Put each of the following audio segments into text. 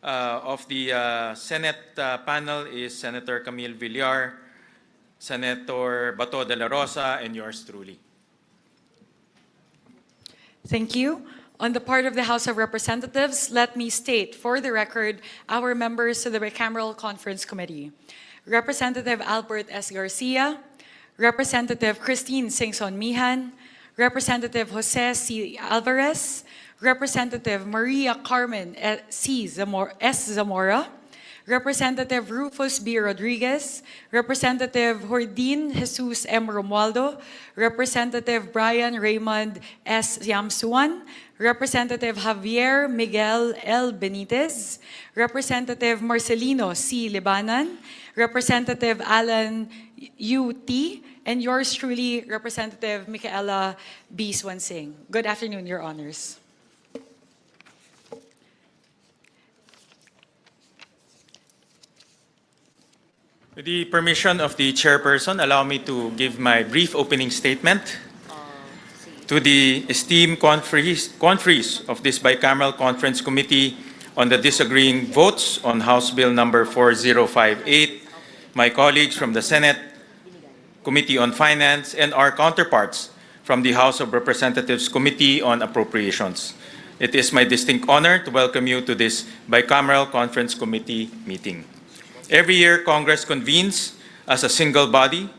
of the Senate panel is Senator Camille Villar, Senator Bato de la Rosa, and yours truly. Thank you. On the part of the House of Representatives, let me state for the record our members to the Bicameral Conference Committee. Representative Albert S. Garcia, Representative Christine Singson Mihan, Representative Jose C. Alvarez, Representative Maria Carmen S. Zamora, Representative Rufus B. Rodriguez, Representative Jordin Jesus M. Romualdo, Representative Brian Raymond S. Yamsuan, Representative Javier Miguel L. Benitez, Representative Marcelino C. Libanan, Representative Alan U.T., and yours truly, Representative Micaela B. Swansing. Good afternoon, Your Honors. With the permission of the chairperson, allow me to give my brief opening statement. To the esteemed conferees of this Bicameral Conference Committee on the disagreeing votes on House Bill number 4058, my colleagues from the Senate Committee on Finance, and our counterparts from the House of Representatives Committee on Appropriations. It is my distinct honor to welcome you to this Bicameral Conference Committee meeting. Every year, Congress convenes as a single body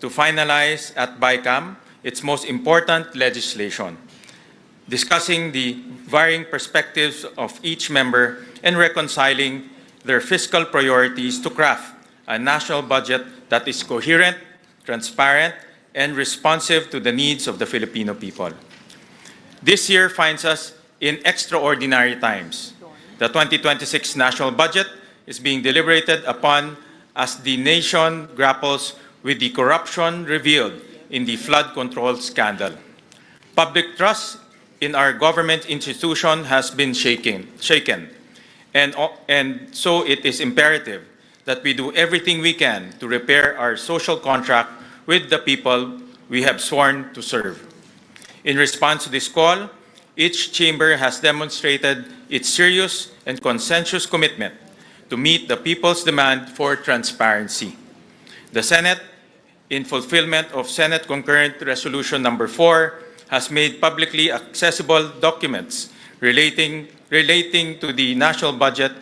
to finalize at BICAM its most important legislation, discussing the varying perspectives of each member and reconciling their fiscal priorities to craft a national budget that is coherent, transparent, and responsive to the needs of the Filipino people. This year finds us in extraordinary times. The 2026 national budget is being deliberated upon as the nation grapples with the corruption revealed in the flood control scandal. Public trust in our government institution has been shaken. And so it is imperative that we do everything we can to repair our social contract with the people we have sworn to serve. In response to this call, each chamber has demonstrated its serious and consensuous commitment to meet the people's demand for transparency. The Senate, in fulfillment of Senate Concurrent Resolution Number 4, has made publicly accessible documents relating to the national budget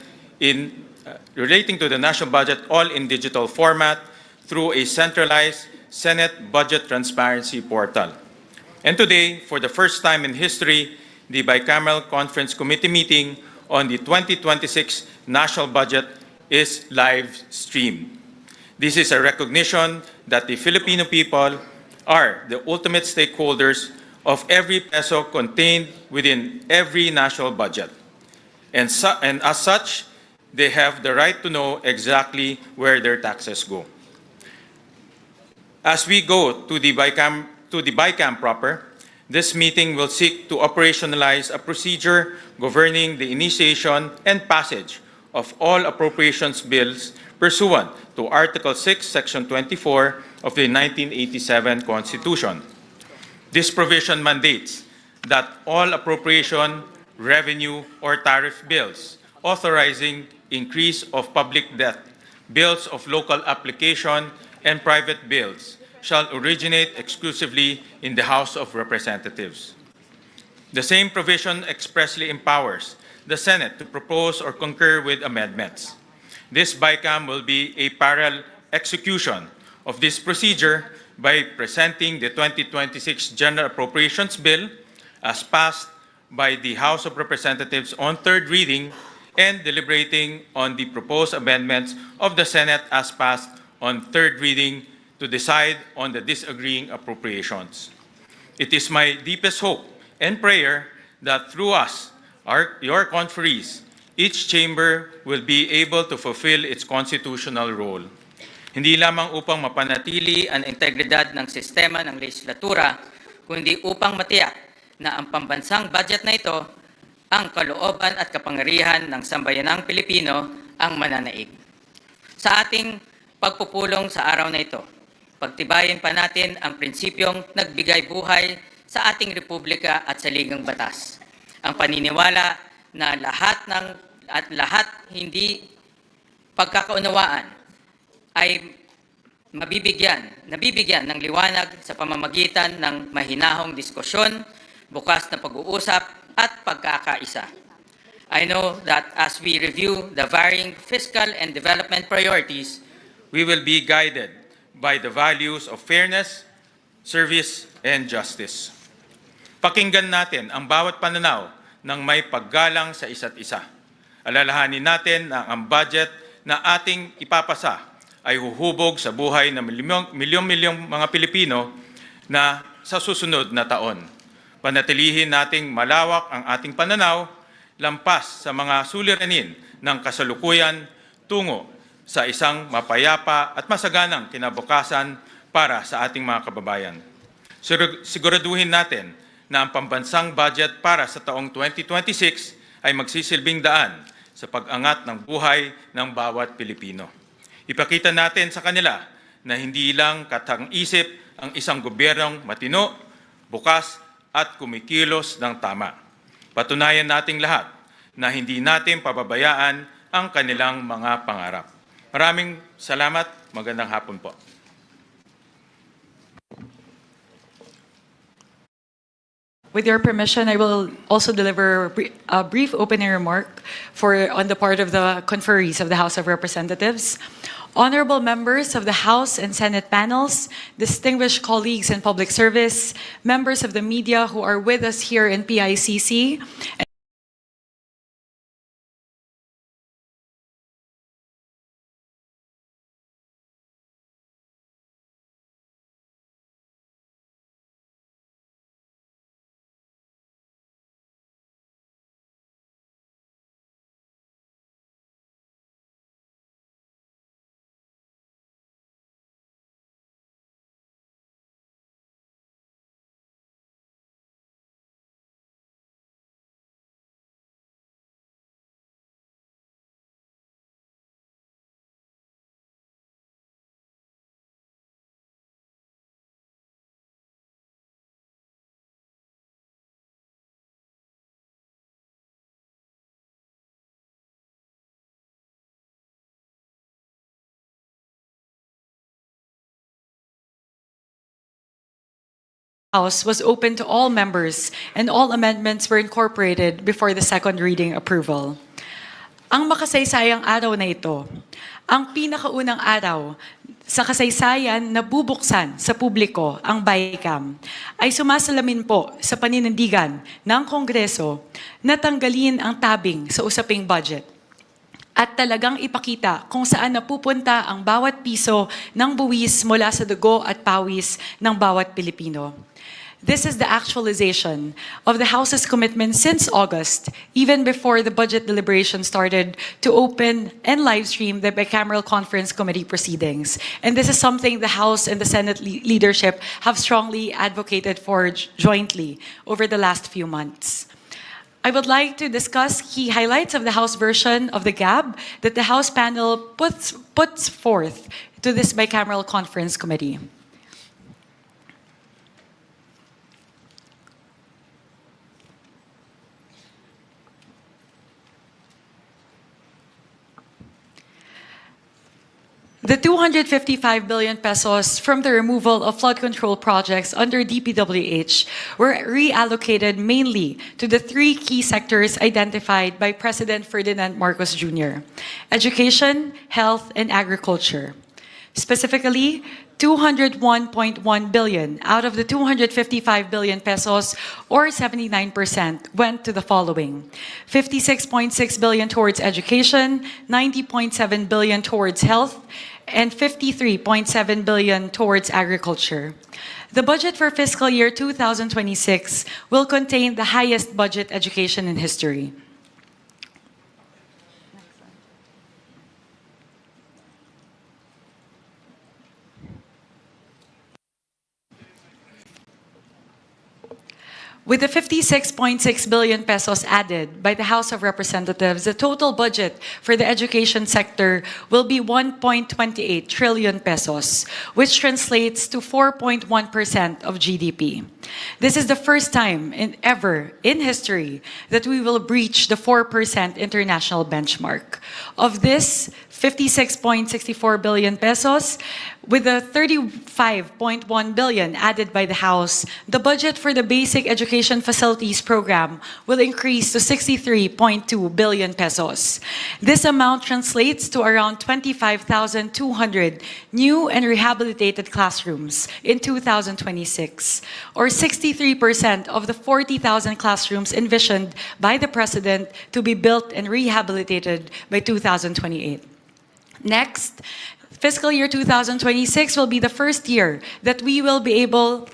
all in digital format through a centralized Senate Budget Transparency Portal. And today, for the first time in history, the Bicameral Conference Committee meeting on the 2026 national budget is live streamed. This is a recognition that the Filipino people are the ultimate stakeholders of every peso contained within every national budget. And as such, they have the right to know exactly where their taxes go. As we go to the BICAM proper, this meeting will seek to operationalize a procedure governing the initiation and passage of all appropriations bills pursuant to Article 6, Section 24 of the 1987 Constitution. This provision mandates that all appropriation, revenue, or tariff bills authorizing increase of public debt, bills of local application, and private bills shall originate exclusively in the House of Representatives. The same provision expressly empowers the Senate to propose or concur with amendments. This BICAM will be a parallel execution of this procedure by presenting the 2026 General Appropriations Bill as passed by the House of Representatives on third reading and deliberating on the proposed amendments of the Senate as passed on third reading to decide on the disagreeing appropriations. It is my deepest hope and prayer that through us, your conferees, each chamber will be able to fulfill its constitutional role. Hindi lamang upang mapanatili ang integridad ng sistema ng legislatura, kundi upang matiyak na ang pambansang budget na ito ang kalooban at kapangyarihan ng sambayanang Pilipino ang mananaig. Sa ating pagpupulong sa araw na ito, pagtibayin pa natin ang prinsipyong nagbigay buhay sa ating republika at sa ligang batas. Ang paniniwala na lahat ng at lahat hindi pagkakaunawaan ay nabibigyan ng liwanag sa pamamagitan ng mahinahong diskusyon, bukas na pag-uusap at pagkakaisa. I know that as we review the varying fiscal and development priorities, we will be guided by the values of fairness, service, and justice. Pakinggan natin ang bawat pananaw ng may paggalang sa isa't isa. Alalahanin natin na ang budget na ating ipapasa ay huhubog sa buhay ng milyong-milyong mga Pilipino na sa susunod na taon. Panatilihin nating malawak ang ating pananaw lampas sa mga suliranin ng kasalukuyan tungo sa isang mapayapa at masaganang kinabukasan para sa ating mga kababayan. Siguraduhin natin na ang pambansang budget para sa taong 2026 ay magsisilbing daan sa pag-angat ng buhay ng bawat Pilipino. Ipakita natin sa kanila na hindi lang katang-isip ang isang gobyernong matino, bukas at kumikilos ng tama. Patunayan nating lahat na hindi natin pababayaan ang kanilang mga pangarap. Maraming salamat. Magandang hapon po. With your permission, I will also deliver a brief opening remark on the part of the conferees of the House of Representatives. Honorable members of the House and Senate panels, distinguished colleagues in public service, members of the media who are with us here in PICC, House was open to all members and all amendments were incorporated before the second reading approval. Ang makasaysayang araw na ito, ang pinakaunang araw sa kasaysayan na bubuksan sa publiko ang BICAM, ay sumasalamin po sa paninindigan ng Kongreso na tanggalin ang tabing sa usaping budget at talagang ipakita kung saan napupunta ang bawat piso ng buwis mula sa dugo at pawis ng bawat Pilipino. This is the actualization of the House's commitment since August, even before the budget deliberation started, to open and live stream the Bicameral Conference Committee proceedings. And this is something the House and the Senate leadership have strongly advocated for jointly over the last few months. I would like to discuss key highlights of the House version of the GAB that the House panel puts forth to this Bicameral Conference Committee. The 255 billion pesos from the removal of flood control projects under DPWH were reallocated mainly to the three key sectors identified by President Ferdinand Marcos Jr.: education, health, and agriculture. Specifically, 201.1 billion out of the 255 billion pesos, or 79%, went to the following: 56.6 billion towards education, 90.7 billion towards health, and 53.7 billion towards agriculture. The budget for fiscal year 2026 will contain the highest budget education in history. With the 56.6 billion pesos added by the House of Representatives, the total budget for the education sector will be 1.28 trillion pesos, which translates to 4.1% of GDP. This is the first time ever in history that we will breach the 4% international benchmark. Of this, 56.64 billion pesos, with the 35.1 billion added by the House, the budget for the Basic Education Facilities Program will increase to 63.2 billion pesos. This amount translates to around 25,200 new and rehabilitated classrooms in 2026, or 63% of the 40,000 classrooms envisioned by the President to be built and rehabilitated by 2028. Next, fiscal year 2026 will be the first year that we will be able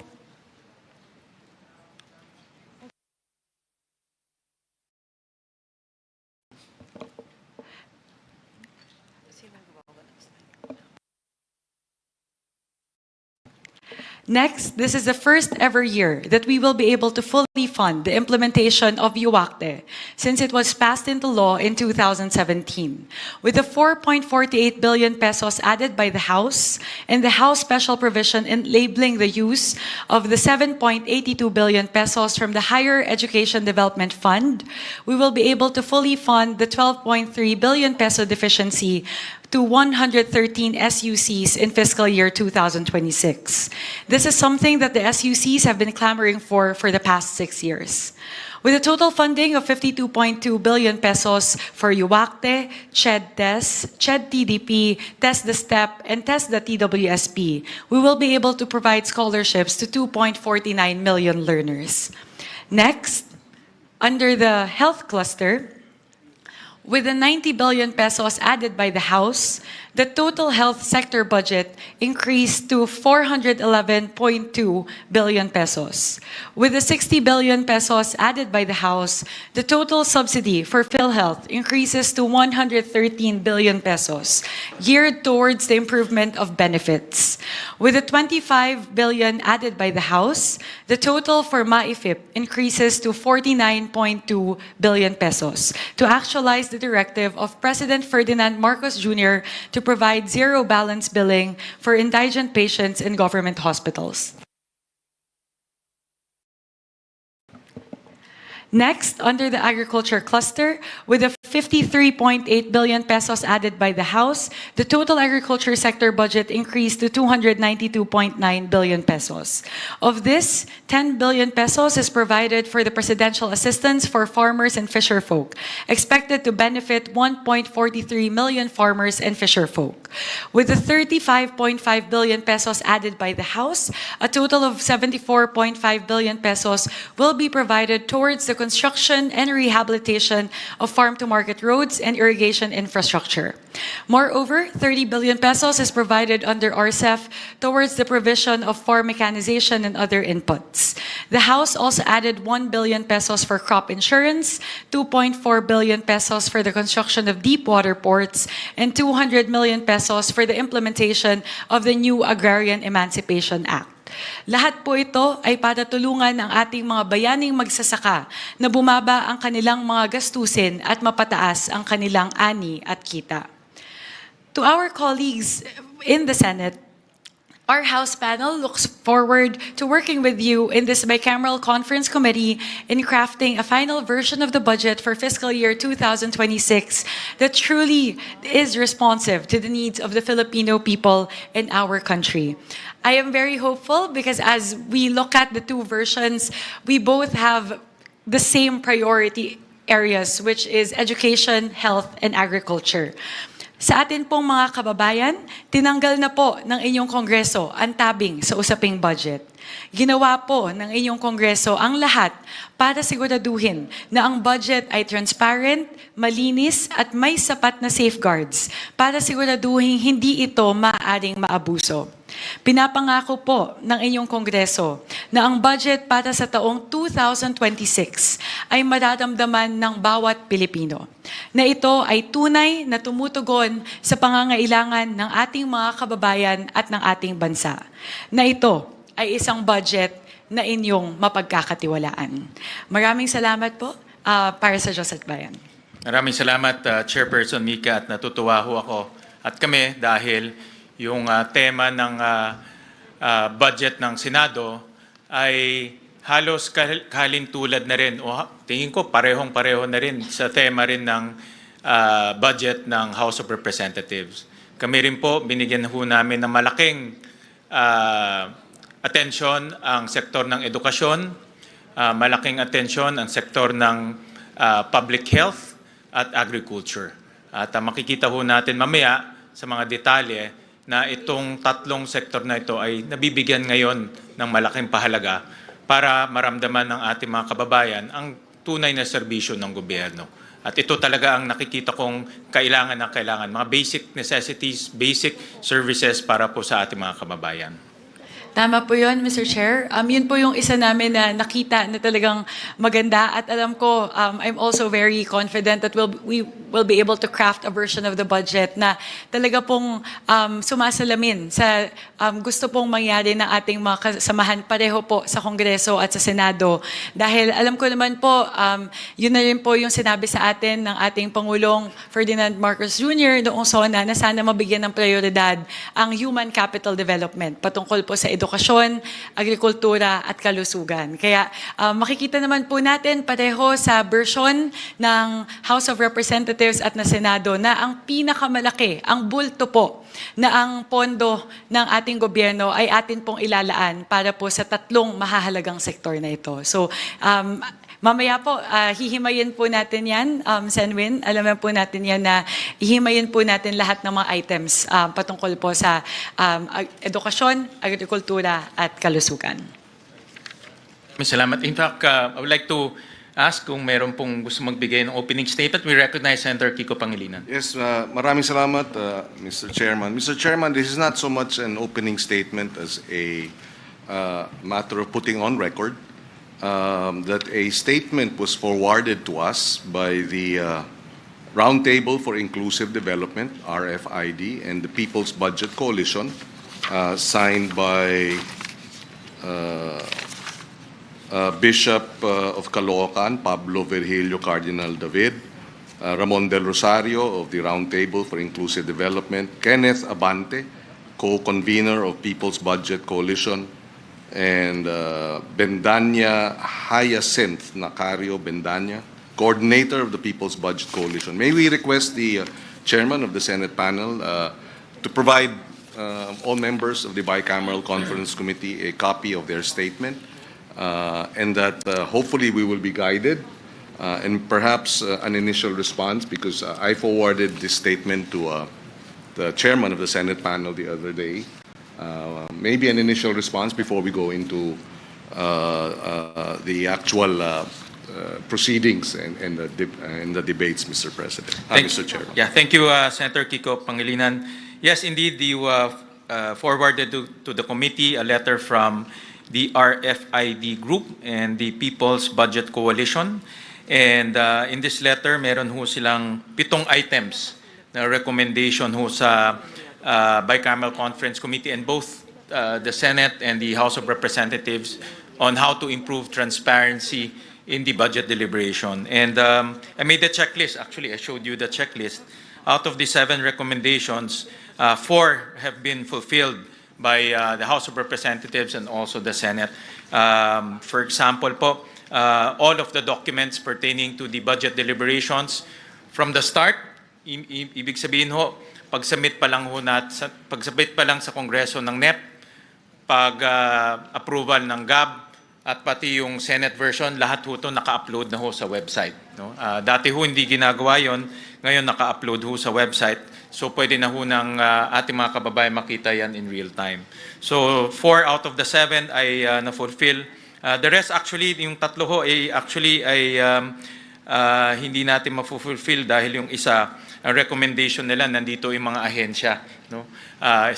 Next, this is the first ever year that we will be able to fully fund the implementation of UACTE since it was passed into law in 2017. With the 4.48 billion pesos added by the House and the House special provision enabling the use of the 7.82 billion pesos from the Higher Education Development Fund, we will be able to fully fund the 12.3 billion peso deficiency to 113 SUCs in fiscal year 2026. This is something that the SUCs have been clamoring for the past 6 years. With a total funding of 52.2 billion pesos for UACTE, CHED-TES, CHED-TDP, TES the STEP, and TES the TWSP, we will be able to provide scholarships to 2.49 million learners. Next, under the health cluster, with the 90 billion pesos added by the House, the total health sector budget increased to 411.2 billion pesos. With the 60 billion pesos added by the House, the total subsidy for PhilHealth increases to 113 billion pesos, geared towards the improvement of benefits. With the 25 billion added by the House, the total for MAIFIP increases to 49.2 billion pesos to actualize the directive of President Ferdinand Marcos Jr. to provide zero balance billing for indigent patients in government hospitals. Next, under the agriculture cluster, with the 53.8 billion pesos added by the House, the total agriculture sector budget increased to 292.9 billion pesos. Of this, 10 billion pesos is provided for the presidential assistance for farmers and fisherfolk, expected to benefit 1.43 million farmers and fisherfolk. With the 35.5 billion pesos added by the House, a total of 74.5 billion pesos will be provided towards the construction and rehabilitation of farm-to-market roads and irrigation infrastructure. Moreover, 30 billion pesos is provided under RCEF towards the provision of farm mechanization and other inputs. The House also added 1 billion pesos for crop insurance, 2.4 billion pesos for the construction of deep water ports, and 200 million pesos for the implementation of the new Agrarian Emancipation Act. Lahat po ito ay para tulungan ang ating mga bayaning magsasaka na bumaba ang kanilang mga gastusin at mapataas ang kanilang ani at kita. To our colleagues in the Senate, our House panel looks forward to working with you in this Bicameral Conference Committee in crafting a final version of the budget for fiscal year 2026 that truly is responsive to the needs of the Filipino people in our country. I am very hopeful because as we look at the two versions, we both have the same priority areas, which is education, health, and agriculture. Sa atin pong mga kababayan, tinanggal na po ng inyong Kongreso ang tabing sa usaping budget. Ginawa po ng inyong Kongreso ang lahat para siguraduhin na ang budget ay transparent, malinis at may sapat na safeguards para siguraduhin hindi ito maaaring maabuso. Pinapangako po ng inyong Kongreso na ang budget para sa taong 2026 ay mararamdaman ng bawat Pilipino, na ito ay tunay na tumutugon sa pangangailangan ng ating mga kababayan at ng ating bansa, na ito ay isang budget na inyong mapagkakatiwalaan. Maraming salamat po para sa Diyos at Bayan. Maraming salamat, Chairperson Mika, at natutuwa ho ako at kami dahil yung tema ng budget ng Senado ay halos kalintulad na rin o tingin ko parehong-pareho na rin sa tema rin ng budget ng House of Representatives. Kami rin po, binigyan ho namin ng malaking atensyon ang sektor ng edukasyon, malaking atensyon ang sektor ng public health at agriculture. At makikita ho natin mamaya sa mga detalye na itong tatlong sektor na ito ay nabibigyan ngayon ng malaking pahalaga para maramdaman ng ating mga kababayan ang tunay na serbisyo ng gobyerno. At ito talaga ang nakikita kong kailangan ng kailangan, mga basic necessities, basic services para po sa ating mga kababayan. Tama po yun, Mr. Chair. Yun po yung isa namin na nakita na talagang maganda at alam ko, I'm also very confident that we will be able to craft a version of the budget na talaga pong sumasalamin sa gusto pong mangyari ng ating mga kasamahan pareho po sa Kongreso at sa Senado. Dahil alam ko naman po, yun na rin po yung sinabi sa atin ng ating Pangulong Ferdinand Marcos Jr. noong SONA na sana mabigyan ng prioridad ang human capital development patungkol po sa edukasyon, agrikultura at kalusugan. Kaya makikita naman po natin pareho sa version ng House of Representatives at na Senado na ang pinakamalaki, ang bulto po na ang pondo ng ating gobyerno ay atin pong ilalaan para po sa tatlong mahahalagang sektor na ito. So, mamaya po, hihimayin po natin yan, Senwin. Alam po natin yan na hihimayin po natin lahat ng mga items patungkol po sa edukasyon, agrikultura at kalusugan. Salamat. In fact, I would like to ask kung meron pong gusto magbigay ng opening statement. We recognize Senator Kiko Pangilinan. Yes, maraming salamat, Mr. Chairman. Mr. Chairman, this is not so much an opening statement as a matter of putting on record that a statement was forwarded to us by the Roundtable for Inclusive Development, RFID, and the People's Budget Coalition, signed by Bishop of Caloocan, Pablo Virgilio Cardinal David, Ramon Del Rosario of the Roundtable for Inclusive Development, Kenneth Abante, co-convener of People's Budget Coalition, and Bendanya Hyacinth Nacario Bendanya, coordinator of the People's Budget Coalition. May we request the chairman of the Senate panel to provide all members of the Bicameral Conference Committee a copy of their statement, and that hopefully we will be guided and perhaps an initial response, because I forwarded this statement to the chairman of the Senate panel the other day. Maybe an initial response before we go into the actual proceedings and the debates, Mr. President. Mr. Chairman. Yeah, thank you, Senator Kiko Pangilinan. Yes, indeed, you forwarded to the committee a letter from the RFID group and the People's Budget Coalition. And in this letter, meron ho silang 7 items na recommendation ho sa Bicameral Conference Committee and both the Senate and the House of Representatives on how to improve transparency in the budget deliberation. And I made the checklist. Actually, I showed you the checklist. Out of the 7 recommendations, 4 have been fulfilled by the House of Representatives and also the Senate. For example po, all of the documents pertaining to the budget deliberations from the start, ibig sabihin ho, pag-submit pa lang sa Kongreso ng NEP, pag-approval ng GAB, at pati yung Senate version, lahat ho ito naka-upload na ho sa website. No? Dati ho hindi ginagawa yon, ngayon naka-upload ho sa website. So pwede na ho ng ating mga kababayan makita yan in real time. So 4 out of the 7 ay na-fulfill. The rest actually, yung 3 ho ay actually ay hindi natin ma-fulfill dahil yung isa, ang recommendation nila nandito yung mga ahensya. No?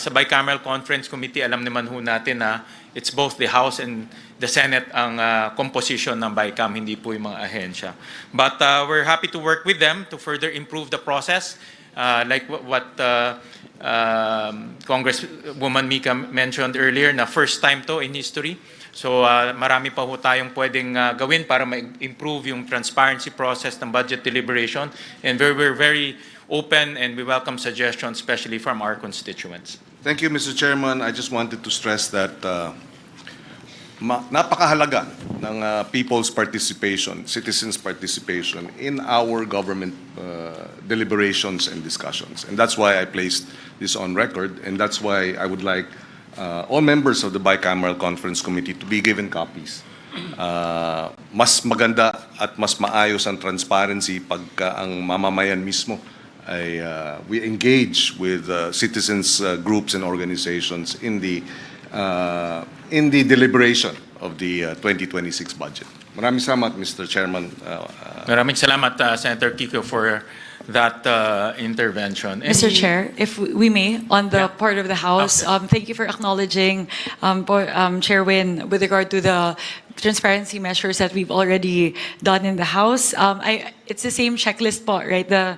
Sa Bicameral Conference Committee, alam naman ho natin na it's both the House and the Senate ang composition ng BICAM, hindi po yung mga ahensya. But we're happy to work with them to further improve the process. Like what Congresswoman Mika mentioned earlier, na first time to in history. So marami pa ho tayong pwedeng gawin para ma-improve yung transparency process ng budget deliberation. And we're very open and we welcome suggestions, especially from our constituents. Thank you, Mr. Chairman. I just wanted to stress that napakahalaga ng people's participation, citizens' participation in our government deliberations and discussions. And that's why I placed this on record, and that's why I would like all members of the Bicameral Conference Committee to be given copies. Mas maganda at mas maayos ang transparency pagka ang mamamayan mismo ay we engage with citizens groups and organizations in the deliberation of the 2026 budget. Maraming salamat, Mr. Chairman. Maraming salamat, Senator Kiko, for that intervention. Mr. Chair, if we may, on the part of the House, Okay. thank you for acknowledging, Chair Win, with regard to the transparency measures that we've already done in the House. It's the same checklist po, right? The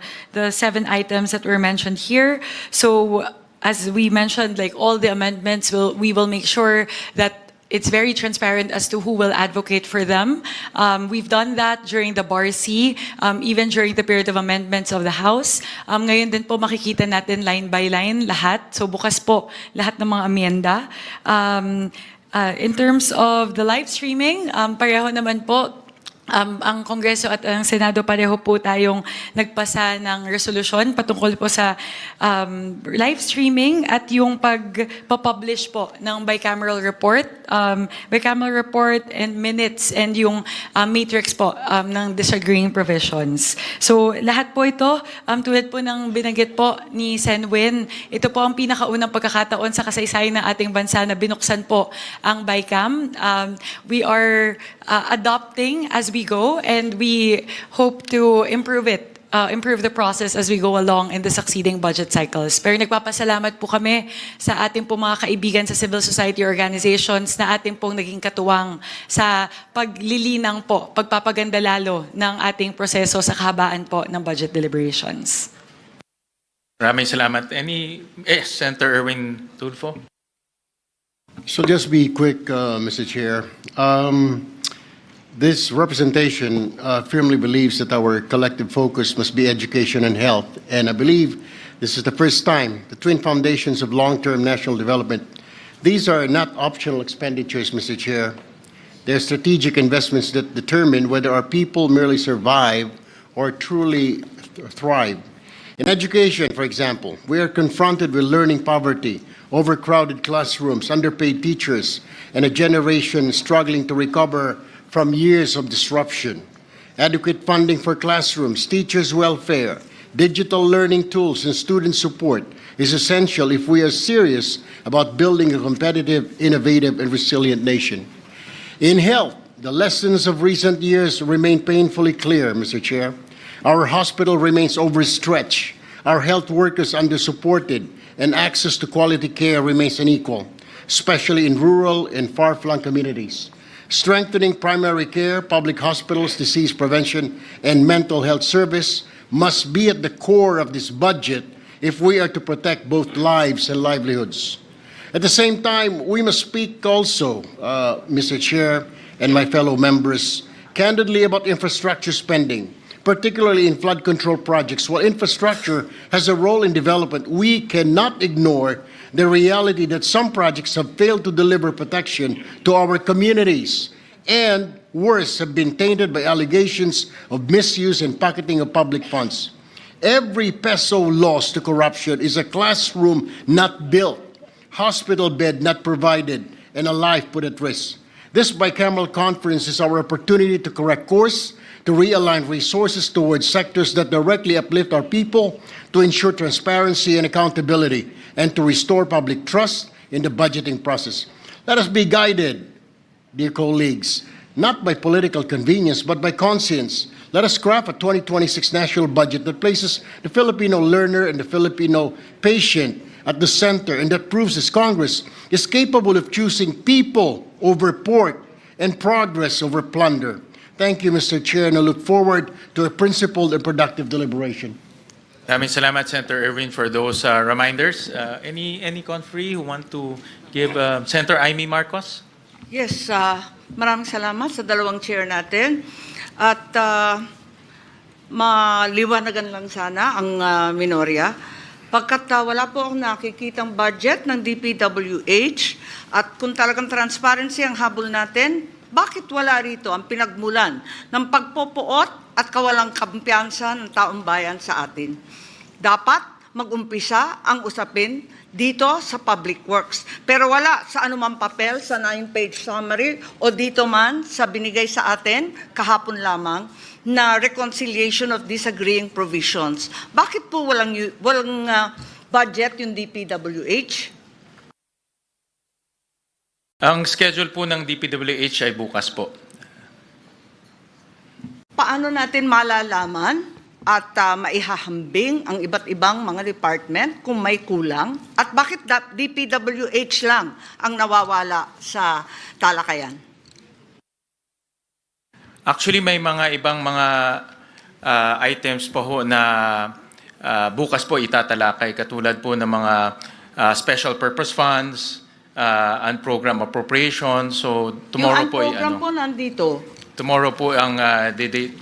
7 items that were mentioned here. So as we mentioned, like all the amendments, we will make sure that it's very transparent as to who will advocate for them. We've done that during the Bar C, even during the period of amendments of the House. Ngayon din po makikita natin line by line lahat. So bukas po lahat ng mga amyenda. In terms of the live streaming, pareho naman po, ang Kongreso at ang Senado pareho po tayong nagpasa ng resolusyon patungkol po sa live streaming at yung pagpapublish po ng bicameral report, and minutes and yung matrix po ng disagreeing provisions. So lahat po ito, tulad po ng binanggit po ni Sen Win, ito po ang pinakaunang pagkakataon sa kasaysayan ng ating bansa na binuksan po ang BICAM. We are adopting as we go, and we hope to improve the process as we go along in the succeeding budget cycles. Pero nagpapasalamat po kami sa ating po mga kaibigan sa civil society organizations na ating pong naging katuwang sa paglilinang po, pagpapaganda lalo ng ating proseso sa kahabaan po ng budget deliberations. Maraming salamat. Senator Erwin Tulfo? So just be quick, Mr. Chair. This representation firmly believes that our collective focus must be education and health. And I believe this is the first time the twin foundations of long-term national development, these are not optional expenditures, Mr. Chair. They're strategic investments that determine whether our people merely survive or truly thrive. In education, for example, we are confronted with learning poverty, overcrowded classrooms, underpaid teachers, and a generation struggling to recover from years of disruption. Adequate funding for classrooms, teachers' welfare, digital learning tools, and student support is essential if we are serious about building a competitive, innovative, and resilient nation. In health, the lessons of recent years remain painfully clear, Mr. Chair. Our hospital remains overstretched, our health workers undersupported, and access to quality care remains unequal, especially in rural and far-flung communities. Strengthening primary care, public hospitals, disease prevention, and mental health service must be at the core of this budget if we are to protect both lives and livelihoods. At the same time, we must speak also, Mr. Chair and my fellow members, candidly about infrastructure spending, particularly in flood control projects. While infrastructure has a role in development, we cannot ignore the reality that some projects have failed to deliver protection to our communities and, worse, have been tainted by allegations of misuse and pocketing of public funds. Every peso lost to corruption is a classroom not built, hospital bed not provided, and a life put at risk. This bicameral conference is our opportunity to correct course, to realign resources towards sectors that directly uplift our people, to ensure transparency and accountability, and to restore public trust in the budgeting process. Let us be guided, dear colleagues, not by political convenience, but by conscience. Let us craft a 2026 national budget that places the Filipino learner and the Filipino patient at the center, and that proves this Congress is capable of choosing people over pork and progress over plunder. Thank you, Mr. Chair, and I look forward to a principled and productive deliberation. Maraming salamat, Senator Erwin, for those reminders. Any conferee who want to give Senator Amy Marcos? Yes, maraming salamat sa dalawang chair natin. At maliwanagan lang sana ang minorya. Pagkat wala po akong nakikitang budget ng DPWH at kung talagang transparency ang habol natin, bakit wala rito ang pinagmulan ng pagpopoot at kawalang kampiyansa ng taong bayan sa atin? Dapat mag-umpisa ang usapin dito sa Public Works. Pero wala sa anumang papel sa 9-page summary o dito man sa binigay sa atin kahapon lamang na reconciliation of disagreeing provisions. Bakit po walang budget yung DPWH? Ang schedule po ng DPWH ay bukas po. Paano natin malalaman at maihahambing ang iba't ibang mga department kung may kulang? At bakit DPWH lang ang nawawala sa talakayan? Actually, may mga ibang mga items po ho na bukas po itatalakay katulad po ng mga special purpose funds, unprogrammed appropriations. So tomorrow po yung unprogram po nandito. tomorrow po ang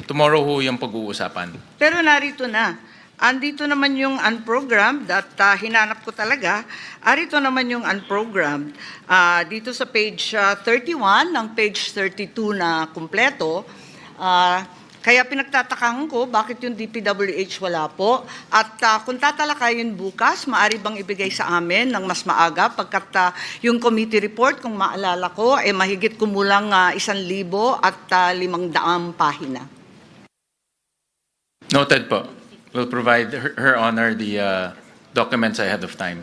tomorrow ho yung pag-uusapan. Pero narito na. Andito naman yung unprogrammed at hinanap ko talaga. Arito naman yung unprogrammed. Dito sa page 31 ng page 32 na kumpleto. Kaya pinagtatakangan ko bakit yung DPWH wala po. At kung tatalakayin bukas, maaari bang ibigay sa amin ng mas maaga pagkat yung committee report, kung maalala ko, mahigit kumulang 1,000 at 500 pahina. Noted po. We'll provide her honor the documents ahead of time.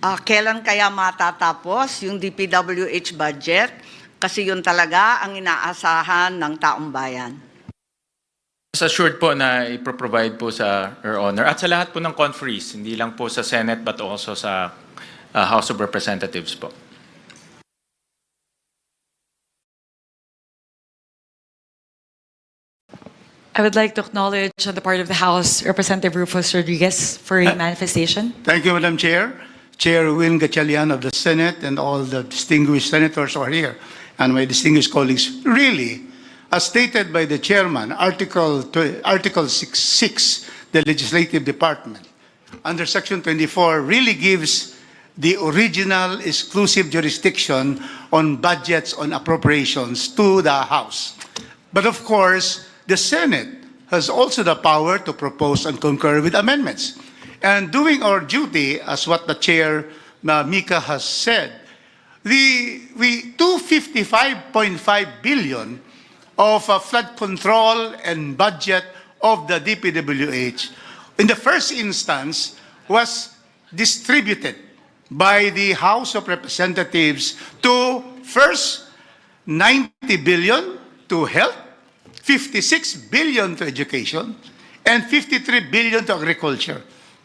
Kailan kaya matatapos yung DPWH budget? Kasi yun talaga ang inaasahan ng taong bayan. As assured po na ipro-provide po sa her honor at sa lahat po ng conferees, hindi lang po sa Senate but also sa House of Representatives po. I would like to acknowledge on the part of the House, Representative Rufus Rodriguez for a manifestation. Thank you, Madam Chair. Chair Win Gatchalian of the Senate and all the distinguished senators who are here and my distinguished colleagues. Really, as stated by the chairman, Article 6, the Legislative Department, under Section 24, really gives the original exclusive jurisdiction on budgets, on appropriations to the House. But of course, the Senate has also the power to propose and concur with amendments. And doing our duty, as what the chair, Mika, has said, we 255.5 billion of flood control and budget of the DPWH, in the first instance, was distributed by the House of Representatives to first 90 billion to health, 56 billion to education, and 53 billion to agriculture.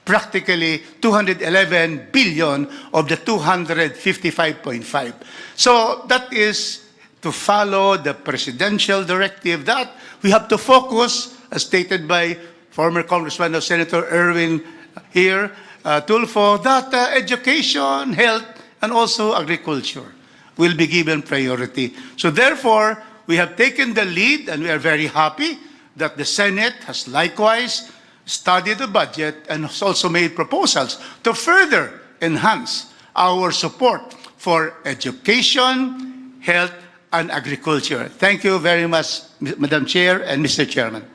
Practically 211 billion of the 255.5. So that is to follow the presidential directive that we have to focus, as stated by former Congressman of Senator Erwin here, Tulfo, that education, health, and also agriculture will be given priority. So therefore, we have taken the lead and we are very happy that the Senate has likewise studied the budget and has also made proposals to further enhance our support for education, health, and agriculture. Thank you very much, Madam Chair and Mr. Chairman.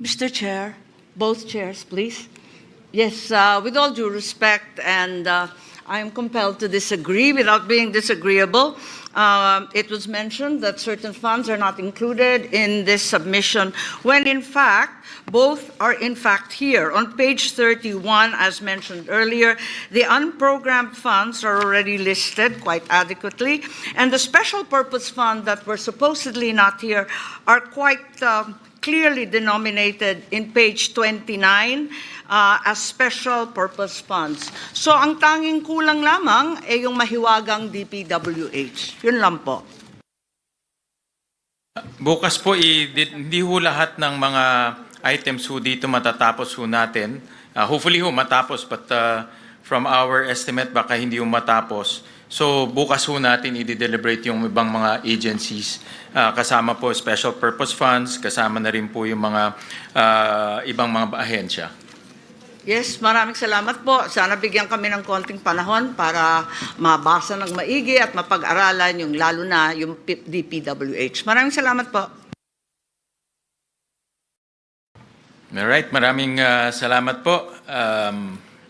Mr. Chair, both chairs, please. Yes, with all due respect, and I am compelled to disagree without being disagreeable. It was mentioned that certain funds are not included in this submission, when in fact, both are in fact here. On page 31, as mentioned earlier, the unprogrammed funds are already listed quite adequately, and the special purpose fund that were supposedly not here are quite clearly denominated in page 29 as special purpose funds. So ang tanging kulang lamang ay yung mahiwagang DPWH. Yun lang po. Bukas po, hindi ho lahat ng mga items ho dito matatapos ho natin. Hopefully ho matapos, but from our estimate, baka hindi ho matapos. So bukas ho natin i-deliberate yung ibang mga agencies, kasama po special purpose funds, kasama na rin po yung mga ibang mga ahensya. Yes, maraming salamat po. Sana bigyan kami ng konting panahon para mabasa ng maigi at mapag-aralan yung lalo na yung DPWH. Maraming salamat po. Alright, maraming salamat po.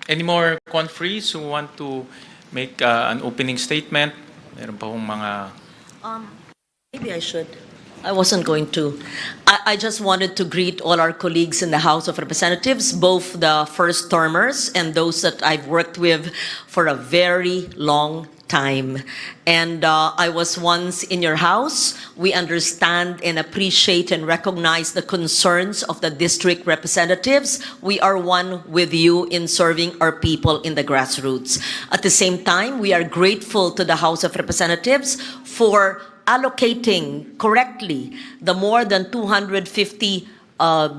Any more conferees who want to make an opening statement? Meron pa hong mga... Maybe I should. I wasn't going to. I just wanted to greet all our colleagues in the House of Representatives, both the first termers and those that I've worked with for a very long time. And I was once in your house. We understand and appreciate and recognize the concerns of the district representatives. We are one with you in serving our people in the grassroots. At the same time, we are grateful to the House of Representatives for allocating correctly the more than 250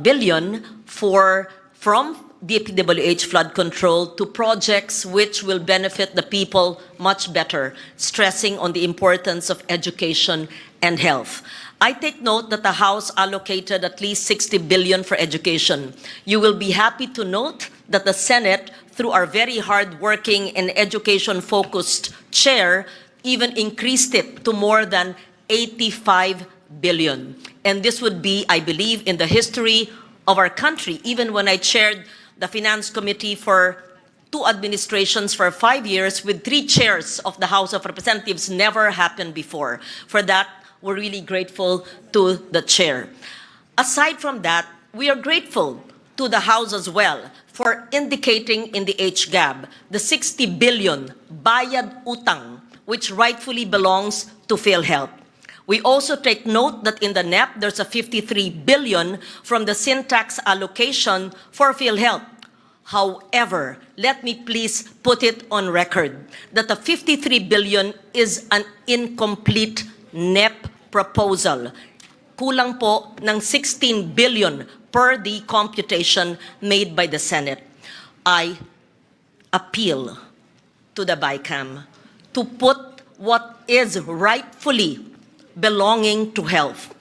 billion from DPWH flood control to projects which will benefit the people much better, stressing on the importance of education and health. I take note that the House allocated at least 60 billion for education. You will be happy to note that the Senate, through our very hard-working and education-focused chair, even increased it to more than 85 billion. And this would be, I believe, in the history of our country. Even when I chaired the Finance Committee for 2 administrations for 5 years with 3 chairs of the House of Representatives, never happened before. For that, we're really grateful to the chair. Aside from that, we are grateful to the House as well for indicating in the HGAB the 60 billion bayad utang which rightfully belongs to PhilHealth. We also take note that in the NEP, there's a 53 billion from the syntax allocation for PhilHealth. However, let me please put it on record that the 53 billion is an incomplete NEP proposal. Kulang po ng 16 billion per the computation made by the Senate. I appeal to the BICAM to put what is rightfully belonging to health.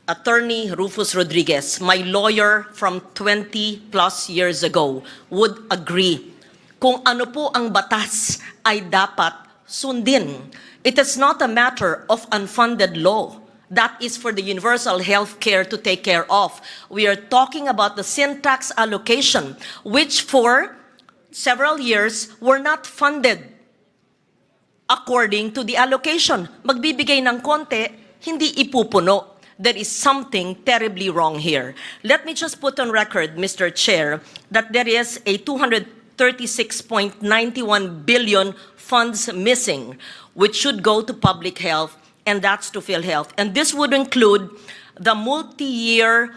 Attorney Rufus Rodriguez, my lawyer from 20 plus years ago, would agree. Kung ano po ang batas ay dapat sundin. It is not a matter of unfunded law. That is for the universal health care to take care of. We are talking about the syntax allocation, which for several years were not funded according to the allocation. Magbibigay ng konti, hindi ipupuno. There is something terribly wrong here. Let me just put on record, Mr. Chair, that there is a 236.91 billion funds missing, which should go to public health, and that's to PhilHealth. And this would include the multi-year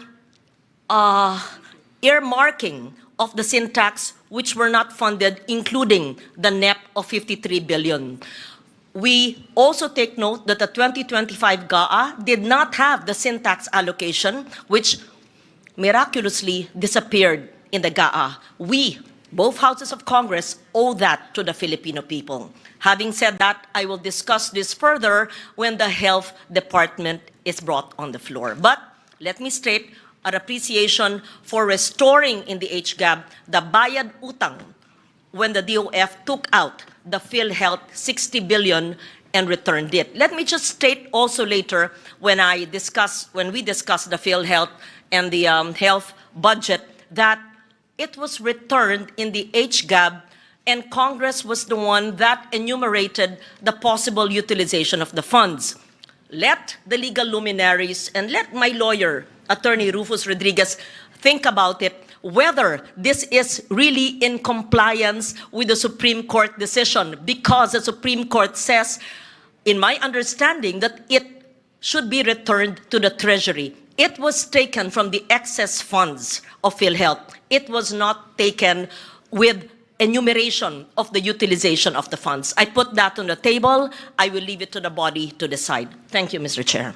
earmarking of the syntax, which were not funded, including the NEP of 53 billion. We also take note that the 2025 GAA did not have the syntax allocation, which miraculously disappeared in the GAA. We, both houses of Congress, owe that to the Filipino people. Having said that, I will discuss this further when the Health Department is brought on the floor. But let me state our appreciation for restoring in the HGAB the bayad utang when the DOF took out the PhilHealth 60 billion and returned it. Let me just state also later when we discuss the PhilHealth and the health budget that it was returned in the HGAB and Congress was the one that enumerated the possible utilization of the funds. Let the legal luminaries and let my lawyer, Attorney Rufus Rodriguez, think about it, whether this is really in compliance with the Supreme Court decision, because the Supreme Court says, in my understanding, that it should be returned to the Treasury. It was taken from the excess funds of PhilHealth. It was not taken with enumeration of the utilization of the funds. I put that on the table. I will leave it to the body to decide. Thank you, Mr. Chair.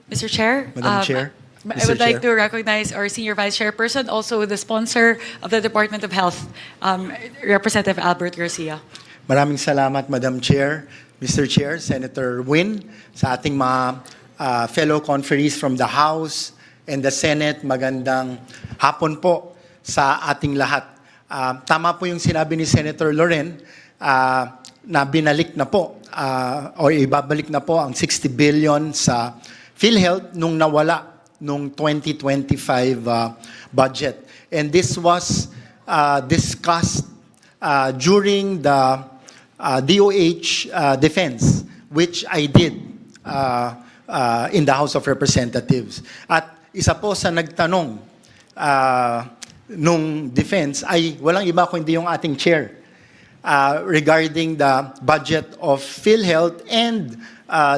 Mr. Chair? Madam Chair? I Mr. would like to Chair. recognize our Senior Vice Chairperson, also the sponsor of the Department of Health, Representative Albert Garcia. Maraming salamat, Madam Chair, Mr. Chair, Senator Win, sa ating mga fellow conferees from the House and the Senate. Magandang hapon po sa ating lahat. Tama po yung sinabi ni Senator Loren na binalik na po o ibabalik na po ang 60 billion sa PhilHealth nung nawala nung 2025 budget. And this was discussed during the DOH defense, which I did in the House of Representatives. At isa po sa nagtanong nung defense ay walang iba kundi yung ating chair regarding the budget of PhilHealth and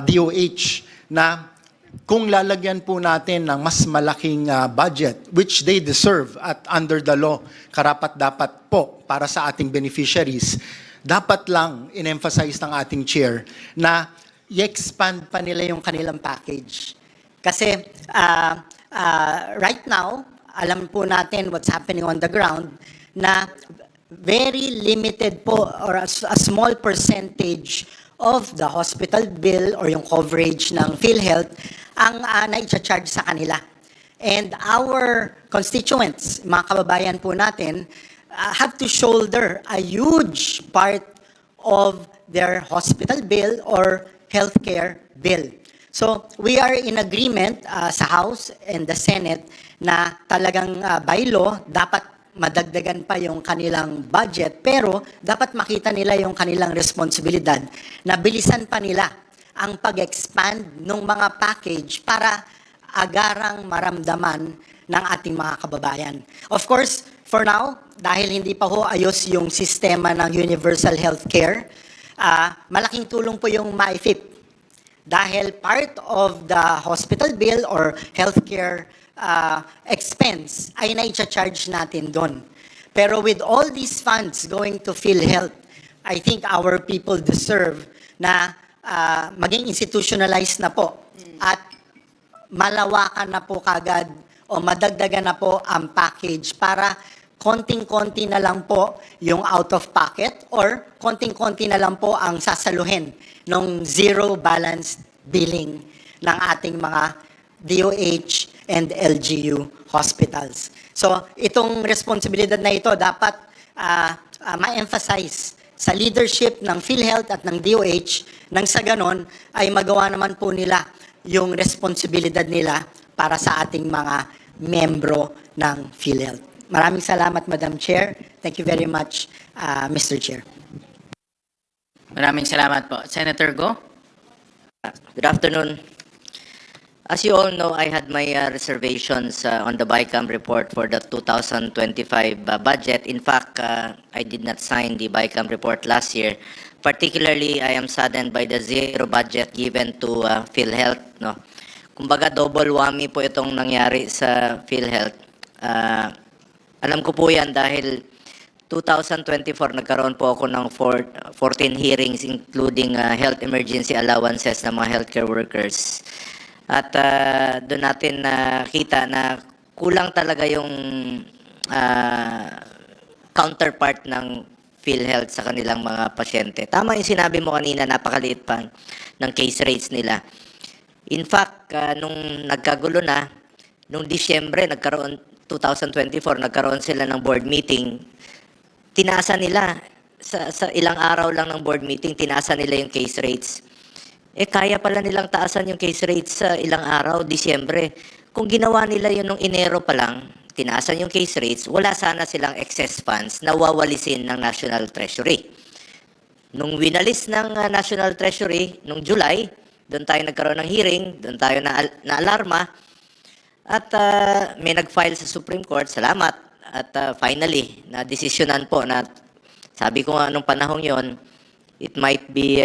DOH na kung lalagyan po natin ng mas malaking budget, which they deserve at under the law, karapat-dapat po para sa ating beneficiaries, dapat lang in-emphasize ng ating chair na i-expand pa nila yung kanilang package. Kasi right now, alam po natin what's happening on the ground na very limited po or a small percentage of the hospital bill or yung coverage ng PhilHealth ang na-charge sa kanila. And our constituents, mga kababayan po natin, have to shoulder a huge part of their hospital bill or healthcare bill. So we are in agreement sa House and the Senate na talagang by law dapat madagdagan pa yung kanilang budget, pero dapat makita nila yung kanilang responsibilidad na bilisan pa nila ang pag-expand ng mga package para agarang maramdaman ng ating mga kababayan. Of course, for now, dahil hindi pa ho ayos yung sistema ng universal healthcare, malaking tulong po yung MyFIP. Dahil part of the hospital bill or healthcare expense ay na-charge natin doon. Pero with all these funds going to PhilHealth, I think our people deserve na maging institutionalized na po at malawakan na po kagad o madagdagan na po ang package para konting-konti na lang po yung out of pocket or konting-konti na lang po ang sasaluhin ng zero balance billing ng ating mga DOH and LGU hospitals. So itong responsibilidad na ito dapat ma-emphasize sa leadership ng PhilHealth at ng DOH nang sa ganon ay magawa naman po nila yung responsibilidad nila para sa ating mga membro ng PhilHealth. Maraming salamat, Madam Chair. Thank you very much, Mr. Chair. Maraming salamat po. Senator Go? Good afternoon. As you all know, I had my reservations on the BICAM report for the 2025 budget. In fact, I did not sign the BICAM report last year. Particularly, I am saddened by the zero budget given to PhilHealth. No? Kumbaga, double whammy po itong nangyari sa PhilHealth. Alam ko po yan dahil 2024 nagkaroon po ako ng 14 hearings including health emergency allowances ng mga healthcare workers. At doon natin nakita na kulang talaga yung counterpart ng PhilHealth sa kanilang mga pasyente. Tama yung sinabi mo kanina, napakaliit pa ng case rates nila. In fact, nung nagkagulo na, nung Disyembre, 2024, nagkaroon sila ng board meeting, tinaasan nila, sa ilang araw lang ng board meeting, tinaasan nila yung case rates. Kaya pala nilang taasan yung case rates sa ilang araw, Disyembre. Kung ginawa nila yun nung Enero pa lang, tinaasan yung case rates, wala sana silang excess funds na wawalisin ng National Treasury. Nung winalis ng National Treasury, nung July, doon tayo nagkaroon ng hearing, doon tayo na alarma, at may nag-file sa Supreme Court, salamat. At finally, na-desisyonan po na, sabi ko nga nung panahong yon, it might be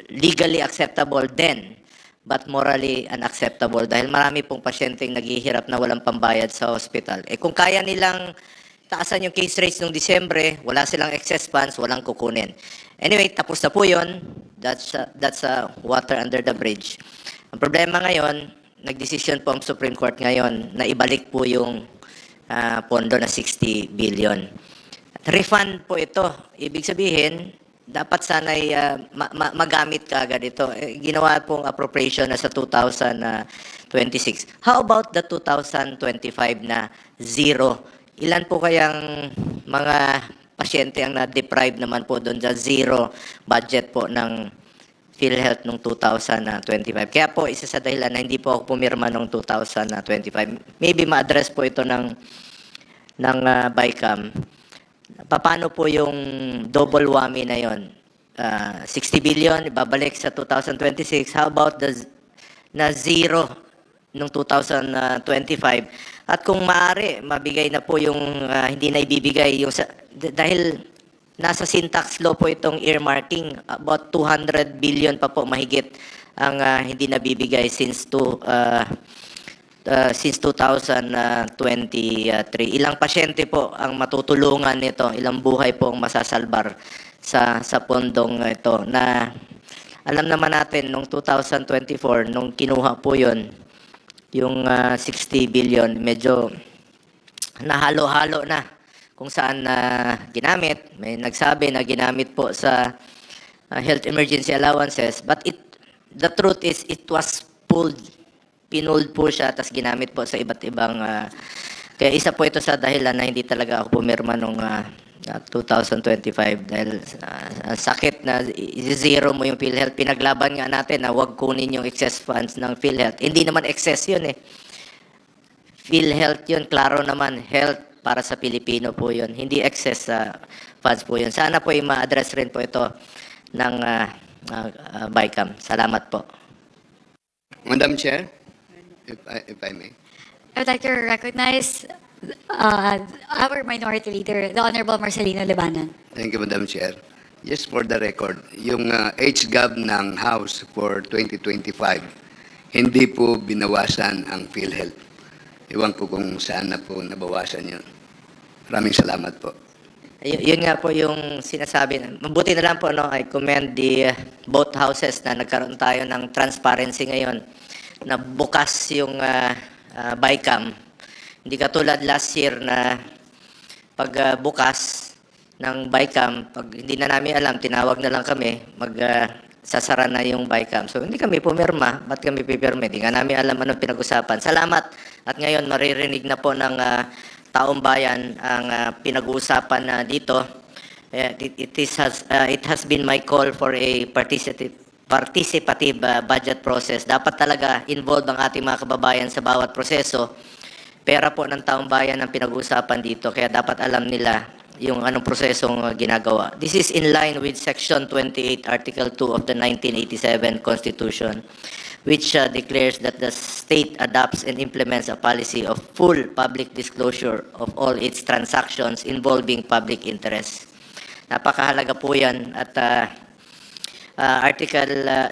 legally acceptable then, but morally unacceptable dahil marami pong pasyenteng naghihirap na walang pambayad sa hospital. Kung kaya nilang taasan yung case rates noong Disyembre, wala silang excess funds, walang kukunin. Anyway, tapos na po yun. That's water under the bridge. Ang problema ngayon, nagdesisyon po ang Supreme Court ngayon na ibalik po yung pondo na 60 billion. Refund po ito. Ibig sabihin, dapat sana'y magamit ka agad ito. Ginawa pong appropriation na sa 2026. How about the 2025 na zero? Ilan po kayang mga pasyente ang na-deprive naman po doon sa zero budget po ng PhilHealth noong 2025. Kaya po, isa sa dahilan na hindi po ako pumirma noong 2025. Maybe ma-address po ito ng BICAM. Paano po yung double whammy na yon? 60 billion, ibabalik sa 2026. How about na zero noong 2025? At kung maaari, mabigay na po yung hindi na ibibigay. Dahil nasa syntax law po itong earmarking, about 200 billion pa po mahigit ang hindi nabibigay since 2023. Ilang pasyente po ang matutulungan nito, ilang buhay po ang masasalbar sa pondong ito na alam naman natin nung 2024 nung kinuha po yon yung 60 billion medyo nahalo-halo na kung saan ginamit. May nagsabi na ginamit po sa health emergency allowances, but the truth is it was pinulled po siya tapos ginamit po sa iba't ibang kaya isa po ito sa dahilan na hindi talaga ako pumirma nung 2025 dahil sakit na zero mo yung PhilHealth. Pinaglaban nga natin na wag kunin yung excess funds ng PhilHealth. Hindi naman excess yun eh. PhilHealth yun, klaro naman, health para sa Pilipino po yun. Hindi excess funds po yun. Sana po ma-address rin po ito ng BICAM. Salamat po. Madam Chair, if I may. I would like to recognize our minority leader, the Honorable Marcelino Libanan. Thank you, Madam Chair. Just for the record, yung HGAB ng House for 2025, hindi po binawasan ang PhilHealth. Iwan ko kung saan na po nabawasan yun. Maraming salamat po. Yun nga po yung sinasabi. Mabuti na lang po, no? I commend both houses na nagkaroon tayo ng transparency ngayon na bukas yung BICAM. Hindi katulad last year na pag bukas ng BICAM, pag hindi na namin alam, tinawag na lang kami, sasara na yung BICAM. So hindi kami pumirma. Ba't kami pipirma? Hindi nga namin alam anong pinag-usapan. Salamat. At ngayon maririnig na po ng taong bayan ang pinag-uusapan dito. It has been my call for a participative budget process. Dapat talaga involved ang ating mga kababayan sa bawat proseso. Pera po ng taong bayan ang pinag-uusapan dito, kaya dapat alam nila yung anong prosesong ginagawa. This is in line with Section 28, Article 2 of the 1987 Constitution, which declares that the state adopts and implements a policy of full public disclosure of all its transactions involving public interest. Napakahalaga po yan at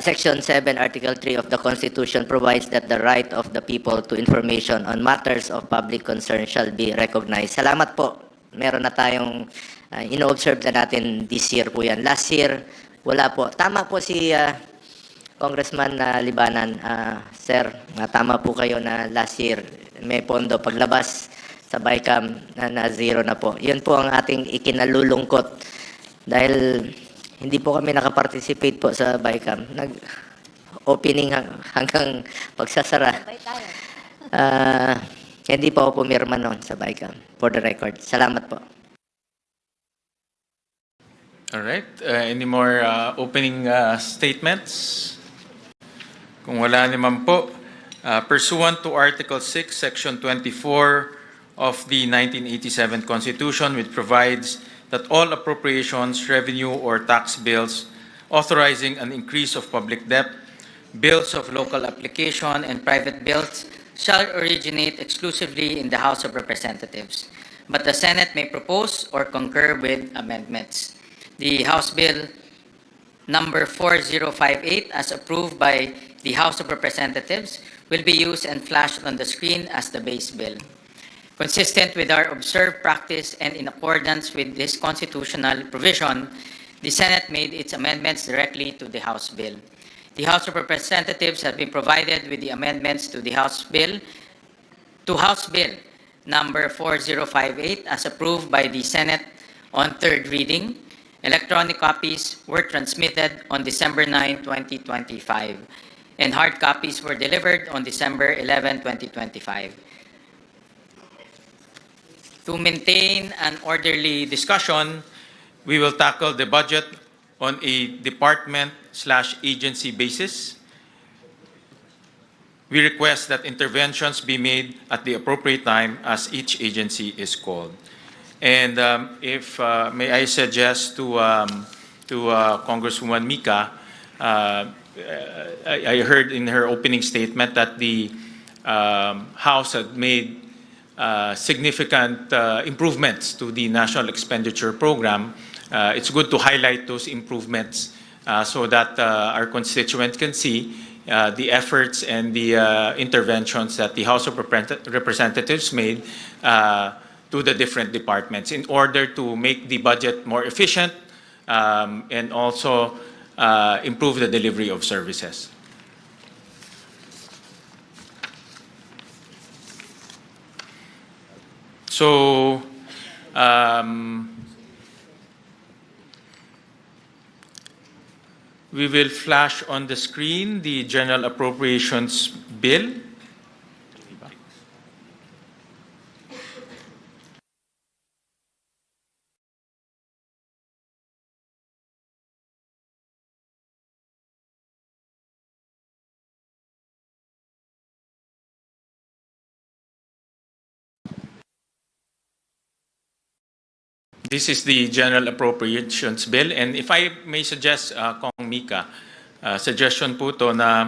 Section 7, Article 3 of the Constitution provides that the right of the people to information on matters of public concern shall be recognized. Salamat po. Meron na tayong ino-observe na natin this year po yan. Last year, wala po. Tama po si Congressman Libanan. Sir, tama po kayo na last year may pondo paglabas sa BICAM na zero na po. Yun po ang ating ikinalulungkot dahil hindi po kami nakaparticipate po sa BICAM. Nag-opening hanggang pagsasara. Hindi po ako pumirma noon sa BICAM, for the record. Salamat po. All right. Any more opening statements? Kung wala naman po, pursuant to Article 6, Section 24 of the 1987 Constitution, which provides that all appropriations, revenue, or tax bills authorizing an increase of public debt, Bills of local application and private bills shall originate exclusively in the House of Representatives, but the Senate may propose or concur with amendments. The House Bill number 4058, as approved by the House of Representatives, will be used and flashed on the screen as the base bill. Consistent with our observed practice and in accordance with this constitutional provision, the Senate made its amendments directly to the House bill. the House of Representatives have been provided with the amendments to House Bill number 4058 as approved by the Senate on third reading. Electronic copies were transmitted on December 9, 2025, and hard copies were delivered on December 11, 2025. To maintain an orderly Discussion, we will tackle the budget on a department/agency basis. We request that interventions be made at the appropriate time as each agency is called. And if may I suggest to Congresswoman Mika, I heard in her opening statement that the House had made significant improvements to the National Expenditure Program. It's good to highlight those improvements so that our constituents can see the efforts and the interventions that the House of Representatives made to the different departments in order to make the budget more efficient and also improve the delivery of services. So, we will flash on the screen the General Appropriations Bill. This is the General Appropriations Bill, and if I may suggest, Kong Mika, suggestion po to na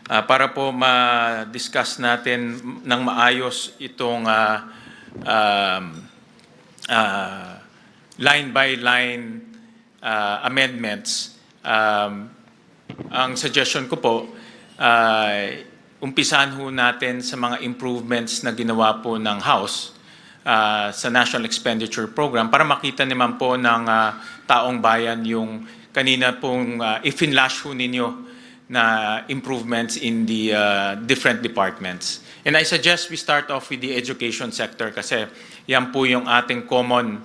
para po ma-discuss natin ng maayos itong line-by-line amendments. Ang suggestion ko po, umpisahan ho natin sa mga improvements na ginawa po ng House sa National Expenditure Program para makita naman po ng taong bayan yung kanina pong i-finlash ho ninyo na improvements in the different departments. And I suggest we start off with the education sector kasi yan po yung ating common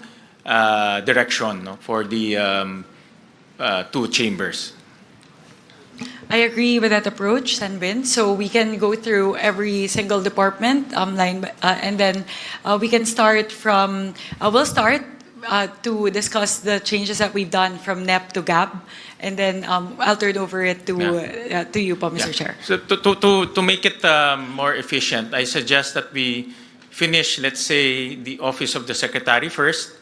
direction, no, for the two chambers. I agree with that approach, Sanbin. So we can go through every single department and then we can start from, we'll start to discuss the changes that we've done from NEP to GAB, and then I'll turn over it to you, Mr. Chair. So to make it more efficient, I suggest that we finish, let's say, the Office of the Secretary first,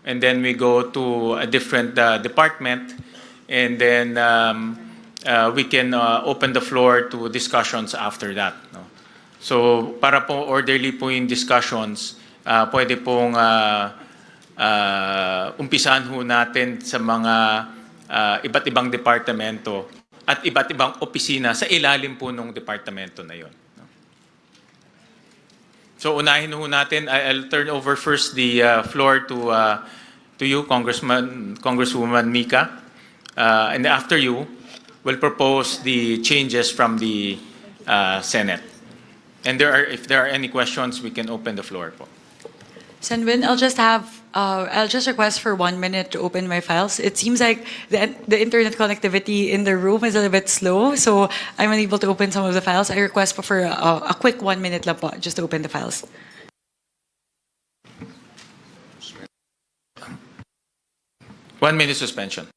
and then we go to a different department, and then we can open the floor to discussions after that. No? So para po orderly po yung discussions, pwede pong umpisahan ho natin sa mga iba't ibang departamento at iba't ibang opisina sa ilalim po ng departamento na yon. No? So unahin ho natin, I'll turn over first the floor to you, Congresswoman Mika, and after you, will propose the changes from the Senate. And if there are any questions, we can open the floor po. Sanbin, I'll just request for 1 minute to open my files. It seems like the internet connectivity in the room is a little bit slow, so I'm unable to open some of the files. I request for a quick 1 minute lang po, just to open the files. One minute suspension.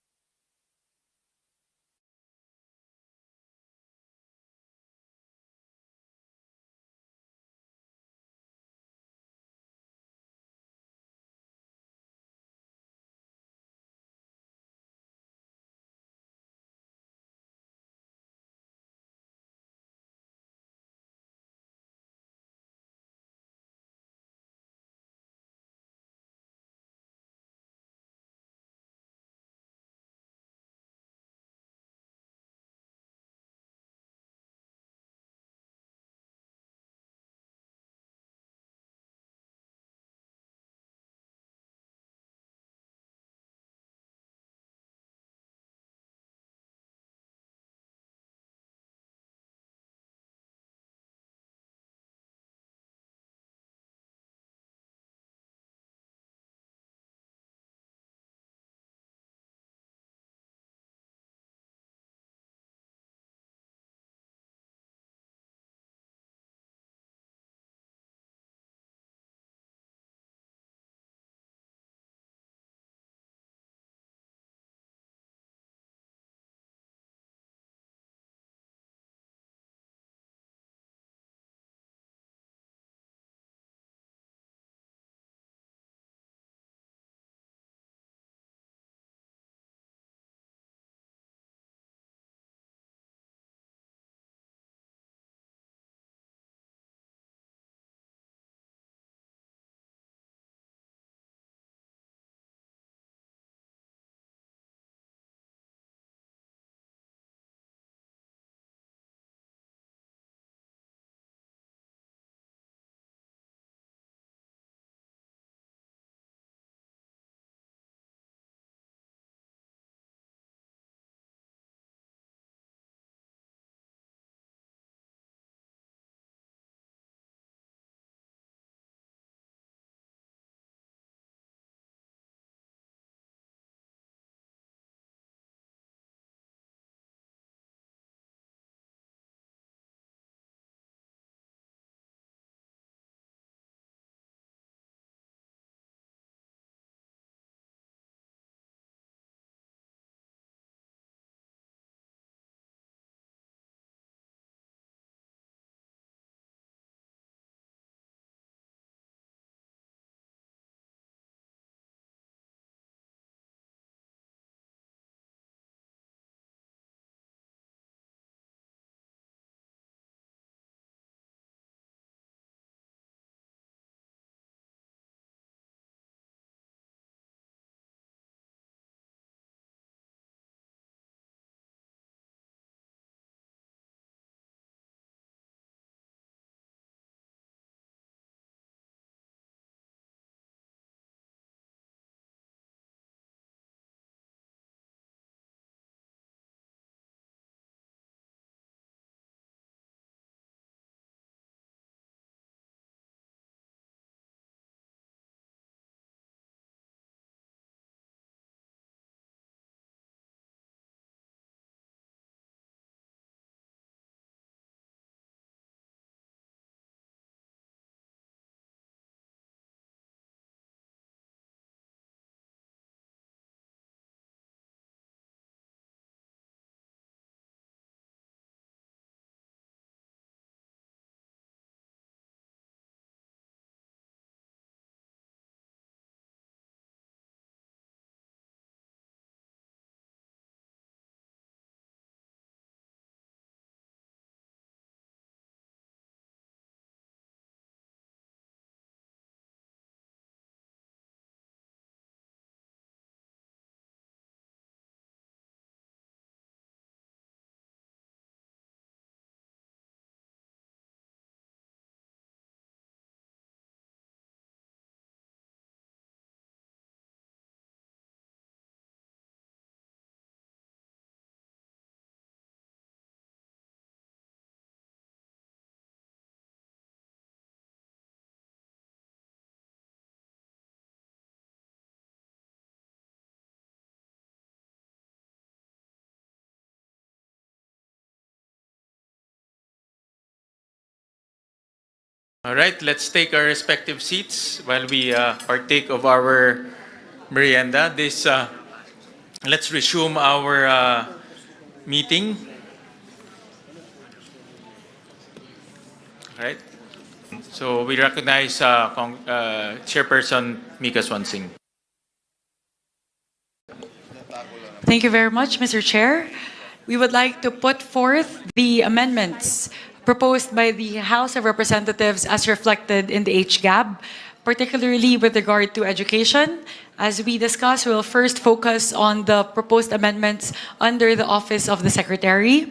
All right, let's take our respective seats while we partake of our merienda. Let's resume our meeting. All right. So we recognize Chairperson Mika Swansing. Thank you very much, Mr. Chair. We would like to put forth the amendments proposed by the House of Representatives as reflected in the HGAB, particularly with regard to education. As we discussed, we'll first focus on the proposed amendments under the Office of the Secretary.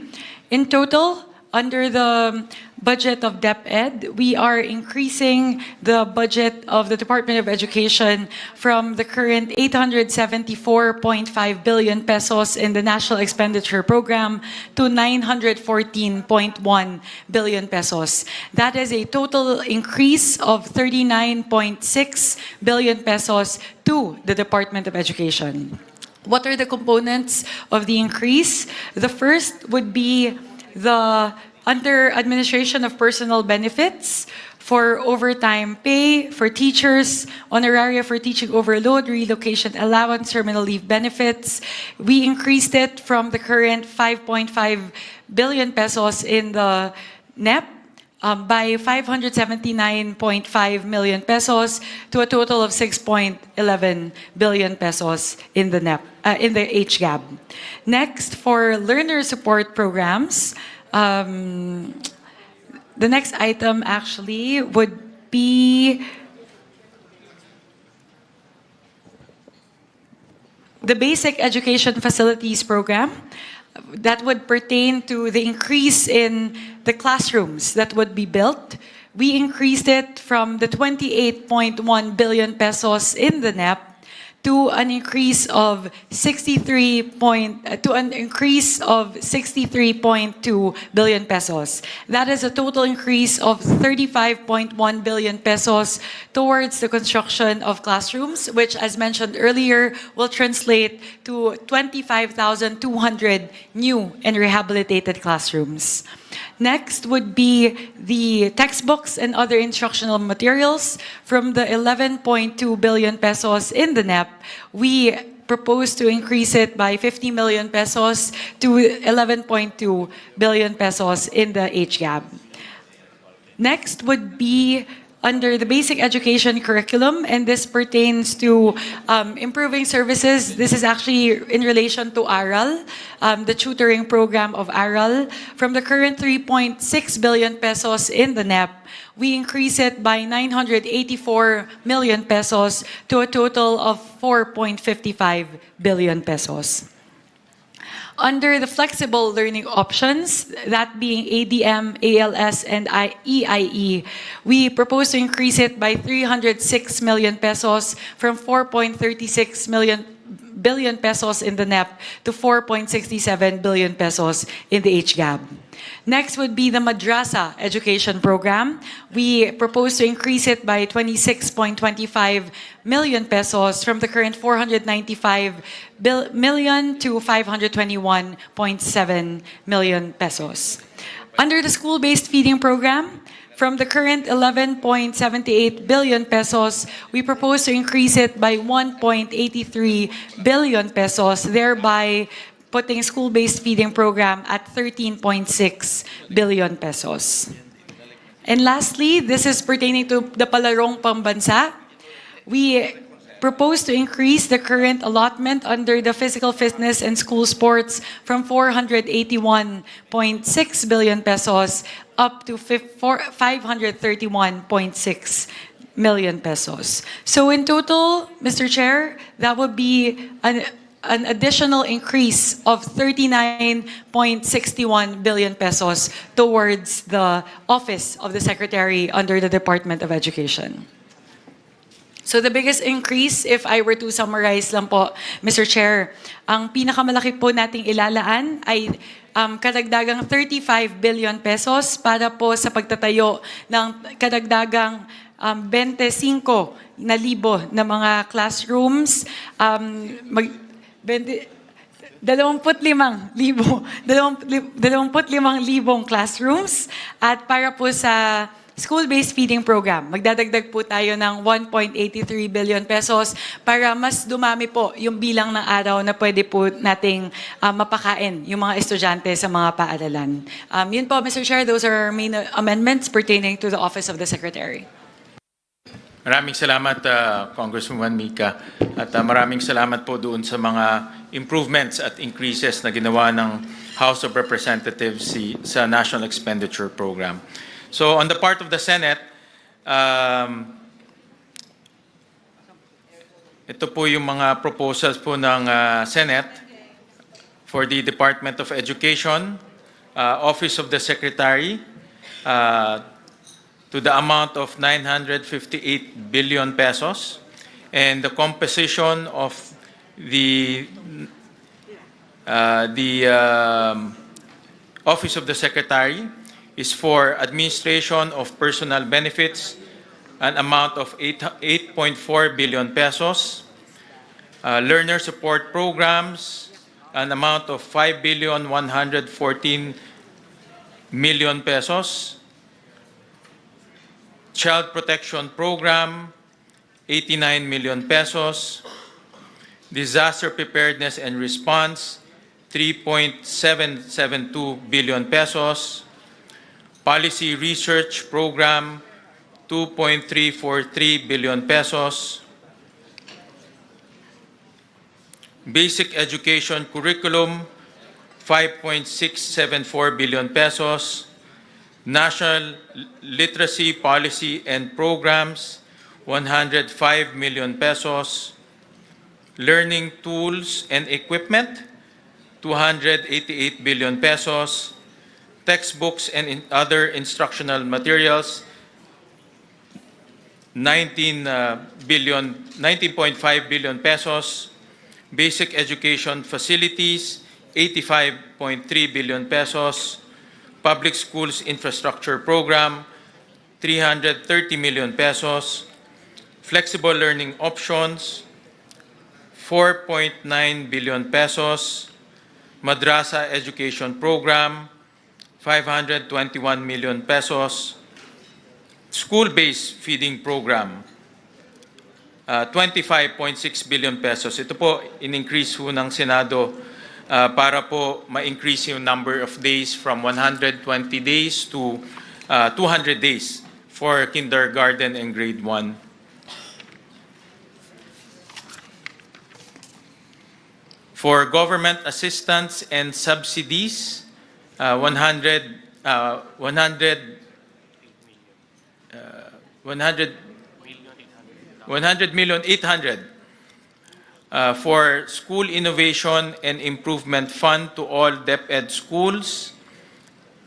In total, under the budget of DepEd, we are increasing the budget of the Department of Education from the current 874.5 billion pesos in the National Expenditure Program to 914.1 billion pesos. That is a total increase of 39.6 billion pesos to the Department of Education. What are the components of the increase? The first would be the under administration of personal benefits for overtime pay for teachers, honoraria for teaching overload, relocation allowance, terminal leave benefits. We increased it from the current 5.5 billion pesos in the NEP by 579.5 million pesos to a total of 6.11 billion pesos in the NEP, in the HGAB. Next, for learner support programs, the next item actually would be the basic education facilities program. That would pertain to the increase in the classrooms that would be built. We increased it from the 28.1 billion pesos in the NEP to an increase of 63.2 billion pesos. That is a total increase of 35.1 billion pesos towards the construction of classrooms, which, as mentioned earlier, will translate to 25,200 new and rehabilitated classrooms. Next would be the textbooks and other instructional materials. From the 11.2 billion pesos in the NEP, we propose to increase it by 50 million pesos to 11.2 billion pesos in the HGAB. Next would be under the basic education curriculum, and this pertains to improving services. This is actually in relation to ARAL, the tutoring program of ARAL. From the current 3.6 billion pesos in the NEP, we increase it by 984 million pesos to a total of 4.55 billion pesos. Under the flexible learning options, that being ADM, ALS, and EIE, we propose to increase it by 306 million pesos from 4.36 billion pesos in the NEP to 4.67 billion pesos in the HGAB. Next would be the Madrasa education program. We propose to increase it by 26.25 million pesos from the current 495 million to 521.7 million pesos. Under the school-based feeding program, from the current 11.78 billion pesos, we propose to increase it by 1.83 billion pesos, thereby putting school-based feeding program at 13.6 billion pesos. And lastly, this is pertaining to the Palarong Pambansa. We propose to increase the current allotment under the physical fitness and school sports from 481.6 billion pesos up to 531.6 million pesos. So in total, Mr. Chair, that would be an additional increase of 39.61 billion pesos towards the Office of the Secretary under the Department of Education. So the biggest increase, if I were to summarize lang po, Mr. Chair, ang pinakamalaki po nating ilalaan ay kadagdagang 35 billion pesos para po sa pagtatayo ng kadagdagang 25,000 na mga classrooms, 25,000 classrooms, at para po sa school-based feeding program. Magdadagdag po tayo ng 1.83 billion pesos para mas dumami po yung bilang ng araw na pwede po nating mapakain yung mga estudyante sa mga paaralan. Yun po, Mr. Chair, those are our main amendments pertaining to the Office of the Secretary. Maraming salamat, Congresswoman Mika. At maraming salamat po doon sa mga improvements at increases na ginawa ng House of Representatives sa National Expenditure Program. So on the part of the Senate, ito po yung mga proposals po ng Senate for the Department of Education, Office of the Secretary, to the amount of 958 billion pesos, and the composition of the Office of the Secretary is for administration of personal benefits, an amount of 8.4 billion pesos, learner support programs, an amount of 5,114 million pesos, Child Protection Program, 89 million pesos. Disaster Preparedness and Response, 3.772 billion pesos. Policy Research Program, 2.343 billion pesos. Basic Education Curriculum, 5.674 billion pesos. National Literacy Policy and Programs, 105 million pesos. Learning Tools and Equipment, 288 billion pesos. Textbooks and other instructional materials, 19.5 billion pesos. Basic Education Facilities, 85.3 billion pesos. Public Schools Infrastructure Program, 330 million pesos. Flexible Learning Options, 4.9 billion pesos. Madrasa Education Program, 521 million pesos. School-based feeding program, 25.6 billion pesos. Ito po, in-increase ho ng Senado para po ma-increase yung number of days from 120 days to 200 days for kindergarten and grade 1. For government assistance and subsidies, 100,800,000 for School Innovation and Improvement Fund to all DepEd schools,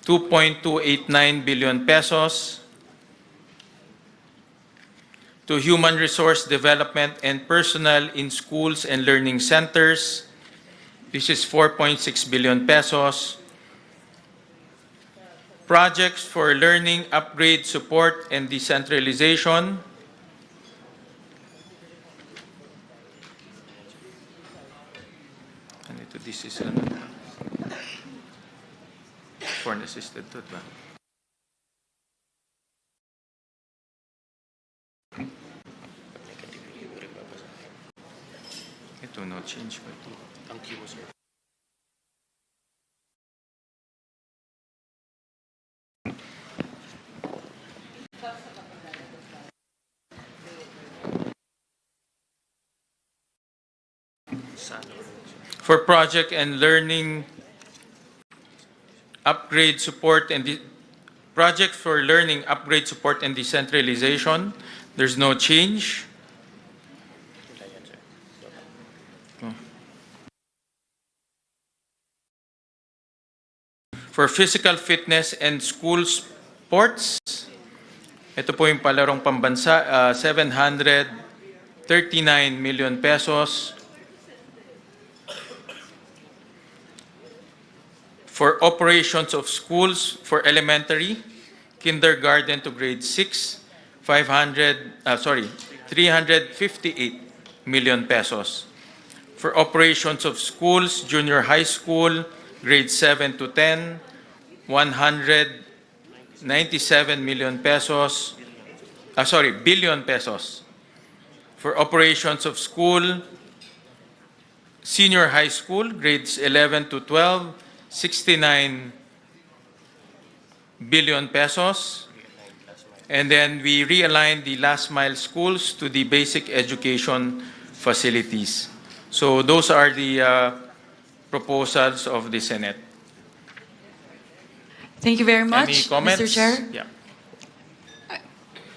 2.289 billion pesos. To Human Resource Development and Personnel in Schools and Learning Centers, this is 4.6 billion pesos. Projects for learning, upgrade, support, and decentralization, this is foreign assisted to ba? Ito no change ba ito? Thank you, sir. For project and learning upgrade support and project for learning upgrade support and decentralization, there's no change. For physical fitness and school sports, ito po yung palarong pambansa, 739 million pesos. For operations of schools for elementary, kindergarten to grade 6, 358 million pesos. For operations of schools, junior high school, grade 7 to 10, 197 97 million pesos, billion pesos for operations of school, senior high school, grades 11 to 12, 69 billion pesos. And then we realigned the last mile schools to the basic education facilities. So those are the proposals of the Senate. Thank you very much, Any comments? Mr. Chair. Yeah.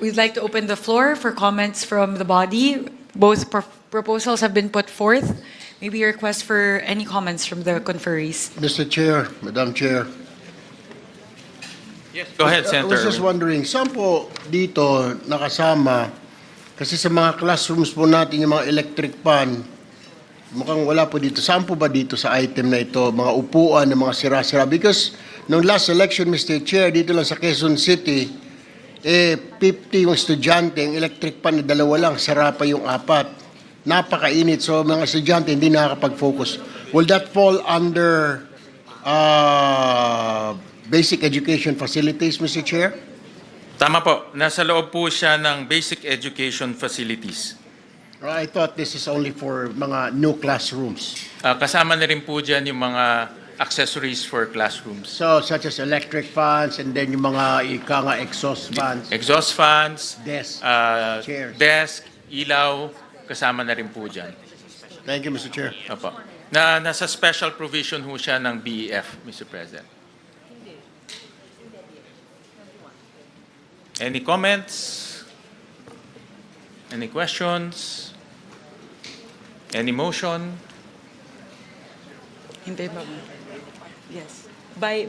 We'd like to open the floor for comments from the body. Both proposals have been put forth. Maybe a request for any comments from the conferees. Mr. Chair, Madam Chair. Yes. Go ahead, I Senator. was just wondering, saan po dito nakasama, kasi sa mga classrooms po natin yung mga electric fan, mukhang wala po dito. Saan po ba dito sa item na ito, mga upuan, ng mga sira-sira? Because nung last election, Mr. Chair, dito lang sa Quezon City, 50 yung estudyante, yung electric fan na dalawa lang, sara pa yung apat. Napakainit, so mga estudyante hindi nakakapag-focus. Will that fall under basic education facilities, Mr. Chair? Tama po. Nasa loob po siya ng basic education facilities. I thought this is only for mga new classrooms. Kasama na rin po dyan yung mga accessories for classrooms. So, such as electric fans and then yung mga exhaust fans, Exhaust fans, desk, chairs. desk, ilaw, kasama na rin po dyan. Thank you, Mr. Chair. Opo. Nasa special provision ho siya ng BEF, Mr. President. Any comments? Any questions? Any motion? Hindi ba? Yes. By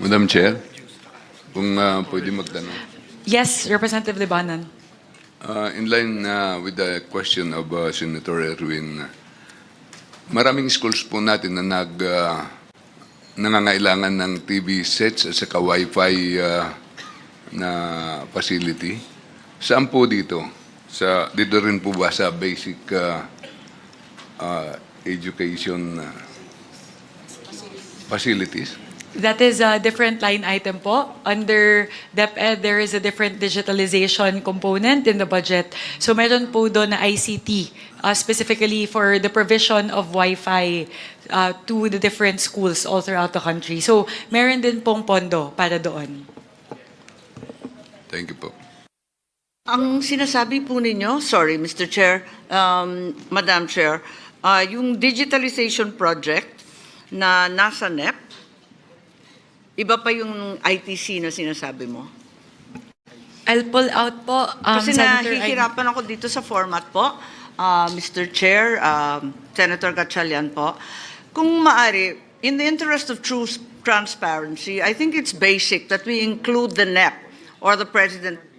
Madam Chair, kung pwede magtanong. yes, Representative Libanan. In line with the question of Senator Erwin, maraming schools po natin na nangangailangan ng TV sets at saka Wi-Fi na facility. Saan po dito? Dito rin po ba sa basic education facilities? That is a different line item po. Under DepEd, there is a different digitalization component in the budget. So meron po doon na ICT, specifically for the provision of Wi-Fi to the different schools all throughout the country. So meron din pong pondo para doon. Thank you po. Ang sinasabi po ninyo, sorry Mr. Chair, Madam Chair, yung digitalization project na nasa NEP, iba pa yung ITC na sinasabi mo? I'll pull out po, Kasi Senator, nahihirapan ako dito sa format po, Mr. Chair, Senator Gatchalian po. Kung maari, in the interest of true transparency, I think it's basic that we include the NEP or the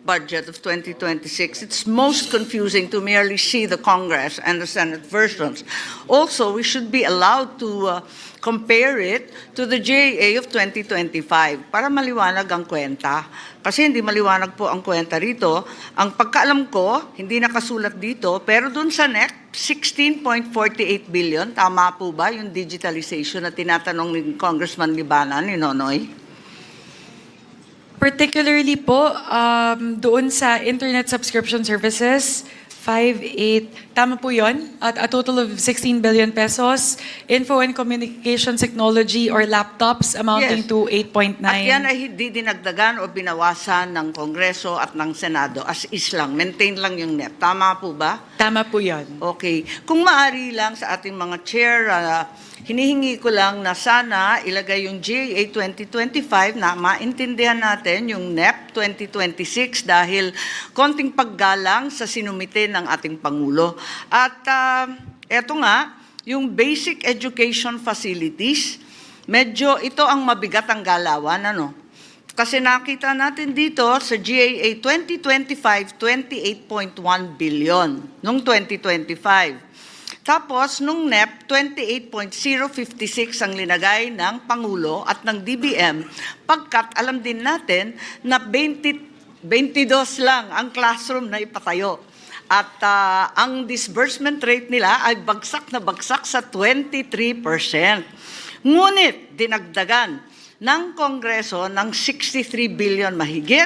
budget of 2026. It's most confusing to merely see the Congress and the Senate versions. Also, we should be allowed to compare it to the GAA of 2025 para maliwanag ang kwenta. Kasi hindi maliwanag po ang kwenta rito. Ang pagkaalam ko, hindi nakasulat dito, pero dun sa NEC, 16.48 billion, tama po ba yung digitalization na tinatanong ni Congressman Libanan, ni Nonoy? Particularly po, doon sa internet subscription services, 5.8, tama po yun, at a total of 16 billion pesos. Info and communications technology or laptops amounting Yes. to 8.9. At yan ay hindi dinagdagan o binawasan ng Kongreso at ng Senado. As is lang, maintain lang yung NEP. Tama po ba? Tama po yun. Okay. Kung maari lang sa ating mga chair, hinihingi ko lang na sana ilagay yung GAA 2025 na maintindihan natin yung NEP 2026 dahil konting paggalang sa sinumite ng ating Pangulo. At eto nga, yung basic education facilities, medyo ito ang mabigat ang galawan, ano? Kasi nakita natin dito sa GAA 2025, 28.1 billion noong 2025. Tapos, nung NEP, 28.056 ang linagay ng Pangulo at ng DBM, pagkat alam din natin na 22 lang ang classroom na ipatayo. At ang disbursement rate nila ay bagsak na bagsak sa 23%. Ngunit, dinagdagan ng Kongreso ng 63 billion mahigit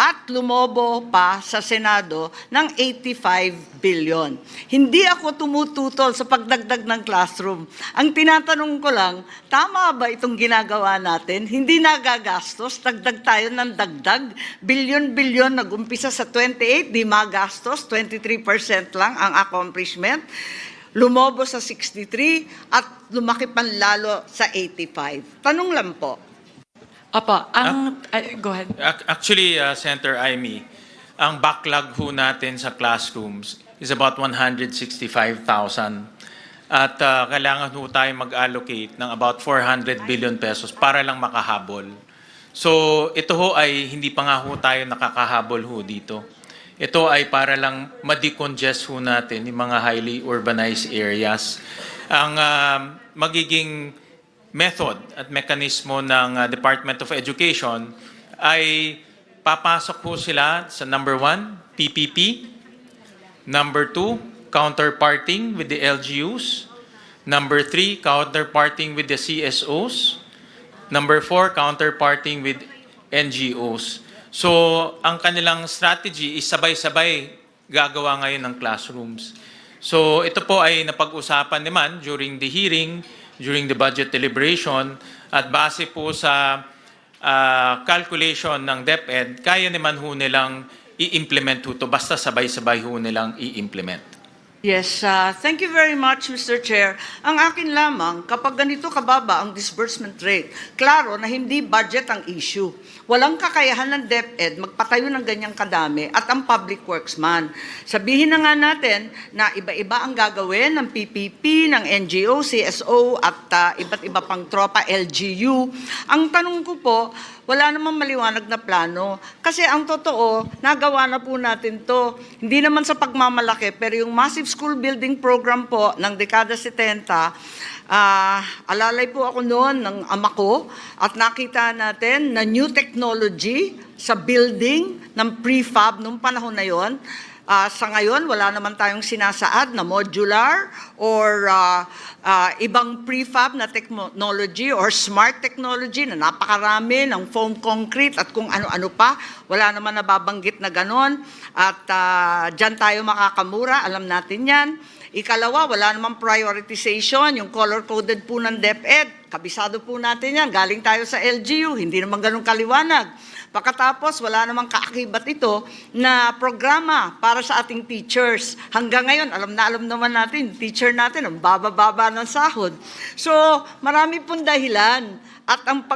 at lumobo pa sa Senado ng 85 billion. Hindi ako tumututol sa pagdagdag ng classroom. Ang tinatanong ko lang, tama ba itong ginagawa natin? Hindi nagagastos, dagdag tayo ng dagdag, bilyon-bilyon nag-umpisa sa 28, di magastos, 23% lang ang accomplishment. Lumobo sa 63 at lumaki panlalo sa 85. Tanong lang po. Apa, go ahead. Actually, Senator Amy, ang backlog ho natin sa classrooms is about 165,000. At kailangan ho tayo mag-allocate ng about 400 billion pesos para lang makahabol. So ito ho ay hindi pa nga ho tayo nakakahabol ho dito. Ito ay para lang ma-decongest ho natin yung mga highly urbanized areas. Ang magiging method at mekanismo ng Department of Education ay papasok po sila sa number 1, PPP, number 2, counterparting with the LGUs, number 3, counterparting with the CSOs, number 4, counterparting with NGOs. So, ang kanilang strategy is sabay-sabay gagawa ngayon ng classrooms. So, ito po ay napag-usapan naman during the hearing, during the budget deliberation, at base po sa calculation ng DepEd, kaya naman ho nilang i-implement ho ito, basta sabay-sabay ho nilang i-implement. Yes, thank you very much, Mr. Chair. Ang akin lamang, kapag ganito kababa ang disbursement rate, klaro na hindi budget ang issue. Walang kakayahan ng DepEd magpatayo ng ganyang kadami at ang public works man. Sabihin na nga natin na iba-iba ang gagawin ng PPP, ng NGO, CSO at iba't iba pang tropa, LGU. Ang tanong ko po, wala namang maliwanag na plano. Kasi ang totoo, nagawa na po natin to. Hindi naman sa pagmamalaki, pero yung massive school building program po ng dekada 70, alalay po ako noon ng ama ko at nakita natin na new technology sa building ng prefab nung panahon na yon. Sa ngayon, wala naman tayong sinasaad na modular or ibang prefab na technology or smart technology na napakarami ng foam concrete at kung ano-ano pa. Wala naman nababanggit na ganon. At dyan tayo makakamura, alam natin yan. Ikalawa, wala namang prioritization, yung color-coded po ng DepEd. Kabisado po natin yan, galing tayo sa LGU, hindi naman ganun kaliwanag. Pagkatapos, wala namang kaakibat ito na programa para sa ating teachers. Hanggang ngayon, alam naman natin, teacher natin, ang baba-baba ng sahod. So, marami pong dahilan at ang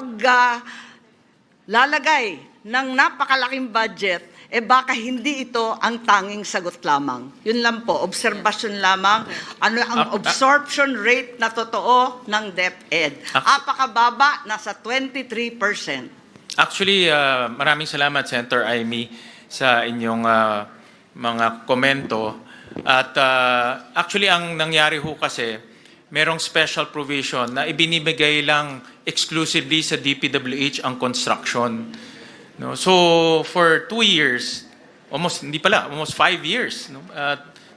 paglalagay ng napakalaking budget, baka hindi ito ang tanging sagot lamang. Yun lang po, obserbasyon lamang. Ano ang absorption rate na totoo ng DepEd? Apakababa, nasa 23%. Actually, maraming salamat, Senator Amy. sa inyong mga komento. At actually, ang nangyari ho kasi, merong special provision na ibinibigay lang exclusively sa DPWH ang construction. No? So, for 2 years, almost 5 years, no?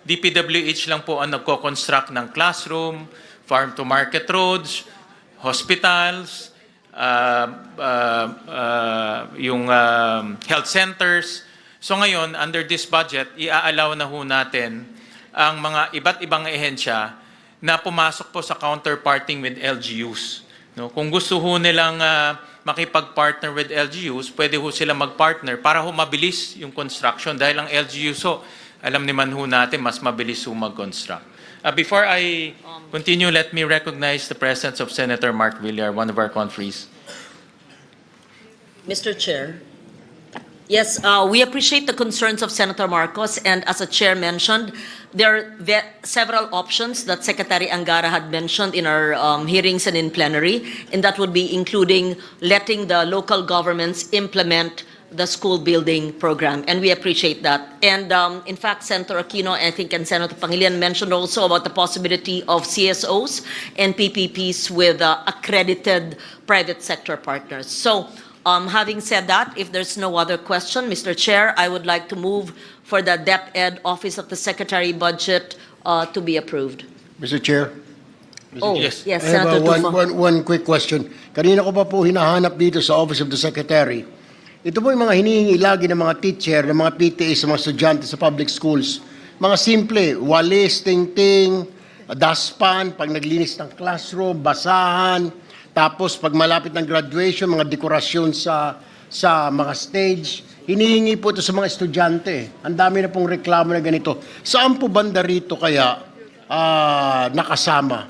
DPWH lang po ang nagko-construct ng classroom, farm-to-market roads, hospitals, yung health centers. So ngayon, under this budget, i-allow na ho natin ang mga iba't ibang ehensya na pumasok po sa counterparting with LGUs. No? Kung gusto ho nilang makipag-partner with LGUs, pwede ho sila mag-partner para ho mabilis yung construction dahil ang LGUs ho, alam naman ho natin, mas mabilis ho mag-construct. Before I continue, let me recognize the presence of Senator Mark Villar, one of our conferees. Mr. Chair. Yes, we appreciate the concerns of Senator Marcos, and as the chair mentioned, there are several options that Secretary Angara had mentioned in our hearings and in plenary, and that would be including letting the local governments implement the school building program, and we appreciate that. And in fact, Senator Aquino, I think, and Senator Pangilinan mentioned also about the possibility of CSOs and PPPs with accredited private sector partners. So, having said that, if there's no other question, Mr. Chair, I would like to move for the DepEd Office of the Secretary budget to be approved. Mr. Chair? Yes. Yes, I have Senator Tulfo. one quick question. Kanina ko pa po hinahanap dito sa Office of the Secretary. Ito po yung mga hinihingi lagi ng mga teacher, ng mga PTA sa mga estudyante sa public schools. Mga simple, walis, ting-ting, dustpan, pag naglinis ng classroom, basahan, tapos pag malapit ng graduation, mga dekorasyon sa mga stage. Hinihingi po ito sa mga estudyante. Ang dami na pong reklamo na ganito. Saan po banda rito kaya nakasama?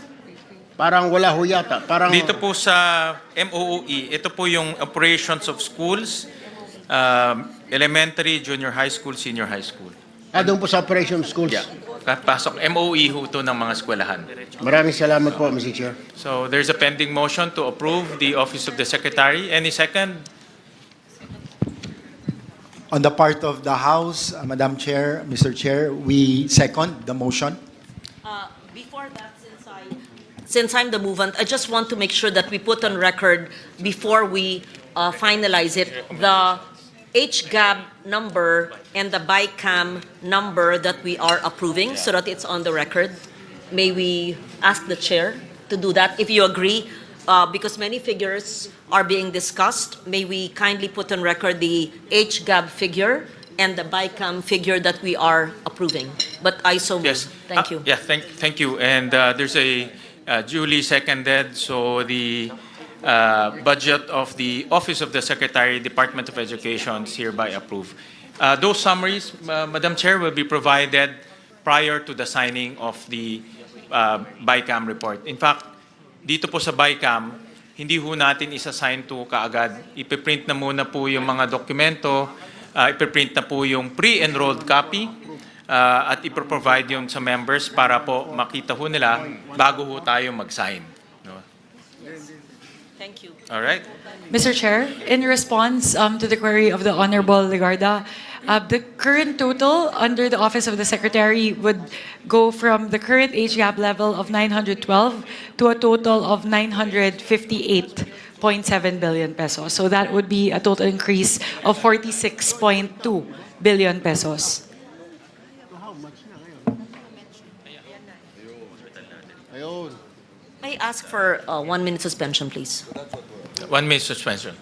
Parang wala ho yata. Parang, Dito po sa MOOE, ito po yung operations of schools, elementary, junior high school, senior high school. doon po sa operation of schools. Yeah. Pasok MOE ho ito ng mga eskwelahan. Maraming salamat po, Mr. Chair. So there's a pending motion to approve the Office of the Secretary. Any second? On the part of the House, Madam Chair, Mr. Chair, we second the motion. Before that, since I'm the movant, I just want to make sure that we put on record before we finalize it, the HGAB number and the BICAM number that we are approving so that it's on the record. May we ask the chair to do that if you agree? Because many figures are being discussed, may we kindly put on record the HGAB figure and the BICAM figure that we are approving? But I so move. Yes. Thank you. Yeah, thank you. And there's a duly seconded, so the budget of the Office of the Secretary, Department of Education is hereby approved. Those summaries, Madam Chair, will be provided prior to the signing of the BICAM report. In fact, dito po sa BICAM, hindi ho natin isa-sign to kaagad. Ipiprint na muna po yung mga dokumento, ipiprint na po yung pre-enrolled copy, at iproprovide yun sa members para po makita ho nila bago ho tayo mag-sign. No? Thank you. All right? Mr. Chair, in response to the query of the Honorable Legarda, the current total under the Office of the Secretary would go from the current HGAP level of 912 to a total of 958.7 billion pesos. So that would be a total increase of 46.2 billion pesos. May I ask for 1 minute suspension, please? 1 minute suspension.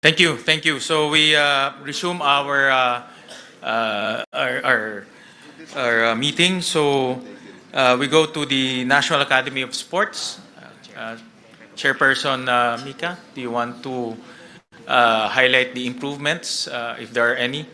Thank you. So we resume our meeting. So we go to the National Academy of Sports. Chairperson Mika, do you want to highlight the improvements, if there are any?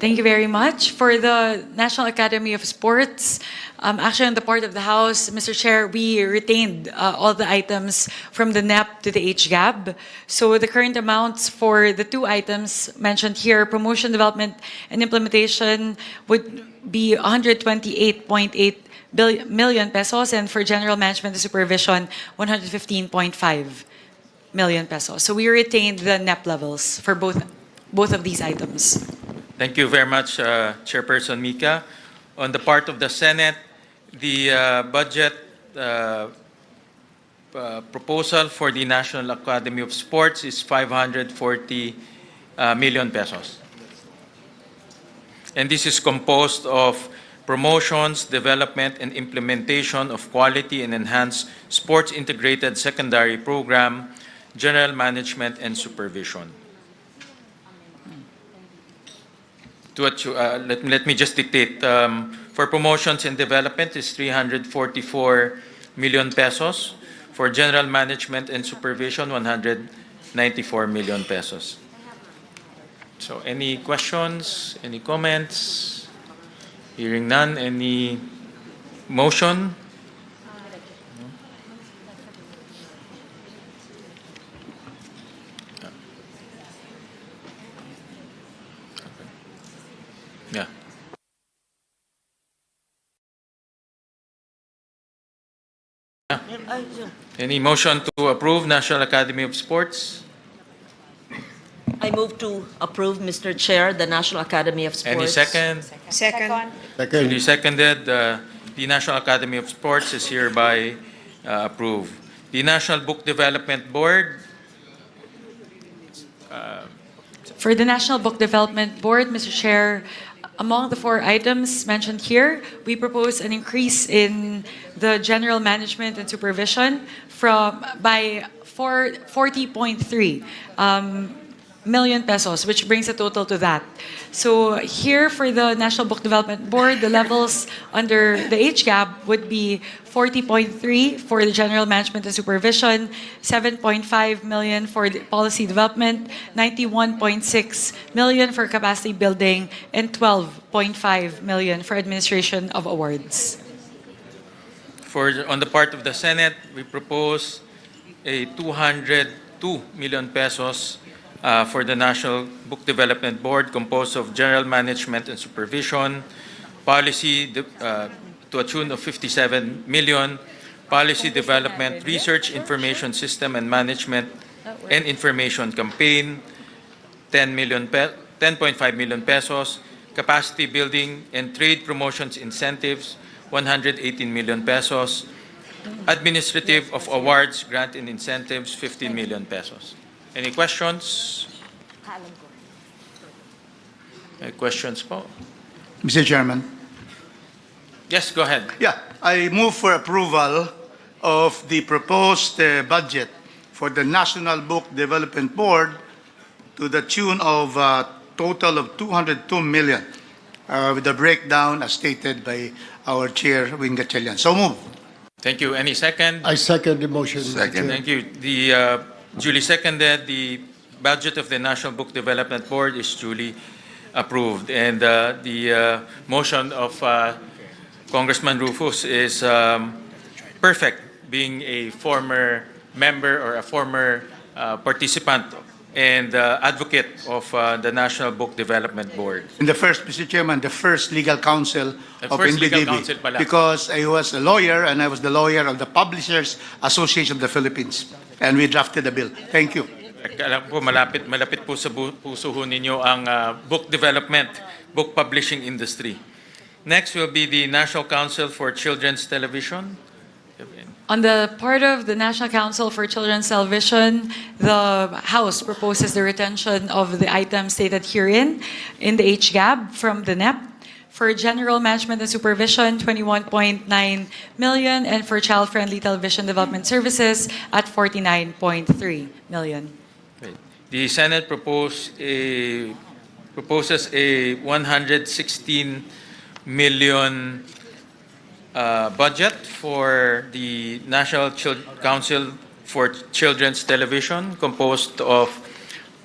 Thank you very much. For the National Academy of Sports, actually on the part of the House, Mr. Chair, we retained all the items from the NEP to the HGAB. So the current amounts for the two items mentioned here, promotion, development, and implementation, would be 128.8 million pesos, and for general management and supervision, 115.5 million pesos. So we retained the NEP levels for both of these items. Thank you very much, Chairperson Mika. On the part of the Senate, the budget proposal for the National Academy of Sports is 540 million pesos. And this is composed of promotions, development, and implementation of quality and enhanced sports integrated secondary program, general management, and supervision. Let me just dictate. For promotions and development is 344 million pesos. For general management and supervision, 194 million pesos. So any questions, any comments? Hearing none, any motion? Yeah. Any motion to approve National Academy of Sports? I move to approve, Mr. Chair, the National Academy of Sports. Any second? Second. Duly seconded. The National Academy of Sports is hereby approved. The National Book Development Board. For the National Book Development Board, Mr. Chair, among the four items mentioned here, we propose an increase in the general management and supervision by 40.3 million pesos, which brings the total to that. So here for the National Book Development Board, the levels under the HGAB would be 40.3 for the general management and supervision, 7.5 million for the policy development, 91.6 million for capacity building, and 12.5 million for administration of awards. On the part of the Senate, we propose a 202 million pesos for the National Book Development Board, composed of general management and supervision, policy to a tune of 57 million, policy development, research information system and management, and information campaign, 10.5 million pesos, capacity building and trade promotions incentives, 118 million pesos, administrative of awards, grant and incentives, 15 million pesos. Any questions? Any questions po? Mr. Chairman. Yes, go ahead. Yeah, I move for approval of the proposed budget for the National Book Development Board to the tune of a total of 202 million, with a breakdown as stated by our chair, Wing Gatchalian. So move. Thank you. Any second? I second the motion. Mr. Second. Chair. Thank you. The duly seconded. The budget of the National Book Development Board is duly approved. And the motion of Congressman Rufus is perfect, being a former member or a former participant and advocate of the National Book Development Board. And the first, Mr. Chairman, the first legal counsel of first legal NBDB, counsel pala. because I was a lawyer and I was the lawyer of the Publishers Association of the Philippines, and we drafted the bill. Thank you. Alam po, malapit po sa puso ho ninyo ang book development, book publishing industry. Next will be the National Council for Children's Television. On the part of the National Council for Children's Television, the House proposes the retention of the items stated herein in the HGAB from the NEP. For general management and supervision, 21.9 million, and for child-friendly television development services at 49.3 million. The Senate proposes a 116 million budget for the National Council for Children's Television, composed of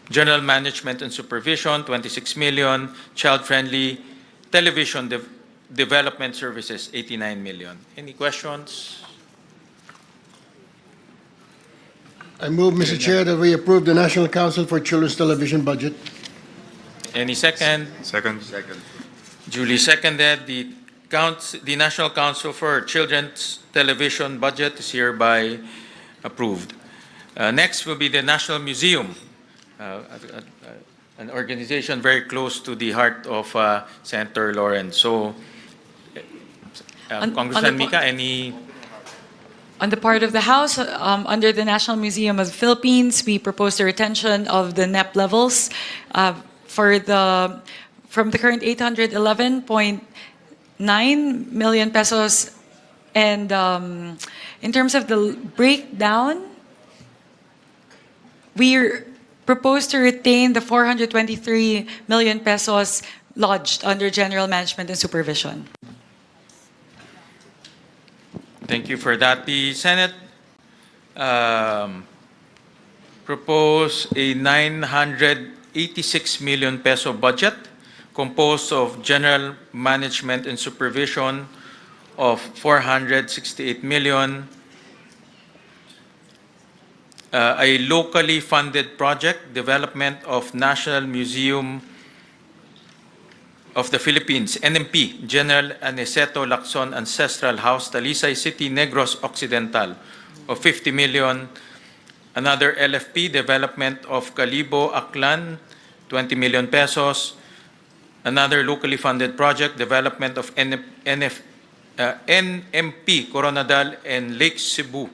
General Management and Supervision, 26 million. Child-friendly television development services, 89 million. Any questions? I move, Mr. Chair, that we approve the National Council for Children's Television budget. Any second? Second. Duly seconded. The National Council for Children's Television budget is hereby approved. Next will be the National Museum, an organization very close to the heart of Senator Lawrence. So, Congressman Mika, any? On the part of the House, under the National Museum of the Philippines, we propose the retention of the NEP levels from the current 811.9 million pesos. And in terms of the breakdown, we propose to retain the 423 million pesos lodged under General Management and Supervision. Thank you for that. The Senate proposed a 986 million peso budget composed of General Management and Supervision of 468 million, a locally funded project, development of National Museum of the Philippines, NMP, General Aniceto Lacson Ancestral House, Talisay City, Negros Occidental, of 50 million. Another LFP, development of Calibo, Aklan, 20 million pesos. Another locally funded project, development of NMP, Coronadal and Lake Cebu,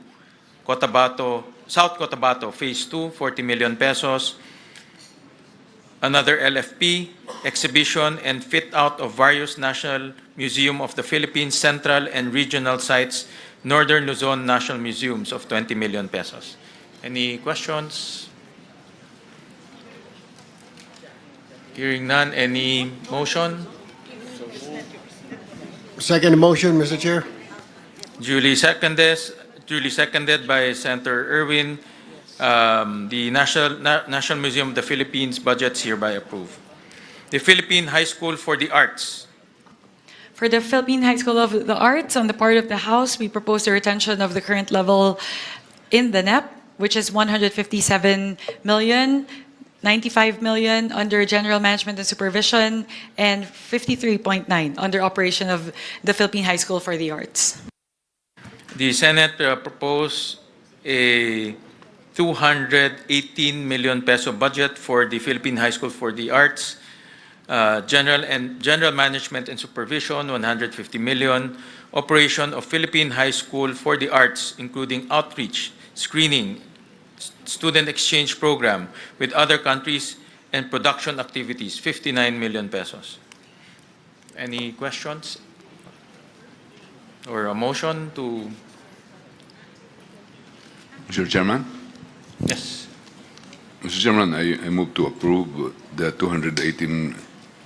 Cotabato, South Cotabato, Phase 2, 40 million pesos. Another LFP, exhibition and fit out of various National Museum of the Philippines Central and Regional Sites, Northern Luzon National Museums, of 20 million pesos. Any questions? Hearing none, any motion? Second motion, Mr. Chair. Duly seconded by Senator Erwin. The National Museum of the Philippines budgets hereby approved. The Philippine High School for the Arts. For the Philippine High School of the Arts, on the part of the House, we propose the retention of the current level in the NEP, which is 157 million, 95 million under General Management and Supervision, and 53.9 under operation of the Philippine High School for the Arts. The Senate proposed a 218 million peso budget for the Philippine High School for the Arts. General Management and Supervision, 150 million. Operation of Philippine High School for the Arts, including outreach, screening, student exchange program with other countries, and production activities, 59 million pesos. Any questions? Or a motion to? Mr. Chairman? Yes. Mr. Chairman, I move to approve the 218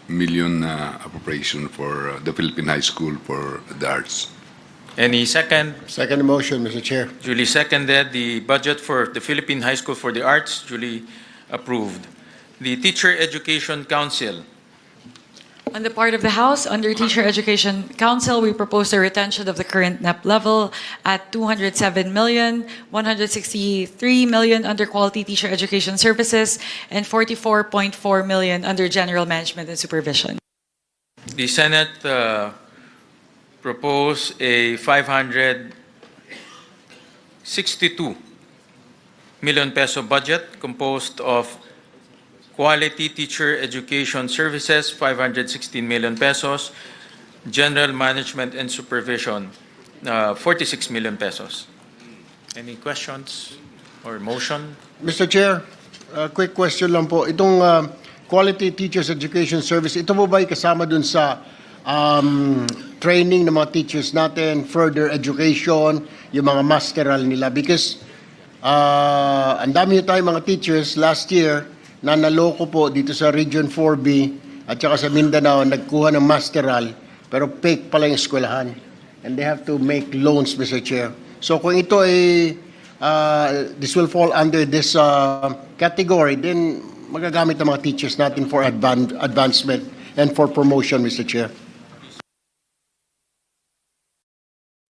million appropriation for the Philippine High School for the Arts. Any second? Second motion, Mr. Chair. Duly seconded. The budget for the Philippine High School for the Arts, duly approved. The Teacher Education Council. On the part of the House, under Teacher Education Council, we propose the retention of the current NEP level at 207 million, 163 million under Quality Teacher Education Services, and 44.4 million under General Management and Supervision. The Senate proposed a 562 million peso budget composed of Quality Teacher Education Services, 516 million pesos. General Management and Supervision, 46 million pesos. Any questions or motion? Mr. Chair, quick question lang po. Itong Quality Teachers Education Service, ito po ba ay kasama dun sa training ng mga teachers natin, further education, yung mga masteral nila? Because ang dami tayong mga teachers last year na naloko po dito sa Region 4B at saka sa Mindanao, nagkuha ng masteral, pero fake pala yung eskwelahan. And they have to make loans, Mr. Chair. So kung ito ay, this will fall under this category, then magagamit ng mga teachers natin for advancement and for promotion, Mr. Chair.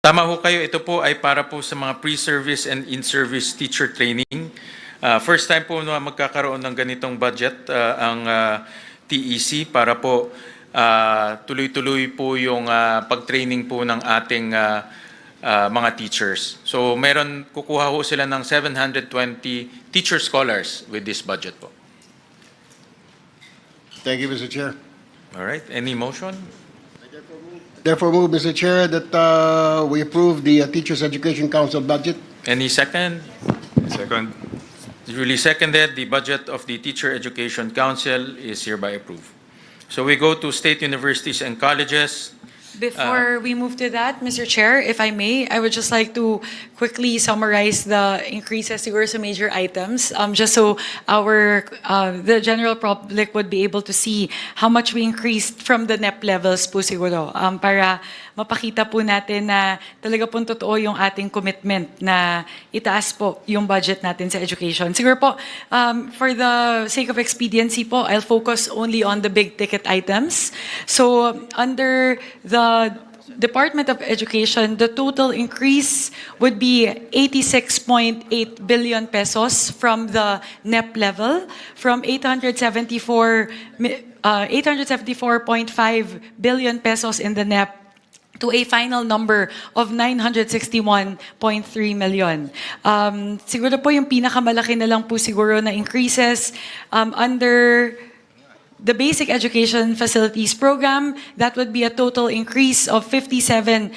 Tama ho kayo, ito po ay para po sa mga pre-service and in-service teacher training. First time po na magkakaroon ng ganitong budget ang TEC para po tuloy-tuloy po yung pag-training po ng ating mga teachers. So meron, kukuha ho sila ng 720 teacher scholars with this budget po. Thank you, Mr. Chair. All right, any motion? Therefore move, Mr. Chair, that we approve the Teachers Education Council budget. Any second? Second. Duly seconded, the budget of the Teacher Education Council is hereby approved. So we go to state universities and colleges. Before we move to that, Mr. Chair, if I may, I would just like to quickly summarize the increases siguro sa major items, just so the general public would be able to see how much we increased from the NEP levels po siguro, para mapakita po natin na talaga pong totoo yung ating commitment na itaas po yung budget natin sa education. Siguro po, for the sake of expediency po, I'll focus only on the big ticket items. So under the Department of Education, the total increase would be 86.8 billion pesos from the NEP level, from 874.5 billion pesos in the NEP to a final number of 961.3 million. Siguro po yung pinakamalaki na lang po siguro na increases under the Basic Education Facilities Program, that would be a total increase of 57.3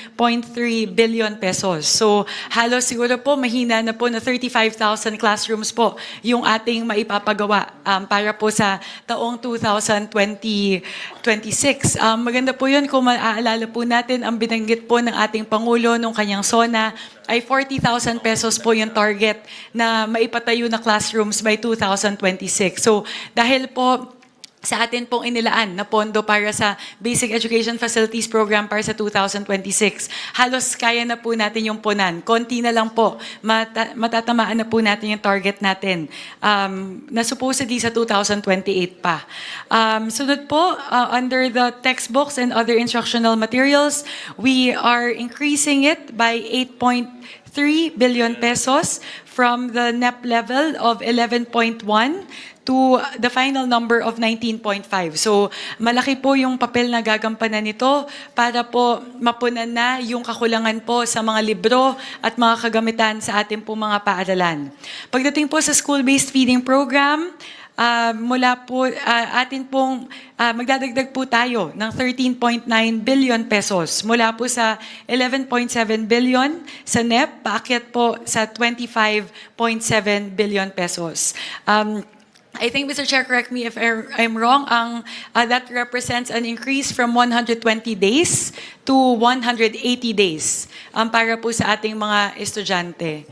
billion pesos. So halos siguro po mahina na po na 35,000 classrooms po yung ating maipapagawa para po sa taong 2026. Maganda po yun kung maaalala po natin ang binanggit po ng ating Pangulo nung kanyang SONA ay 40,000 pesos po yung target na maipatayo na classrooms by 2026. So dahil po sa atin pong inilaan na pondo para sa Basic Education Facilities Program para sa 2026. Halos kaya na po natin yung punan. Konti na lang po. Matatamaan na po natin yung target natin na supposedly sa 2028 pa. Sunod po, under the textbooks and other instructional materials, we are increasing it by 8.3 billion pesos from the NEP level of 11.1 to the final number of 19.5. So malaki po yung papel na gagampanan nito para po mapunan na yung kakulangan po sa mga libro at mga kagamitan sa ating po mga paaralan. Pagdating po sa school-based feeding program, mula po atin pong magdadagdag po tayo ng 13.9 billion pesos mula po sa 11.7 billion sa NEP, paakyat po sa 25.7 billion pesos. I think, Mr. Chair, correct me if I'm wrong, that represents an increase from 120 days to 180 days para po sa ating mga estudyante.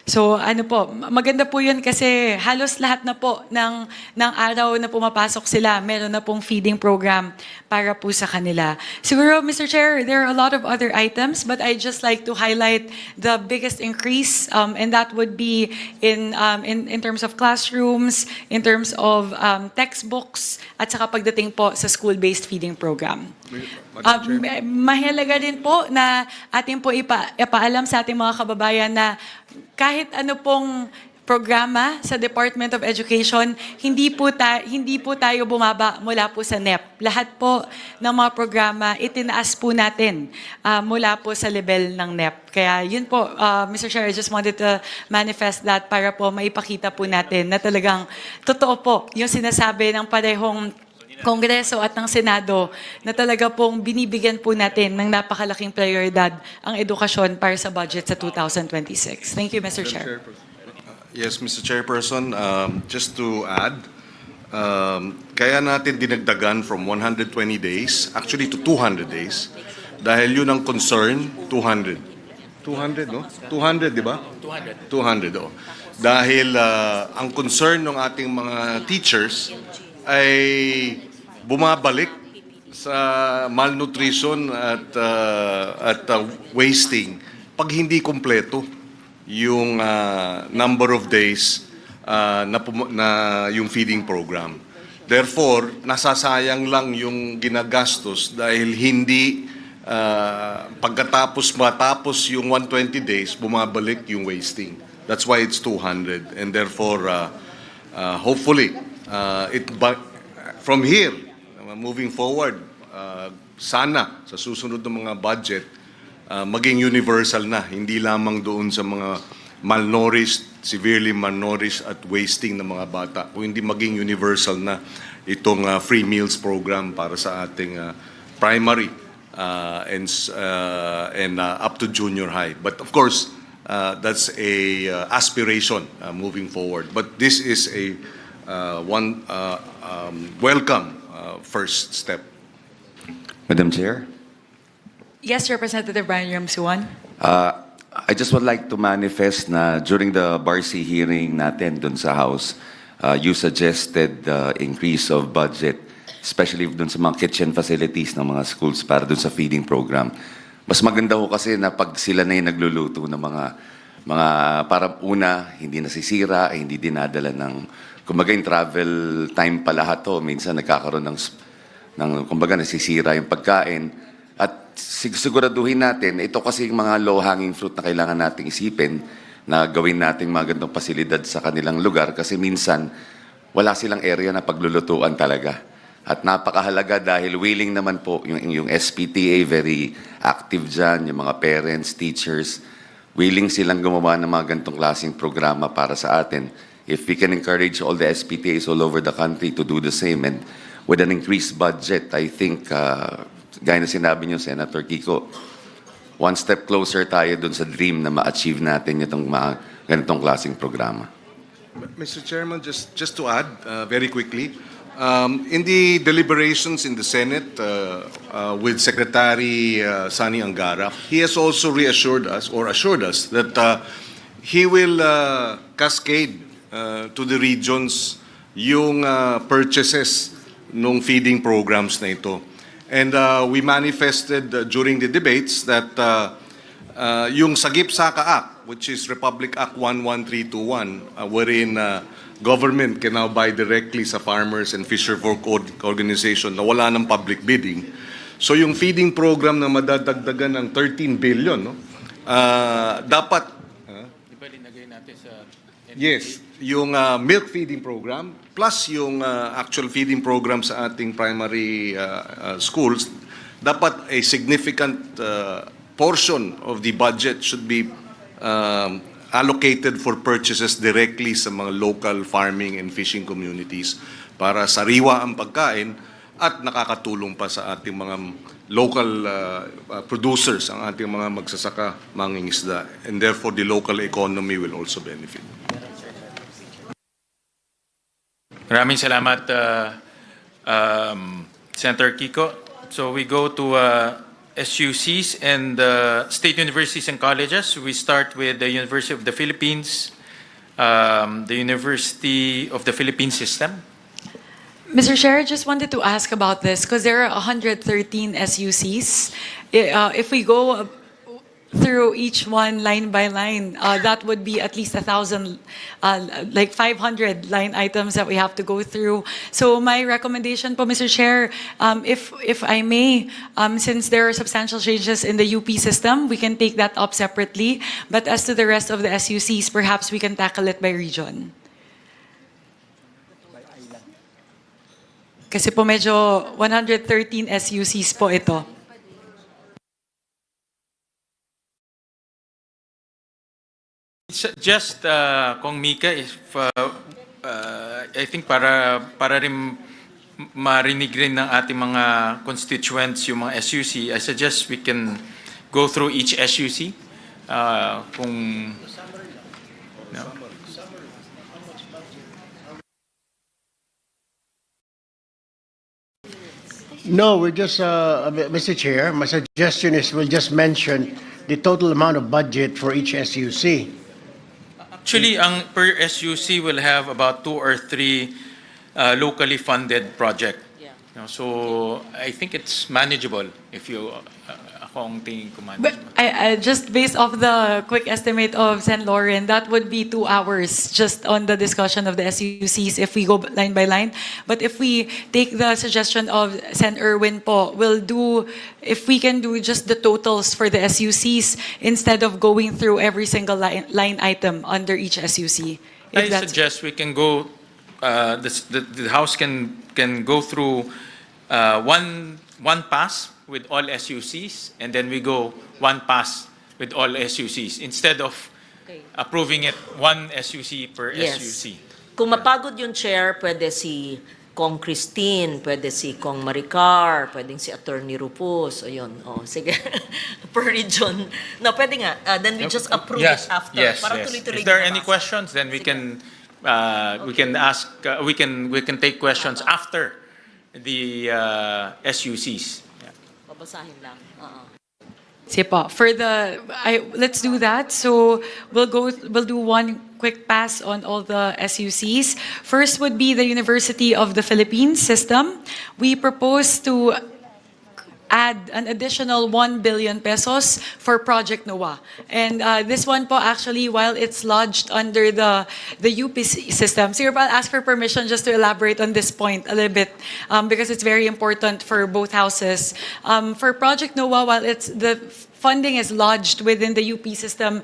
So ano po, maganda po yun kasi halos lahat na po ng araw na pumapasok sila, meron na pong feeding program para po sa kanila. Siguro, Mr. Chair, there are a lot of other items, but I'd just like to highlight the biggest increase, and that would be in terms of classrooms, in terms of textbooks, at saka pagdating po sa school-based feeding program. Mahalaga din po na ating po ipaalam sa ating mga kababayan na kahit ano pong programa sa Department of Education, hindi po tayo bumaba mula po sa NEP. Lahat po ng mga programa, itinaas po natin mula po sa level ng NEP. Kaya yun po, Mr. Chair, I just wanted to manifest that para po maipakita po natin na talagang totoo po yung sinasabi ng parehong Kongreso at ng Senado na talaga pong binibigyan po natin ng napakalaking prioridad ang edukasyon para sa budget sa 2026. Thank you, Mr. Chair. Yes, Mr. Chairperson, just to add, kaya natin dinagdagan from 120 days, actually to 200 days, dahil yun ang concern, 200. 200, no? 200, di ba? 200. 200, oh. Dahil ang concern ng ating mga teachers ay bumabalik sa malnutrition at wasting pag hindi kompleto yung number of days na yung feeding program. Therefore, nasasayang lang yung ginagastos dahil hindi matapos yung 120 days, bumabalik yung wasting. That's why it's 200. And therefore, hopefully, from here, moving forward, sana sa susunod ng mga budget, maging universal na, hindi lamang doon sa mga malnourished, severely malnourished at wasting ng mga bata, kung hindi maging universal na itong free meals program para sa ating primary and up to junior high. But of course, that's a aspiration moving forward. But this is a welcome first step. Madam Chair, Yes, Representative Brian Ramsuan. I just would like to manifest na during the BARC hearing natin dun sa House, you suggested the increase of budget, especially dun sa mga kitchen facilities ng mga schools para dun sa feeding program. Mas maganda ho kasi na pag sila na yung nagluluto ng mga para una, hindi nasisira, hindi dinadala ng, kumbaga yung travel time pa lahat to, minsan nagkakaroon ng kumbaga nasisira yung pagkain. At siguraduhin natin, ito kasi yung mga low-hanging fruit na kailangan nating isipin na gawin nating mga ganitong pasilidad sa kanilang lugar kasi minsan wala silang area na paglulutuan talaga. At napakahalaga dahil willing naman po yung SPTA, very active dyan, yung mga parents, teachers, willing silang gumawa ng mga ganitong klaseng programa para sa atin. If we can encourage all the SPTAs all over the country to do the same and with an increased budget, I think, gaya na sinabi niyo, Senator Kiko, one step closer tayo dun sa dream na ma-achieve natin itong mga ganitong klaseng programa. Mr. Chairman, just to add very quickly, in the deliberations in the Senate with Secretary Sani Angara, he has also reassured us or assured us that he will cascade to the regions yung purchases ng feeding programs na ito. And we manifested during the debates that yung Sagip Saka Act, which is Republic Act 11321, wherein government can now buy directly sa farmers and fisherfolk organization na wala ng public bidding. So yung feeding program na madadagdagan ng 13 billion, no? Dapat yes, yung milk feeding program plus yung actual feeding program sa ating primary schools, dapat a significant portion of the budget should be allocated for purchases directly sa mga local farming and fishing communities para sariwa ang pagkain at nakakatulong pa sa ating mga local producers, ang ating mga magsasaka, mangingisda, and therefore the local economy will also benefit. Maraming salamat, Senator Kiko. So we go to SUCs and state universities and colleges. We start with the University of the Philippines, the University of the Philippines System. Mr. Chair, I just wanted to ask about this because there are 113 SUCs. If we go through each one line by line, that would be at least 1,000, like 500 line items that we have to go through. So my recommendation po, Mr. Chair, if I may, since there are substantial changes in the UP system, we can take that up separately. But as to the rest of the SUCs, perhaps we can tackle it by region. Kasi po medyo 113 SUCs po ito. Just, Kong Mika, if, I think para rin marinig rin ng ating mga constituents yung mga SUC, I suggest we can go through each SUC. Kung, no. No, we're just, Mr. Chair, my suggestion is we'll just mention the total amount of budget for each SUC. Actually, ang per SUC will have about 2 or 3 locally funded project. No, so I think it's manageable if you ako ang tingin ko But manageable. I just based off the quick estimate of Sen. Lauren, that would be 2 hours just on the discussion of the SUCs if we go line by line. But if we take the suggestion of Sen. Erwin po, we'll do, if we can do just the totals for the SUCs instead of going through every single line item under each SUC. If I that's- suggest we can go, the House can go through one pass with all SUCs, and then we go one pass with all SUCs instead of approving it one SUC per Yes. SUC. Kung mapagod yung chair, pwede si Kong Christine, pwede si Kong Maricar, pwedeng si Attorney Rufus, ayun, sige, per region. No, pwede nga, then we just approve it after. Yes, Para yes. tuloy-tuloy If there are yung any mabasa. questions, then we can ask, we can take questions after the SUCs. Babasahin lang. Sige po. Let's do that. So we'll do one quick pass on all the SUCs. First would be the University of the Philippines system. We propose to add an additional 1 billion pesos for Project NOAA. And this one po actually, while it's lodged under the UP system, so I'll ask for permission just to elaborate on this point a little bit because it's very important for both houses. For Project NOAA, while the funding is lodged within the UP system,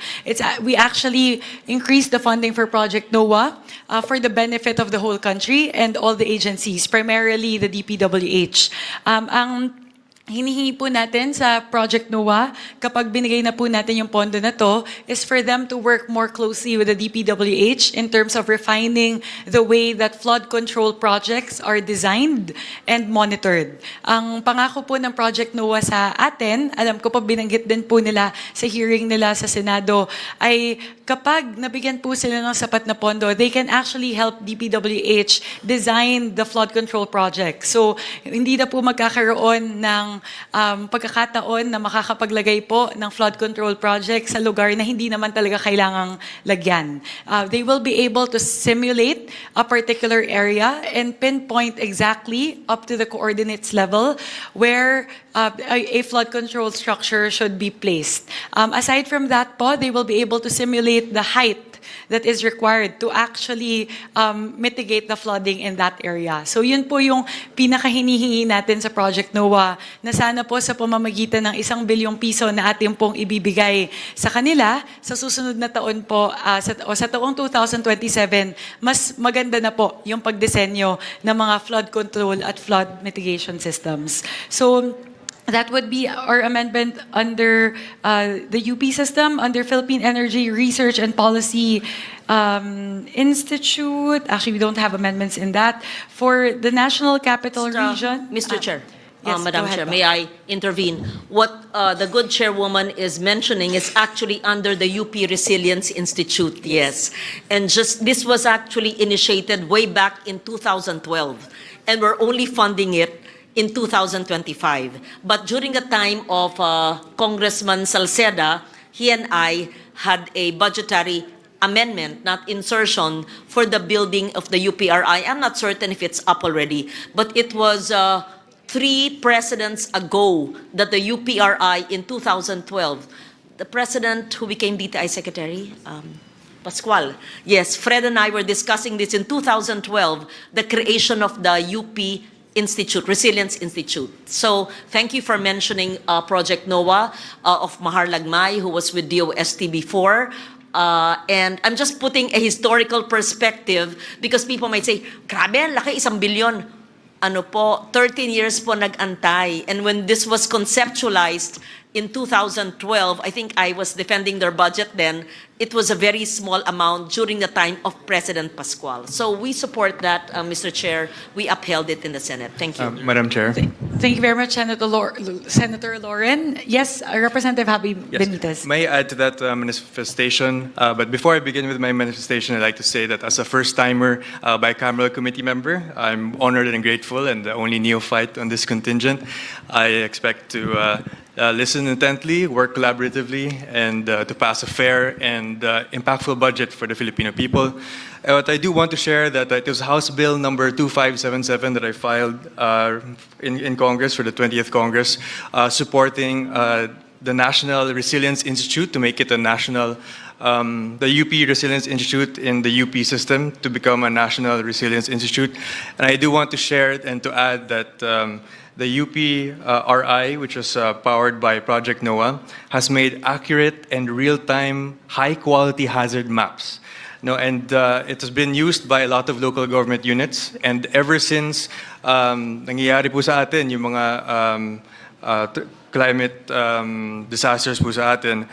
we actually increased the funding for Project NOAA for the benefit of the whole country and all the agencies, primarily the DPWH. Ang hinihingi po natin sa Project NOAA, kapag binigay na po natin yung pondo na to, is for them to work more closely with the DPWH in terms of refining the way that flood control projects are designed and monitored. Ang pangako po ng Project NOAA sa atin, alam ko po binanggit din po nila sa hearing nila sa Senado, ay kapag nabigyan po sila ng sapat na pondo, they can actually help DPWH design the flood control project. So, hindi na po magkakaroon ng pagkakataon na makakapaglagay po ng flood control project sa lugar na hindi naman talaga kailangang lagyan. They will be able to simulate a particular area and pinpoint exactly up to the coordinates level where a flood control structure should be placed. Aside from that po, they will be able to simulate the height that is required to actually mitigate the flooding in that area. So yun po yung pinakahinihingi natin sa Project NOAA na sana po sa pamamagitan ng 1 bilyong piso na ating pong ibibigay sa kanila sa susunod na taon po sa taong 2027, mas maganda na po yung pagdisenyo ng mga flood control at flood mitigation systems. So that would be our amendment under the UP system, under Philippine Energy Research and Policy Institute. Actually, we don't have amendments in that. For the National Capital Region. Mr. Chair. Yes, Madam go ahead Chair, po. may I intervene? What the good chairwoman is mentioning is actually under the UP Resilience Institute, yes. And this was actually initiated way back in 2012, and we're only funding it in 2025. But during the time of Congressman Salceda, he and I had a budgetary amendment, not insertion, for the building of the UPRI. I'm not certain if it's up already, but it was 3 presidents ago that the UPRI in 2012, the president who became DTI Secretary, Pascual. Yes, Fred and I were discussing this in 2012, the creation of the UP Institute, Resilience Institute. So thank you for mentioning Project NOAA of Mahar Lagmay, who was with DOST before. And I'm just putting a historical perspective because people might say, grabe, ang laki, 1 bilyon. Ano po, 13 years po nag-antay. And when this was conceptualized in 2012, I think I was defending their budget then, it was a very small amount during the time of President Pascual. So we support that, Mr. Chair. We upheld it in the Senate. Thank you. Madam Chair. Thank you very much, Senator Lauren. Yes, Representative Happy Benitez. May I add to that manifestation? But before I begin with my manifestation, I'd like to say that as a first-timer bicameral committee member, I'm honored and grateful and the only neophyte on this contingent. I expect to listen intently, work collaboratively, and to pass a fair and impactful budget for the Filipino people. But I do want to share that it was House Bill number 2577 that I filed in Congress for the 20th Congress, supporting the National Resilience Institute to make it a national, the UP Resilience Institute in the UP system to become a National Resilience Institute. And I do want to share and to add that the UP RI, which was powered by Project NOAA, has made accurate and real-time, high-quality hazard maps. No, and it has been used by a lot of local government units. And ever since nangyayari po sa atin yung mga climate disasters po sa atin,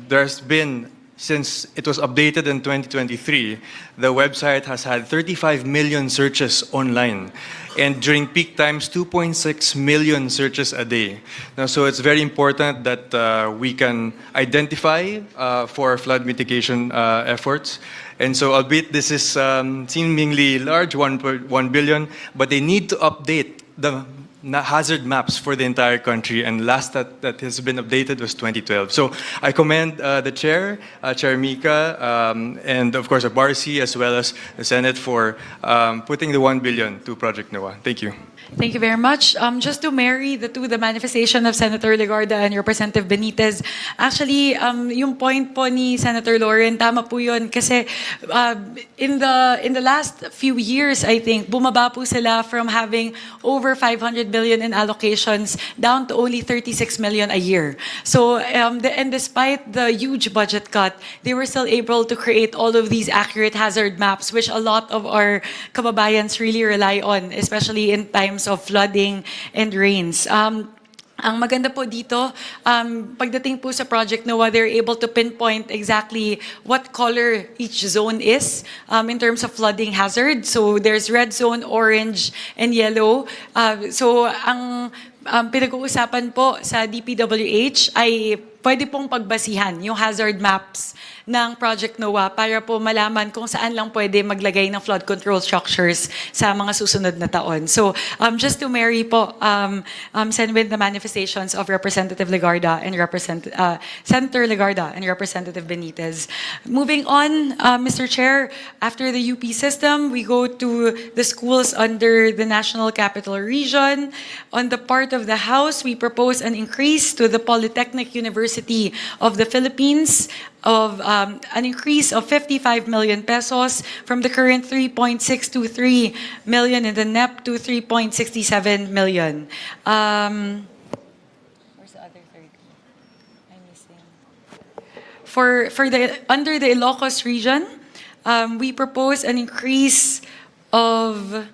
there's been, since it was updated in 2023, the website has had 35 million searches online. And during peak times, 2.6 million searches a day. Now, so it's very important that we can identify for flood mitigation efforts. And so, albeit this is seemingly large, 1 billion, but they need to update the hazard maps for the entire country, and last that has been updated was 2012. So I commend the Chair, Chair Mika, and of course Barsi, as well as the Senate for putting the 1 billion to Project NOAA. Thank you. Thank you very much. Just to marry the manifestation of Senator Legarda and Representative Benitez, actually, yung point po ni Senator Lauren, tama po yun. Kasi in the last few years, I think, bumaba po sila from having over 500 billion in allocations down to only 36 million a year. So, and despite the huge budget cut, they were still able to create all of these accurate hazard maps, which a lot of our kababayans really rely on, especially in times of flooding and rains. Ang maganda po dito, pagdating po sa Project NOAA, they're able to pinpoint exactly what color each zone is in terms of flooding hazard. So there's red zone, orange, and yellow. So ang pinag-uusapan po sa DPWH ay pwede pong pagbasihan yung hazard maps ng Project NOAA para po malaman kung saan lang pwede maglagay ng flood control structures sa mga susunod na taon. So just to marry po, send with the manifestations of Representative Legarda and Senator Legarda and Representative Benitez. Moving on, Mr. Chair, after the UP system, we go to the schools under the National Capital Region. On the part of the House, we propose an increase to the Polytechnic University of the Philippines of an increase of 55 million pesos from the current 3.623 million in the NEP to 3.67 million. Where's the other third? I'm missing. For the under the Ilocos region, we propose an increase of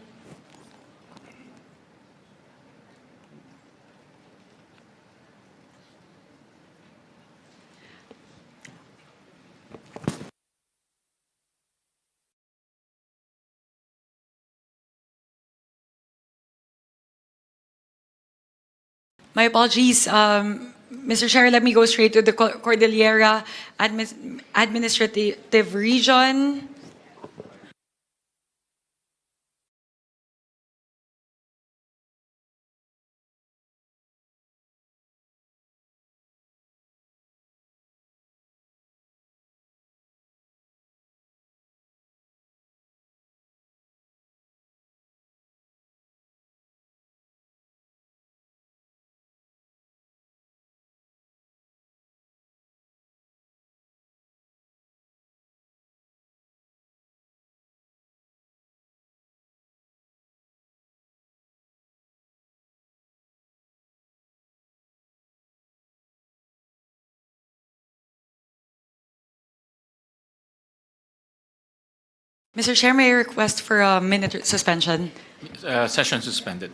my apologies, Mr. Chair, let me go straight to the Cordillera Administrative Region. Mr. Chair, may I request for a minute suspension? Session suspended.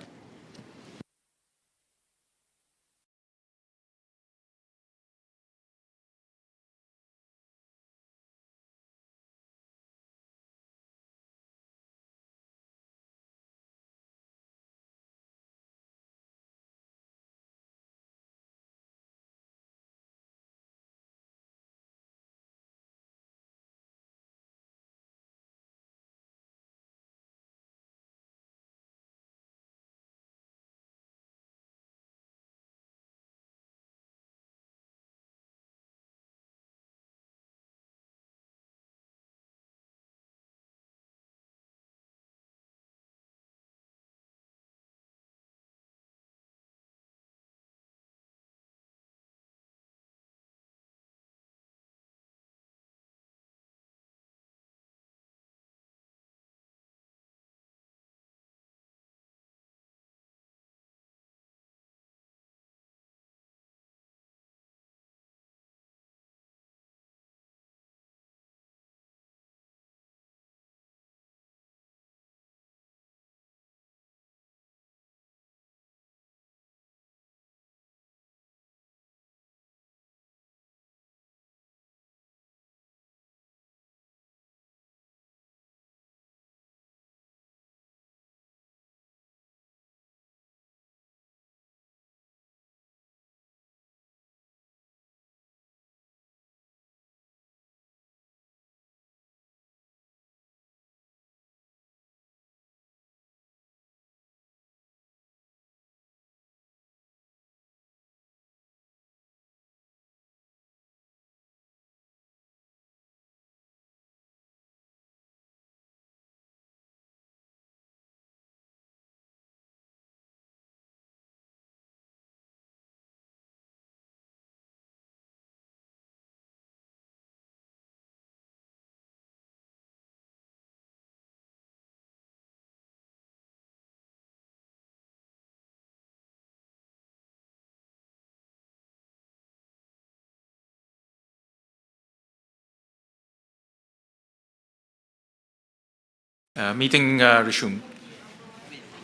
Meeting resumed.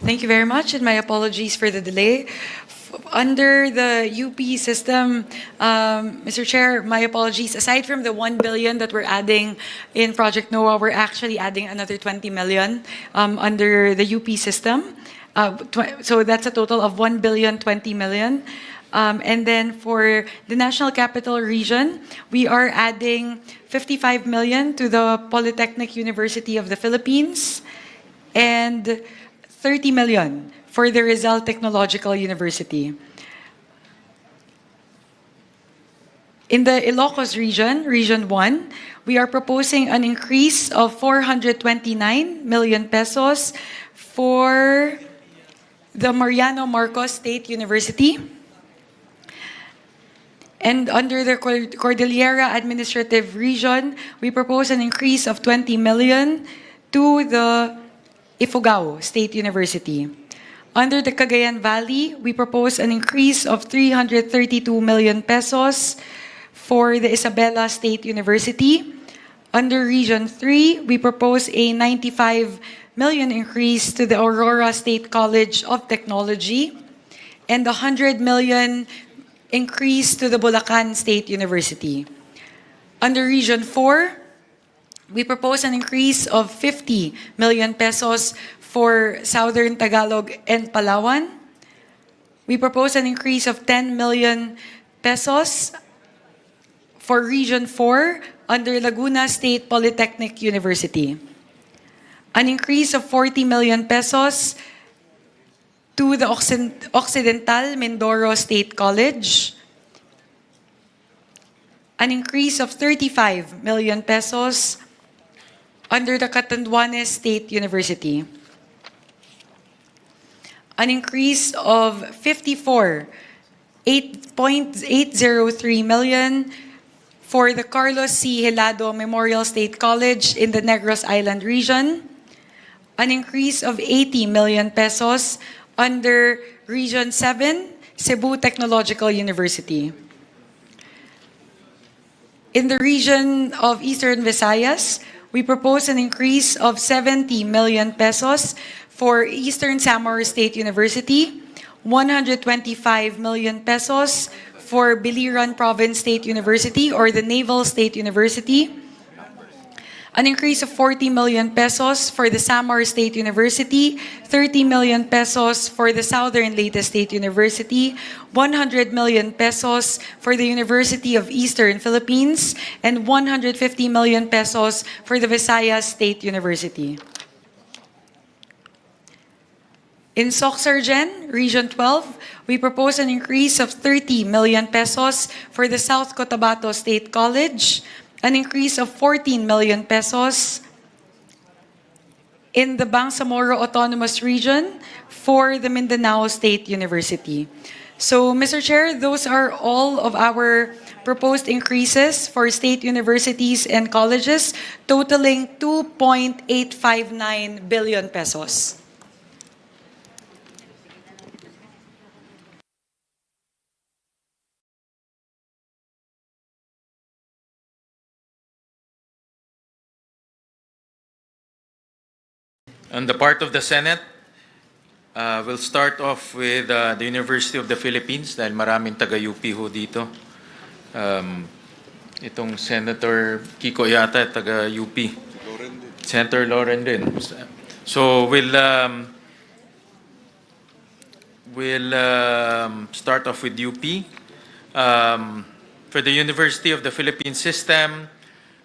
Thank you very much, and my apologies for the delay. Under the UP system, Mr. Chair, my apologies. Aside from the 1 billion that we're adding in Project NOAA, we're actually adding another 20 million under the UP system. So that's a total of 1 billion 20 million. And then for the National Capital Region, we are adding 55 million to the Polytechnic University of the Philippines and 30 million for the Rizal Technological University. In the Ilocos region, Region 1, we are proposing an increase of 429 million pesos for the Mariano Marcos State University. And under the Cordillera Administrative Region, we propose an increase of 20 million to the Ifugao State University. Under the Cagayan Valley, we propose an increase of 332 million pesos for the Isabela State University. Under Region 3, we propose a 95 million increase to the Aurora State College of Technology and a 100 million increase to the Bulacan State University. Under Region 4, we propose an increase of 50 million pesos for Southern Tagalog and Palawan. We propose an increase of 10 million pesos for Region 4 under Laguna State Polytechnic University. An increase of 40 million pesos to the Occidental Mindoro State College. An increase of 35 million pesos under the Catanduanes State University. An increase of 8.803 million for the Carlos C. Helado Memorial State College in the Negros Island region. An increase of 80 million pesos under Region 7, Cebu Technological University. In the region of Eastern Visayas, we propose an increase of 70 million pesos for Eastern Samar State University, 125 million pesos for Biliran Province State University or the Naval State University, an increase of 40 million pesos for the Samar State University, 30 million pesos for the Southern Leyte State University, 100 million pesos for the University of Eastern Philippines, and 150 million pesos for the Visayas State University. In Soxargen, Region 12, we propose an increase of 30 million pesos for the South Cotabato State College, an increase of 14 million pesos in the Bangsamoro Autonomous Region for the Mindanao State University. So, Mr. Chair, those are all of our proposed increases for state universities and colleges, totaling 2.859 billion pesos. On the part of the Senate, we'll start off with the University of the Philippines dahil maraming taga-UP ho dito. Itong Senator Kiko yata taga-UP. Senator Loren din. So we'll start off with UP. For the University of the Philippines system,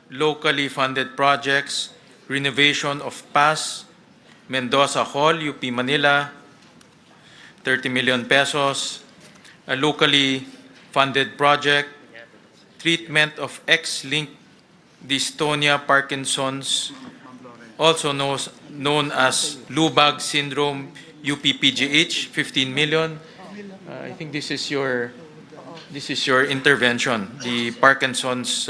locally funded projects, renovation of PAS, Mendoza Hall, UP Manila, 30 million pesos. A locally funded project, treatment of X-linked dystonia Parkinson's, also known as Lubag syndrome, UPPGH, 15 million. I think this is your intervention, the Parkinson's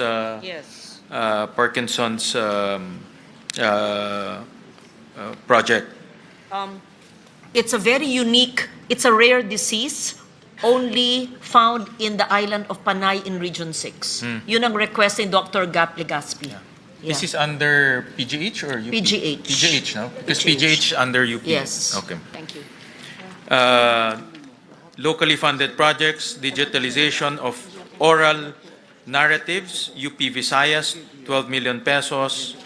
project. It's a very unique, it's a rare disease only found in the island of Panay in Region 6. Yun ang request ni Dr. Gap Legaspi. This Yeah. is under PGH or UP? PGH. PGH, no? Because PGH. PGH under UP. Yes. Okay. Thank you. Locally funded projects, digitalization of oral narratives, UP Visayas, 12 million pesos.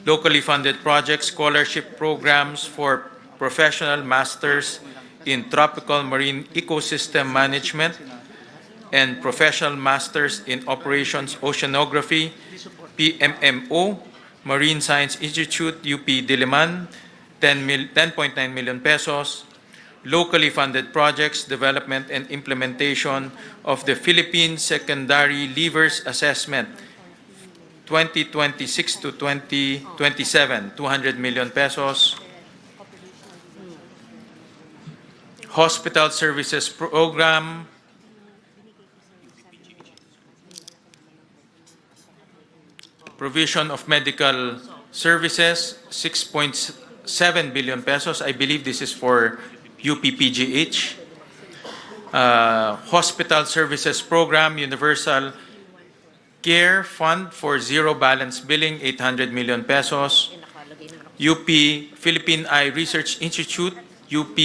Locally funded projects, scholarship programs for professional masters in tropical marine ecosystem management and professional masters in operations oceanography, PMMO, Marine Science Institute, UP Diliman, 10.9 million pesos. Locally funded projects, development and implementation of the Philippine Secondary Levers Assessment 2026 to 2027, 200 million pesos. Hospital Services Program, provision of medical services, 6.7 billion pesos. I believe this is for UPPGH. Hospital Services Program, Universal Care Fund for Zero Balance Billing, 800 million pesos. UP Philippine Eye Research Institute, UP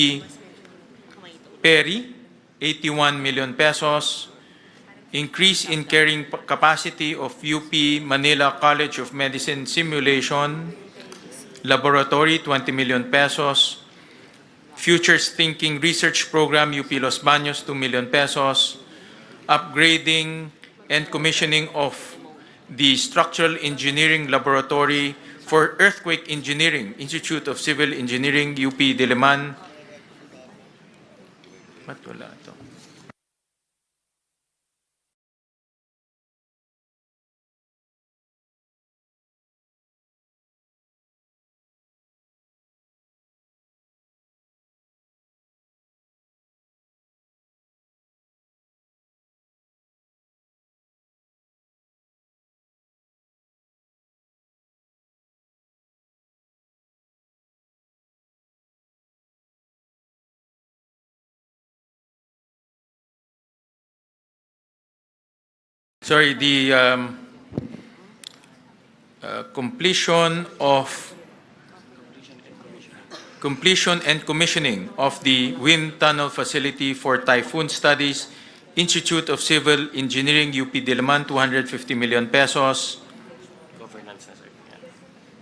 PERI, 81 million pesos. Increase in carrying capacity of UP Manila College of Medicine Simulation Laboratory, 20 million pesos. Futures Thinking Research Program, UP Los Baños, 2 million pesos. Upgrading and commissioning of the Structural Engineering Laboratory for Earthquake Engineering, Institute of Civil Engineering, UP Diliman. Ba't wala ito? Sorry, the completion and commissioning of the wind tunnel facility for typhoon studies, Institute of Civil Engineering, UP Diliman, 250 million pesos.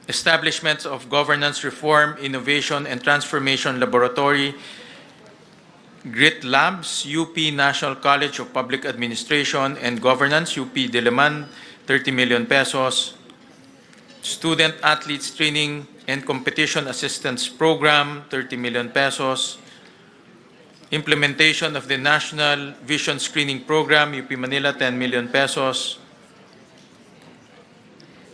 Establishments of Governance Reform, Innovation and Transformation Laboratory, GRIT Labs, UP National College of Public Administration and Governance, UP Diliman, 30 million pesos. Student Athletes Training and Competition Assistance Program, 30 million pesos. Implementation of the National Vision Screening Program, UP Manila, 10 million pesos.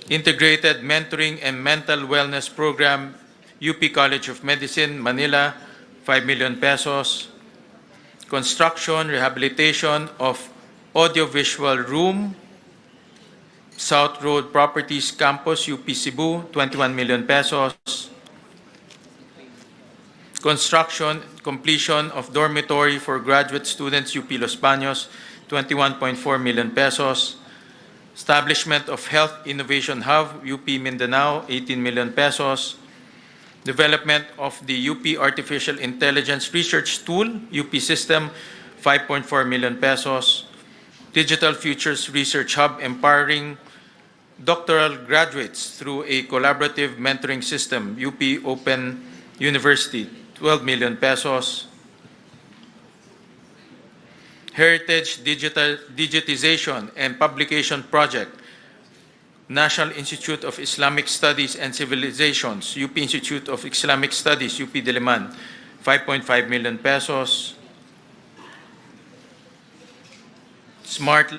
Integrated Mentoring and Mental Wellness Program, UP College of Medicine, Manila, 5 million pesos. Construction, rehabilitation of audiovisual room, South Road Properties Campus, UP Cebu, 21 million pesos. Construction, completion of dormitory for graduate students, UP Los Baños, 21.4 million pesos. Establishment of Health Innovation Hub, UP Mindanao, 18 million pesos. Development of the UP Artificial Intelligence Research Tool, UP System, 5.4 million pesos. Digital Futures Research Hub, empowering doctoral graduates through a collaborative mentoring system, UP Open University, 12 million pesos. Heritage Digitization and Publication Project, National Institute of Islamic Studies and Civilizations, UP Institute of Islamic Studies, UP Diliman, 5.5 million pesos. Smart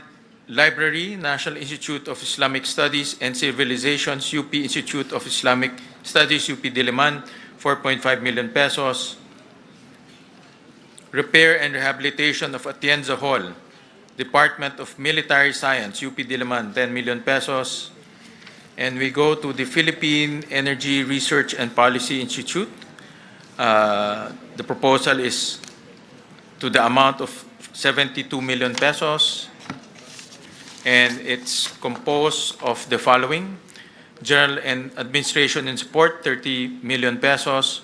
Library, National Institute of Islamic Studies and Civilizations, UP Institute of Islamic Studies, UP Diliman, 4.5 million pesos. Repair and Rehabilitation of Atienza Hall, Department of Military Science, UP Diliman, 10 million pesos. And we go to the Philippine Energy Research and Policy Institute. The proposal is to the amount of 72 million pesos. and it's composed of the following: General and Administration and Support, 30 million pesos.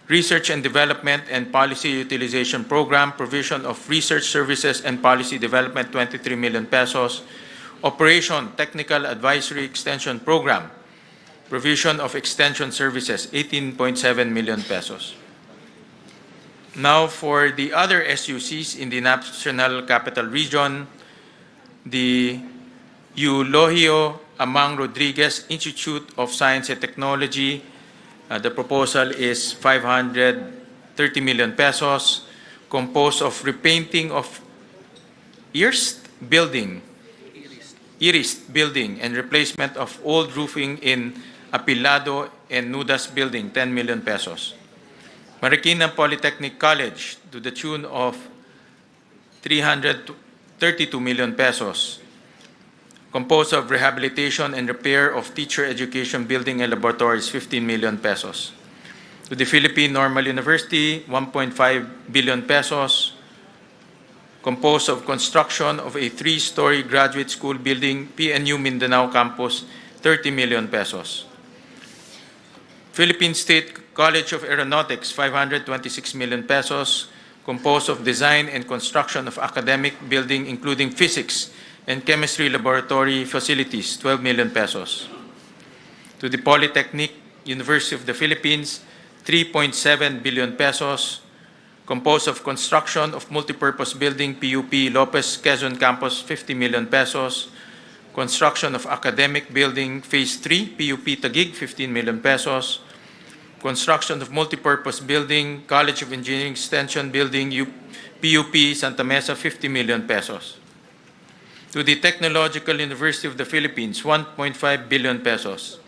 Research and Development and Policy Utilization Program, provision of research services and policy development, 23 million pesos. Operation Technical Advisory Extension Program, provision of extension services, 18.7 million pesos. Now for the other SUCs in the National Capital Region, the Eulogio Amang Rodriguez Institute of Science and Technology, the proposal is 530 million pesos, composed of repainting of Iris building and replacement of old roofing in Apilado and Nudas building, 10 million pesos. Marikina Polytechnic College to the tune of 332 million pesos, composed of rehabilitation and repair of teacher education building and laboratories, 15 million pesos. To the Philippine Normal University, 1.5 billion pesos, composed of construction of a 3-story graduate school building, PNU Mindanao Campus, 30 million pesos. Philippine State College of Aeronautics, 526 million pesos, composed of design and construction of academic building including physics and chemistry laboratory facilities, 12 million pesos. To the Polytechnic University of the Philippines, 3.7 billion pesos, composed of construction of multipurpose building, PUP Lopez Quezon Campus, 50 million pesos, construction of academic building, Phase 3, PUP Taguig, 15 million pesos, construction of multipurpose building, College of Engineering Extension building, PUP Santa Mesa, 50 million pesos. To the Technological University of the Philippines, 1.5 billion pesos.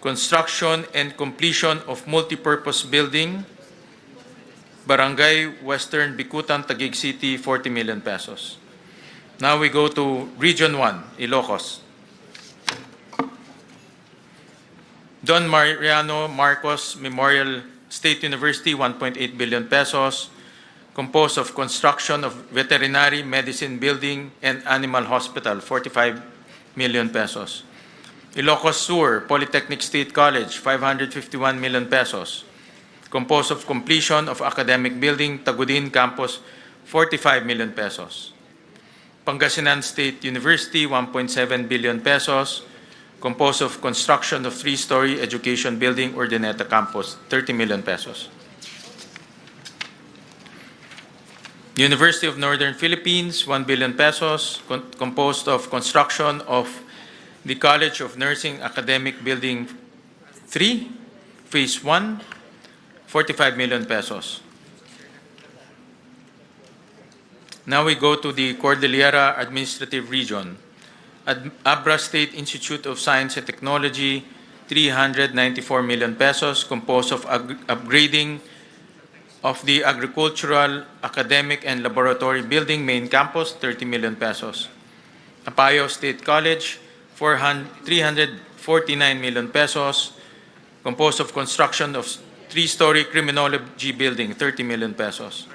Construction and completion of multipurpose building, Barangay Western Bikutan, Taguig City, 40 million pesos. Now we go to Region 1, Ilocos. Don Mariano Marcos Memorial State University, 1.8 billion pesos, composed of construction of veterinary medicine building and animal hospital, 45 million pesos. Ilocos Sur Polytechnic State College, 551 million pesos, composed of completion of academic building, Tagudin Campus, 45 million pesos. Pangasinan State University, 1.7 billion pesos, composed of construction of 3-story education building, Urdaneta Campus, 30 million pesos. University of Northern Philippines, 1 billion pesos, composed of construction of the College of Nursing Academic Building 3, Phase 1, 45 million pesos. Now we go to the Cordillera Administrative Region. Abra State Institute of Science and Technology, 394 million pesos, composed of upgrading of the Agricultural, Academic, and Laboratory Building Main Campus, 30 million pesos. Apayao State College, 349 million pesos, composed of construction of 3-story Criminology Building, 30 million pesos.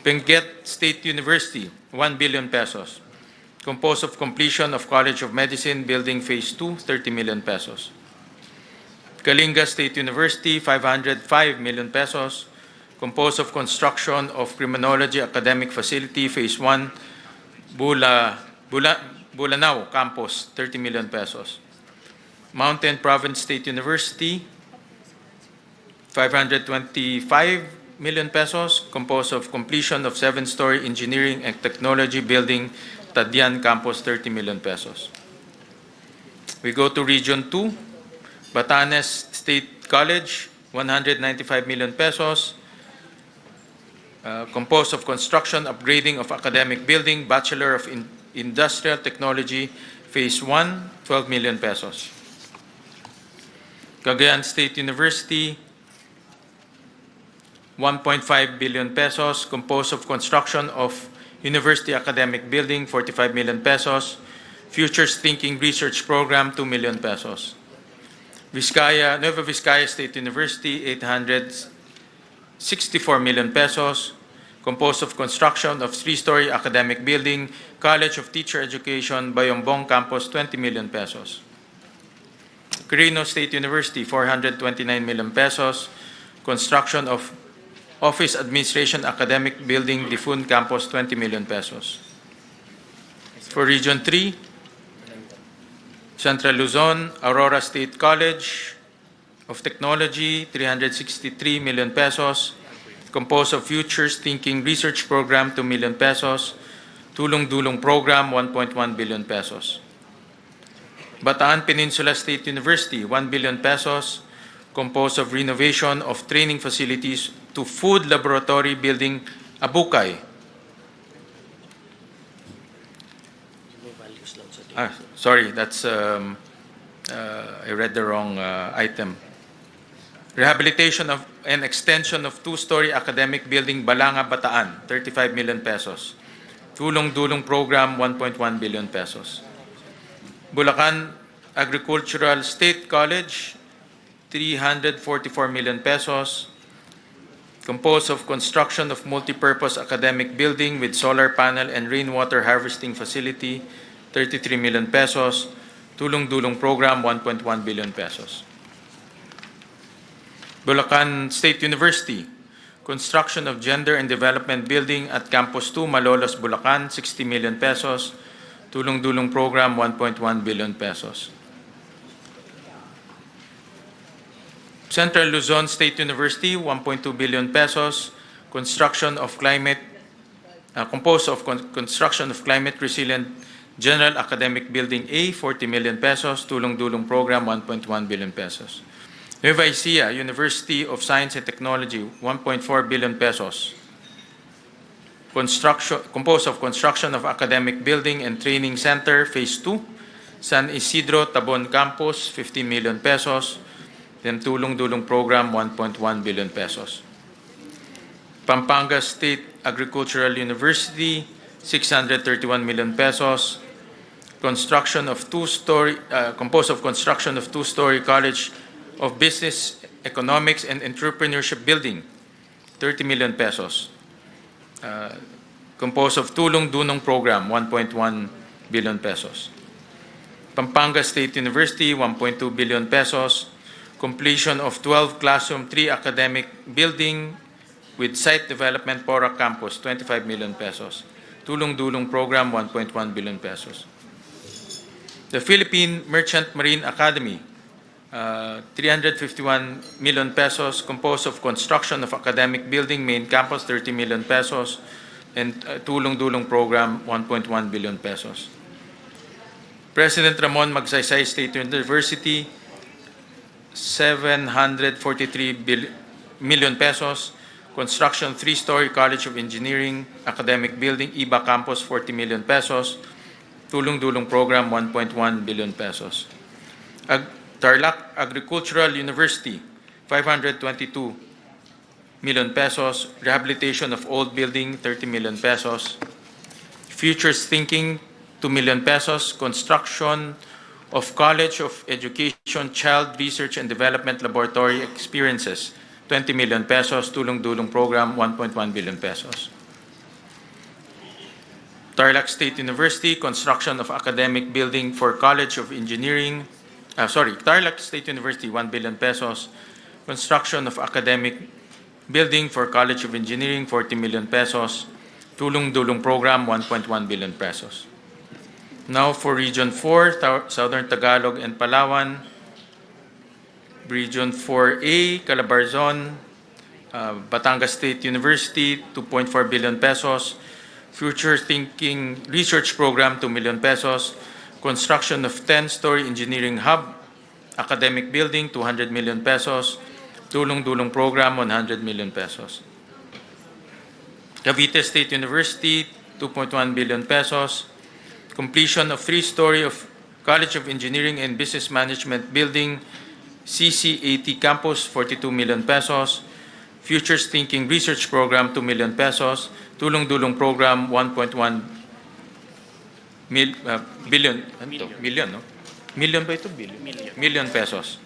Benguet State University, 1 billion pesos, composed of completion of College of Medicine Building Phase 2, 30 million pesos. Kalinga State University, 505 million pesos, composed of construction of Criminology Academic Facility Phase 1, Bulanao Campus, 30 million pesos. Mountain Province State University, 525 million pesos, composed of completion of 7-story Engineering and Technology Building, Tadian Campus, 30 million pesos. We go to Region 2, Batanes State College, 195 million pesos, composed of construction, upgrading of academic building, Bachelor of Industrial Technology, Phase 1, 12 million pesos. Cagayan State University, 1.5 billion pesos, composed of construction of University Academic Building, 45 million pesos, Futures Thinking Research Program, 2 million pesos. Nueva Vizcaya State University, 864 million pesos, composed of construction of 3-story academic building, College of Teacher Education, Bayombong Campus, 20 million pesos. Quirino State University, 429 million pesos, construction of Office Administration Academic Building, Difun Campus, 20 million pesos. For Region 3, Central Luzon, Aurora State College of Technology, 363 million pesos, composed of Futures Thinking Research Program, 2 million pesos, Tulong Dulong Program, 1.1 billion pesos. Bataan Peninsula State University, 1 billion pesos, composed of renovation of training facilities to Food Laboratory Building, Abukay. Sorry, that's I read the wrong item. Rehabilitation of and extension of 2-story academic building, Balanga, Bataan, 35 million pesos. Tulong Dulong Program, 1.1 billion pesos. Bulacan Agricultural State College, 344 million pesos, composed of construction of multipurpose academic building with solar panel and rainwater harvesting facility, 33 million pesos, Tulong Dulong Program, 1.1 billion pesos. Bulacan State University, construction of Gender and Development Building at Campus 2, Malolos, Bulacan, 60 million pesos, Tulong Dulong Program, 1.1 billion pesos. Central Luzon State University, 1.2 billion pesos, construction of composed of construction of climate resilient General Academic Building A, 40 million pesos, Tulong Dulong Program, 1.1 billion pesos. Nueva Ecija University of Science and Technology, 1.4 billion pesos, composed of construction of academic building and training center, Phase 2, San Isidro Tabon Campus, 15 million pesos, then Tulong Dulong Program, 1.1 billion pesos. Pampanga State Agricultural University, 631 million pesos, construction of composed of construction of 2-story College of Business, Economics, and Entrepreneurship Building, 30 million pesos. Composed of Tulong Dulong Program, 1.1 billion pesos. Pampanga State University, 1.2 billion pesos. Completion of 12 Classroom 3 Academic Building with Site Development Porac Campus, 25 million pesos. Tulong Dulong Program, 1.1 billion pesos. The Philippine Merchant Marine Academy, 351 million pesos, composed of construction of academic building, main campus, 30 million pesos, and Tulong Dulong Program, 1.1 billion pesos. President Ramon Magsaysay State University, 743 million pesos, construction 3-story College of Engineering Academic Building, Iba Campus, 40 million pesos, Tulong Dulong Program, 1.1 billion pesos. Tarlac Agricultural University, 522 million pesos, rehabilitation of old building, 30 million pesos. Futures Thinking, 2 million pesos, construction of College of Education Child Research and Development Laboratory Experiences, 20 million pesos, Tulong Dulong Program, 1.1 billion pesos. Tarlac State University, construction of academic building for College of Engineering, Tarlac State University, 1 billion pesos, construction of academic building for College of Engineering, 40 million pesos, Tulong Dulong Program, 1.1 billion pesos. Now for Region 4, Southern Tagalog and Palawan. Region 4A, Calabarzon, Batangas State University, 2.4 billion pesos. Future Thinking Research Program, 2 million pesos. Construction of 10-story Engineering Hub, Academic Building, 200 million pesos. Tulong Dulong Program, 100 million pesos. Cavite State University, 2.1 billion pesos. Completion of 3-story of College of Engineering and Business Management Building, CCAT Campus, 42 million pesos. Futures Thinking Research Program, 2 million pesos. Tulong Dulong Program, 1.1 billion. Million, no? Million ba ito? Billion. Million pesos.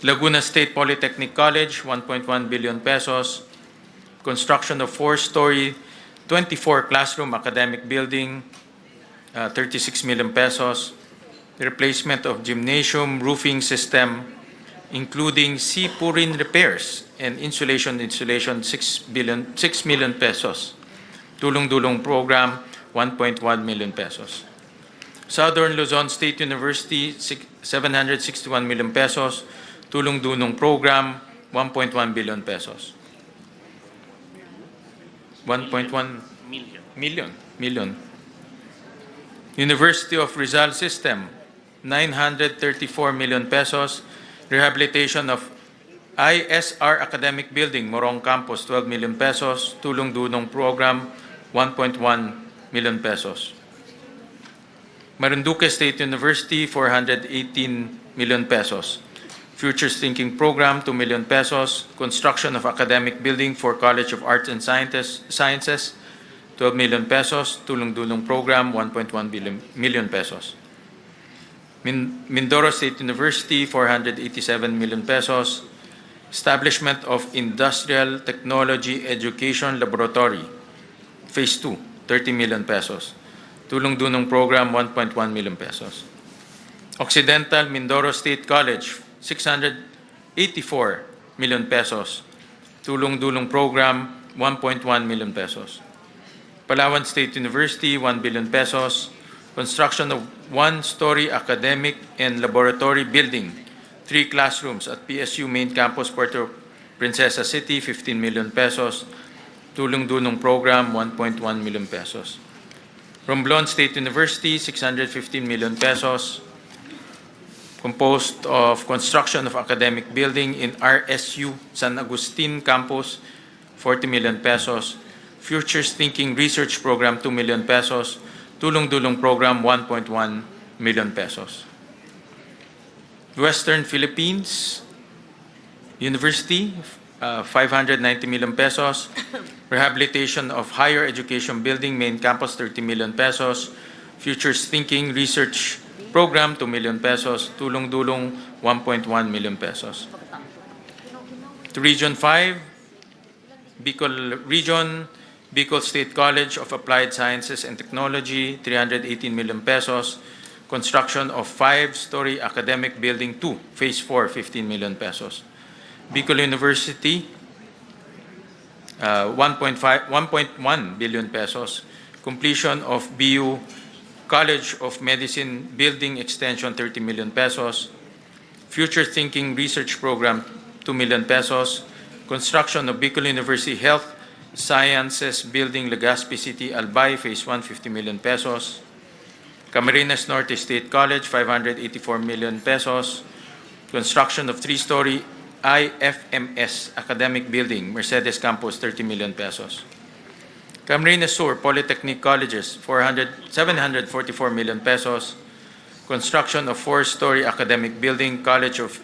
Laguna State Polytechnic College, 1.1 billion pesos. Construction of 4-story, 24 classroom academic building, 36 million pesos. Replacement of gymnasium roofing system, including sea-pouring repairs and insulation, 6 million pesos. Tulong-dulong program, 1.1 million pesos. Southern Luzon State University, 761 million pesos. Tulong-dulong program, 1.1 billion pesos. 1.1 million. University of Rizal System, 934 million pesos. Rehabilitation of ISR Academic Building, Morong Campus, 12 million pesos. Tulong-dulong program, 1.1 million pesos. Marinduque State University, 418 million pesos. Futures Thinking Program, 2 million pesos. Construction of academic building for College of Arts and Sciences, 12 million pesos. Tulong-dulong Program, 1.1 million pesos. Mindoro State University, 487 million pesos. Establishment of Industrial Technology Education Laboratory, Phase 2, 30 million pesos. Tulong-dulong Program, 1.1 million pesos. Occidental Mindoro State College, 684 million pesos. Tulong-dulong Program, 1.1 million pesos. Palawan State University, 1 billion pesos. Construction of 1-story academic and laboratory building, 3 classrooms at PSU Main Campus, Puerto Princesa City, 15 million pesos. Tulong-dulong Program, 1.1 million pesos. Romblon State University, 615 million pesos. Composed of construction of academic building in RSU San Agustin Campus, 40 million pesos. Futures Thinking Research Program, 2 million pesos. Tulong-dulong Program, 1.1 million pesos. Western Philippines University, 590 million pesos. Rehabilitation of Higher Education Building, Main Campus, 30 million pesos. Futures Thinking Research Program, 2 million pesos. Tulong-dulong, 1.1 million pesos. To Region 5, Bicol Region, Bicol State College of Applied Sciences and Technology, 318 million pesos. Construction of 5-story academic building 2, Phase 4, 15 million pesos. Bicol University, 1.1 billion pesos. Completion of BU College of Medicine Building Extension, 30 million pesos. Future Thinking Research Program, 2 million pesos. Construction of Bicol University Health Sciences Building, Legazpi City, Albay, Phase 1, 50 million pesos. Camarines Norte State College, 584 million pesos. Construction of 3-story IFMS Academic Building, Mercedes Campus, 30 million pesos. Camarines Sur Polytechnic Colleges, 744 million pesos. Construction of 4-story academic building, College of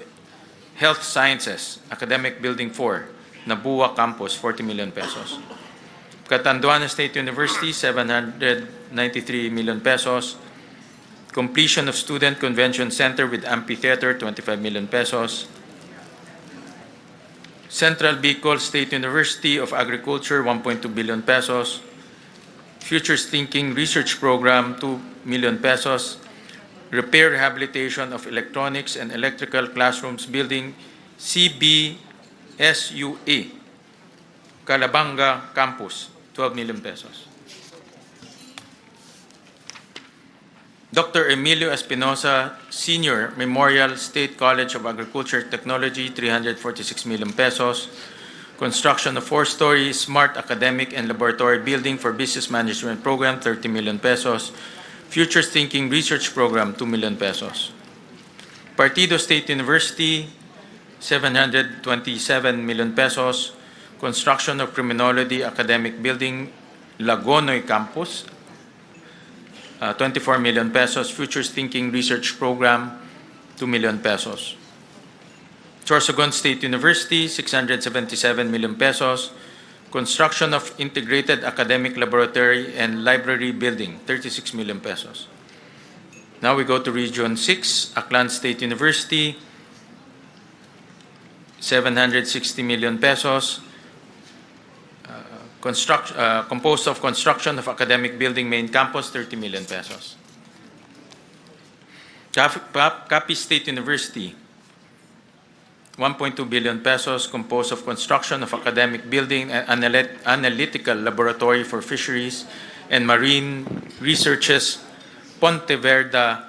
Health Sciences, Academic Building 4, Nabua Campus, 40 million pesos. Catanduana State University, 793 million pesos. Completion of Student Convention Center with Amphitheater, 25 million pesos. Central Bicol State University of Agriculture, 1.2 billion pesos. Futures Thinking Research Program, 2 million pesos. Repair Rehabilitation of Electronics and Electrical Classrooms Building, CBSUA, Calabanga Campus, 12 million pesos. Dr. Emilio Espinosa Senior Memorial State College of Agriculture Technology, 346 million pesos. Construction of 4-story smart academic and laboratory building for business management program, 30 million pesos. Futures Thinking Research Program, 2 million pesos. Partido State University, 727 million pesos. Construction of Criminology Academic Building, Lagonoy Campus, 24 million pesos. Futures Thinking Research Program, 2 million pesos. Sorsogon State University, 677 million pesos. Construction of Integrated Academic Laboratory and Library Building, 36 million pesos. Now we go to Region 6, Aklan State University, 760 million pesos. Composed of construction of academic building main campus, 30 million pesos. Capiz State University, 1.2 billion pesos, composed of construction of academic building and analytical laboratory for fisheries and marine researches, Pontevedra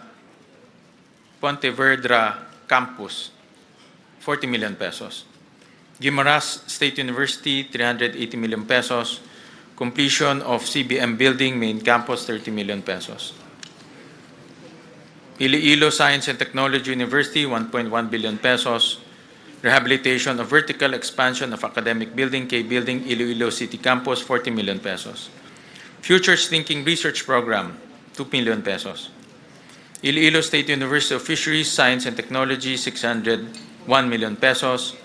Campus, 40 million pesos. Guimaras State University, 380 million pesos. Completion of CBM building main campus, 30 million pesos. Iloilo Science and Technology University, 1.1 billion pesos. Rehabilitation of vertical expansion of academic building, K Building, Iloilo City Campus, 40 million pesos. Futures Thinking Research Program, 2 million pesos. Iloilo State University of Fisheries, Science and Technology, 601 million pesos.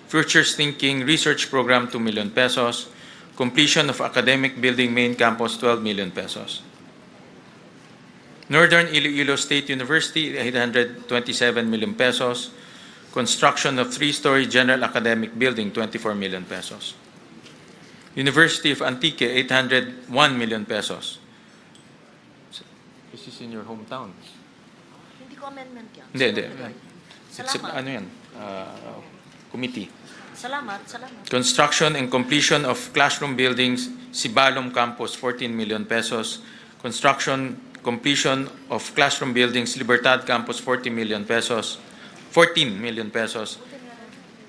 Futures Thinking Research Program, 2 million pesos. Completion of academic building main campus, 12 million pesos. Northern Iloilo State University, 827 million pesos. Construction of 3-story general academic building, 24 million pesos. University of Antique, 801 million pesos. This is in your hometown. Hindi ko amendment yan. Hindi. It's ano yan? Committee. Salamat. Construction and completion of classroom buildings, Sibalom Campus, 14 million pesos. Construction, completion of classroom buildings, Libertad Campus, 14 million pesos.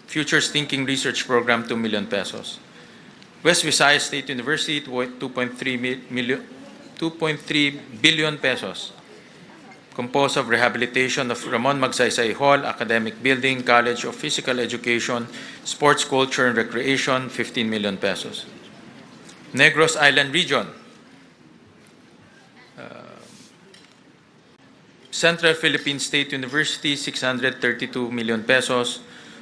Futures Thinking Research Program, 2 million pesos. West Visayas State University, 2.3 billion pesos. Composed of rehabilitation of Ramon Magsaysay Hall, Academic Building, College of Physical Education, Sports, Culture, and Recreation, 15 million pesos. Negros Island Region, Central Philippine State University, 632 million pesos.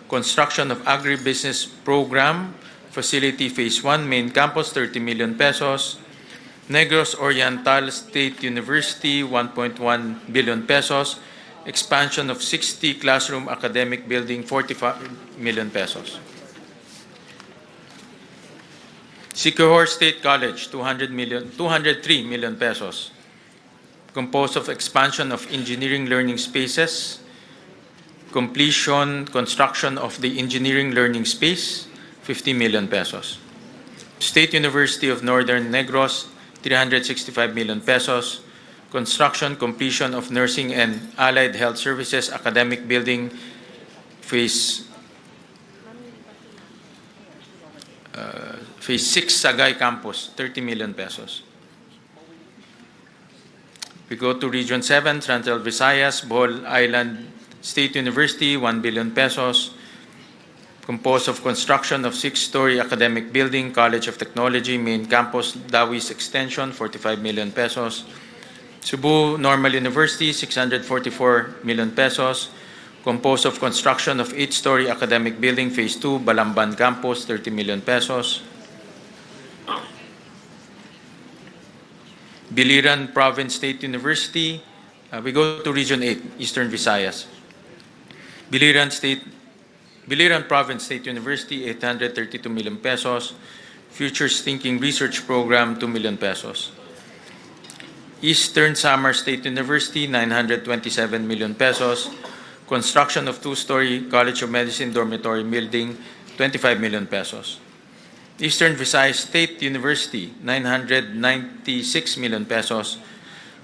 Construction of Agribusiness Program, Facility Phase 1, Main Campus, 30 million pesos. Negros Oriental State University, 1.1 billion pesos. Expansion of 60 classroom academic building, 45 million pesos. Siquijor State College, 203 million pesos. Composed of expansion of engineering learning spaces, construction of the engineering learning space, 50 million pesos. State University of Northern Negros, 365 million pesos. Construction, completion of nursing and allied health services academic building, phase 6 Sagay Campus, 30 million pesos. We go to Region 7, Central Visayas, Bohol Island State University, 1 billion pesos. Composed of construction of 6-story academic building, College of Technology, Main Campus, Dawis Extension, 45 million pesos. Cebu Normal University, 644 million pesos. Composed of construction of 8-story academic building, Phase 2, Balamban Campus, 30 million pesos. Biliran Province State University, we go to Region 8, Eastern Visayas. Biliran Province State University, 832 million pesos. Futures Thinking Research Program, 2 million pesos. Eastern Samar State University, 927 million pesos. Construction of 2-story College of Medicine dormitory building, 25 million pesos. Eastern Visayas State University, 996 million pesos.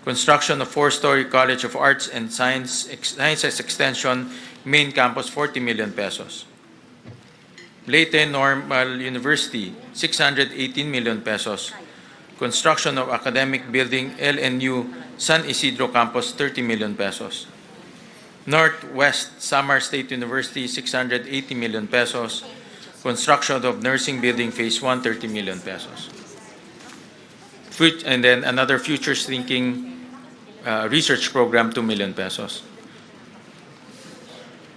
Construction of 4-story College of Arts and Sciences Extension, Main Campus, 40 million pesos. Leyte Normal University, 618 million pesos. Construction of academic building, LNU San Isidro Campus, 30 million pesos. Northwest Samar State University, 680 million pesos. Construction of nursing building, Phase 1, 30 million pesos. And then another Futures Thinking research program, 2 million pesos.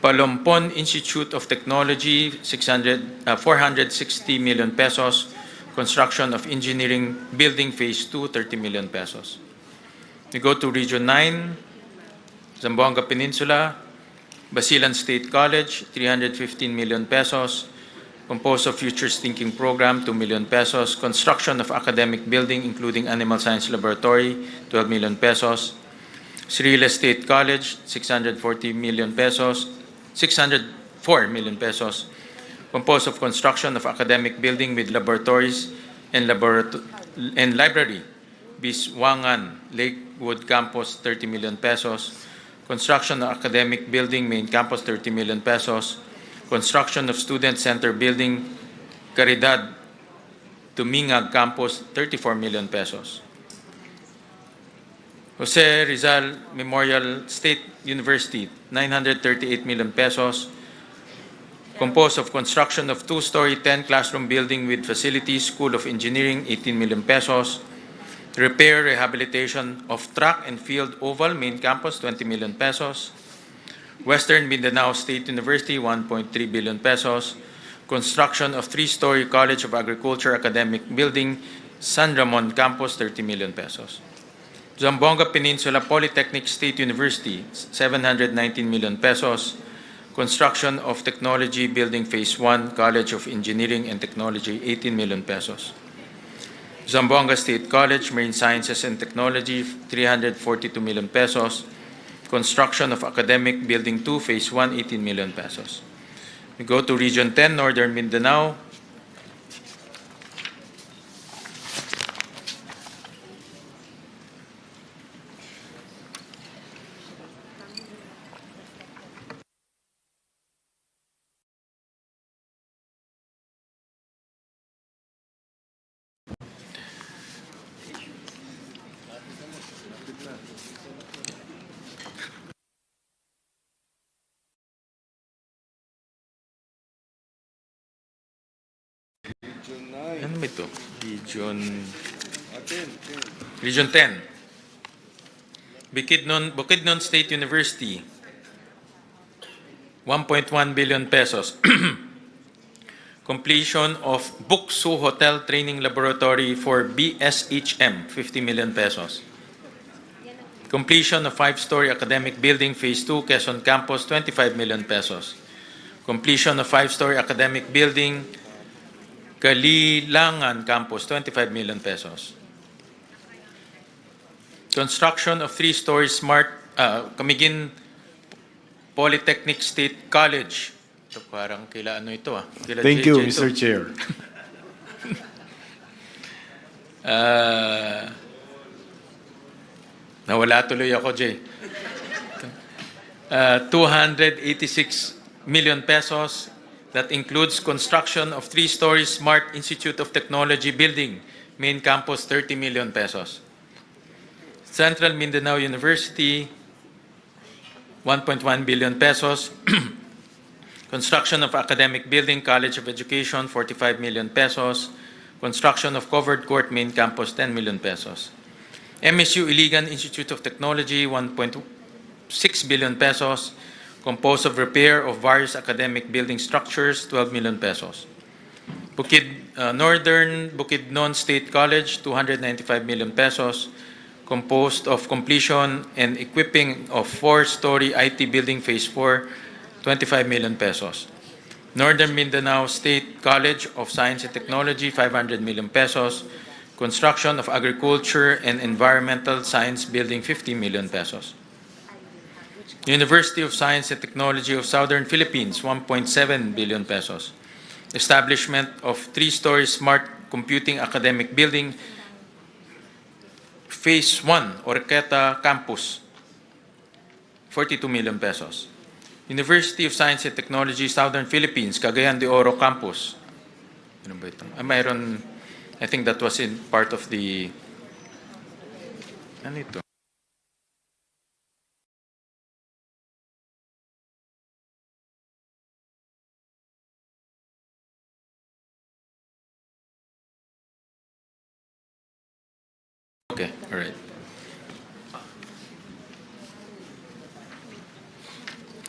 Palompon Institute of Technology, 460 million pesos. Construction of engineering building, Phase 2, 30 million pesos. We go to Region 9, Zamboanga Peninsula, Basilan State College, 315 million pesos. Composed of Futures Thinking Program, 2 million pesos. Construction of academic building, including Animal Science Laboratory, 12 million pesos. Srila State College, 640 million pesos. 604 million pesos. Composed of construction of academic building with laboratories and library. Biswangan Lakewood Campus, 30 million pesos. Construction of academic building, main campus, 30 million pesos. Construction of student center building, Caridad Tumingag Campus, 34 million pesos. Jose Rizal Memorial State University, 938 million pesos. Composed of construction of 2-story, 10-classroom building with facilities, School of Engineering, 18 million pesos. Repair, rehabilitation of track and field oval, main campus, 20 million pesos. Western Mindanao State University, 1.3 billion pesos. Construction of 3-story College of Agriculture academic building, San Ramon Campus, 30 million pesos. Zamboanga Peninsula Polytechnic State University, 719 million pesos. Construction of Technology Building Phase 1, College of Engineering and Technology, 18 million pesos. Zamboanga State College, Marine Sciences and Technology, 342 million pesos. Construction of Academic Building 2, Phase 1, 18 million pesos. We go to Region 10, Northern Mindanao. Ano ba ito? Region 10. Bukidnon State University, 1.1 billion pesos. Completion of Buksu Hotel Training Laboratory for BSHM, 50 million pesos. Completion of 5-story academic building Phase 2, Quezon Campus, 25 million pesos. Completion of 5-story academic building Kalilangan Campus, 25 million pesos. Construction of 3-story smart Camiguin Polytechnic State College. Ito parang kila ano ito Kila Thank you, JJ Mr. ito. Chair. Nawala tuloy ako, Jay. 286 million pesos. That includes construction of 3-story Smart Institute of Technology building, main campus, 30 million pesos. Central Mindanao University, 1.1 billion pesos. Construction of academic building, College of Education, 45 million pesos. Construction of covered court, main campus, 10 million pesos. MSU Iligan Institute of Technology, 1.6 billion pesos. Composed of repair of various academic building structures, 12 million pesos. Northern Bukidnon State College, 295 million pesos. Composed of completion and equipping of 4-story IT building Phase 4, 25 million pesos. Northern Mindanao State College of Science and Technology, 500 million pesos. Construction of Agriculture and Environmental Science building, 50 million pesos. University of Science and Technology of Southern Philippines, 1.7 billion pesos. Establishment of 3-story Smart Computing Academic Building, Phase 1, Orqueta Campus, 42 million pesos. University of Science and Technology, Southern Philippines, Cagayan de Oro Campus. Ano ba ito? Mayroon, I think that was in part of the, ano ito? Okay, all right.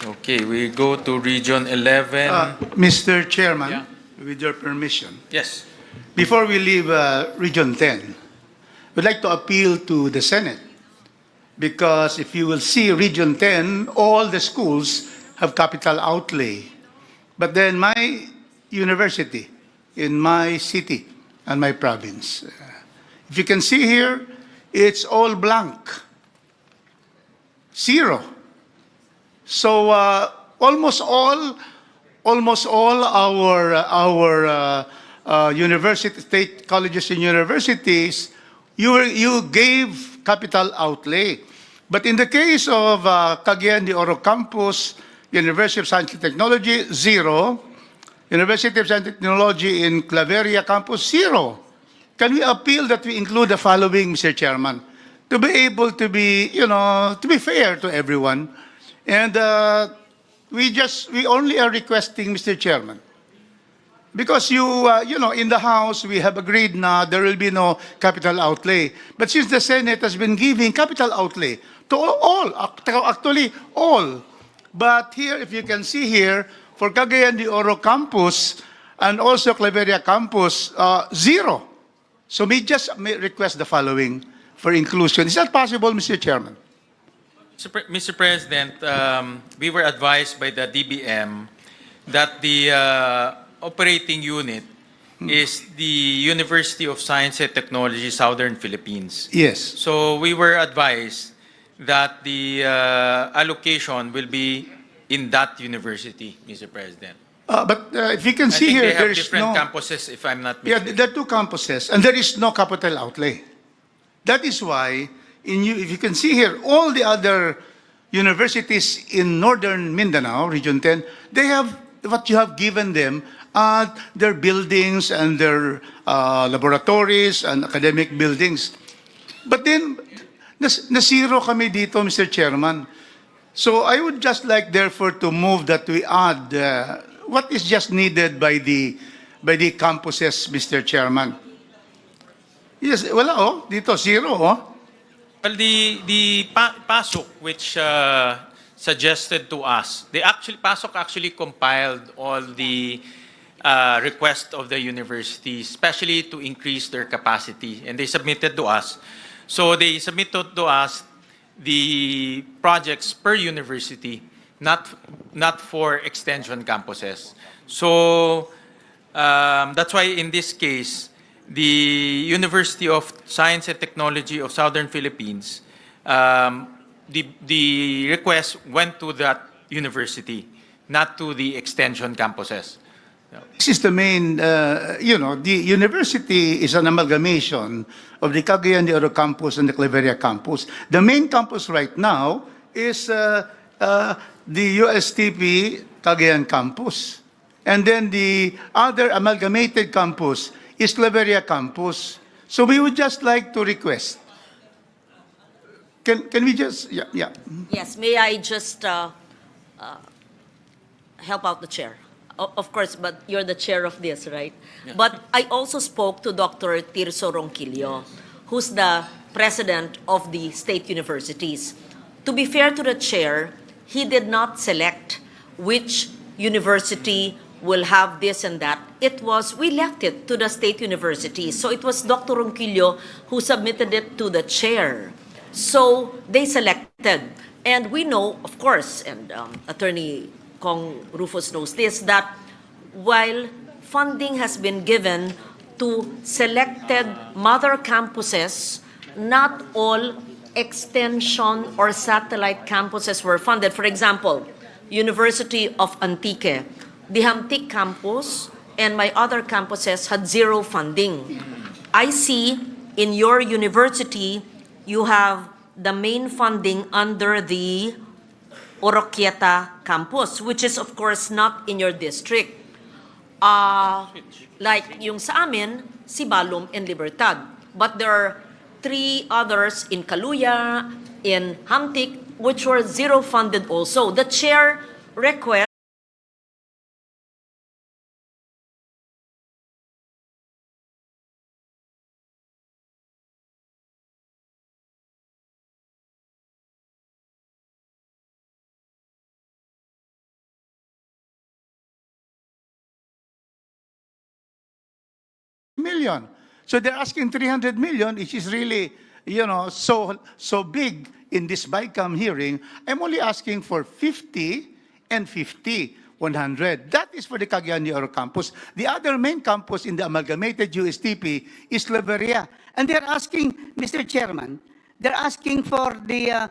Okay, we go to Region 11. Mr. Chairman, Yeah. with your permission, Yes. before we leave Region 10, we'd like to appeal to the Senate, because if you will see Region 10, all the schools have capital outlay. But then my university in my city and my province, if you can see here, it's all blank. Zero. So almost all our university, state colleges and universities, you gave capital outlay. But in the case of Cagayan de Oro Campus, University of Science and Technology, zero. University of Science and Technology in Claveria Campus, zero. Can we appeal that we include the following, Mr. Chairman, to be able to be, to be fair to everyone? And we only are requesting, Mr. Chairman, because in the House, we have agreed now there will be no capital outlay. But since the Senate has been giving capital outlay to all, actually all. But here, if you can see here, for Cagayan de Oro Campus and also Claveria Campus, zero. So we just may request the following for inclusion. Is that possible, Mr. Chairman? Mr. President, we were advised by the DBM that the operating unit is the University of Science and Technology, Southern Philippines. Yes. So we were advised that the allocation will be in that university, Mr. President. But if you can I see think here, they have there is different no... campuses, if I'm not Yeah, mistaken. there are two campuses, and there is no capital outlay. That is why, if you can see here, all the other universities in northern Mindanao, Region 10, they have what you have given them, their buildings and their laboratories and academic buildings. But then, nasiro kami dito, Mr. Chairman. So I would just like, therefore, to move that we add what is just needed by the campuses, Mr. Chairman. Yes, wala dito zero Well, the PASOK, which suggested to us, PASOK actually compiled all the requests of the universities, especially to increase their capacity, and they submitted to us. So they submitted to us the projects per university, not for extension campuses. So that's why in this case, the University of Science and Technology of Southern Philippines, the request went to that university, not to the extension campuses. This is the main, the university is an amalgamation of the Cagayan de Oro campus and the Claveria campus. The main campus right now is the USTP Cagayan campus. And then the other amalgamated campus is Claveria campus. So we would just like to request. Can we just, yeah. Yes, may I just help out the chair? Of course, but you're the chair of this, right? Yeah. But I also spoke to Dr. Tirso Ronquillo, who's the president of the state universities. To be fair to the chair, he did not select which university will have this and that. We left it to the state universities. So it was Dr. Ronquillo who submitted it to the chair. So they selected. And we know, of course, and Attorney Kong Rufus knows this, that while funding has been given to selected mother campuses, not all extension or satellite campuses were funded. For example, University of Antique, the Hamtic campus and my other campuses had zero funding. I see in your university, you have the main funding under the Oroquieta campus, which is of course not in your district. Like yung sa amin, Sibalom and Libertad. But there are 3 others in Kaluya, in Hamtic, which were zero funded also. The chair request million. So they're asking 300 million, which is really, so big in this BICAM hearing. I'm only asking for 50 and 50, 100. That is for the Cagayan de Oro campus. The other main campus in the amalgamated USTP is Claveria. And they're asking, Mr. Chairman, they're asking for the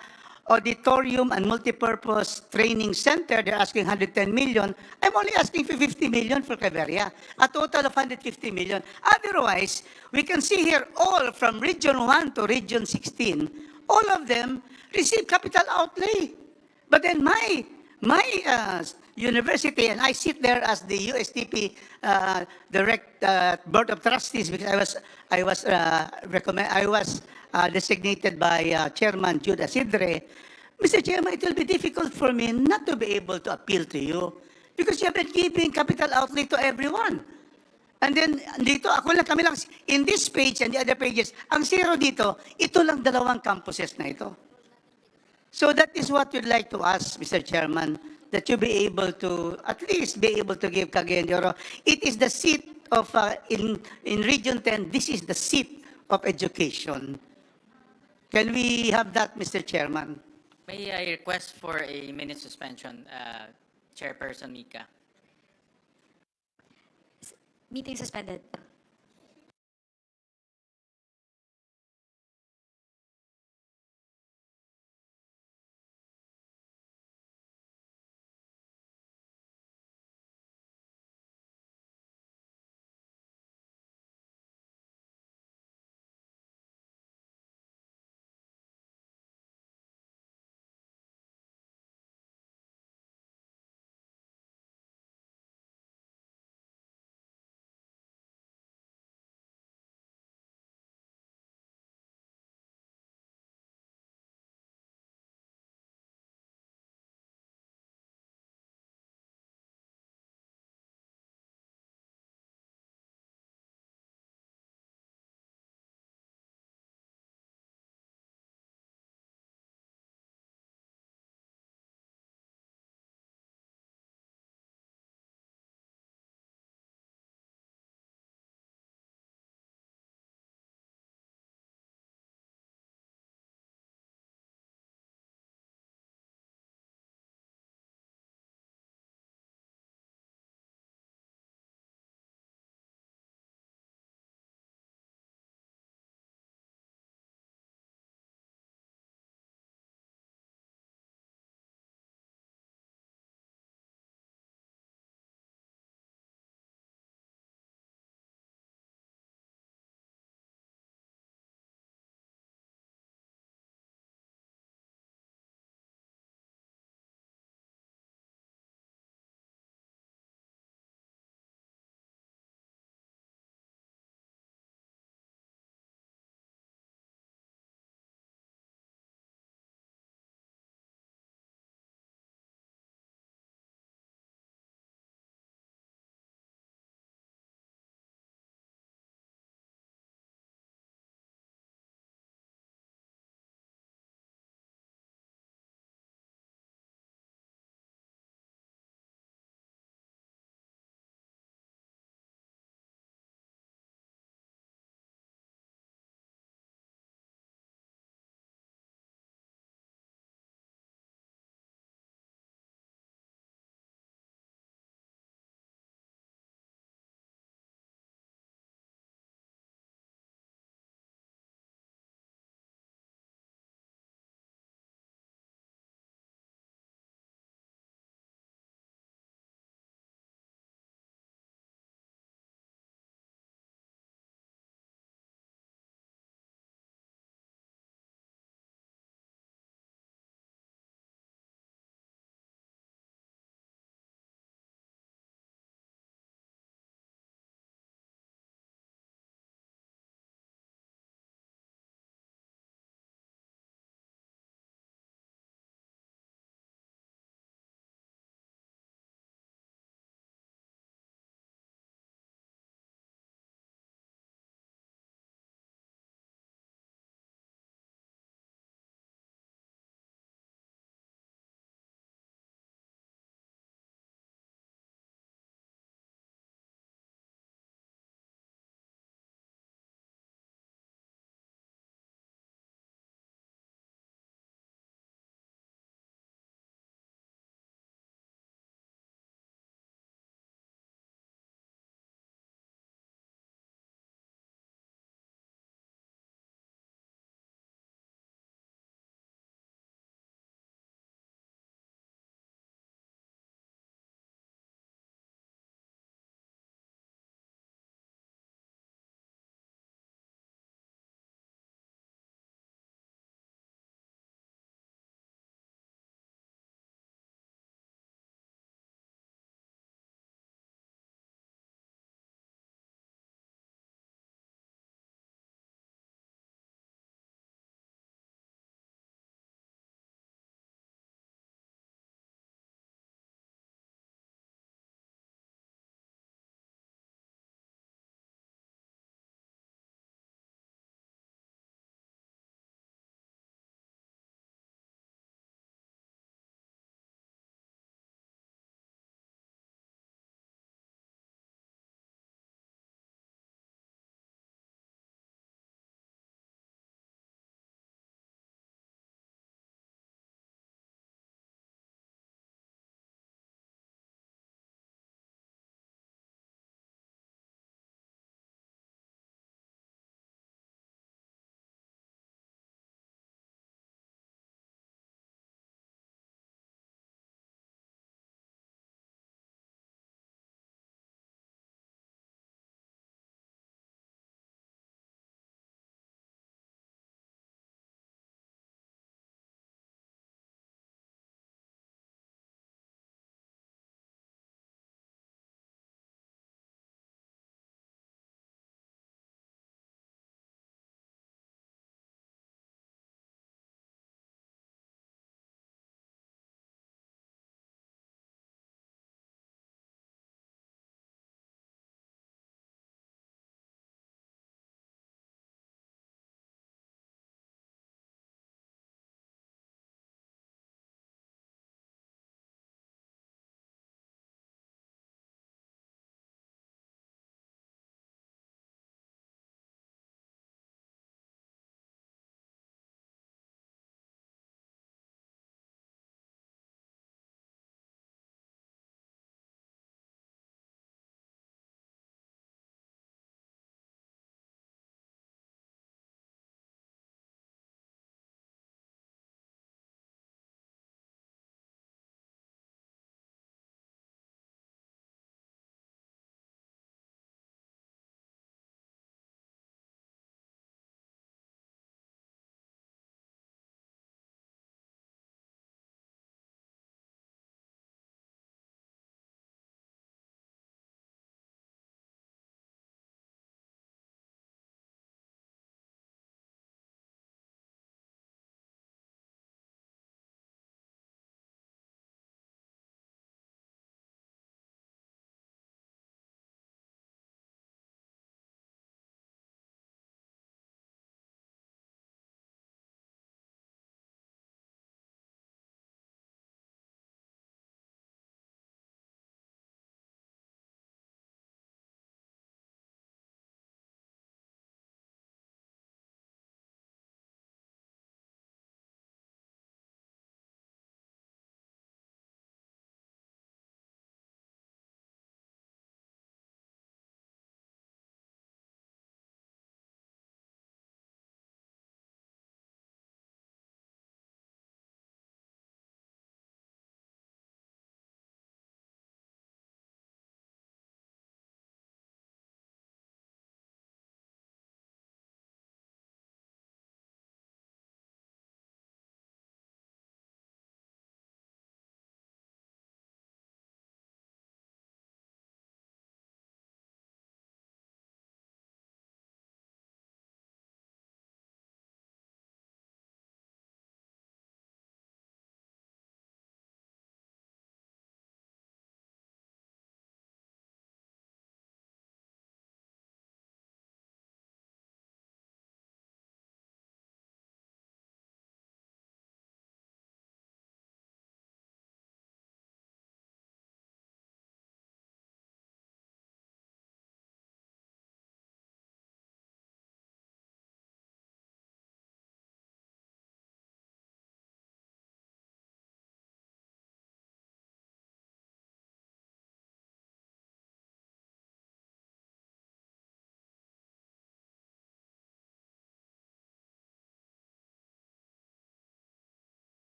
auditorium and multipurpose training center. They're asking 110 million. I'm only asking for 50 million for Claveria, a total of 150 million. Otherwise, we can see here all from Region 1 to Region 16, all of them receive capital outlay. But then my university, and I sit there as the USTP direct board of trustees because I was designated by Chairman Jude Asidre. Mr. Chairman, it will be difficult for me not to be able to appeal to you because you have been giving capital outlay to everyone. And then, dito, kami lang, in this page and the other pages, ang zero dito, ito lang dalawang campuses na ito. So that is what we'd like to ask, Mr. Chairman, that you be able to, at least be able to give Cagayan de Oro. It is the seat of, in Region 10, this is the seat of education. Can we have that, Mr. Chairman? May I request for a minute suspension, Chairperson Mika? Meeting suspended.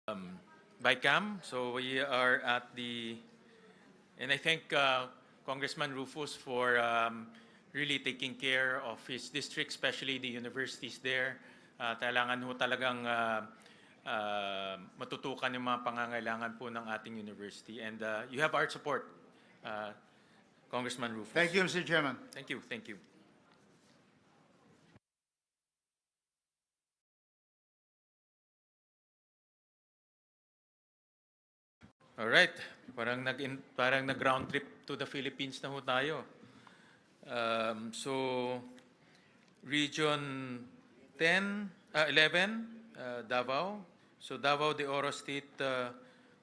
Bicam. So we are at the, and I thank Congressman Rufus for really taking care of his district, especially the universities there. Kailangan ho talagang matutukan yung mga pangangailangan po ng ating university. And you have our support, Congressman Rufus. Thank you, Mr. Chairman. Thank you. Thank you. All right. Parang nag-ground trip to the Philippines na ho tayo. So, Region 11, Davao. So, Davao de Oro State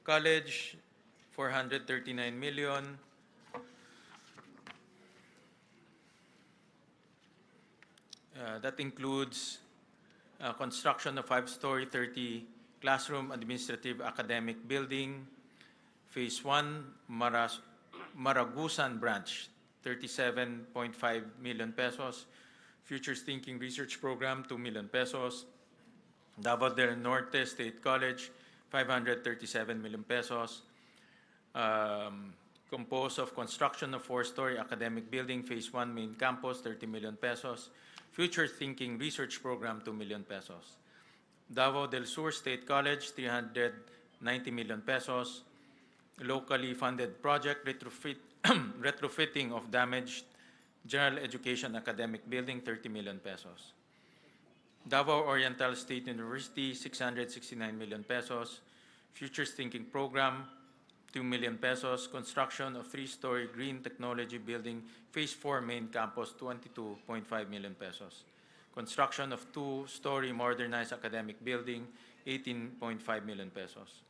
College, 439 million. That includes construction of 5-story, 30 classroom administrative academic building. Phase 1, Maragusan Branch, 37.5 million pesos. Futures Thinking Research Program, 2 million pesos. Davao del Norte State College, 537 million pesos. Composed of construction of 4-story academic building, Phase 1 main campus, 30 million pesos. Future Thinking Research Program, 2 million pesos. Davao del Sur State College, 390 million pesos. Locally funded project retrofitting of damaged general education academic building, 30 million pesos. Davao Oriental State University, 669 million pesos. Futures Thinking Program, 2 million pesos. Construction of 3-story green technology building, Phase 4 main campus, 22.5 million pesos. Construction of 2-story modernized academic building, 18.5 million pesos.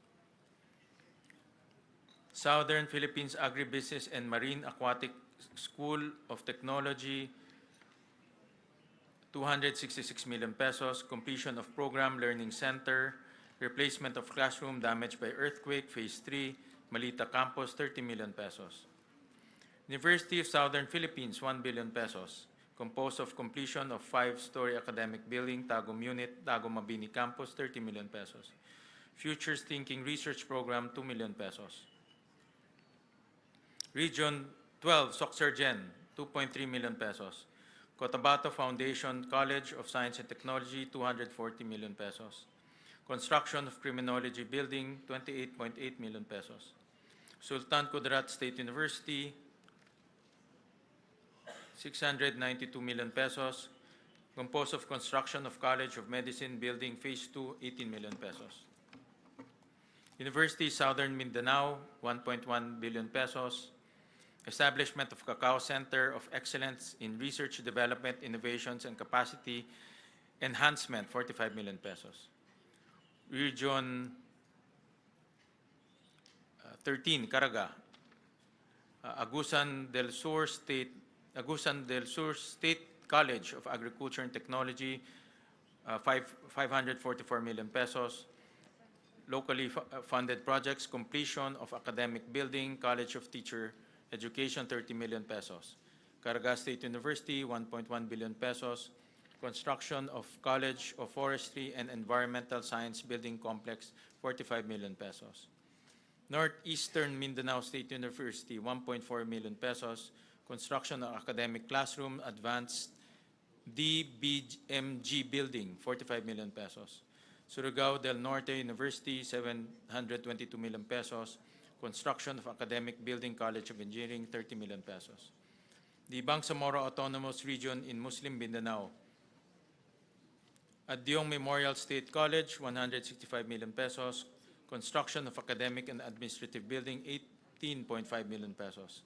Southern Philippines Agribusiness and Marine Aquatic School of Technology, 266 million pesos. Completion of Program Learning Center, replacement of classroom damaged by earthquake, Phase 3, Malita Campus, 30 million pesos. University of Southern Philippines, 1 billion pesos. Composed of completion of 5-story academic building, Tagum Unit, Tagum Mabini Campus, 30 million pesos. Futures Thinking Research Program, 2 million pesos. Region 12, Soccergen, 2.3 million pesos. Cotabato Foundation College of Science and Technology, 240 million pesos. Construction of Criminology Building, 28.8 million pesos. Sultan Kudarat State University, 692 million pesos. Composed of construction of College of Medicine Building, Phase 2, 18 million pesos. University Southern Mindanao, 1.1 billion pesos. Establishment of Cacao Center of Excellence in Research, Development, Innovations, and Capacity Enhancement, 45 million pesos. Region 13, Caraga. Agusan del Sur State College of Agriculture and Technology, 544 million pesos. Locally funded projects, completion of academic building, College of Teacher Education, 30 million pesos. Caraga State University, 1.1 billion pesos. Construction of College of Forestry and Environmental Science Building Complex, 45 million pesos. Northeastern Mindanao State University, 1.4 million pesos. Construction of academic classroom, advanced DBMG building, 45 million pesos. Surigao del Norte University, 722 million pesos. Construction of academic building, College of Engineering, 30 million pesos. The Bangsamoro Autonomous Region in Muslim Mindanao. Adyong Memorial State College, 165 million pesos. Construction of academic and administrative building, 18.5 million pesos.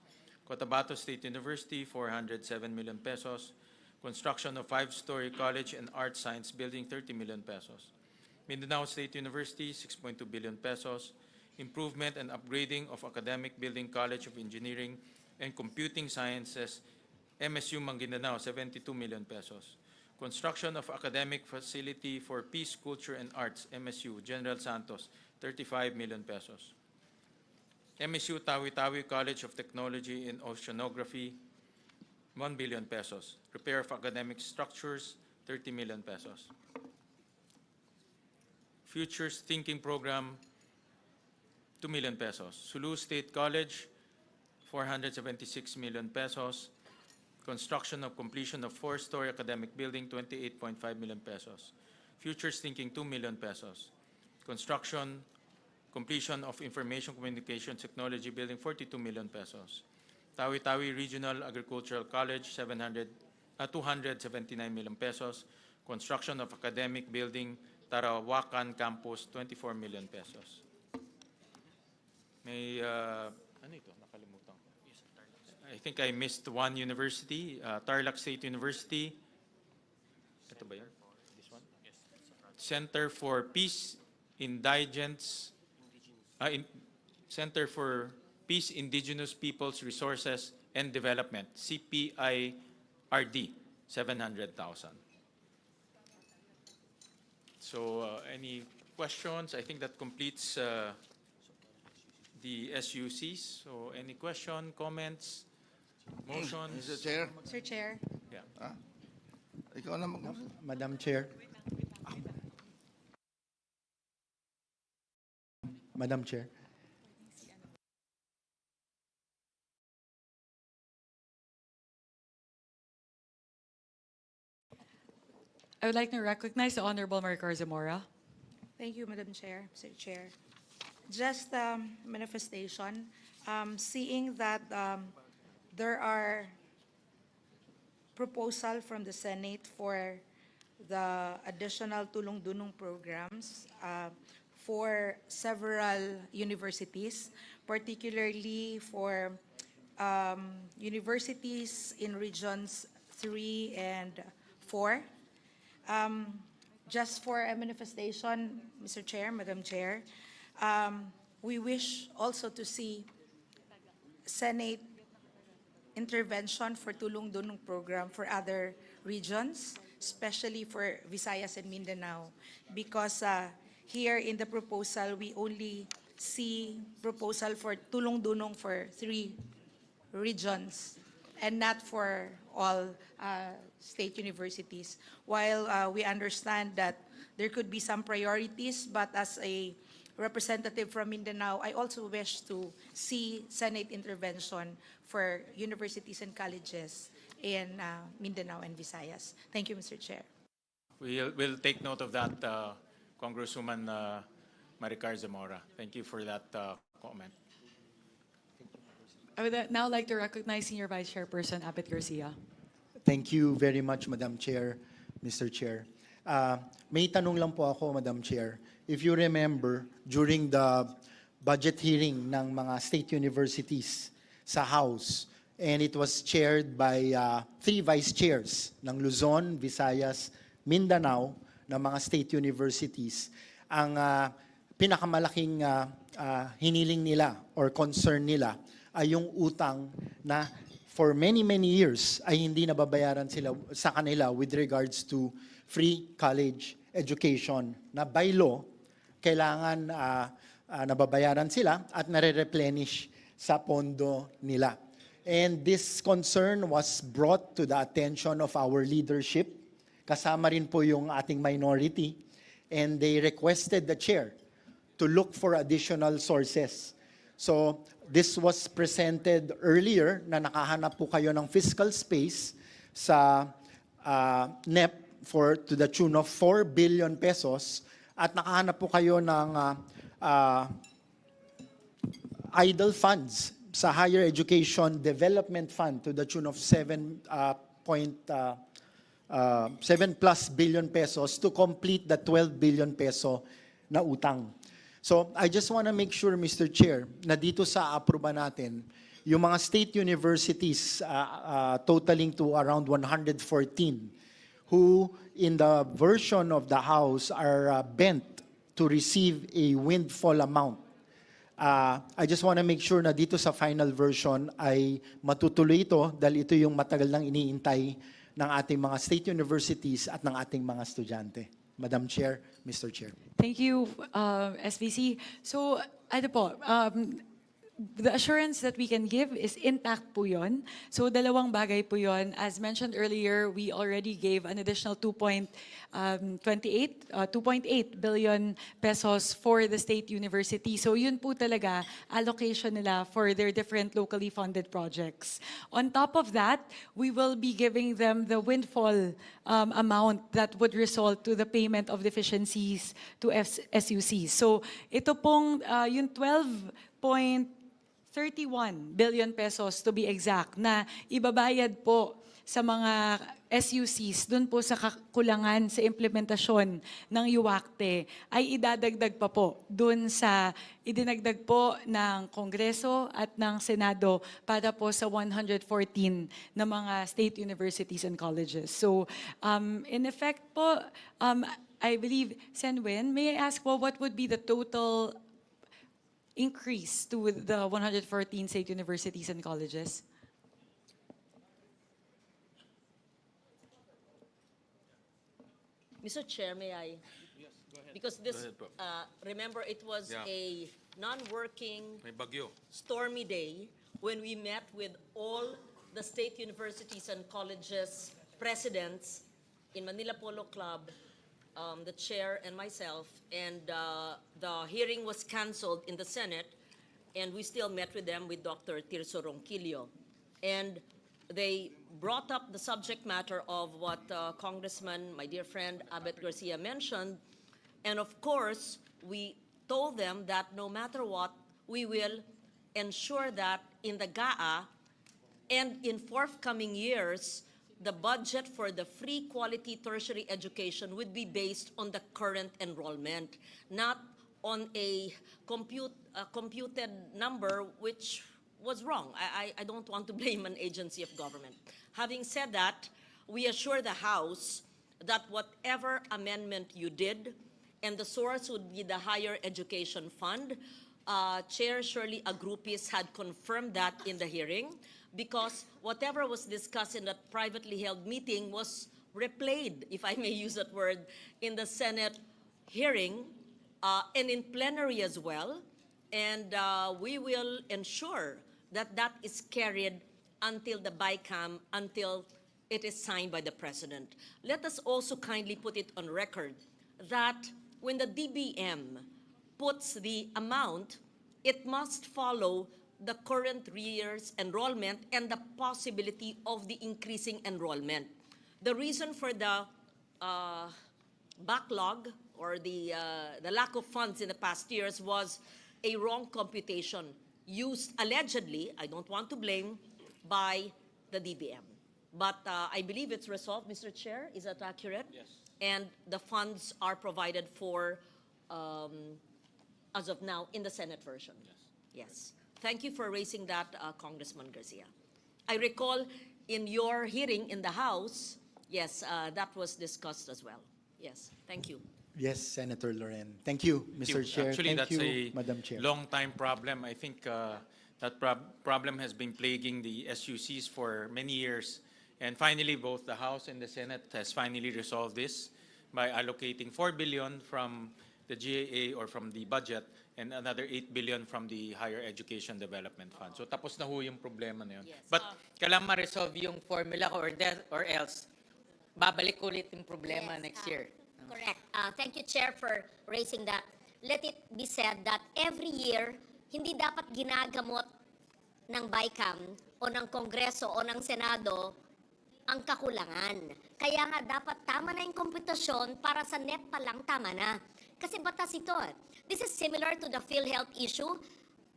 Cotabato State University, 407 million pesos. Construction of 5-story college and art science building, 30 million pesos. Mindanao State University, 6.2 billion pesos. Improvement and upgrading of academic building, College of Engineering and Computing Sciences, MSU Maguindanao, 72 million pesos. Construction of academic facility for Peace, Culture, and Arts, MSU General Santos, 35 million pesos. MSU Tawi-Tawi College of Technology and Oceanography, 1 billion pesos. Repair of academic structures, 30 million pesos. Futures Thinking Program, 2 million pesos. Sulu State College, 476 million pesos. Construction of completion of 4-story academic building, 28.5 million pesos. Futures Thinking, 2 million pesos. Construction, completion of information communication technology building, 42 million pesos. Tawi-Tawi Regional Agricultural College, 279 million pesos. Construction of academic building, Tarawakan Campus, 24 million pesos. May, ano ito? Nakalimutan ko. I think I missed one university, Tarlac State University. Ito ba yun? This one? Center for Peace, Center for Peace, Indigenous Peoples Resources and Development, CPIRD, 700,000. So any questions? I think that completes the SUCs. So any question, comments, motions? Mr. Chair? Sir Chair. Yeah. Ikaw na Madam Chair. Madam Chair. I would like to recognize the Honorable Maricar Zamora. Thank you, Madam Chair, Mr. Chair. Just manifestation, seeing that there are proposal from the Senate for the additional tulong-dunong programs for several universities, particularly for universities in regions 3 and 4. Just for a manifestation, Mr. Chair, Madam Chair, we wish also to see Senate intervention for tulong-dunong program for other regions, especially for Visayas and Mindanao, because here in the proposal, we only see proposal for tulong-dunong for 3 regions and not for all state universities. While we understand that there could be some priorities, but as a representative from Mindanao, I also wish to see Senate intervention for universities and colleges in Mindanao and Visayas. Thank you, Mr. Chair. We'll take note of that, Congresswoman Maricar Zamora. Thank you for that comment. I would now like to recognize Senior Vice Chairperson Abet Garcia. Thank you very much, Madam Chair, Mr. Chair. May tanong lang po ako, Madam Chair. If you remember, during the budget hearing ng mga state universities sa House, and it was chaired by 3 vice chairs ng Luzon, Visayas, Mindanao, ng mga state universities, ang pinakamalaking hiniling nila or concern nila ay yung utang na for many, many years ay hindi nababayaran sila sa kanila with regards to free college education na by law, kailangan nababayaran sila at nare-replenish sa pondo nila. And this concern was brought to the attention of our leadership. Kasama rin po yung ating minority. And they requested the chair to look for additional sources. So this was presented earlier na nakahanap po kayo ng fiscal space sa NEP to the tune of 4 billion pesos at nakahanap po kayo ng idle funds sa Higher Education Development Fund to the tune of 7 plus billion pesos to complete the 12 billion peso na utang. So I just want to make sure, Mr. Chair, na dito sa aproba natin, yung mga state universities totaling to around 114 who in the version of the House are bent to receive a windfall amount. I just want to make sure na dito sa final version ay matutuloy ito dahil ito yung matagal nang iniintay ng ating mga state universities at ng ating mga estudyante. Madam Chair, Mr. Chair. Thank you, SVC. So, ano po, the assurance that we can give is intact po yun. So dalawang bagay po yun. As mentioned earlier, we already gave an additional 2.8 billion pesos for the state university. So yun po talaga allocation nila for their different locally funded projects. On top of that, we will be giving them the windfall amount that would result to the payment of deficiencies to SUCs. So ito pong yung 12.31 billion pesos to be exact na ibabayad po sa mga SUCs dun po sa kakulangan sa implementasyon ng UACTE ay idadagdag pa po dun sa idinagdag po ng Kongreso at ng Senado para po sa 114 na mga state universities and colleges. So in effect po, I believe, Senwin, may I ask po what would be the total increase to the 114 state universities and colleges? Mr. Chair, may I? Yes, go ahead. Because this, Go ahead po. remember, it was Yeah. a non-working, May bagyo. stormy day when we met with all the state universities and colleges presidents in Manila Polo Club, the chair and myself, and the hearing was canceled in the Senate, and we still met with them with Dr. Tirso Ronquillo. And they brought up the subject matter of what Congressman, my dear friend Abet Garcia mentioned, and of course, we told them that no matter what, we will ensure that in the GAA and in forthcoming years, the budget for the free quality tertiary education would be based on the current enrollment, not on a computed number which was wrong. I don't want to blame an agency of government. Having said that, we assure the House that whatever amendment you did, and the source would be the Higher Education Fund, Chair Shirley Agrupis had confirmed that in the hearing, because whatever was discussed in that privately held meeting was replayed, if I may use that word, in the Senate hearing and in plenary as well. And we will ensure that that is carried until the BICAM, until it is signed by the President. Let us also kindly put it on record that when the DBM puts the amount, it must follow the current year's enrollment and the possibility of the increasing enrollment. The reason for the backlog or the lack of funds in the past years was a wrong computation used allegedly, I don't want to blame, by the DBM. But I believe it's resolved, Mr. Chair. Is that accurate? Yes. And the funds are provided for, as of now, in the Senate version. Yes. Yes. Thank you for raising that, Congressman Garcia. I recall in your hearing in the House, yes, that was discussed as well. Yes, thank you. Yes, Senator Loren. Thank you, Mr. Chair. Actually, Thank that's you, a Madam Chair. long-time problem. I think that problem has been plaguing the SUCs for many years. And finally, both the House and the Senate has finally resolved this by allocating 4 billion from the GAA or from the budget and another 8 billion from the Higher Education Development Fund. So tapos na ho yung problema na yun. Yes. But Kailangan ma-resolve yung formula or else babalik ulit yung problema Yes, next year. Correct. Thank you, Chair, for raising that. Let it be said that every year, hindi dapat ginagamot ng BICAM o ng Kongreso o ng Senado ang kakulangan. Kaya nga dapat tama na yung komputasyon para sa NEP pa lang tama na. Kasi batas ito. This is similar to the PhilHealth issue.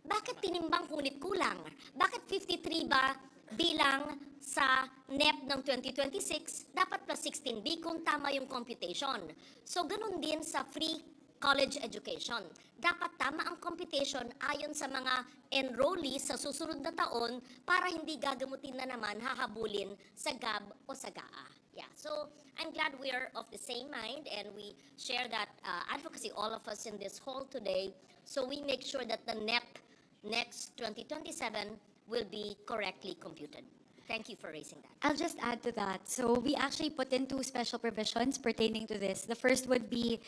Bakit tinimbang ngunit kulang? Bakit 53 ba bilang sa NEP ng 2026, dapat plus 16B kung tama yung computation. So, ganun din sa free college education. Dapat tama ang computation ayon sa mga enrollees sa susunod na taon para hindi gagamutin na naman, hahabulin sa GAB o sa GAA. Yeah, so I'm glad we are of the same mind and we share that advocacy, all of us in this hall today, so we make sure that the NEP next 2027 will be correctly computed. Thank you for raising that. I'll just add to that. So we actually put in two special provisions pertaining to this. The first would be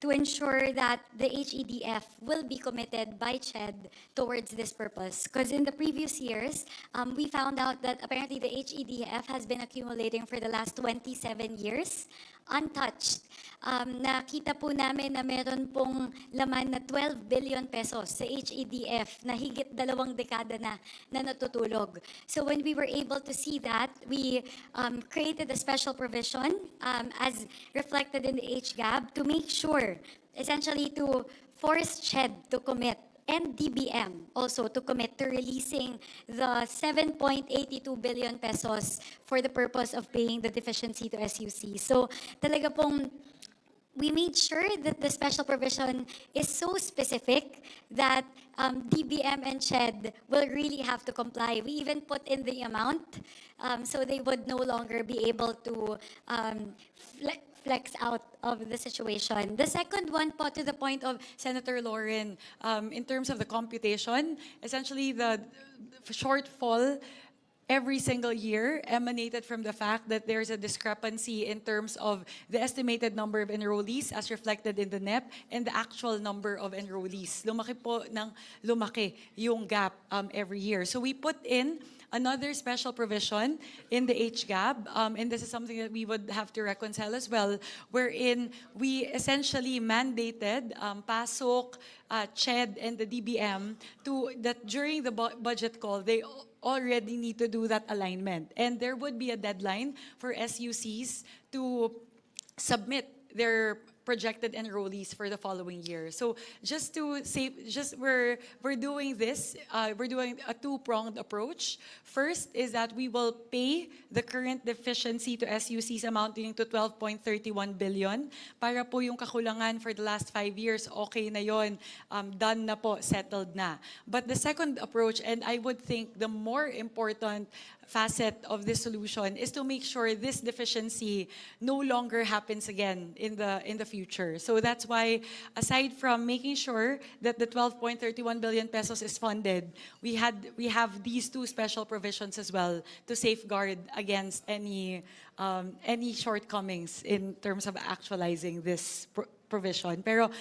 to ensure that the HEDF will be committed by CHED towards this purpose. Because in the previous years, we found out that apparently the HEDF has been accumulating for the last 27 years, untouched. Nakita po namin na meron pong laman na 12 billion pesos sa HEDF na higit 2 dekada na natutulog. So when we were able to see that, we created a special provision as reflected in the HGAB to make sure, essentially to force CHED to commit and DBM also to commit to releasing the 7.82 billion pesos for the purpose of paying the deficiency to SUC. So talaga pong we made sure that the special provision is so specific that DBM and CHED will really have to comply. We even put in the amount so they would no longer be able to flex out of the situation. The second one po, to the point of Senator Lauren, in terms of the computation, essentially the shortfall every single year emanated from the fact that there's a discrepancy in terms of the estimated number of enrollees as reflected in the NEP and the actual number of enrollees. Lumaki po ng lumaki yung gap every year. So we put in another special provision in the HGAB, and this is something that we would have to reconcile as well, wherein we essentially mandated PASOK, CHED, and the DBM that during the budget call, they already need to do that alignment. And there would be a deadline for SUCs to submit their projected enrollees for the following year. So just to say, we're doing this, we're doing a two-pronged approach. First is that we will pay the current deficiency to SUCs amounting to 12.31 billion. Para po yung kakulangan for the last 5 years, okay na yon, done na po, settled na. But the second approach, and I would think the more important facet of this solution, is to make sure this deficiency no longer happens again in the future. So that's why, aside from making sure that the 12.31 billion pesos is funded, we have these two special provisions as well to safeguard against any shortcomings in terms of actualizing this provision. Pero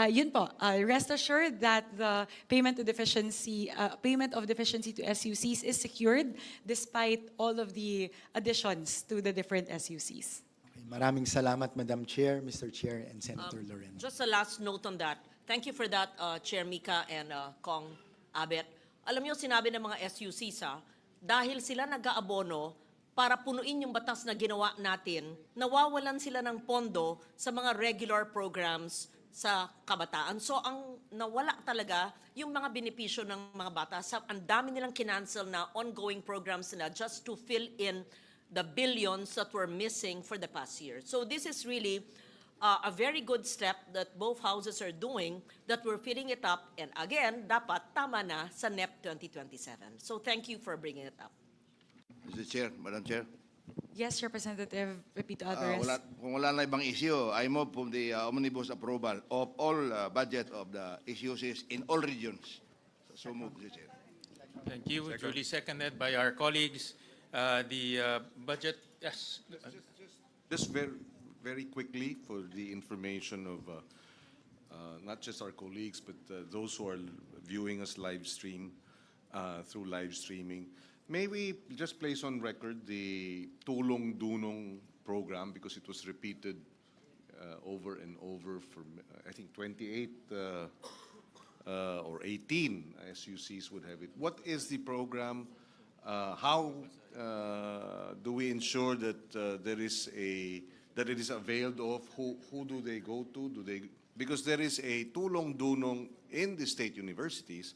yun po, rest assured that the payment of deficiency to SUCs is secured despite all of the additions to the different SUCs. Okay, maraming salamat, Madam Chair, Mr. Chair, and Senator Loren. Just a last note on that. Thank you for that, Chair Mika and Kong Abet. Alam niyo, sinabi ng mga SUCs, dahil sila nag-aabono para punuin yung batas na ginawa natin, nawawalan sila ng pondo sa mga regular programs sa kabataan. So ang nawala talaga yung mga benepisyo ng mga bata. Ang dami nilang kinancel na ongoing programs nila just to fill in the billions that were missing for the past year. So this is really a very good step that both houses are doing, that we're filling it up. And again, dapat tama na sa NEP 2027. So thank you for bringing it up. Mr. Chair, Madam Chair. Yes, Representative Pepito Alvarez. Kung wala na ibang issue, I move for the omnibus approval of all budget of the issues in all regions. So move, Mr. Chair. Thank you. Duly seconded by our colleagues. The budget, yes. Just very quickly for the information of not just our colleagues, but those who are viewing us live stream through live streaming. May we just place on record the Tulong Dunong program, because it was repeated over and over for, I think, 28 or 18 SUCs would have it. What is the program? How do we ensure that that it is availed of? Who do they go to? Because there is a Tulong Dunong in the state universities,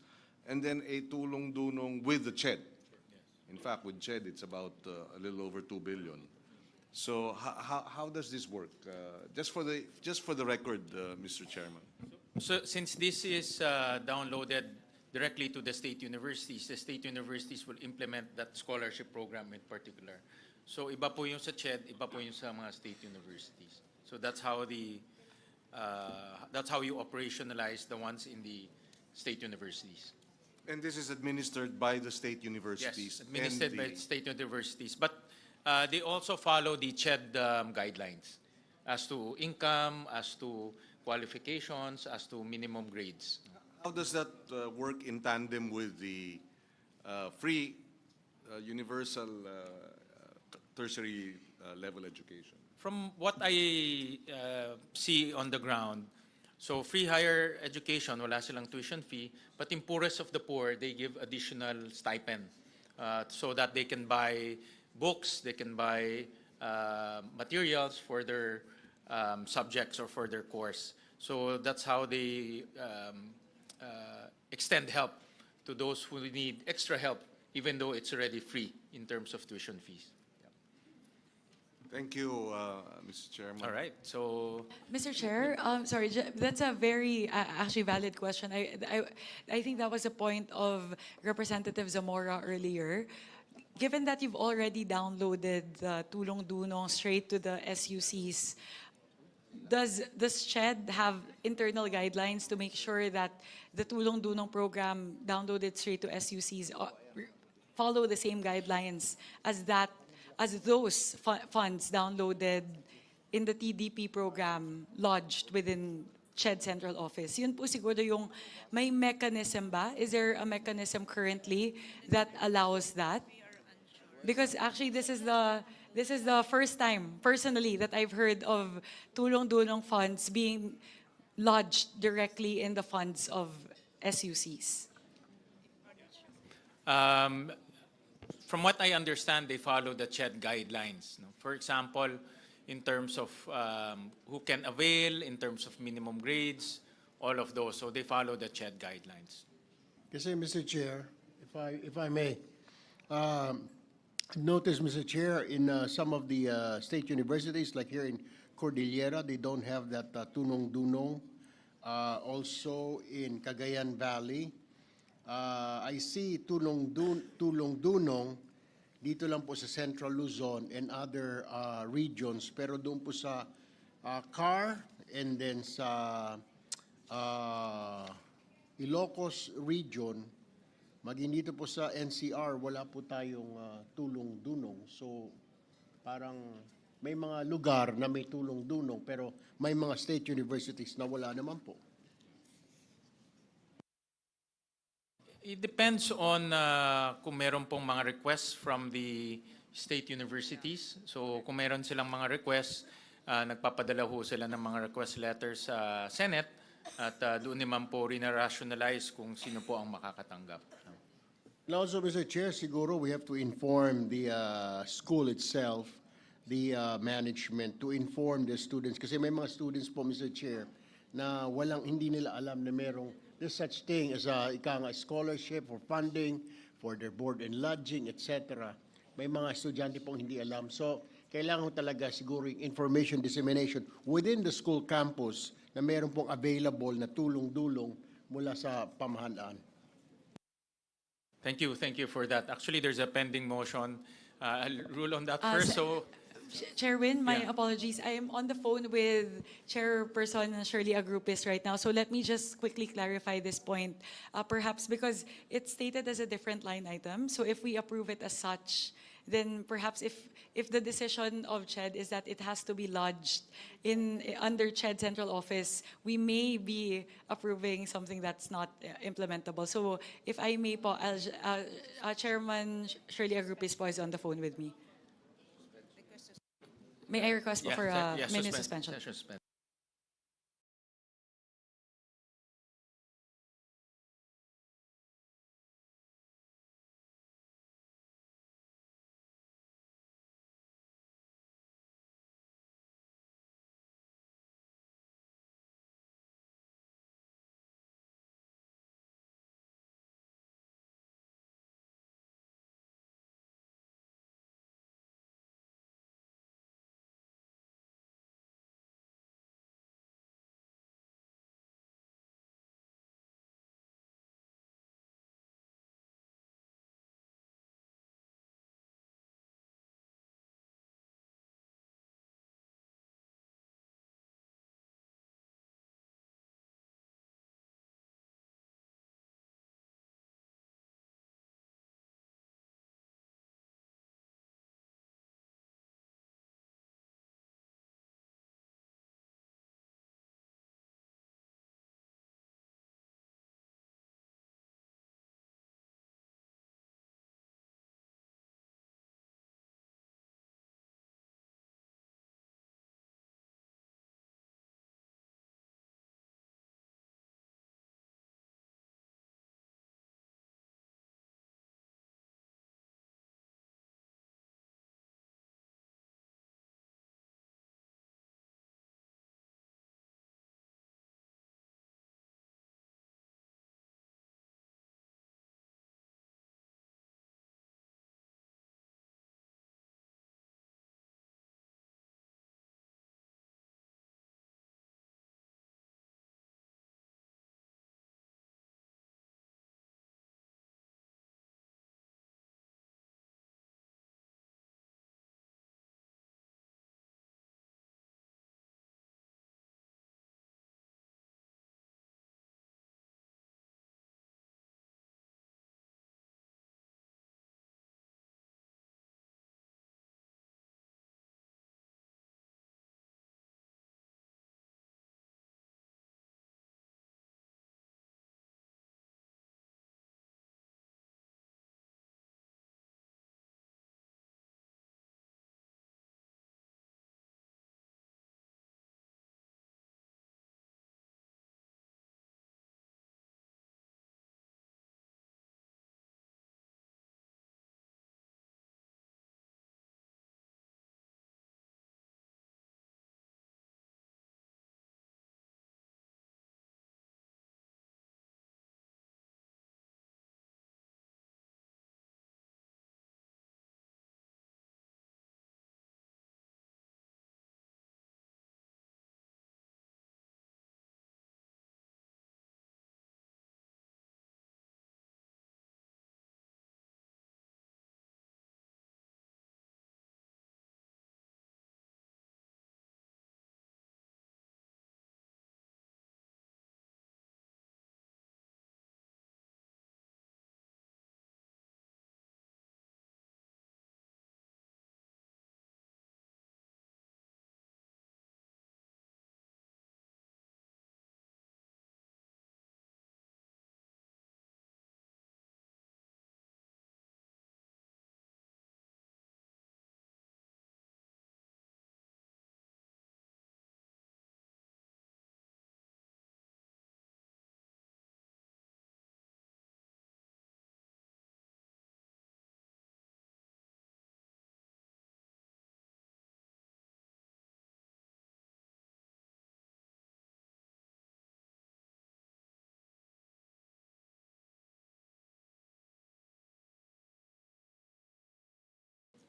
and then a Tulong Dunong with the CHED. In fact, with CHED, it's about a little over 2 billion. So how does this work? Just for the record, Mr. Chairman. So since this is downloaded directly to the state universities will implement that scholarship program in particular. So iba po yung sa CHED, iba po yung sa mga state universities. So that's how you operationalize the ones in the state universities. And this is administered by the state universities? Yes, administered by state universities. But they also follow the CHED guidelines as to income, as to qualifications, as to minimum grades. How does that work in tandem with the free universal tertiary level education? From what I see on the ground, so free higher education, wala silang tuition fee, but in poorest of the poor, they give additional stipend so that they can buy books, they can buy materials for their subjects or for their course. So that's how they extend help to those who need extra help, even though it's already free in terms of tuition fees. Thank you, Mr. Chairman. All right, so Mr. Chair, sorry, that's a very actually valid question. I think that was a point of Representative Zamora earlier. Given that you've already downloaded the Tulong Dunong straight to the SUCs, does SCHED have internal guidelines to make sure that the Tulong Dunong program downloaded straight to SUCs follow the same guidelines as those funds downloaded in the TDP program lodged within CHED Central Office? Yun po siguro yung may mechanism ba? Is there a mechanism currently that allows that? Because actually this is the first time personally that I've heard of Tulong Dunong funds being lodged directly in the funds of SUCs. From what I understand, they follow the CHED guidelines. No? For example, in terms of who can avail, in terms of minimum grades, all of those. So they follow the CHED guidelines. Kasi, Mr. Chair, if I may, I've noticed, Mr. Chair, in some of the state universities, like here in Cordillera, they don't have that Tulong Dunong. Also in Cagayan Valley, I see Tulong Dunong dito lang po sa Central Luzon and other regions, pero doon po sa CAR and then sa Ilocos region, maging dito po sa NCR, wala po tayong Tulong Dunong. So parang may mga lugar na may Tulong Dunong, pero may mga state universities na wala naman po. It depends on kung meron pong mga requests from the state universities. So kung meron silang mga requests, nagpapadala ho sila ng mga request letters sa Senate at doon naman po rin-rationalize kung sino po ang makakatanggap. And also, Mr. Chair, siguro we have to inform the school itself, the management, to inform the students. Kasi may mga students po, Mr. Chair, na hindi nila alam na there's such thing as a scholarship or funding for their board and lodging, etc. May mga estudyante pong hindi alam. So, kailangan talaga siguro yung information dissemination within the school campus na meron pong available na tulong-dulong mula sa pamahalaan. Thank you for that. Actually, there's a pending motion. I'll rule on that first. Chairman, my apologies. I am on the phone with Chairperson Shirley Agrupis right now. So let me just quickly clarify this point. Perhaps because it's stated as a different line item. So if we approve it as such, then perhaps if the decision of CHED is that it has to be lodged under CHED Central Office, we may be approving something that's not implementable. So if I may po, Chairman Shirley Agrupis po is on the phone with me. May I request for a minute suspension?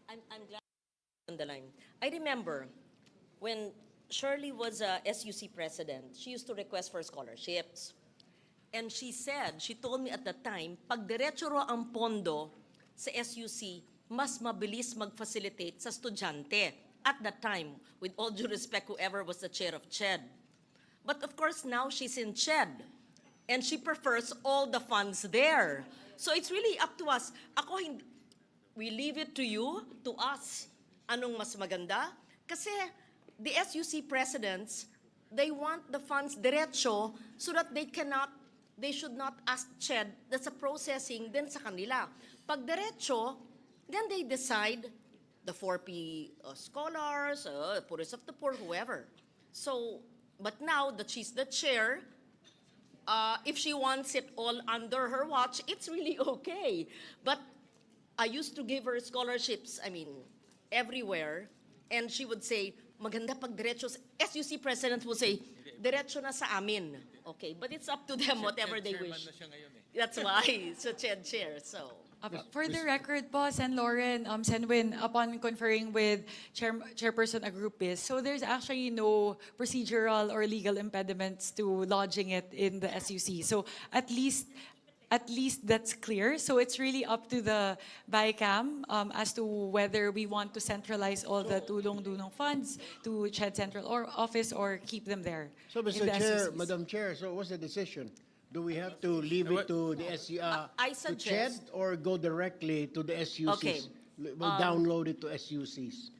I'm glad on the line. I remember when Shirley was a SUC president, she used to request for scholarships. And she said, she told me at the time, pag diretso ro ang pondo sa SUC, mas mabilis mag-facilitate sa estudyante. At that time, with all due respect, whoever was the chair of CHED. But of course, now she's in CHED. And she prefers all the funds there. So it's really up to us. We leave it to you, to us. Anong mas maganda? Kasi the SUC presidents, they want the funds diretso so that they should not ask CHED, that's a processing din sa kanila. Pag diretso, then they decide the 4P scholars, poorest of the poor, whoever. So, but now that she's the chair, if she wants it all under her watch, it's really okay. But I used to give her scholarships, everywhere, and she would say, maganda pag diretso. SUC presidents will say, diretso na sa amin. Okay, but it's up to them, whatever they wish. That's why, so chair, so. For the record po, Sen. Lauren, Senwin, upon conferring with Chairperson Agrupis, so there's actually no procedural or legal impediments to lodging it in the SUC. So at least that's clear. So it's really up to the BICAM as to whether we want to centralize all the Tulong Dunong funds to CHED Central Office or keep them there. So, in Mr. the Chair, SUCs. Madam Chair, so what's the decision? Do we have to leave it to the I to suggest- CHED or go directly to the SUCs? Okay. We'll download it to SUCs.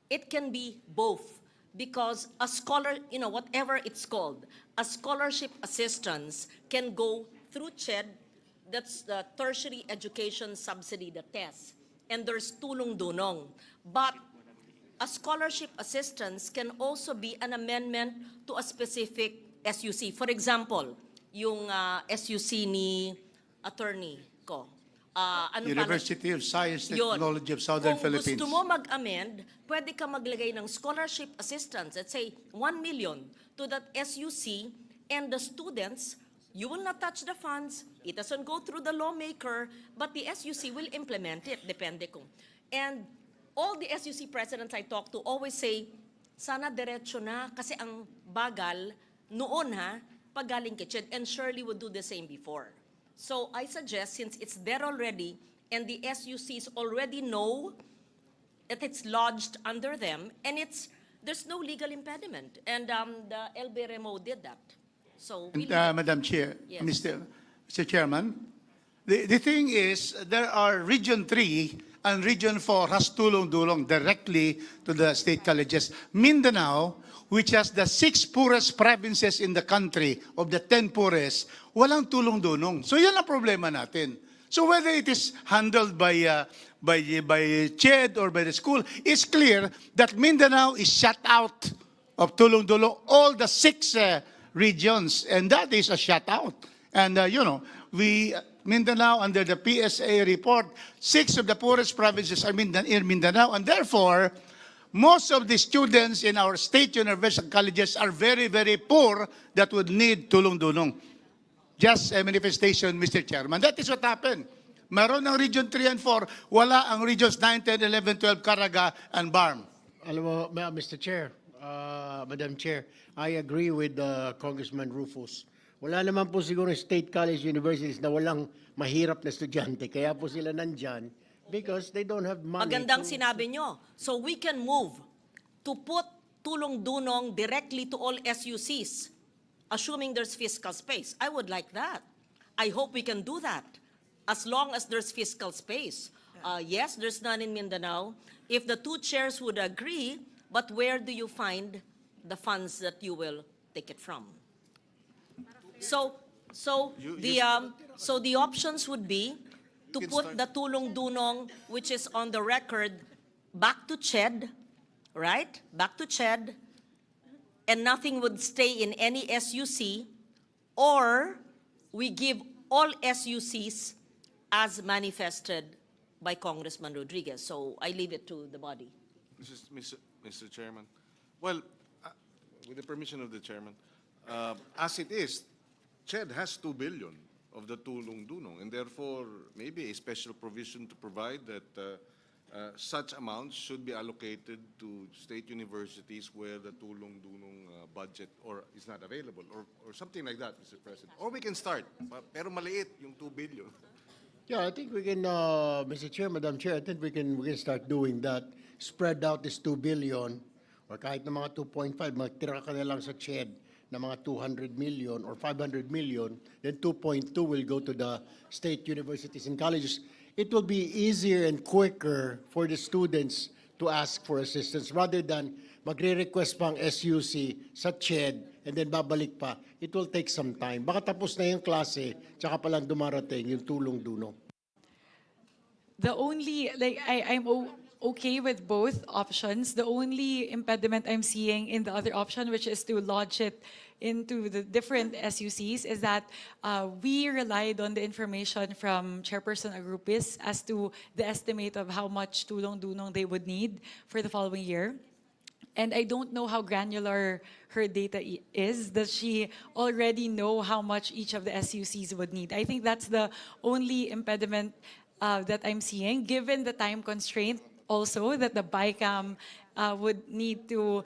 It can be both because a scholar, whatever it's called, a scholarship assistance can go through CHED, that's the tertiary education subsidy, the TES, and there's Tulong Dunong. But a scholarship assistance can also be an amendment to a specific SUC. For example, yung SUC ni attorney ko. University of Science and Yun. Technology of Southern Kung Philippines. gusto mo mag-amend, pwede ka maglagay ng scholarship assistance, let's say 1 million to that SUC, and the students, you will not touch the funds, it doesn't go through the lawmaker, but the SUC will implement it, depende kung. And all the SUC presidents I talk to always say, sana diretso na, kasi ang bagal noon pagaling kay CHED, and Shirley would do the same before. So I suggest, since it's there already, and the SUCs already know that it's lodged under them, and there's no legal impediment. And the LBRMO did that. So we And, Madam Chair, Yes. Mr. Chairman, the thing is, there are Region 3 and Region 4 has tulong-dulong directly to the state colleges. Mindanao, which has the 6 poorest provinces in the country, of the 10 poorest, walang tulong-dulong. So yan ang problema natin. So whether it is handled by CHED or by the school, it's clear that Mindanao is shut out of tulong-dulong, all the 6 regions, and that is a shutout. And, Mindanao, under the PSA report, 6 of the poorest provinces are in Mindanao, and therefore, most of the students in our state university colleges are very, very poor that would need tulong-dulong. Just a manifestation, Mr. Chairman. That is what happened. Meron ng Region 3 and 4, wala ang Regions 9, 10, 11, 12, Caraga, and BARM. Alam mo, Mr. Chair, Madam Chair, I agree with Congressman Rufus. Wala naman po siguro state college universities na walang mahirap na estudyante. Kaya po sila nandyan because they don't have money. Magandang sinabi nyo. So we can move to put tulong-dunong directly to all SUCs, assuming there's fiscal space. I would like that. I hope we can do that, as long as there's fiscal space. Yes, there's none in Mindanao. If the 2 chairs would agree, but where do you find the funds that you will take it from? So the options would be to put the tulong-dunong, which is on the record, back to CHED, right? Back to CHED, and nothing would stay in any SUC, or we give all SUCs as manifested by Congressman Rodriguez. So I leave it to the body. Mr. Chairman, well, with the permission of the Chairman, as it is, CHED has 2 billion of the tulong-dunong, and therefore maybe a special provision to provide that such amounts should be allocated to state universities where the tulong-dunong budget or is not available or something like that, Mr. President. Or we can start, pero maliit yung 2 billion. Yeah, I think we can, Mr. Chair, Madam Chair, I think we can start doing that. Spread out this 2 billion or kahit na mga 2.5, magtira ka na lang sa CHED na mga 200 million or 500 million, then 2.2 will go to the state universities and colleges. It will be easier and quicker for the students to ask for assistance rather than magre-request pang SUC sa CHED and then babalik pa. It will take some time. Baka tapos na yung klase, tsaka palang dumarating yung tulong-dunong. The only, I'm okay with both options. The only impediment I'm seeing in the other option, which is to lodge it into the different SUCs, is that we relied on the information from Chairperson Agrupis as to the estimate of how much tulong-dunong they would need for the following year. And I don't know how granular her data is. Does she already know how much each of the SUCs would need? I think that's the only impediment that I'm seeing, given the time constraint also that the BICAM would need to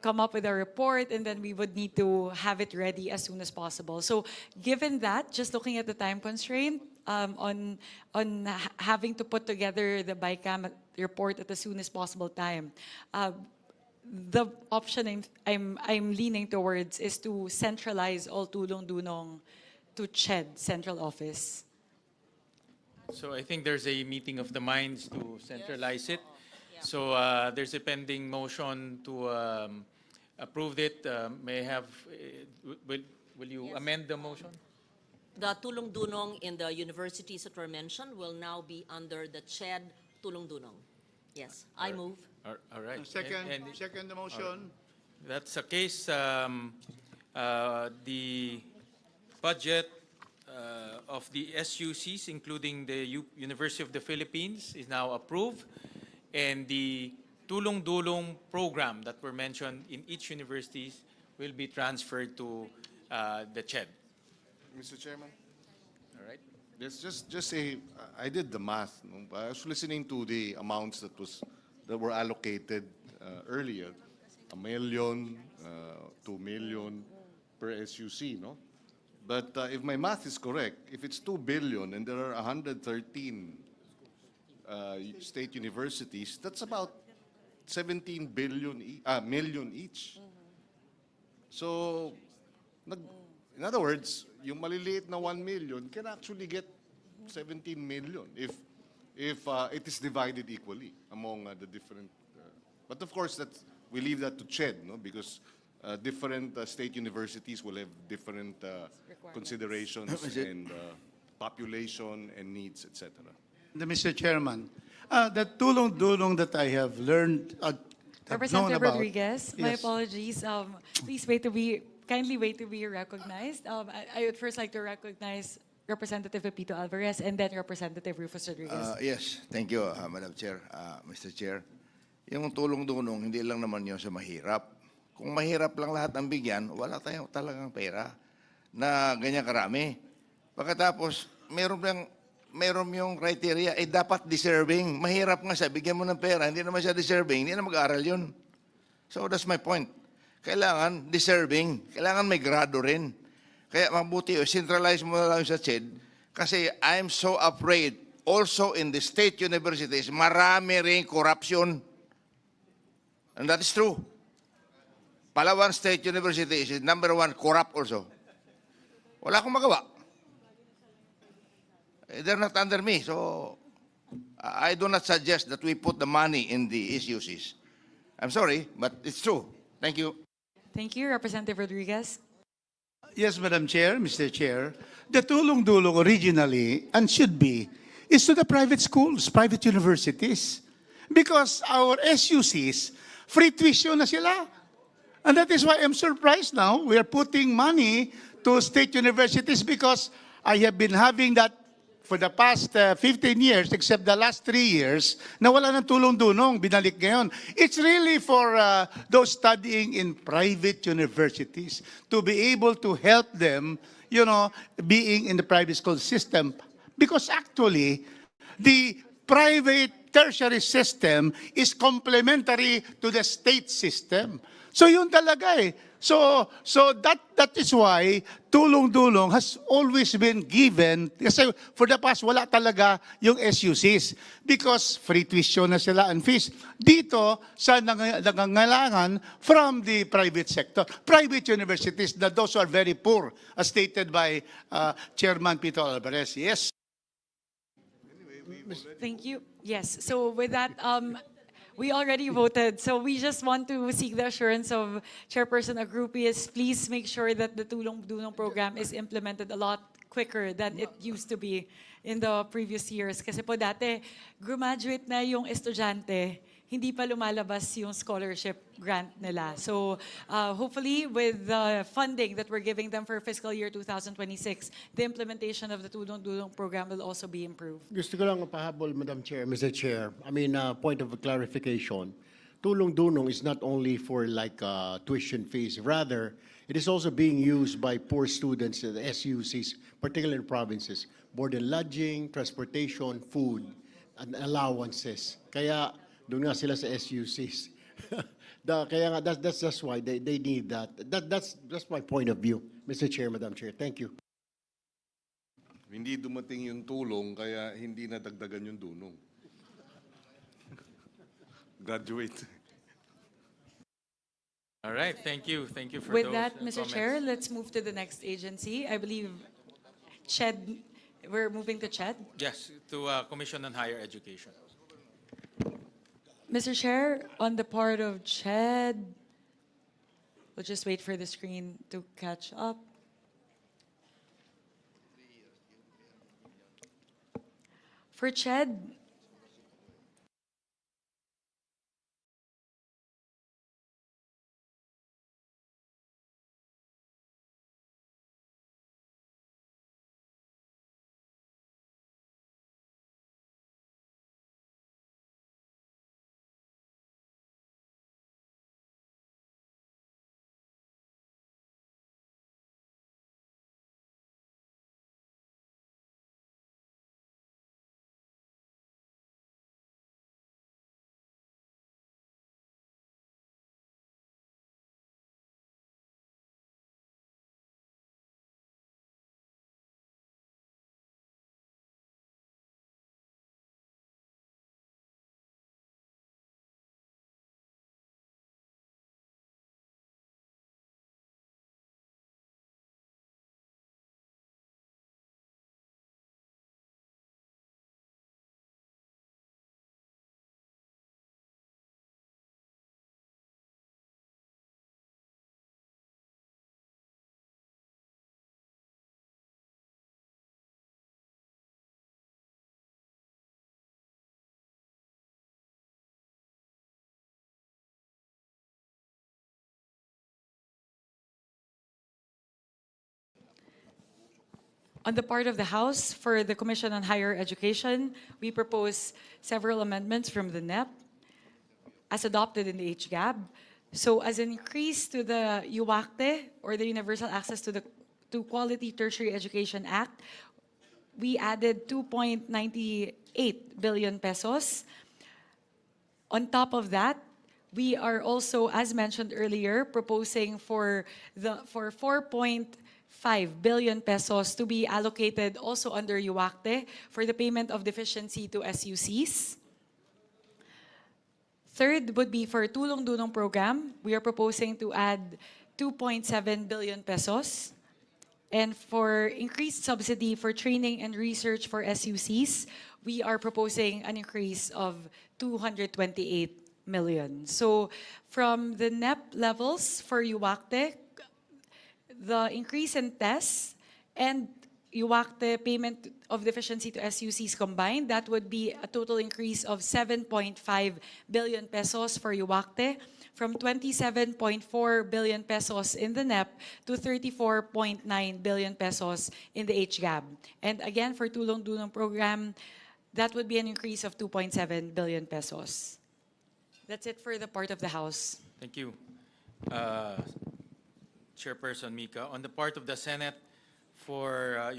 come up with a report and then we would need to have it ready as soon as possible. So given that, just looking at the time constraint on having to put together the BICAM report at the soonest possible time, the option I'm leaning towards is to centralize all tulong-dunong to CHED, central office. So I think there's a meeting of the minds to centralize it. So there's a pending motion to approve it. May I have, will you amend the motion? The tulong-dunong in the universities that were mentioned will now be under the CHED tulong-dunong. Yes, I move. All right. Second the motion. That's the case. The budget of the SUCs, including the University of the Philippines, is now approved. And the tulong-dulong program that were mentioned in each universities will be transferred to the CHED. Mr. Chairman? All right. Yes, just say, I did the math. No? I was listening to the amounts that were allocated earlier. 1 million, 2 million per SUC, no? But if my math is correct, if it's 2 billion and there are 113 state universities, that's about 17 million each. So, in other words, yung maliliit na 1 million can actually get 17 million if it is divided equally among the different. But of course, we leave that to CHED, no? Because different state universities will have different considerations and population and needs, etc. Mr. Chairman, the tulong-dulong that I have learned, have known Representative about. Rodriguez, my Yes. apologies. Please kindly wait to be recognized. I would first like to recognize Representative Pepito Alvarez and then Representative Rufus Rodriguez. Yes, thank you, Madam Chair, Mr. Chair. Yung tulong-dunong, hindi lang naman yun sa mahirap. Kung mahirap lang lahat ang bigyan, wala tayong talagang pera na ganyan karami. Pagkatapos, meron yung criteria, dapat deserving. Mahirap nga siya, bigyan mo ng pera, hindi naman siya deserving, hindi na mag-aaral yun. So that's my point. Kailangan deserving, kailangan may grado rin. Kaya mabuti, centralize mo na lang sa CHED kasi I'm so afraid also in the state universities, marami rin corruption. And that is true. Palawan State University is number 1 corrupt also. Wala akong magawa. They're not under me, so I do not suggest that we put the money in the SUCs. I'm sorry, but it's true. Thank you. Thank you, Representative Rodriguez. Yes, Madam Chair, Mr. Chair. The tulong-dulong originally, and should be, is to the private schools, private universities. Because our SUCs, free tuition na sila. And that is why I'm surprised now we are putting money to state universities because I have been having that for the past 15 years, except the last 3 years, na wala ng tulong-dunong, binalik ngayon. It's really for those studying in private universities to be able to help them, being in the private school system. Because actually, the private tertiary system is complementary to the state system. So yun talaga eh. So that is why tulong-dulong has always been given. Kasi for the past, wala talaga yung SUCs. Because free tuition na sila and fees. Dito, sa nangangailangan from the private sector. Private universities, that those who are very poor, as stated by Chairman Peter Alvarez. Yes. Thank you. Yes, so with that, we already voted. So we just want to seek the assurance of Chairperson Agrupias. Please make sure that the Tulong Dunong program is implemented a lot quicker than it used to be in the previous years. Kasi po dati, graduate na yung estudyante, hindi pa lumalabas yung scholarship grant nila. So hopefully with the funding that we're giving them for fiscal year 2026, the implementation of the Tulong Dunong program will also be improved. Gusto ko lang pahabol, Madam Chair, Mr. Chair. I mean, point of clarification. Tulong Dunong is not only for like tuition fees. Rather, it is also being used by poor students in the SUCs, particularly in provinces. Board and lodging, transportation, food, and allowances. Kaya doon nga sila sa SUCs. Kaya nga, that's just why they need that. That's my point of view, Mr. Chair, Madam Chair. Thank you. Hindi dumating yung tulong, kaya hindi nadagdagan yung dunong. Graduate. All right, thank you. Thank you for With those that, Mr. comments. Chair, let's move to the next agency. I believe CHED, we're moving to CHED. Yes, to Commission on Higher Education. Mr. Chair, on the part of CHED, we'll just wait for the screen to catch up. For CHED, on the part of the House, for the Commission on Higher Education, we propose several amendments from the NEP as adopted in the HGAB. So as an increase to the UACTE, or the Universal Access to Quality Tertiary Education Act, we added 2.98 billion pesos. On top of that, we are also, as mentioned earlier, proposing for 4.5 billion pesos to be allocated also under UACTE for the payment of deficiency to SUCs. Third would be for Tulong Dunong program. We are proposing to add 2.7 billion pesos. And for increased subsidy for training and research for SUCs, we are proposing an increase of 228 million. So from the NEP levels for UACTE, the increase in tests and UACTE payment of deficiency to SUCs combined, that would be a total increase of 7.5 billion pesos for UACTE, from 27.4 billion pesos in the NEP to 34.9 billion pesos in the HGAB. And again, for Tulong Dunong program, that would be an increase of 2.7 billion pesos. That's it for the part of the House. Thank you, Chairperson Mika. On the part of the Senate, for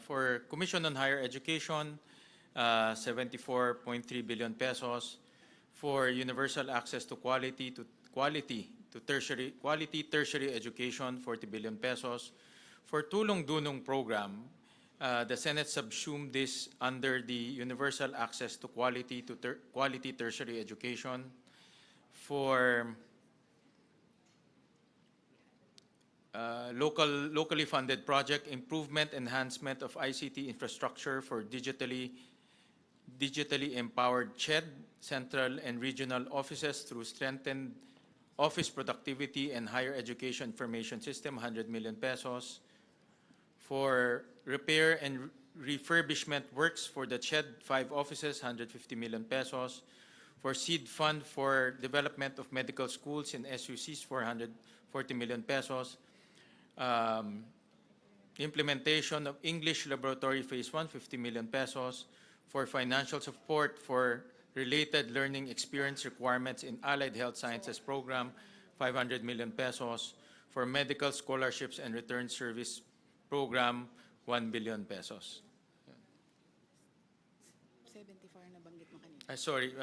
for Commission on Higher Education, 74.3 billion pesos. For universal access to quality tertiary education, 40 billion pesos. For Tulong Dunong program, the Senate subsumed this under the universal access to quality tertiary education. For locally funded project, improvement, enhancement of ICT infrastructure for digitally empowered CHED, central and regional offices through strengthened office productivity and higher education information system, 100 million pesos. For repair and refurbishment works for the CHED 5 offices, 150 million pesos. For seed fund for development of medical schools in SUCs, 440 million pesos. Implementation of English Laboratory Phase 1, 50 million pesos. For financial support for related learning experience requirements in Allied Health Sciences Program, 500 million pesos. For medical scholarships and return service program, 1 billion pesos. 74 na banggit mo kanina. Sorry,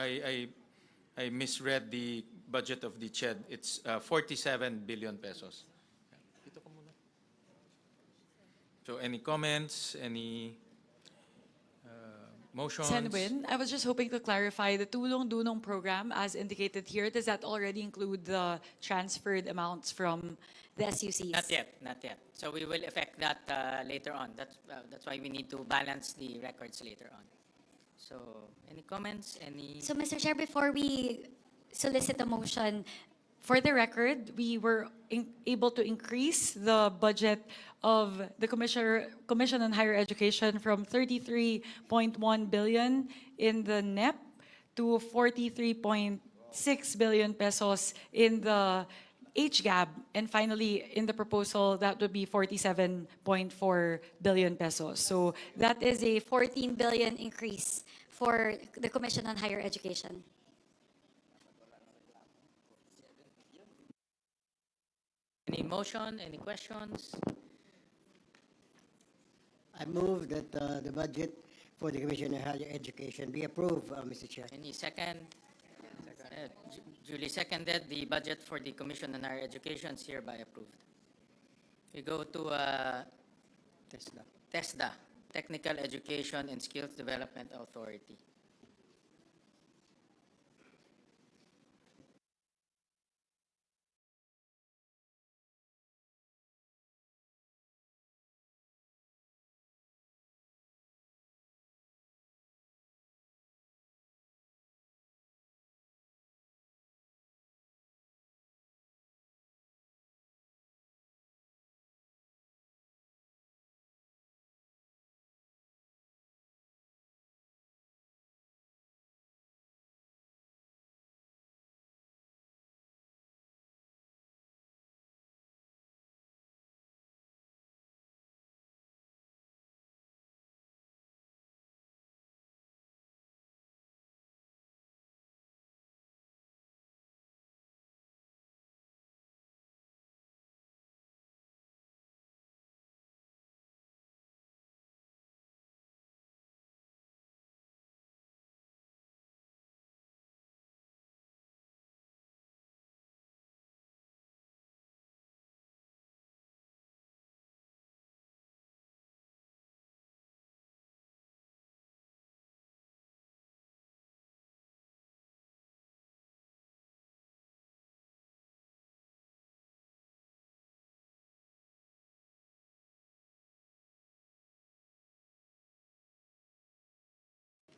I misread the budget of the CHED. It's 47 billion pesos. So any comments, any motions? Senwin, I was just hoping to clarify the Tulong Dunong program, as indicated here, does that already include the transferred amounts from the SUCs? Not yet, not yet. So we will effect that later on. That's why we need to balance the records later on. So any comments? So, Mr. Chair, before we solicit a motion, For the record, we were able to increase the budget of the Commission on Higher Education from 33.1 billion in the NEP to 43.6 billion pesos in the HGAB. And finally, in the proposal, that would be 47.4 billion pesos. So that is a 14 billion increase for the Commission on Higher Education. Any motion, any questions? I move that the budget for the Commission on Higher Education be approved, Mr. Chair. Any second? Duly seconded. The budget for the Commission on Higher Education is hereby approved. We go to TESDA, Technical Education and Skills Development Authority.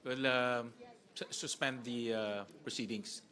We'll suspend the proceedings.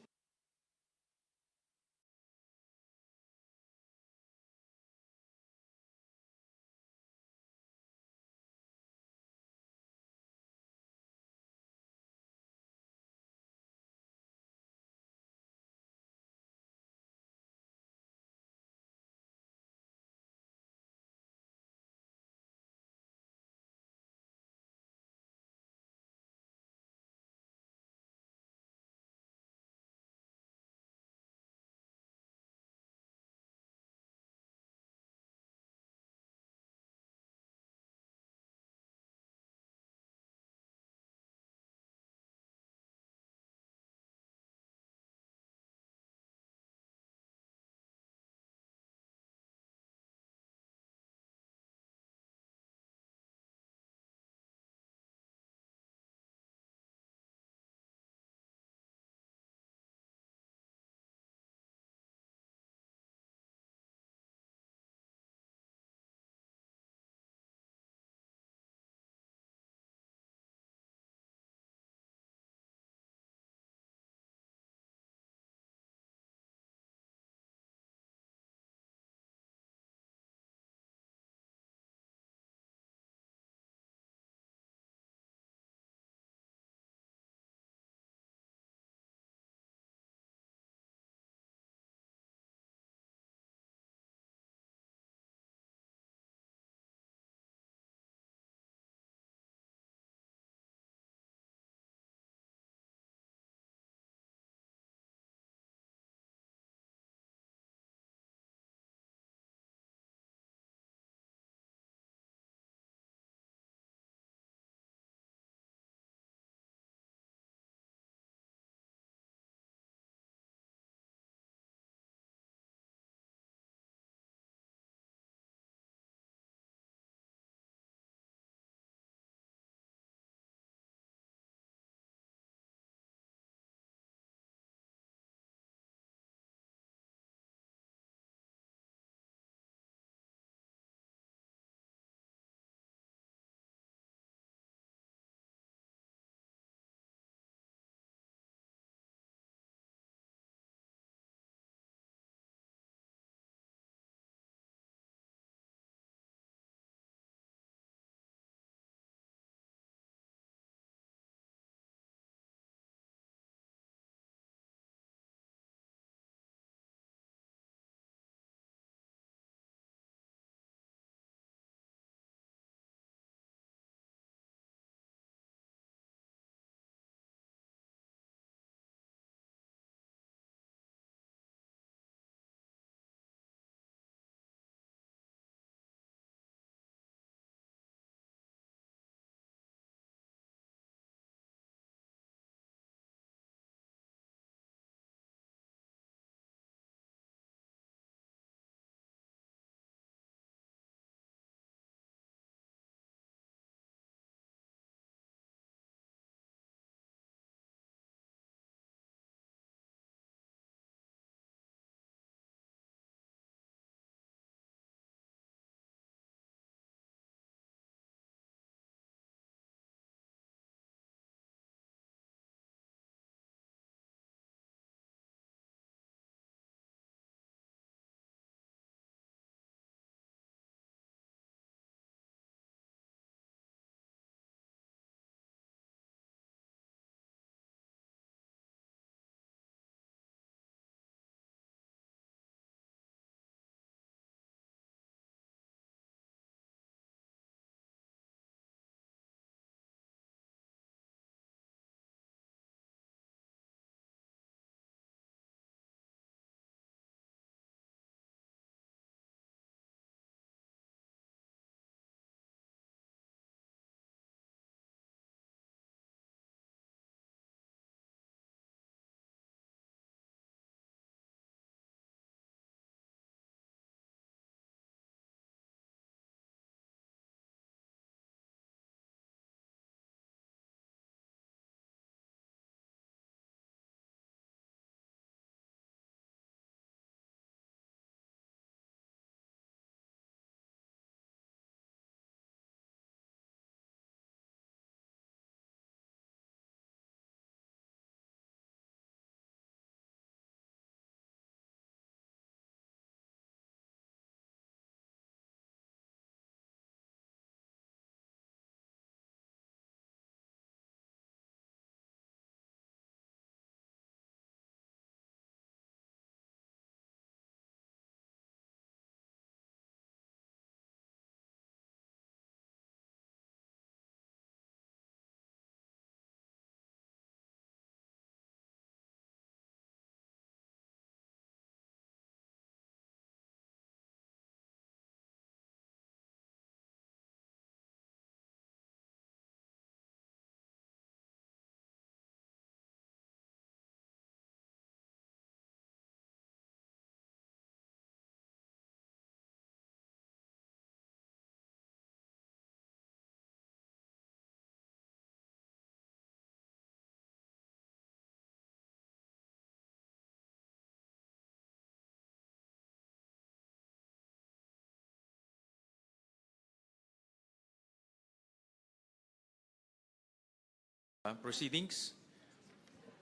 proceedings.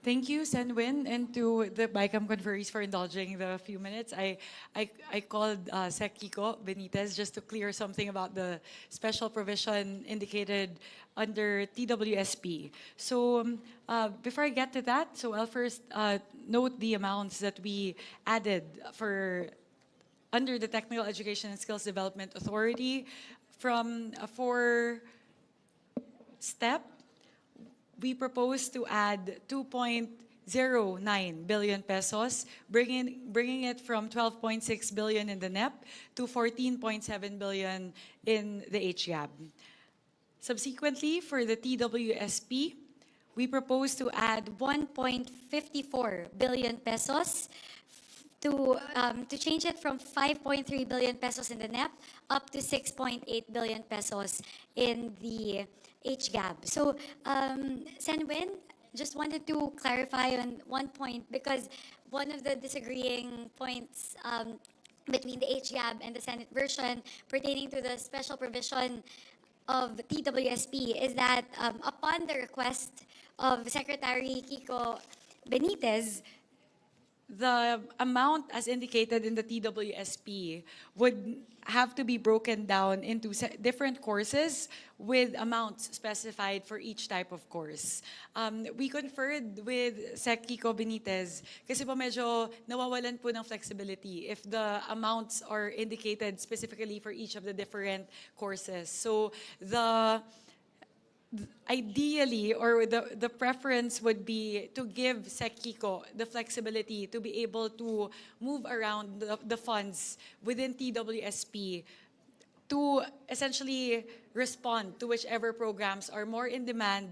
Thank you, Senwin, and to the BICAM conferees for indulging the few minutes. I called Sec Kiko Benitez just to clear something about the special provision indicated under TWSP. So before I get to that, so I'll first note the amounts that we added for under the Technical Education and Skills Development Authority from a four-step. We propose to add 2.09 billion pesos, bringing it from 12.6 billion in the NEP to 14.7 billion in the HGAB. Subsequently, for the TWSP, we propose to add 1.54 billion pesos to change it from 5.3 billion pesos in the NEP up to 6.8 billion pesos in the HGAB. So, Senwin, just wanted to clarify on one point because one of the disagreeing points between the HGAB and the Senate version pertaining to the special provision of TWSP is that upon the request of Secretary Kiko Benitez, the amount as indicated in the TWSP would have to be broken down into different courses with amounts specified for each type of course. We conferred with Sec Kiko Benitez kasi po medyo nawawalan po ng flexibility if the amounts are indicated specifically for each of the different courses. So ideally, or the preference would be to give Sec Kiko the flexibility to be able to move around the funds within TWSP to essentially respond to whichever programs are more in demand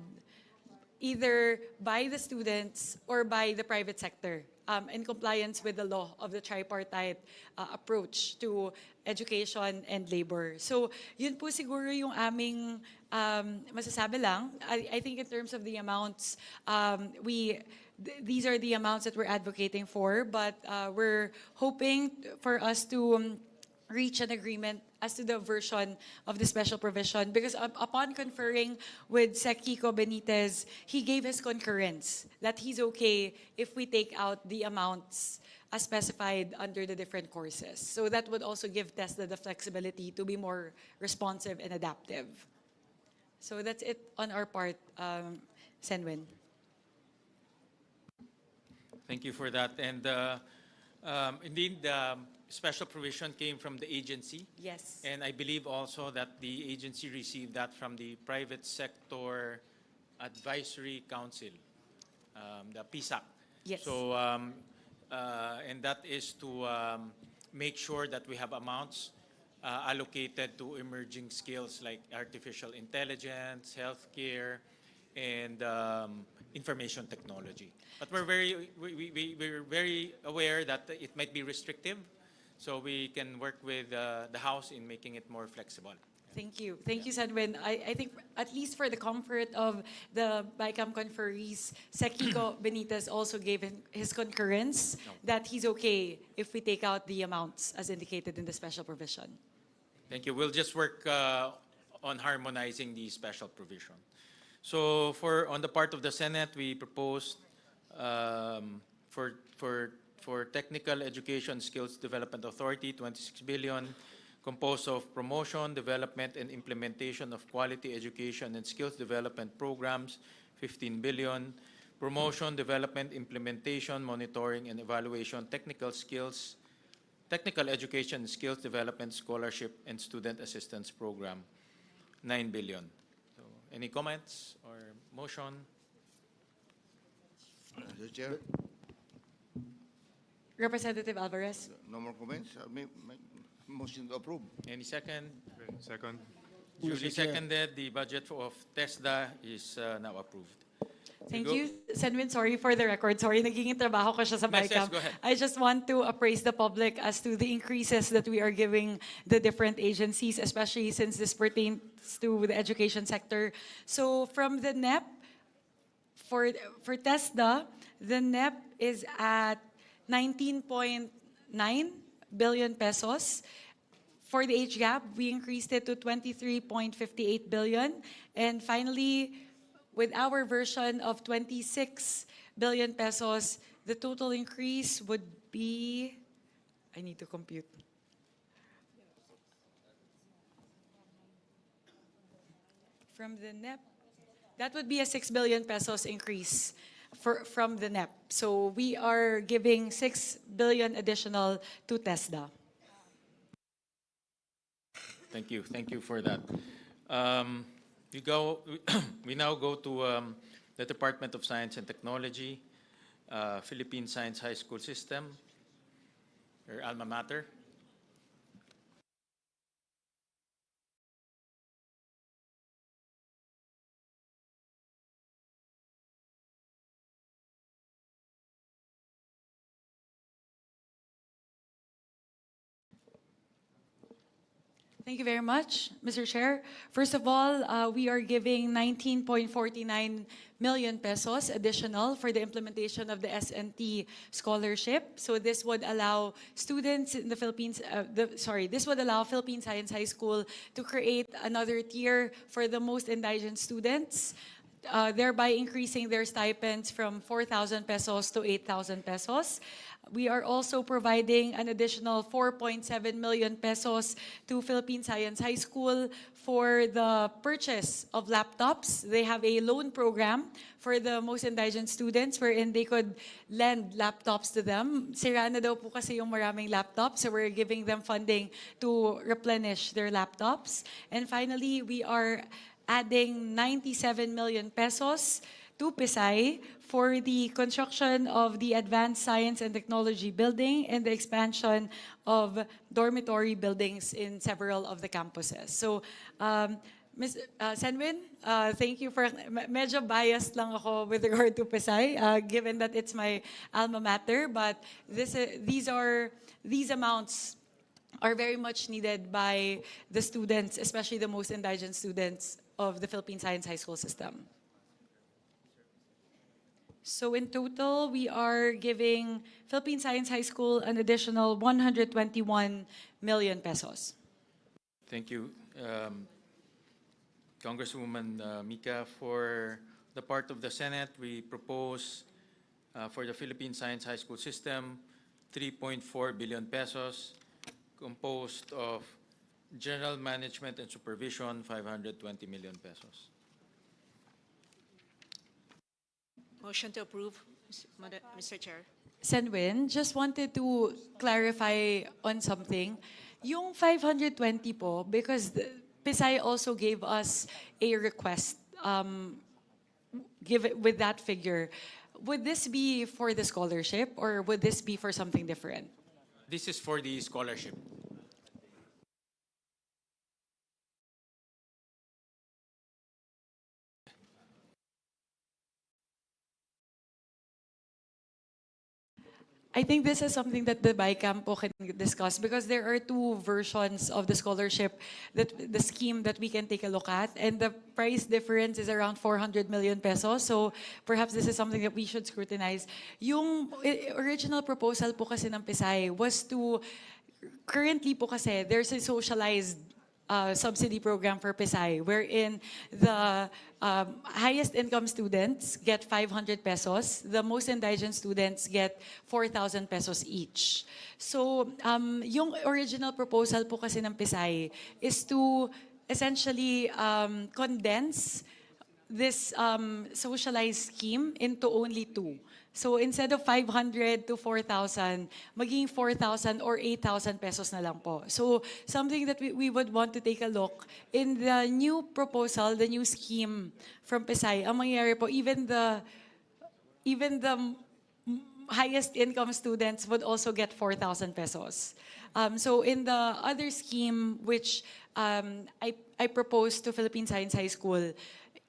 either by the students or by the private sector in compliance with the law of the tripartite approach to education and labor. So yun po siguro yung aming masasabi lang. I think in terms of the amounts, these are the amounts that we're advocating for, but we're hoping for us to reach an agreement as to the version of the special provision because upon conferring with Sec Kiko Benitez, he gave his concurrence that he's okay if we take out the amounts as specified under the different courses. So that would also give TESDA the flexibility to be more responsive and adaptive. So that's it on our part, Senwin. Thank you for that. And indeed, special provision came from the agency. Yes. And I believe also that the agency received that from the Private Sector Advisory Council, the PSAC. Yes. So, and that is to make sure that we have amounts allocated to emerging skills like artificial intelligence, healthcare, and information technology. But we're very aware that it might be restrictive, so we can work with the House in making it more flexible. Thank you. Thank you, Senwin. I think at least for the comfort of the BICAM conferees, Sec Kiko Benitez also gave his concurrence that he's okay if we take out the amounts as indicated in the special provision. Thank you. We'll just work on harmonizing the special provision. So on the part of the Senate, we proposed for Technical Education Skills Development Authority, 26 billion, composed of promotion, development, and implementation of quality education and skills development programs, 15 billion, promotion, development, implementation, monitoring, and evaluation, technical education skills development scholarship and student assistance program, 9 billion. So, any comments or motion? Mr. Chair, Representative Alvarez. no more comments. Motion to approve. Any second? Second. Duly seconded. The budget of TESDA is now approved. Thank you, Senwin. Sorry for the record. Sorry, naging trabaho ko siya sa Yes, BICAM. go ahead. I just want to appraise the public as to the increases that we are giving the different agencies, especially since this pertains to the education sector. So from the NEP, for TESDA, the NEP is at 19.9 billion pesos. For the HGAP, we increased it to 23.58 billion. And finally, with our version of 26 billion pesos, the total increase would be, I need to compute. From the NEP, that would be a 6 billion pesos increase from the NEP. So we are giving 6 billion additional to TESDA. Thank you. Thank you for that. We now go to the Department of Science and Technology, Philippine Science High School System, your alma mater. Thank you very much, Mr. Chair. First of all, we are giving 19.49 million pesos additional for the implementation of the SNT scholarship. So this would allow students in the Philippines, this would allow Philippine Science High School to create another tier for the most indigent students, thereby increasing their stipends from 4,000 pesos to 8,000 pesos. We are also providing an additional 4.7 million pesos to Philippine Science High School for the purchase of laptops. They have a loan program for the most indigent students wherein they could lend laptops to them. Sira na daw po kasi yung maraming laptops, so we're giving them funding to replenish their laptops. And finally, we are adding 97 million pesos to Pisay for the construction of the Advanced Science and Technology building and the expansion of dormitory buildings in several of the campuses. So, Ms. Senwin, thank you for, medyo biased lang ako with regard to Pisay, given that it's my alma mater, but these amounts are very much needed by the students, especially the most indigent students of the Philippine Science High School system. So in total, we are giving Philippine Science High School an additional 121 million pesos. Thank you, Congresswoman Mika. For the part of the Senate, we propose for the Philippine Science High School system 3.4 billion pesos, composed of general management and supervision 520 million pesos. Motion to approve, Mr. Chair. Senwin, just wanted to clarify on something. Yung 520 po, because Pisay also gave us a request with that figure. Would this be for the scholarship or would this be for something different? This is for the scholarship. I think this is something that the BICAM po can discuss because there are two versions of the scholarship, the scheme that we can take a look at, and the price difference is around 400 million pesos. So perhaps this is something that we should scrutinize. Yung original proposal po kasi ng Pisay was to, currently po kasi there's a socialized subsidy program for Pisay, wherein the highest income students get 500 pesos, the most indigent students get 4,000 pesos each. So, yung original proposal po kasi ng Pisay is to essentially condense this socialized scheme into only two. So instead of 500 to 4,000, maging 4,000 or 8,000 pesos na lang po. So something that we would want to take a look in the new proposal, the new scheme from Pisay, ang mangyayari po, even the highest income students would also get 4,000 pesos. So in the other scheme, which I proposed to Philippine Science High School,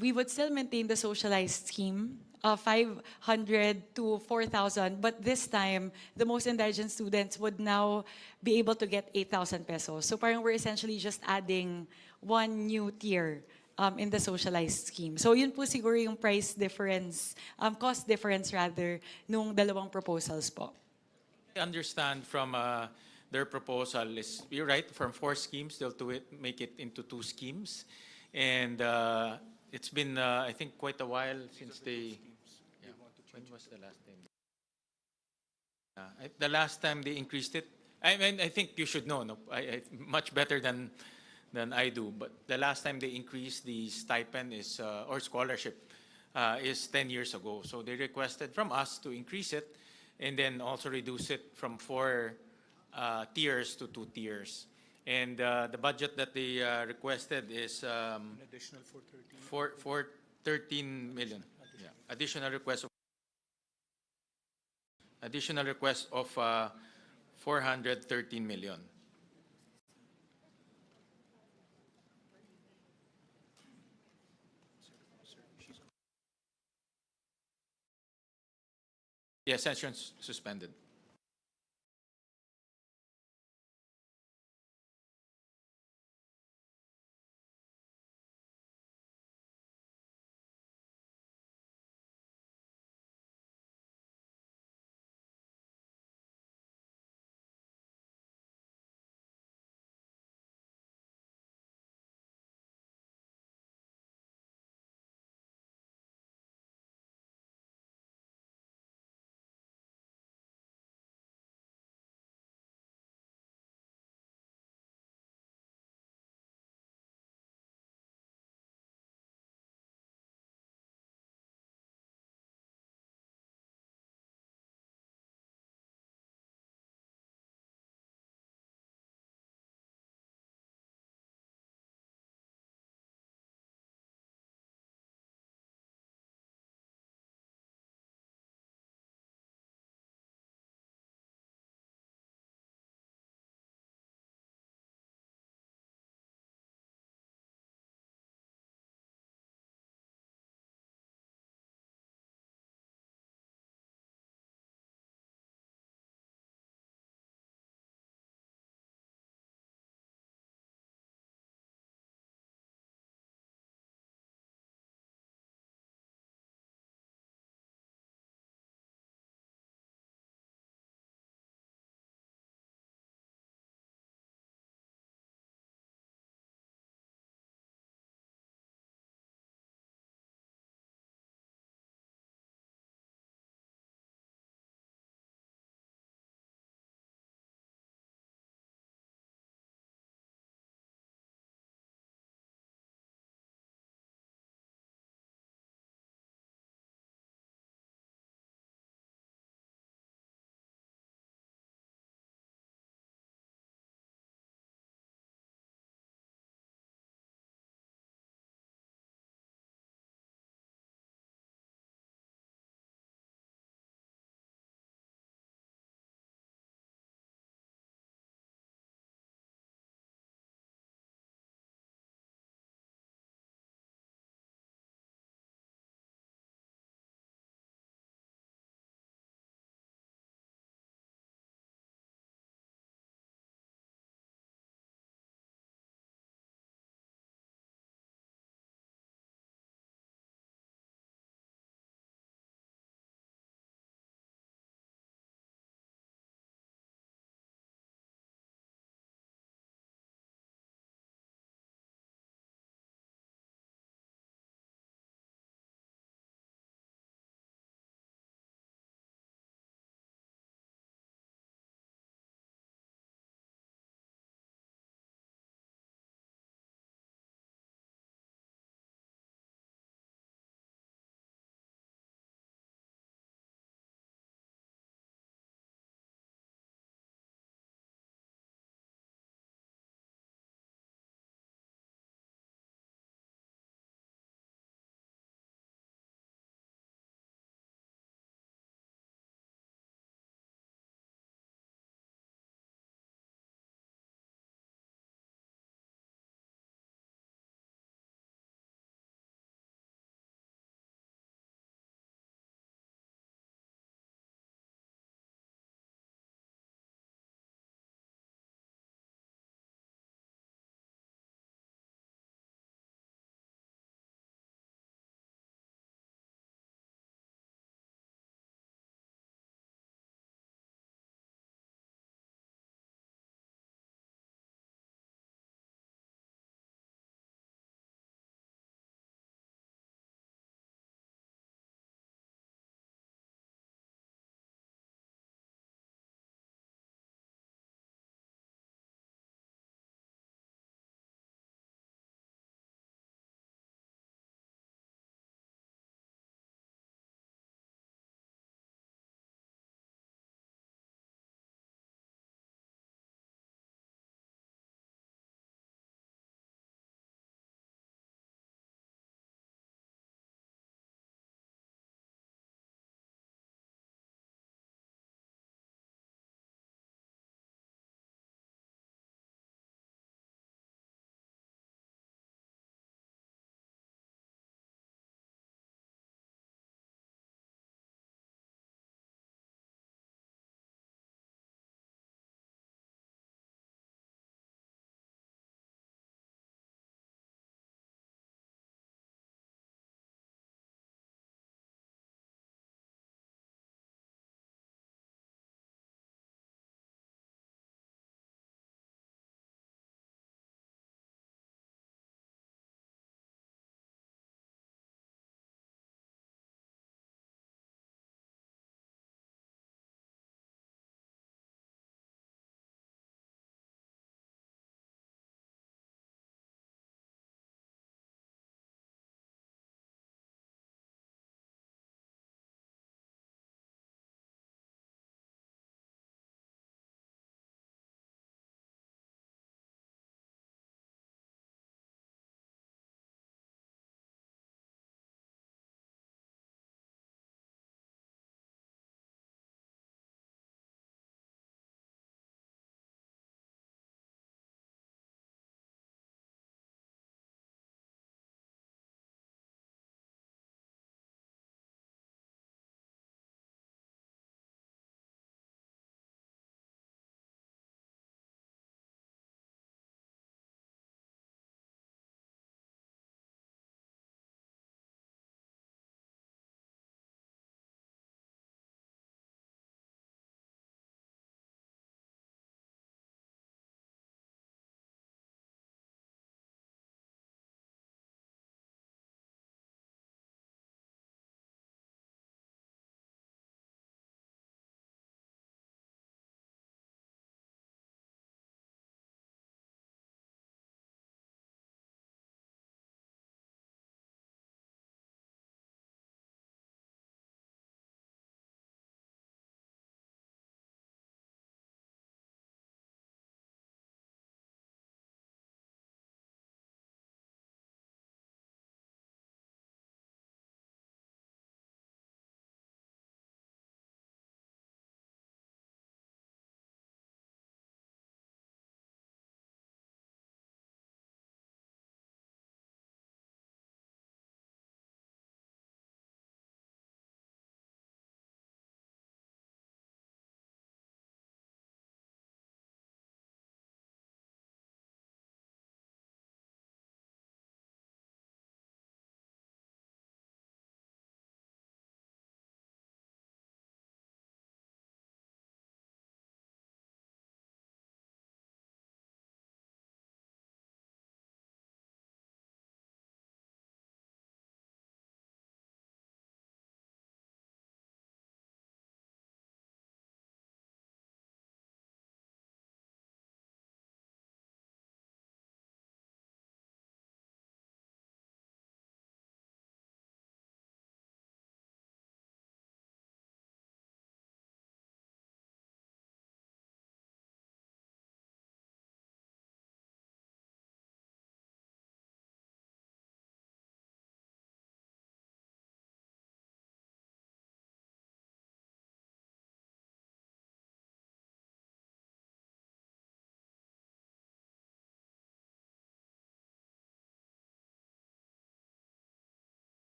we would still maintain the socialized scheme, 500 to 4,000, but this time, the most indigent students would now be able to get 8,000 pesos. So parang we're essentially just adding one new tier in the socialized scheme. So yun po siguro yung price difference, cost difference rather, nung dalawang proposals po. I understand from their proposal is, you're right, from 4 schemes, they'll make it into 2 schemes. And it's been, I think, quite a while since they. Yeah. When was the last time? The last time they increased it, I mean, I think you should know, no, much better than I do. But the last time they increased the stipend is or scholarship is 10 years ago. So they requested from us to increase it, and then also reduce it from 4 tiers to 2 tiers. And the budget that they requested is Additional 430. 13 million. Yeah. Additional request of 413 million. Yes, session suspended.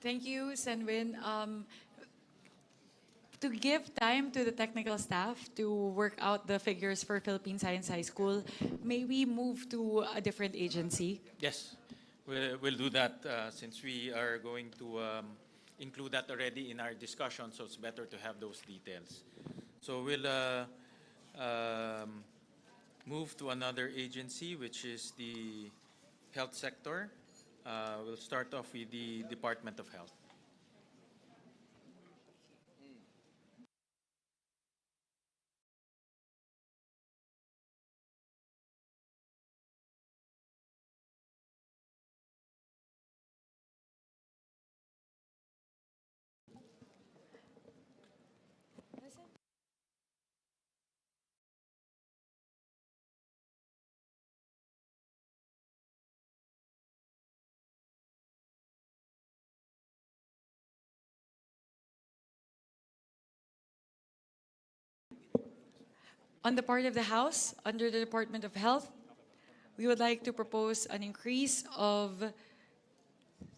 Thank you, Senwin. To give time to the technical staff to work out the figures for Philippine Science High School, may we move to a different agency? Yes, we'll do that since we are going to include that already in our discussion, so it's better to have those details. So we'll move to another agency, which is the health sector. We'll start off with the Department of Health. On the part of the House, under the Department of Health, we would like to propose an increase of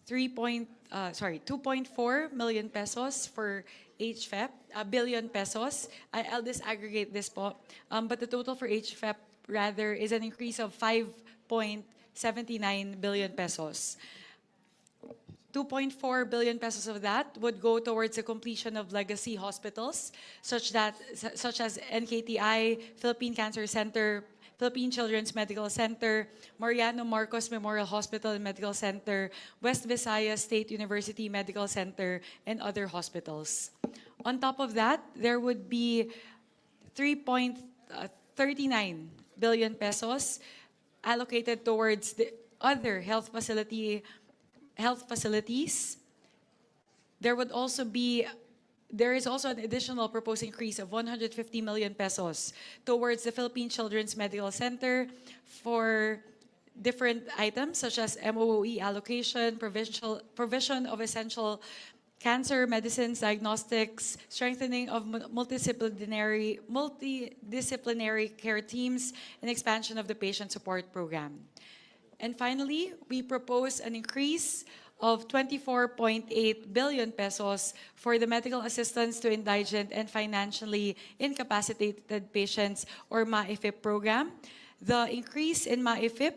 2.4 million pesos for HFEP, a billion pesos. I'll disaggregate this po. But the total for HFEP rather is an increase of 5.79 billion pesos. 2.4 billion pesos of that would go towards the completion of legacy hospitals, such as NKTI, Philippine Cancer Center, Philippine Children's Medical Center, Mariano Marcos Memorial Hospital and Medical Center, West Visayas State University Medical Center, and other hospitals. On top of that, there would be 3.39 billion pesos allocated towards the other health facilities. There is also an additional proposed increase of 150 million pesos towards the Philippine Children's Medical Center for different items such as MOE allocation, provision of essential cancer medicines, diagnostics, strengthening of multidisciplinary care teams, and expansion of the patient support program. And finally, we propose an increase of 24.8 billion pesos for the medical assistance to indigent and financially incapacitated patients or MAIFIP program. The increase in MAIFIP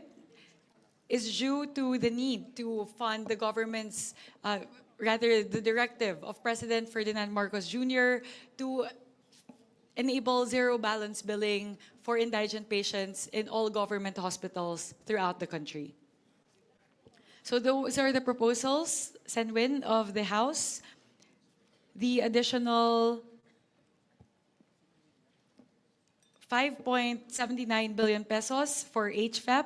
is due to the need to fund the government's, the directive of President Ferdinand Marcos Jr. to enable zero balance billing for indigent patients in all government hospitals throughout the country. So those are the proposals, Senwin, of the House. The additional 5.79 billion pesos for HFEP,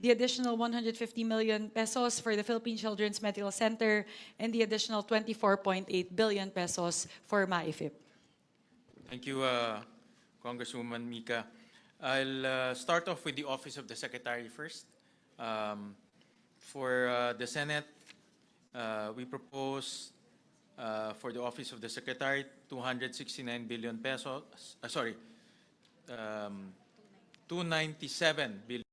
the additional 150 million pesos for the Philippine Children's Medical Center, and the additional 24.8 billion pesos for MAIFIP. Thank you, Congresswoman Mika. I'll start off with the Office of the Secretary first. For the Senate, we propose for the Office of the Secretary 269 billion pesos. 297 billion.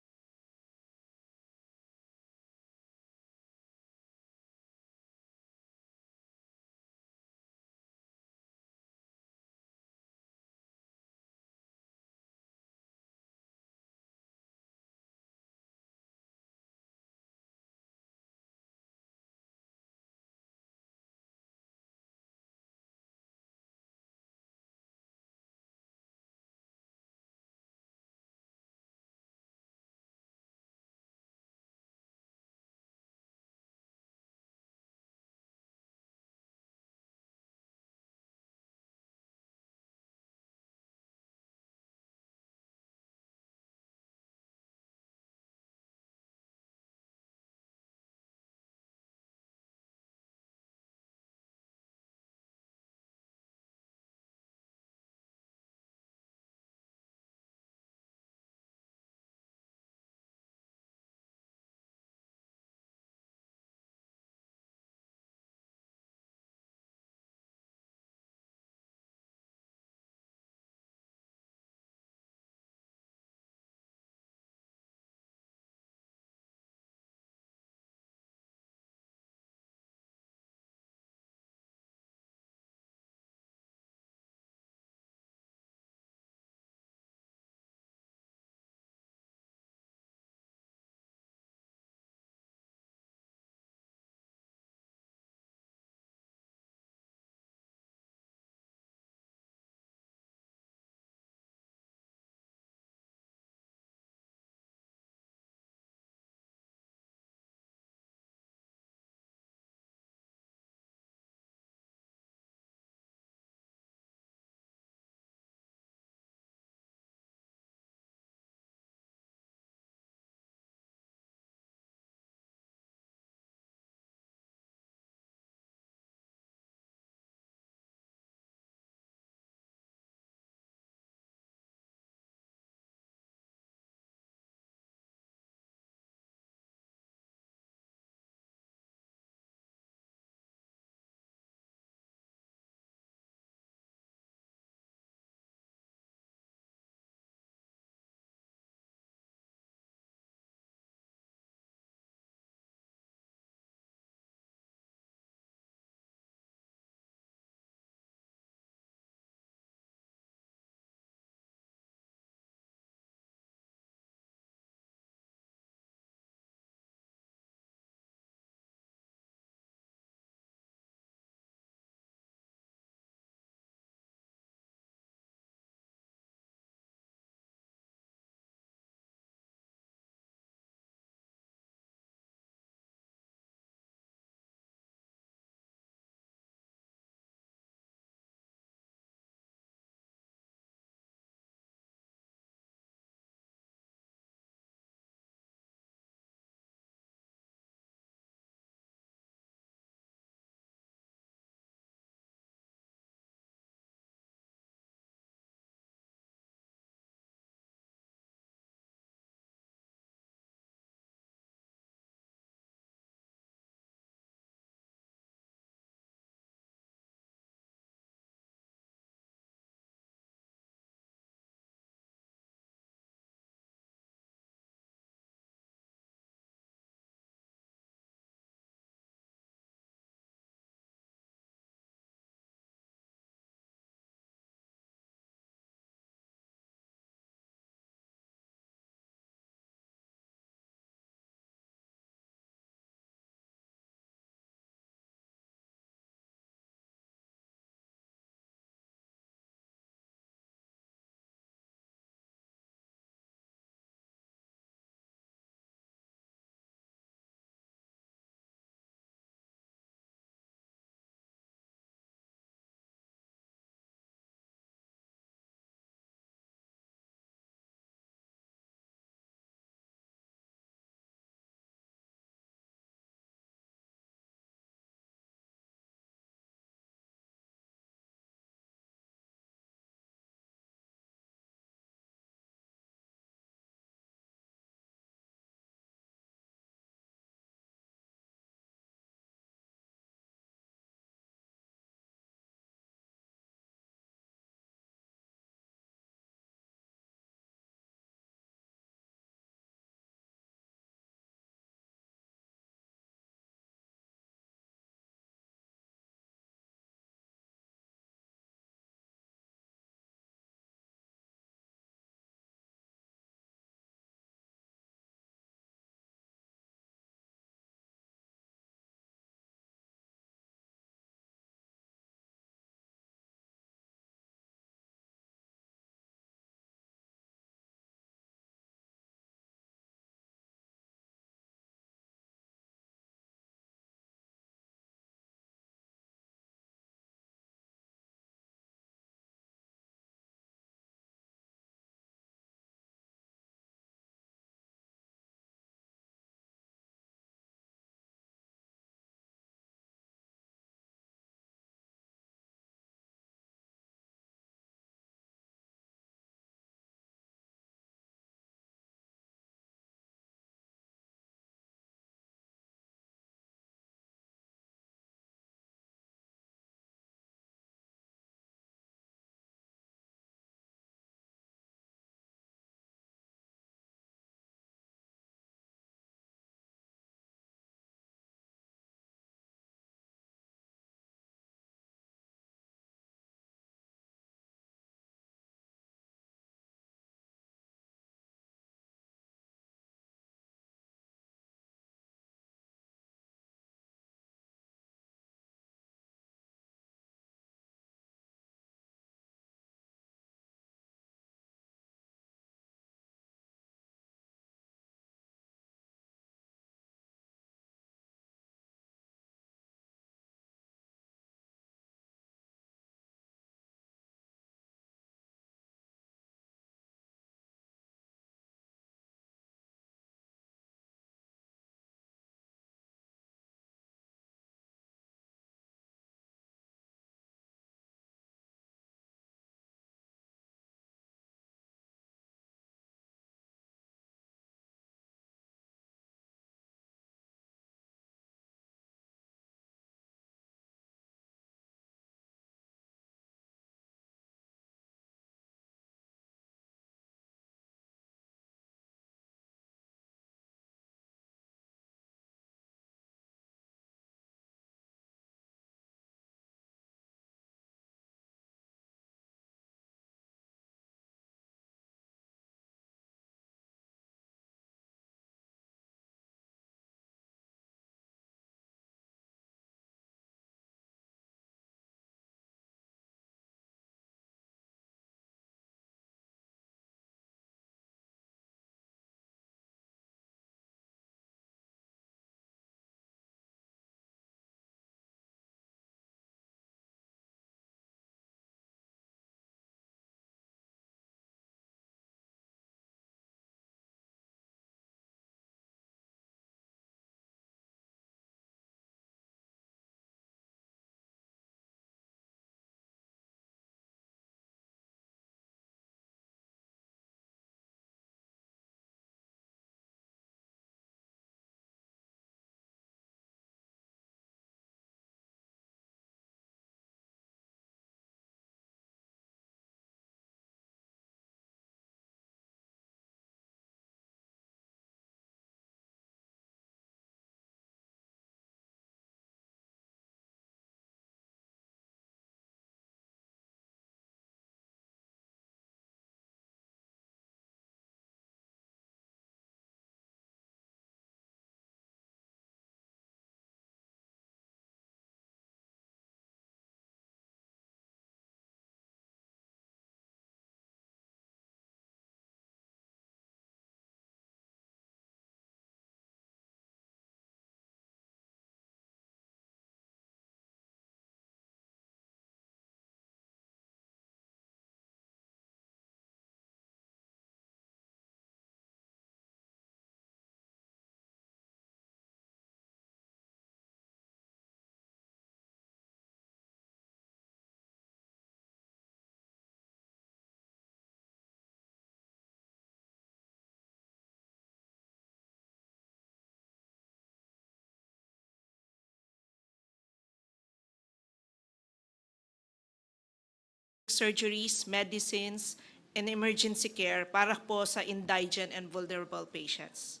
surgeries, medicines, and emergency care para po sa indigent and vulnerable patients.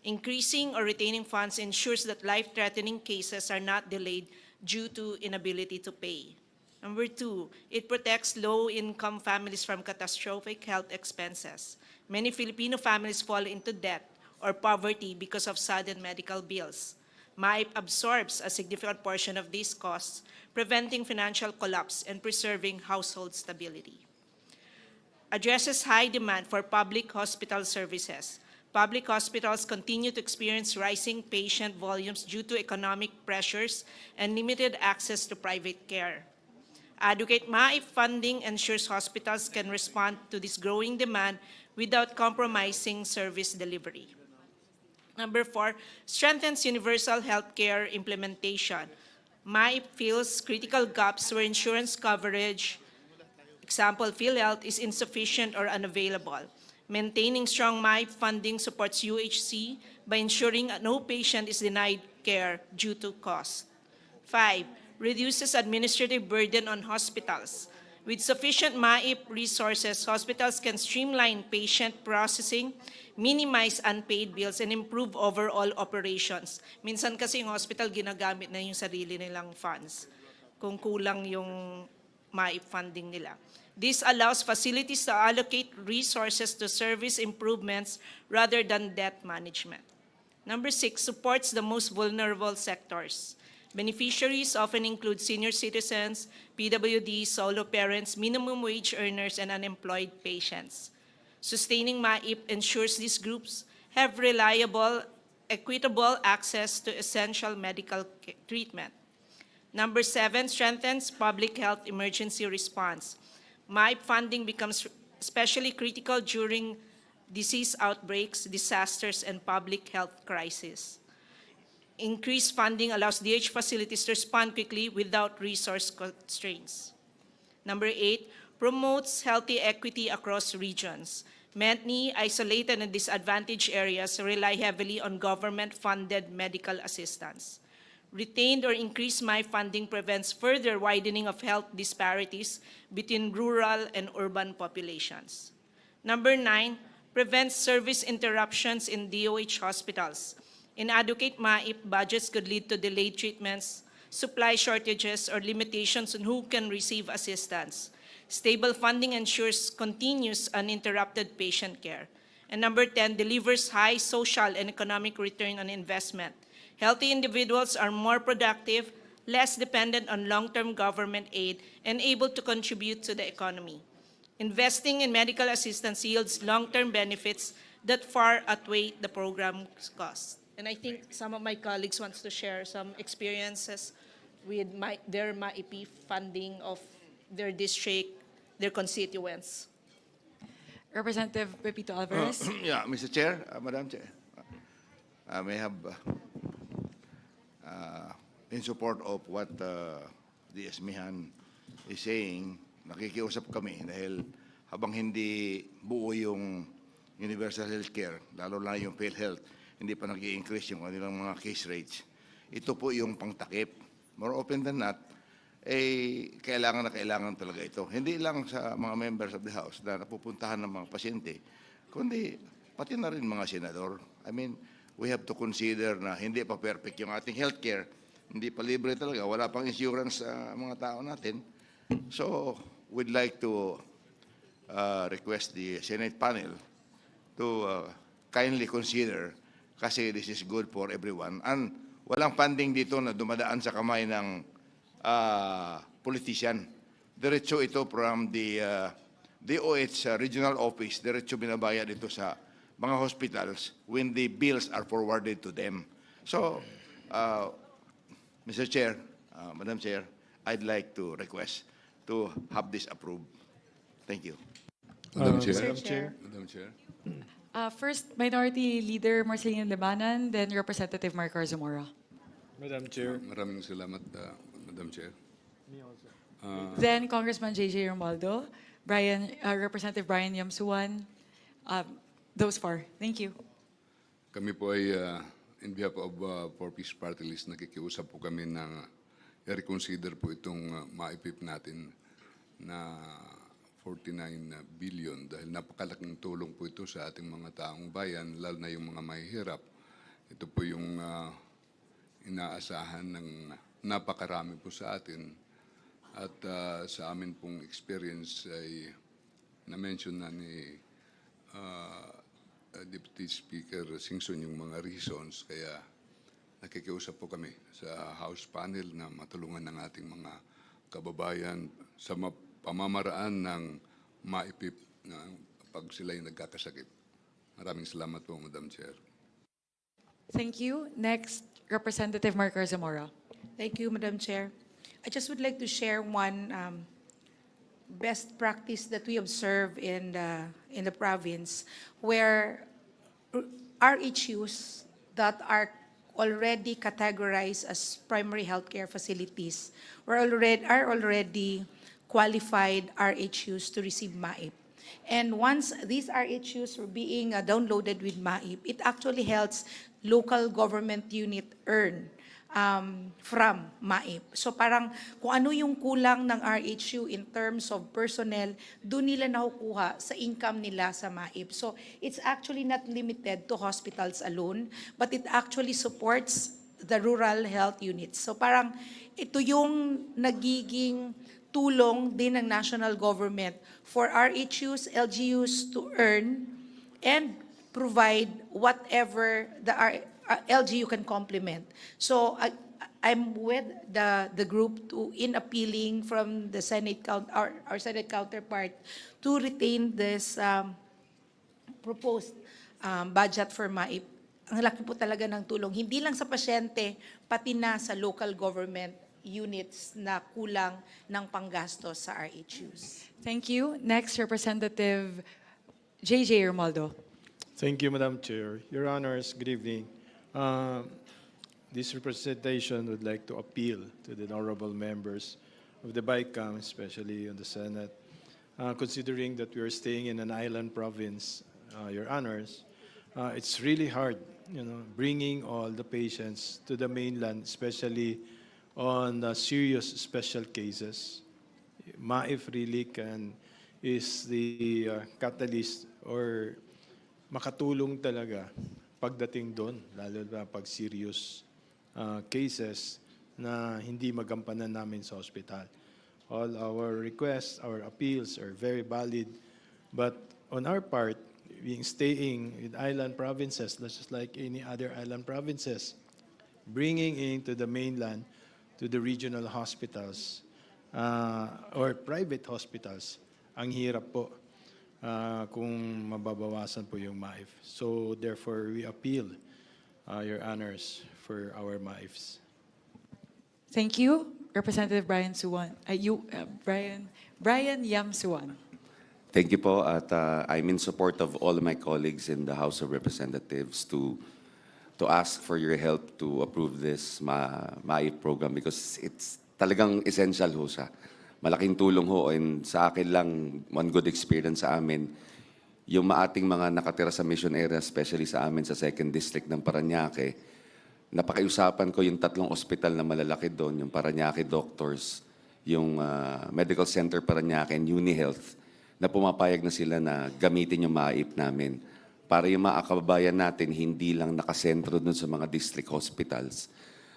Increasing or retaining funds ensures that life-threatening cases are not delayed due to inability to pay. Number 2, it protects low-income families from catastrophic health expenses. Many Filipino families fall into debt or poverty because of sudden medical bills. MAIP absorbs a significant portion of these costs, preventing financial collapse and preserving household stability. Addresses high demand for public hospital services. Public hospitals continue to experience rising patient volumes due to economic pressures and limited access to private care. Adequate MAIP funding ensures hospitals can respond to this growing demand without compromising service delivery. Number 4, strengthens universal health care implementation. MAIP fills critical gaps where insurance coverage, example, PhilHealth, is insufficient or unavailable. Maintaining strong MAIP funding supports UHC by ensuring no patient is denied care due to cost. 5, reduces administrative burden on hospitals. With sufficient MAIP resources, hospitals can streamline patient processing, minimize unpaid bills, and improve overall operations. Minsan kasi yung hospital ginagamit na yung sarili nilang funds kung kulang yung MAIP funding nila. This allows facilities to allocate resources to service improvements rather than debt management. Number 6, supports the most vulnerable sectors. Beneficiaries often include senior citizens, PWDs, solo parents, minimum wage earners, and unemployed patients. Sustaining MAIP ensures these groups have reliable, equitable access to essential medical treatment. Number 7, strengthens public health emergency response. MAIP funding becomes especially critical during disease outbreaks, disasters, and public health crises. Increased funding allows DH facilities to respond quickly without resource constraints. Number 8, promotes healthy equity across regions. Many isolated and disadvantaged areas rely heavily on government-funded medical assistance. Retained or increased MAIP funding prevents further widening of health disparities between rural and urban populations. Number 9, prevents service interruptions in DOH hospitals. Inadequate MAIP budgets could lead to delayed treatments, supply shortages, or limitations on who can receive assistance. Stable funding ensures continuous uninterrupted patient care. And number 10, delivers high social and economic return on investment. Healthy individuals are more productive, less dependent on long-term government aid, and able to contribute to the economy. Investing in medical assistance yields long-term benefits that far outweigh the program's costs. And I think some of my colleagues wants to share some experiences with their MAIP funding of their district, their constituents. Representative Pepito Alvarez. Yeah, Mr. Chair, Madam Chair, I may have in support of what the Esmihan is saying, nakikiusap kami dahil habang hindi buo yung universal health care, lalo na yung PhilHealth, hindi pa nag-i-increase yung kanilang mga case rates. Ito po yung pangtakip. More open than not, kailangan na kailangan talaga ito. Hindi lang sa mga members of the House na napupuntahan ng mga pasyente, kundi pati na rin mga senador. I mean, we have to consider na hindi pa perfect yung ating healthcare. Hindi pa libre talaga. Wala pang insurance sa mga tao natin. So, we'd like to request the Senate panel to kindly consider kasi this is good for everyone. And walang funding dito na dumadaan sa kamay ng politician. Diretso ito from the DOH regional office, diretso binabayad dito sa mga hospitals when the bills are forwarded to them. So, Mr. Chair, Madam Chair, I'd like to request to have this approved. Thank you. Madam Chair. Madam Chair. Madam Chair. First, Minority Leader Marcelino Lebanan, then Representative Mark Zamora. Madam Chair. Maraming salamat, Madam Chair. Then Congressman J.J. Romualdo, Representative Brian Yamsuan, those four. Thank you. Kami po ay, in behalf of Four Peace Party List, nakikiusap po kami na i-reconsider po itong maipip natin. na 49 billion dahil napakalaking tulong po ito sa ating mga taong bayan, lalo na yung mga mahihirap. Ito po yung inaasahan ng napakarami po sa atin. At sa amin pong experience ay na-mention na ni Deputy Speaker Singson yung mga reasons, kaya nakikiusap po kami sa House panel na matulungan ng ating mga kababayan sa pamamaraan ng maipip na pag sila'y nagkakasakit. Maraming salamat po, Madam Chair. Thank you. Next, Representative Marcos Zamora. Thank you, Madam Chair. I just would like to share one best practice that we observe in the province, where RHUs that are already categorized as primary healthcare facilities are already qualified RHUs to receive MAIP. And once these RHUs are being downloaded with MAIP, it actually helps local government unit earn from MAIP. So parang kung ano yung kulang ng RHU in terms of personnel, doon nila nakukuha sa income nila sa MAIP. So it's actually not limited to hospitals alone, but it actually supports the rural health units. So parang ito yung nagiging tulong din ng national government for RHUs, LGUs to earn and provide whatever the LGU can complement. So I'm with the group in appealing from the Senate our Senate counterpart to retain this proposed budget for MAIP. Ang laki po talaga ng tulong, hindi lang sa pasyente, pati na sa local government units na kulang ng panggastos sa RHUs. Thank you. Next, Representative JJ Romualdo. Thank you, Madam Chair. Your Honors, good evening. This representation would like to appeal to the honorable members of the BICAM, especially on the Senate, considering that we are staying in an island province, Your Honors. It's really hard, bringing all the patients to the mainland, especially on serious special cases. MAIF really is the catalyst or makatulong talaga pagdating doon, lalo na pag serious cases na hindi magampanan namin sa hospital. All our requests, our appeals are very valid, but on our part, being staying in island provinces, just like any other island provinces, bringing into the mainland to the regional hospitals or private hospitals, ang hirap po kung mababawasan po yung MAIF. So therefore, we appeal, Your Honors, for our MAIFs. Thank you, Representative Brian Suwan. Brian Yam Suwan. Thank you po at I'm in support of all of my colleagues in the House of Representatives to ask for your help to approve this MAIP program because it's talagang essential ho siya. Malaking tulong ho and sa akin lang one good experience sa amin yung ating mga nakatira sa mission area, especially sa amin sa 2nd District ng Parañaque. Napakiusapan ko yung 3 ospital na malalaki doon, yung Parañaque Doctors, yung Medical Center Parañaque and UniHealth, na pumapayag na sila na gamitin yung MAIP namin para yung mga kababayan natin hindi lang nakasentro dun sa mga district hospitals.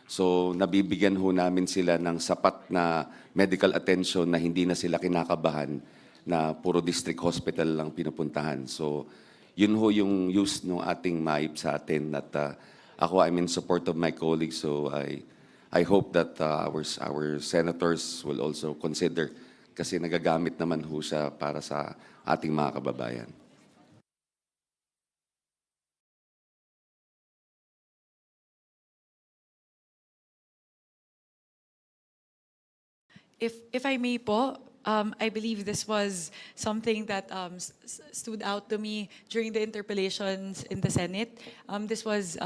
So nabibigyan ho namin sila ng sapat na medical attention na hindi na sila kinakabahan na puro district hospital lang pinupuntahan. So yun ho yung use ng ating MAIP sa atin at ako I'm in support of my colleagues, so I hope that our senators will also consider kasi nagagamit naman ho siya para sa ating mga kababayan. If I may po, I believe this was something that stood out to me during the interpellations in the Senate. This was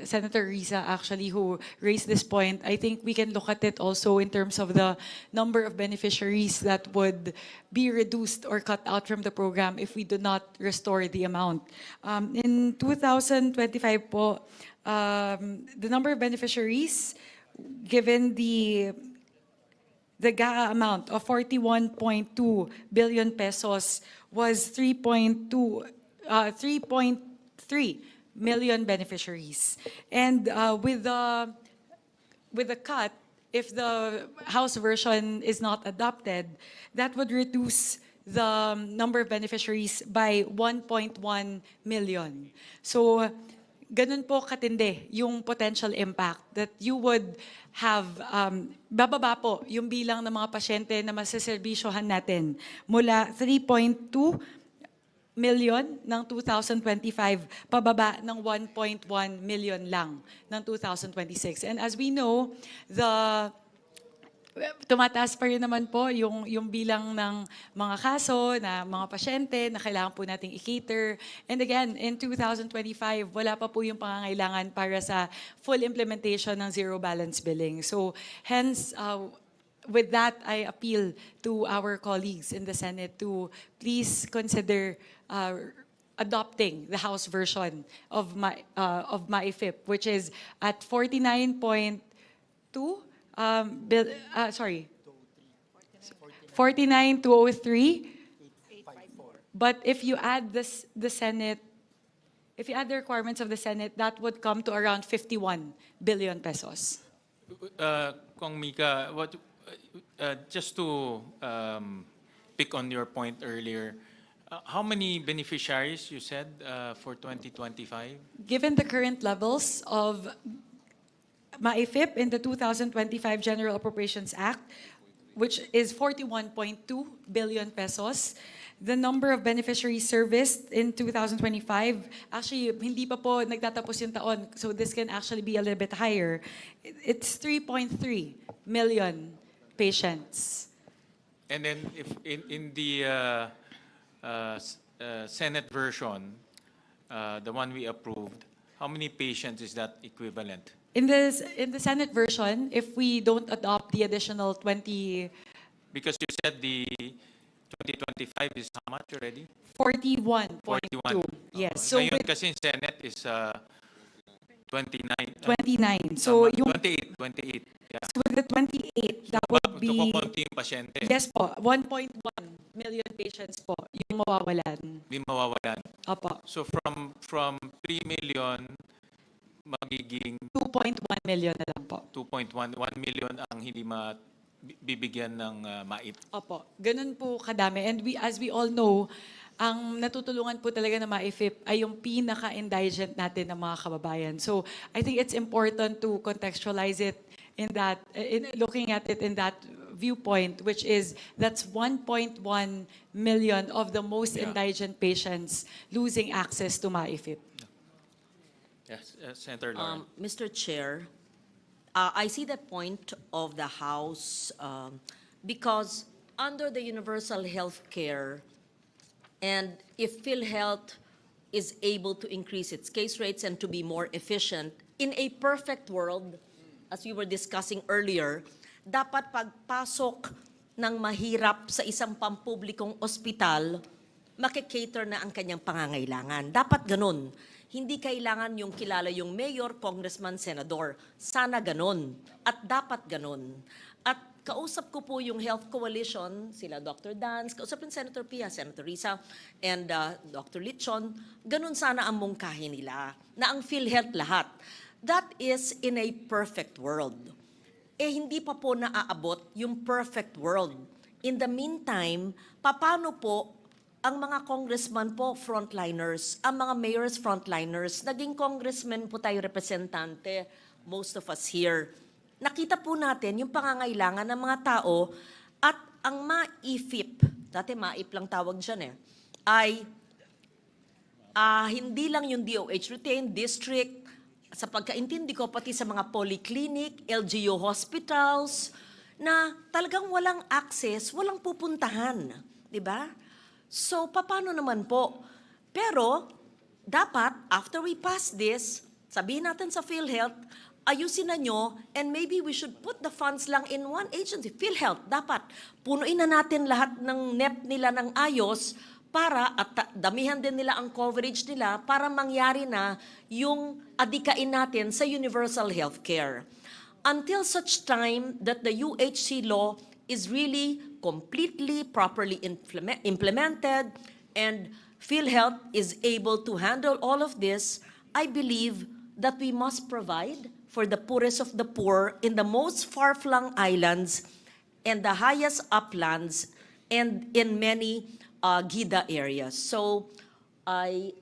Senator Risa actually who raised this point. I think we can look at it also in terms of the number of beneficiaries that would be reduced or cut out from the program if we do not restore the amount. In 2025 po, the number of beneficiaries given the the GAA amount of 41.2 billion pesos was 3.3 million beneficiaries. And with the cut, if the House version is not adopted, that would reduce the number of beneficiaries by 1.1 million. So, ganun po katindi yung potential impact that you would have, bababa po yung bilang ng mga pasyente na masaserbisyohan natin mula 3.2 million ng 2025, pababa ng 1.1 million lang ng 2026. And as we know, tumataas pa rin naman po yung bilang ng mga kaso na mga pasyente na kailangan po nating i-cater. And again, in 2025, wala pa po yung pangangailangan para sa full implementation ng zero balance billing. So hence, with that, I appeal to our colleagues in the Senate to please consider adopting the House version of MAIFIP, which is at 49.2 49,203. But if you add the Senate, if you add the requirements of the Senate, that would come to around 51 billion pesos. Kong Mika, just to pick on your point earlier, how many beneficiaries you said for 2025? Given the current levels of MAIFIP in the 2025 General Appropriations Act, which is 41.2 billion pesos, the number of beneficiaries serviced in 2025, actually, hindi pa po nagtatapos yung taon, so this can actually be a little bit higher. It's 3.3 million patients. And then if in the Senate version, the one we approved, how many patients is that equivalent? In the Senate version, if we don't adopt the additional 20, Because you said the 2025 is how much already? 41.2. 41. Yes. So Ngayon with kasi in Senate is 29. 29. So yung 28. Yeah. so with the 28, that would be Kukunti yung pasyente. yes po, 1.1 million patients po yung mawawalan. Di mawawalan. Opo. So from 3 million magiging 2.1 million na lang po. 2.1 million ang hindi bibigyan ng MAIP. Opo, ganun po kadami. And as we all know, ang natutulungan po talaga ng MAIFIP ay yung pinaka-indigent natin ng mga kababayan. So I think it's important to contextualize it in that, looking at it in that viewpoint, which is that's 1.1 million of the most indigent patients losing access to MAIFIP. Yes, Senator Lauren. Mr. Chair, I see the point of the House because under the universal health care, and if PhilHealth is able to increase its case rates and to be more efficient, in a perfect world, as we were discussing earlier, dapat pagpasok ng mahirap sa isang pampublikong ospital, makikater na ang kanyang pangangailangan. Dapat ganun. Hindi kailangan yung kilala yung mayor, congressman, senador. Sana ganun. At dapat ganun. At kausap ko po yung Health Coalition, sila Dr. Dance, kausap yung Senator Pia, Senator Risa, and Dr. Lichon. Ganun sana ang mungkahin nila, na ang PhilHealth lahat. That is in a perfect world. Hindi pa po naaabot yung perfect world. In the meantime, paano po ang mga congressman po, frontliners, ang mga mayors, frontliners, naging congressman po tayo, representante, most of us here. Nakita po natin yung pangangailangan ng mga tao at ang MAIFIP, dati MAIP lang tawag dyan ay hindi lang yung DOH retained, district, sa pagkaintindi ko pati sa mga polyclinic, LGU hospitals, na talagang walang access, walang pupuntahan. Diba? So, paano naman po? Pero, dapat, after we pass this, sabihin natin sa PhilHealth, ayusin na nyo, and maybe we should put the funds lang in one agency. PhilHealth, dapat, punuin na natin lahat ng NEP nila ng ayos para, at damihan din nila ang coverage nila para mangyari na yung adikain natin sa universal healthcare. Until such time that the UHC law is really completely, properly implemented, and PhilHealth is able to handle all of this, I believe that we must provide for the poorest of the poor in the most far-flung islands and the highest uplands and in many GIDA areas. So I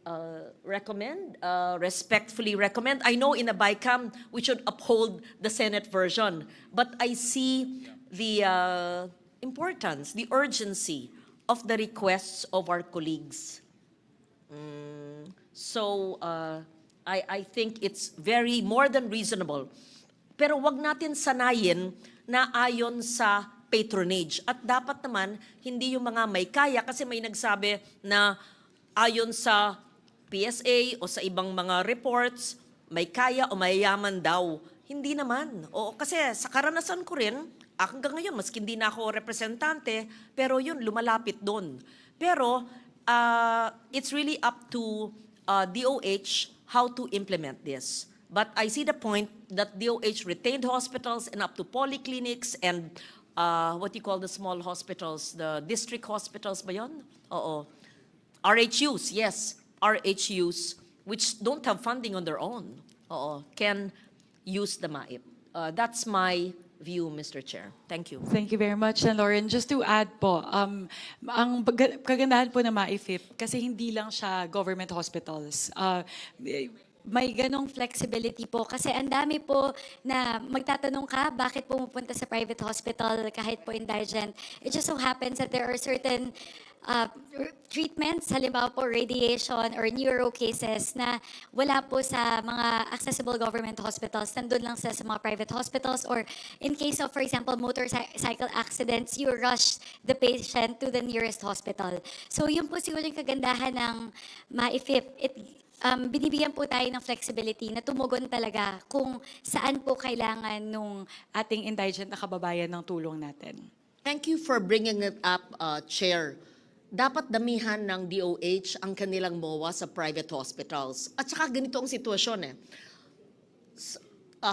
respectfully recommend. I know in a BICAM we should uphold the Senate version, but I see the importance, the urgency of the requests of our colleagues. So I think it's very more than reasonable. Pero wag natin sanayin na ayon sa patronage. At dapat naman, hindi yung mga may kaya, kasi may nagsabi na ayon sa PSA o sa ibang mga reports, may kaya o mayayaman daw. Hindi naman. O, kasi sa karanasan ko rin, hanggang ngayon, maski hindi na ako representante, pero yun, lumalapit doon. Pero it's really up to DOH how to implement this. But I see the point that DOH retained hospitals and up to polyclinics and what you call the small hospitals, the district hospitals ba yun? Oo. RHUs, yes, RHUs, which don't have funding on their own, can use the MAIP. That's my view, Mr. Chair. Thank you. Thank you very much, and Lauren. Just to add po, ang kagandahan po ng MAIFIP, kasi hindi lang siya government hospitals. May ganong flexibility po kasi ang dami po na magtatanong ka bakit pumupunta sa private hospital kahit po indigent. It just so happens that there are certain treatments, halimbawa po radiation or neuro cases na wala po sa mga accessible government hospitals, nandun lang sa mga private hospitals, or in case of, for example, motorcycle accidents, you rush the patient to the nearest hospital. So yun po siguro yung kagandahan ng MAIFIP. Binibigyan po tayo ng flexibility na tumugon talaga kung saan po kailangan nung ating indigent na kababayan ng tulong natin. Thank you for bringing it up, Chair. Dapat damihan ng DOH ang kanilang MOA sa private hospitals. At saka ganito ang sitwasyon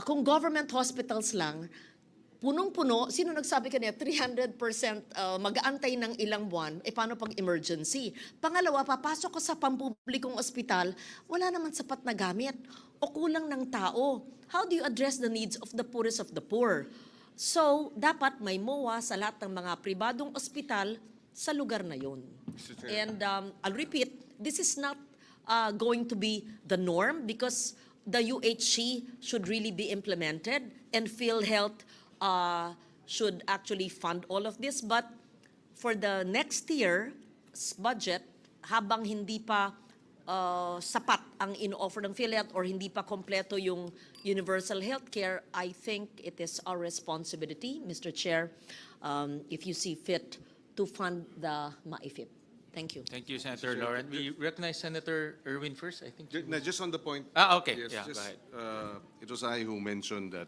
kung government hospitals lang, punong-puno, sino nagsabi kanina, 300% mag-aantay ng ilang buwan, paano pag emergency? Pangalawa, papasok ko sa pampublikong ospital, wala naman sapat na gamit o kulang ng tao. How do you address the needs of the poorest of the poor? So, dapat may MOA sa lahat ng mga pribadong ospital sa lugar na yun. And I'll repeat, this is not going to be the norm because the UHC should really be implemented and PhilHealth should actually fund all of this. But for the next year's budget, habang hindi pa sapat ang in-offer ng PhilHealth or hindi pa kompleto yung universal healthcare, I think it is our responsibility, Mr. Chair, if you see fit, to fund the MAIFIP. Thank you. Thank you, Senator Lauren. We recognize Senator Erwin first, I think. Just on the point. Okay. Yes, Yeah, just, go ahead. It was I who mentioned that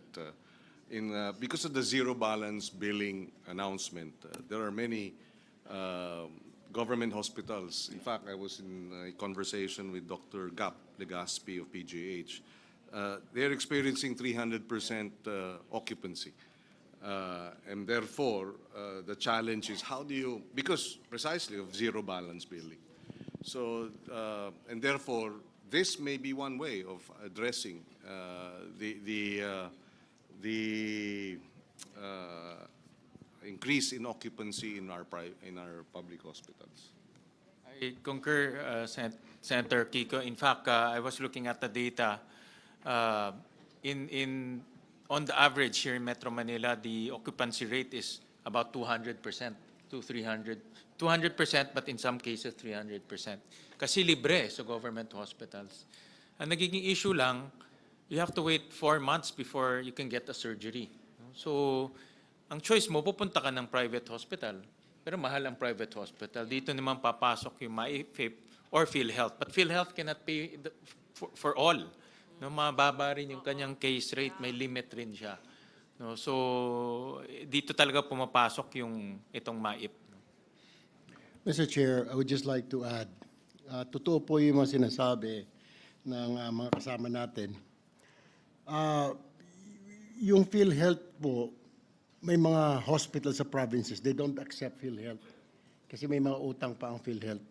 because of the zero balance billing announcement, there are many government hospitals. In fact, I was in a conversation with Dr. Gap Legaspi of PGH. They're experiencing 300% occupancy. And therefore, the challenge is how do you, because precisely of zero balance billing. So, and therefore, this may be one way of addressing the increase in occupancy in our public hospitals. I concur, Senator Kiko. In fact, I was looking at the data. On the average here in Metro Manila, the occupancy rate is about 200% to 300%, but in some cases 300%. Kasi libre sa government hospitals. Ang nagiging issue lang, you have to wait 4 months before you can get a surgery. So, ang choice mo, pupunta ka ng private hospital. Pero mahal ang private hospital. Dito naman papasok yung MAIFIP or PhilHealth. But PhilHealth cannot pay for all. No, mababa rin yung kanyang case rate, may limit rin siya. No, so, dito talaga pumapasok yung itong MAIP. Mr. Chair, I would just like to add, totoo po yung mga sinasabi ng mga kasama natin. Yung PhilHealth po, may mga hospitals sa provinces, they don't accept PhilHealth kasi may mga utang pa ang PhilHealth.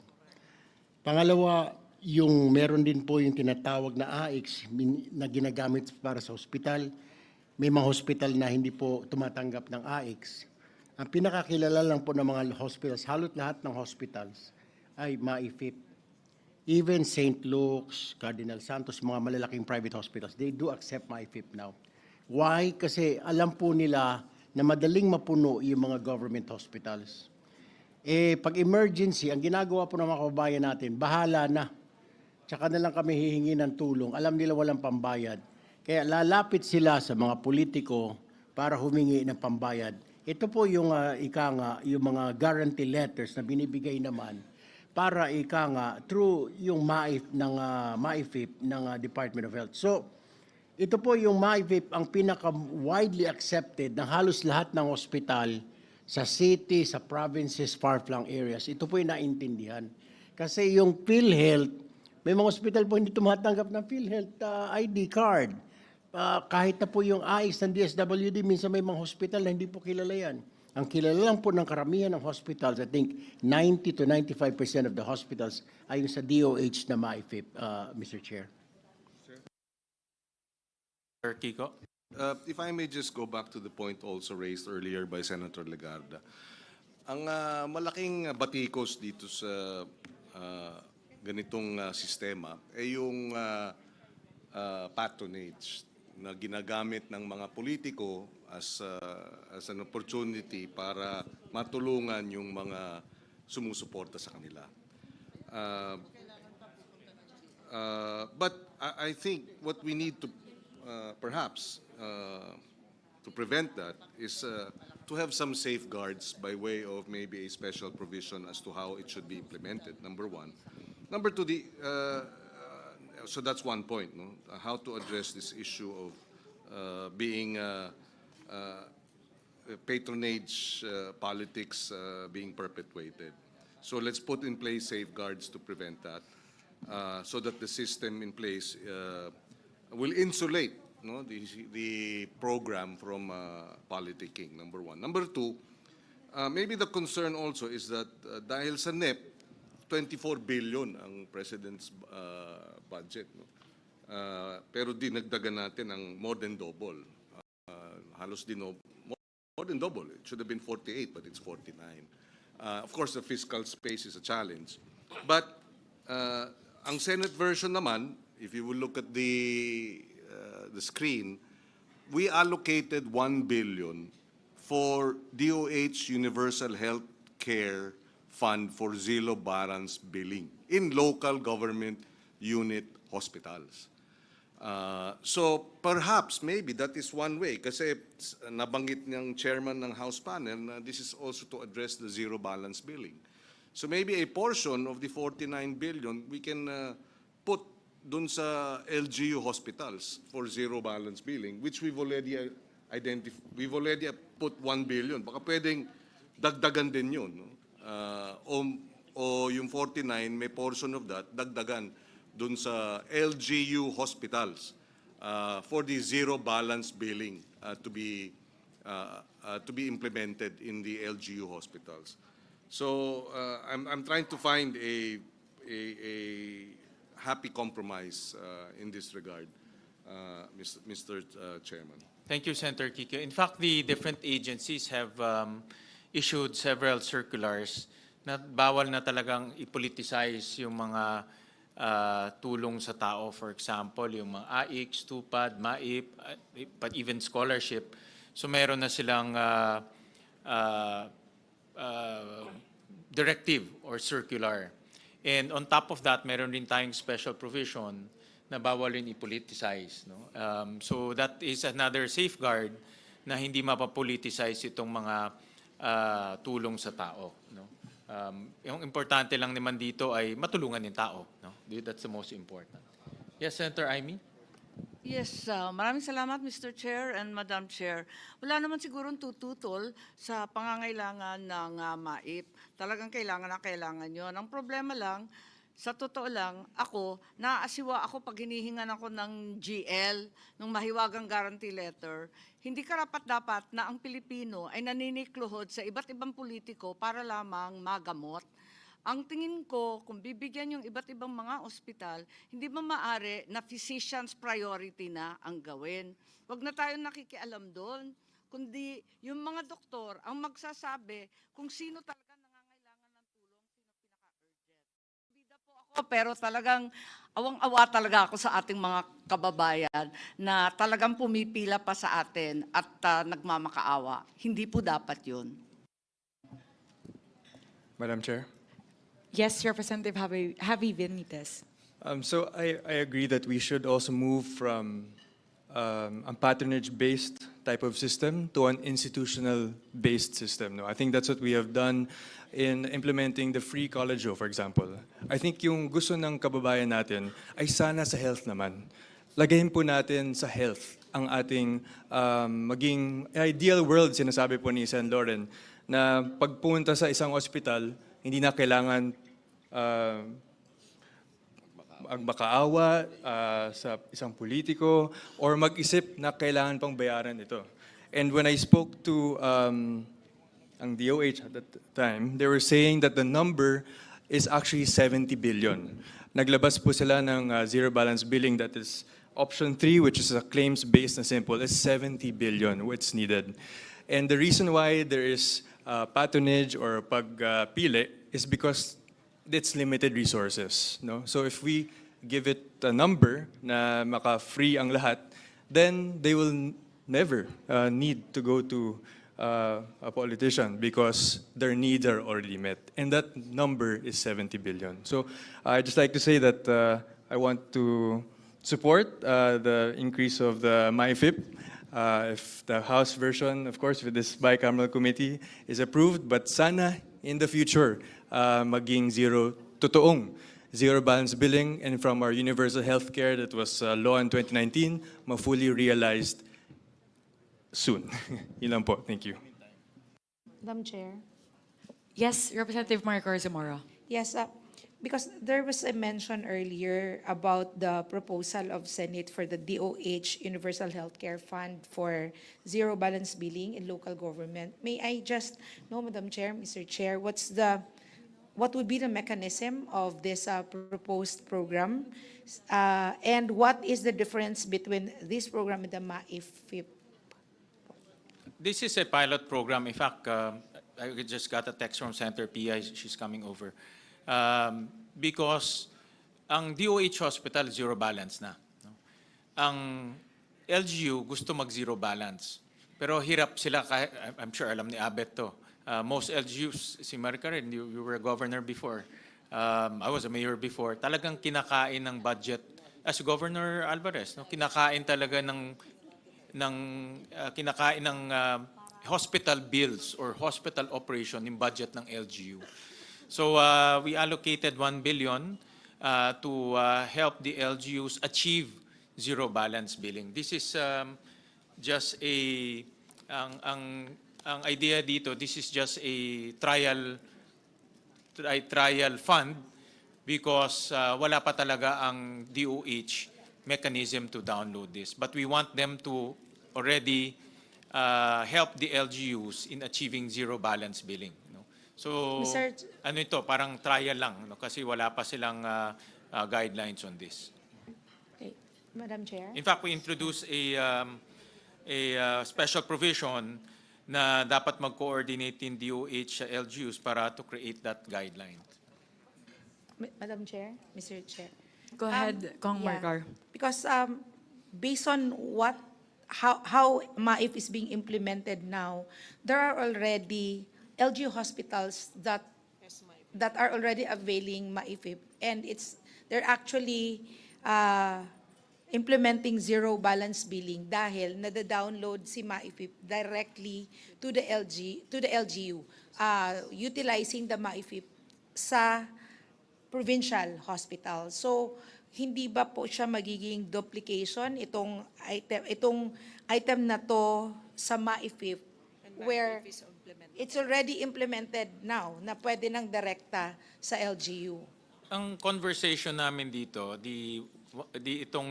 Pangalawa, yung meron din po yung tinatawag na AIX na ginagamit para sa hospital. May mga hospital na hindi po tumatanggap ng AIX. Ang pinakakilala lang po ng mga hospitals, halos lahat ng hospitals ay MAIFIP. Even St. Luke's, Cardinal Santos, mga malalaking private hospitals, they do accept MAIFIP now. Why? Kasi alam po nila na madaling mapuno yung mga government hospitals. Pag emergency, ang ginagawa po ng mga kababayan natin, bahala na. Tsaka na lang kami hihingi ng tulong. Alam nila walang pambayad. Kaya lalapit sila sa mga politiko para humingi ng pambayad. Ito po yung yung mga guarantee letters na binibigay naman para through yung MAIFIP ng Department of Health. So, ito po yung MAIFIP ang pinaka-widely accepted ng halos lahat ng hospital sa city, sa provinces, far-flung areas. Ito po yung naintindihan. Kasi yung PhilHealth, may mga hospital po hindi tumatanggap ng PhilHealth ID card. Kahit na po yung AIX ng DSWD, minsan may mga hospital na hindi po kilala yan. Ang kilala lang po ng karamihan ng hospitals, I think 90 to 95% of the hospitals ay yung sa DOH na MAIFIP, Mr. Chair. Sir Kiko? If I may just go back to the point also raised earlier by Senator Legarda. Ang malaking batikos dito sa ganitong sistema ay yung patronage na ginagamit ng mga politiko as an opportunity para matulungan yung mga sumusuporta sa kanila. But I think what we need to perhaps to prevent that is to have some safeguards by way of maybe a special provision as to how it should be implemented, number one. Number two, so that's one point, no? How to address this issue of being patronage politics being perpetuated. So let's put in place safeguards to prevent that, so that the system in place will insulate, no, the program from politicking, number one. Number two, maybe the concern also is that dahil sa NEP, 24 billion ang President's budget. No? Pero dinagdagan natin ng more than double. Halos more than double. It should have been 48, but it's 49. Of course, the fiscal space is a challenge. But ang Senate version naman, if you will look at the screen, we allocated 1 billion for DOH Universal Health Care Fund for zero balance billing in local government unit hospitals. So perhaps maybe that is one way kasi nabanggit ng chairman ng House panel na this is also to address the zero balance billing. So maybe a portion of the 49 billion we can put dun sa LGU hospitals for zero balance billing, which we've already we've already put 1 billion. Baka pwedeng dagdagan din yun. No? O yung 49, may portion of that, dagdagan dun sa LGU hospitals for the zero balance billing to be implemented in the LGU hospitals. So I'm trying to find a happy compromise in this regard, Mr. Chairman. Thank you, Senator Kiko. In fact, the different agencies have issued several circulars na bawal na talagang ipoliticize yung mga tulong sa tao. For example, yung mga AIX, TUPAD, MAIP, but even scholarship. So meron na silang directive or circular. And on top of that, meron din tayong special provision na bawal rin ipoliticize. No? So that is another safeguard na hindi mapapoliticize itong mga tulong sa tao. No? Yung importante lang naman dito ay matulungan yung tao. No? That's the most important. Yes, Senator Amy? Yes, maraming salamat Mr. Chair and Madam Chair. Wala naman sigurong tututol sa pangangailangan ng MAIP. Talagang kailangan na kailangan yun. Ang problema lang, sa totoo lang, ako, naaasiwa ako pag hinihingan ako ng GL, ng mahiwagang guarantee letter, hindi karapat-dapat na ang Pilipino ay naninikluhod sa iba't ibang politiko para lamang magamot. Ang tingin ko, kung bibigyan yung iba't ibang mga ospital, hindi ba maaari na physician's priority na ang gawin? Huwag na tayo nakikialam doon, kundi yung mga doktor ang magsasabi kung sino talaga pero talagang awang-awa talaga ako sa ating mga kababayan na talagang pumipila pa sa atin at nagmamakaawa. Hindi po dapat yun. Madam Chair. Yes, Representative Javi Benitez. So I agree that we should also move from a patronage-based type of system to an institutional-based system. No, I think that's what we have done in implementing the free college for example. I think yung gusto ng kababayan natin ay sana sa health naman. Lagayin po natin sa health ang ating maging ideal world, sinasabi po ni Sen. Lauren, na pagpunta sa isang ospital, hindi na kailangan magmakaawa sa isang politiko or mag-isip na kailangan pang bayaran ito. And when I spoke to ang DOH at that time, they were saying that the number is actually 70 billion. Naglabas po sila ng zero balance billing, that is option 3, which is a claims-based na simple, is 70 billion what's needed. And the reason why there is patronage or pagpili is because it's limited resources. No? So if we give it a number na maka-free ang lahat, then they will never need to go to a politician because their needs are already met. And that number is 70 billion. So I'd just like to say that I want to support the increase of the MyFIP. If the House version, of course, with this bicameral committee is approved, but sana in the future, maging totoong zero balance billing, and from our universal health care that was law in 2019, ma-fully realized soon. Yun lang po. Thank you. Madam Chair. Yes, Representative Maricor Zamora. Yes, because there was a mention earlier about the proposal of Senate for the DOH Universal Healthcare Fund for zero balance billing in local government. May I just know, Madam Chair, Mr. Chair, what would be the mechanism of this proposed program? And what is the difference between this program and the MAIFIP? This is a pilot program. In fact, I just got a text from Senator Pia. She's coming over. Because ang DOH hospital, zero balance na. No? Ang LGU gusto mag-zero balance. Pero hirap sila, I'm sure alam ni Abet to. Most LGUs, si Marica rin, you were a governor before. I was a mayor before. Talagang kinakain ng budget. As Governor Alvarez, no? Kinakain talaga kinakain ng hospital bills or hospital operation yung budget ng LGU. So we allocated 1 billion to help the LGUs achieve zero balance billing. This is just ang idea dito, this is just a trial fund because wala pa talaga ang DOH mechanism to download this. But we want them to already help the LGUs in achieving zero balance billing. No? So, ano ito, parang trial lang, no? Kasi wala pa silang guidelines on this. Okay. Madam Chair. In fact, we introduced a special provision na dapat mag-coordinate in DOH LGUs para to create that guideline. Madam Chair, Mr. Chair. Go ahead, Kong Marcar. Because based on how MAIF is being implemented now, there are already LGU hospitals that are already availing MAIF, and they're actually implementing zero balance billing dahil nada-download si MAIF directly to the LGU, utilizing the MAIF sa provincial hospital. So, hindi ba po siya magiging duplication itong item na to sa MAIF where it's already implemented now na pwede nang direkta sa LGU? ang conversation namin dito, itong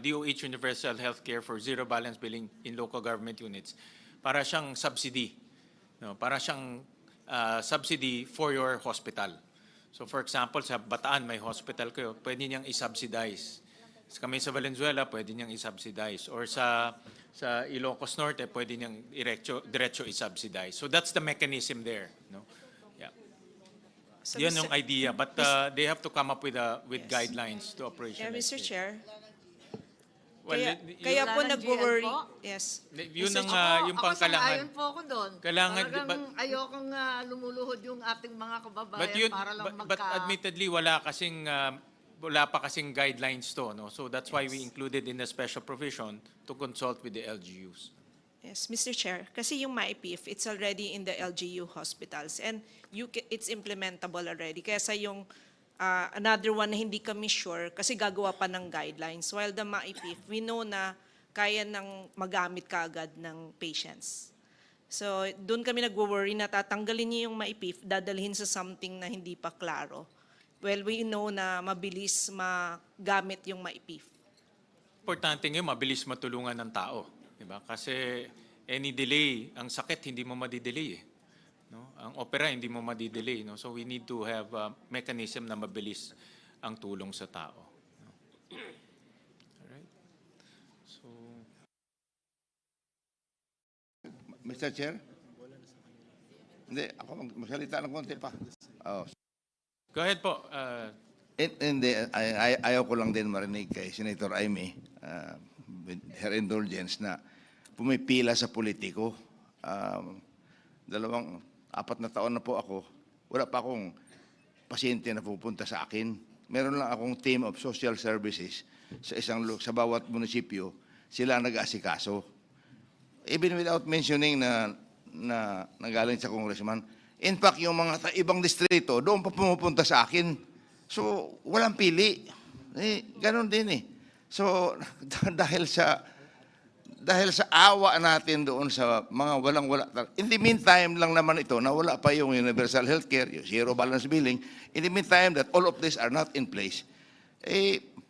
DOH Universal Healthcare for Zero Balance Billing in Local Government Units, para siyang subsidy. No, para siyang subsidy for your hospital. So for example, sa Bataan may hospital kayo, pwede niyang i-subsidize. Kami sa Valenzuela, pwede niyang i-subsidize. Or sa Ilocos Norte, pwede niyang diretso i-subsidize. So that's the mechanism there. No? Yeah. So, Yan yung idea. But they have to come up with guidelines to operationalize. Mr. it. Chair. Well, Kaya po Wala ng nag-worry. GL po? Yes. Yun ang yung Ako, pangkailangan. sang-ayon po ako doon. Kailangan, Talagang ayokong lumuluhod yung ating mga kababayan But para lang but admittedly wala pa kasing guidelines to, no. So that's why we included in the special provision to consult with the LGUs. Yes, Mr. Chair. Kasi yung MyPIF, it's already in the LGU hospitals and it's implementable already. Kaya yung another one na hindi kami sure kasi gagawa pa ng guidelines. While the MyPIF, we know na kaya nang magamit kaagad ng patients. So doon kami nagwo-worry na tatanggalin niyo yung MyPIF, dadalhin sa something na hindi pa klaro. Well, we know na mabilis magamit yung MyPIF. Importante ngayon, mabilis matulungan ng tao. Diba? Kasi any delay, ang sakit hindi mo madidelay eh. No? Ang opera hindi mo madidelay. No? So we need to have a mechanism na mabilis ang tulong sa tao. No? Alright. So, Mr. Chair? Hindi, ako magsalita ng konti pa. Oh. Go ahead po. Hindi, ayaw ko lang din marinig kay Senator Aimee, with her indulgence, na pumipila sa politiko. 4 na taon na po ako, wala pa akong pasyente na pupunta sa akin. Meron lang akong team of social services sa bawat munisipyo, sila nag-aasikaso. Even without mentioning na nagaling sa congressman, in fact, yung mga ibang distrito, doon pa pumupunta sa akin. So, walang pili. Ganon din eh. So, dahil sa awa natin doon sa mga walang-wala. In the meantime lang naman ito, na wala pa yung universal healthcare, yung zero balance billing. In the meantime that all of these are not in place,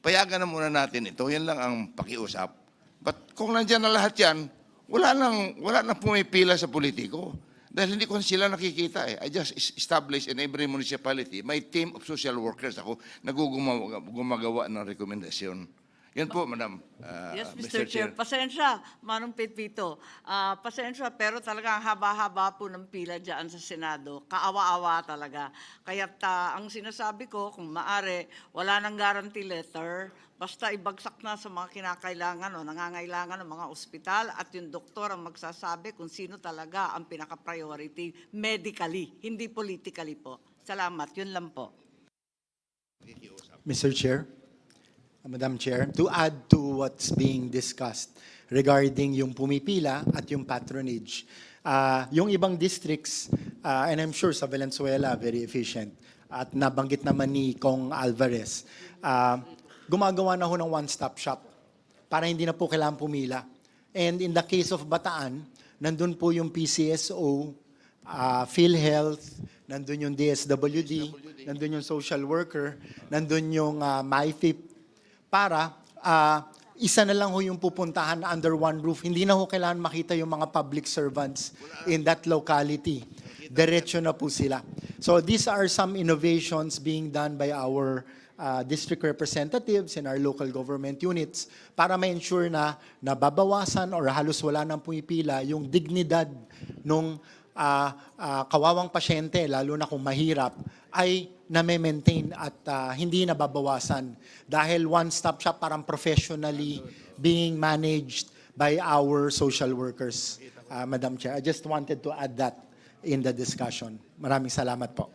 payagan na muna natin ito. Yan lang ang pakiusap. But kung nandiyan na lahat yan, wala nang pumipila sa politiko. Dahil hindi ko sila nakikita eh. I just established in every municipality my team of social workers. Ako gumagawa ng rekomendasyon. Yan po, Madam. Yes, Mr. Chair. Pasensya, Manong Pipito. Pasensya, pero talagang haba-haba po ng pila dyan sa Senado. Kaawa-awa talaga. Kaya ang sinasabi ko, kung maaari, wala nang guarantee letter, basta ibagsak na sa mga kinakailangan o nangangailangan ng mga ospital at yung doktor ang magsasabi kung sino talaga ang pinaka-priority medically, hindi politically po. Salamat, yun lang po. Mr. Chair, Madam Chair, to add to what's being discussed regarding yung pumipila at yung patronage, yung ibang districts, and I'm sure sa Valenzuela, very efficient, at nabanggit naman ni Kong Alvarez, gumagawa na ho ng one-stop shop para hindi na po kailangan pumila. And in the case of Bataan, nandun po yung PCSO, PhilHealth, nandun yung DSWD, nandun yung social worker, nandun yung MyFIP, para isa na lang ho yung pupuntahan under one roof. Hindi na ho kailangan makita yung mga public servants in that locality. Diretso na po sila. So these are some innovations being done by our district representatives in our local government units para ma-ensure na nababawasan or halos wala nang pumipila yung dignidad ng kawawang pasyente, lalo na kung mahirap, ay na-maintain at hindi nababawasan dahil one-stop shop parang professionally being managed by our social workers, Madam Chair. I just wanted to add that in the discussion. Maraming salamat po.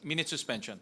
Minute suspension.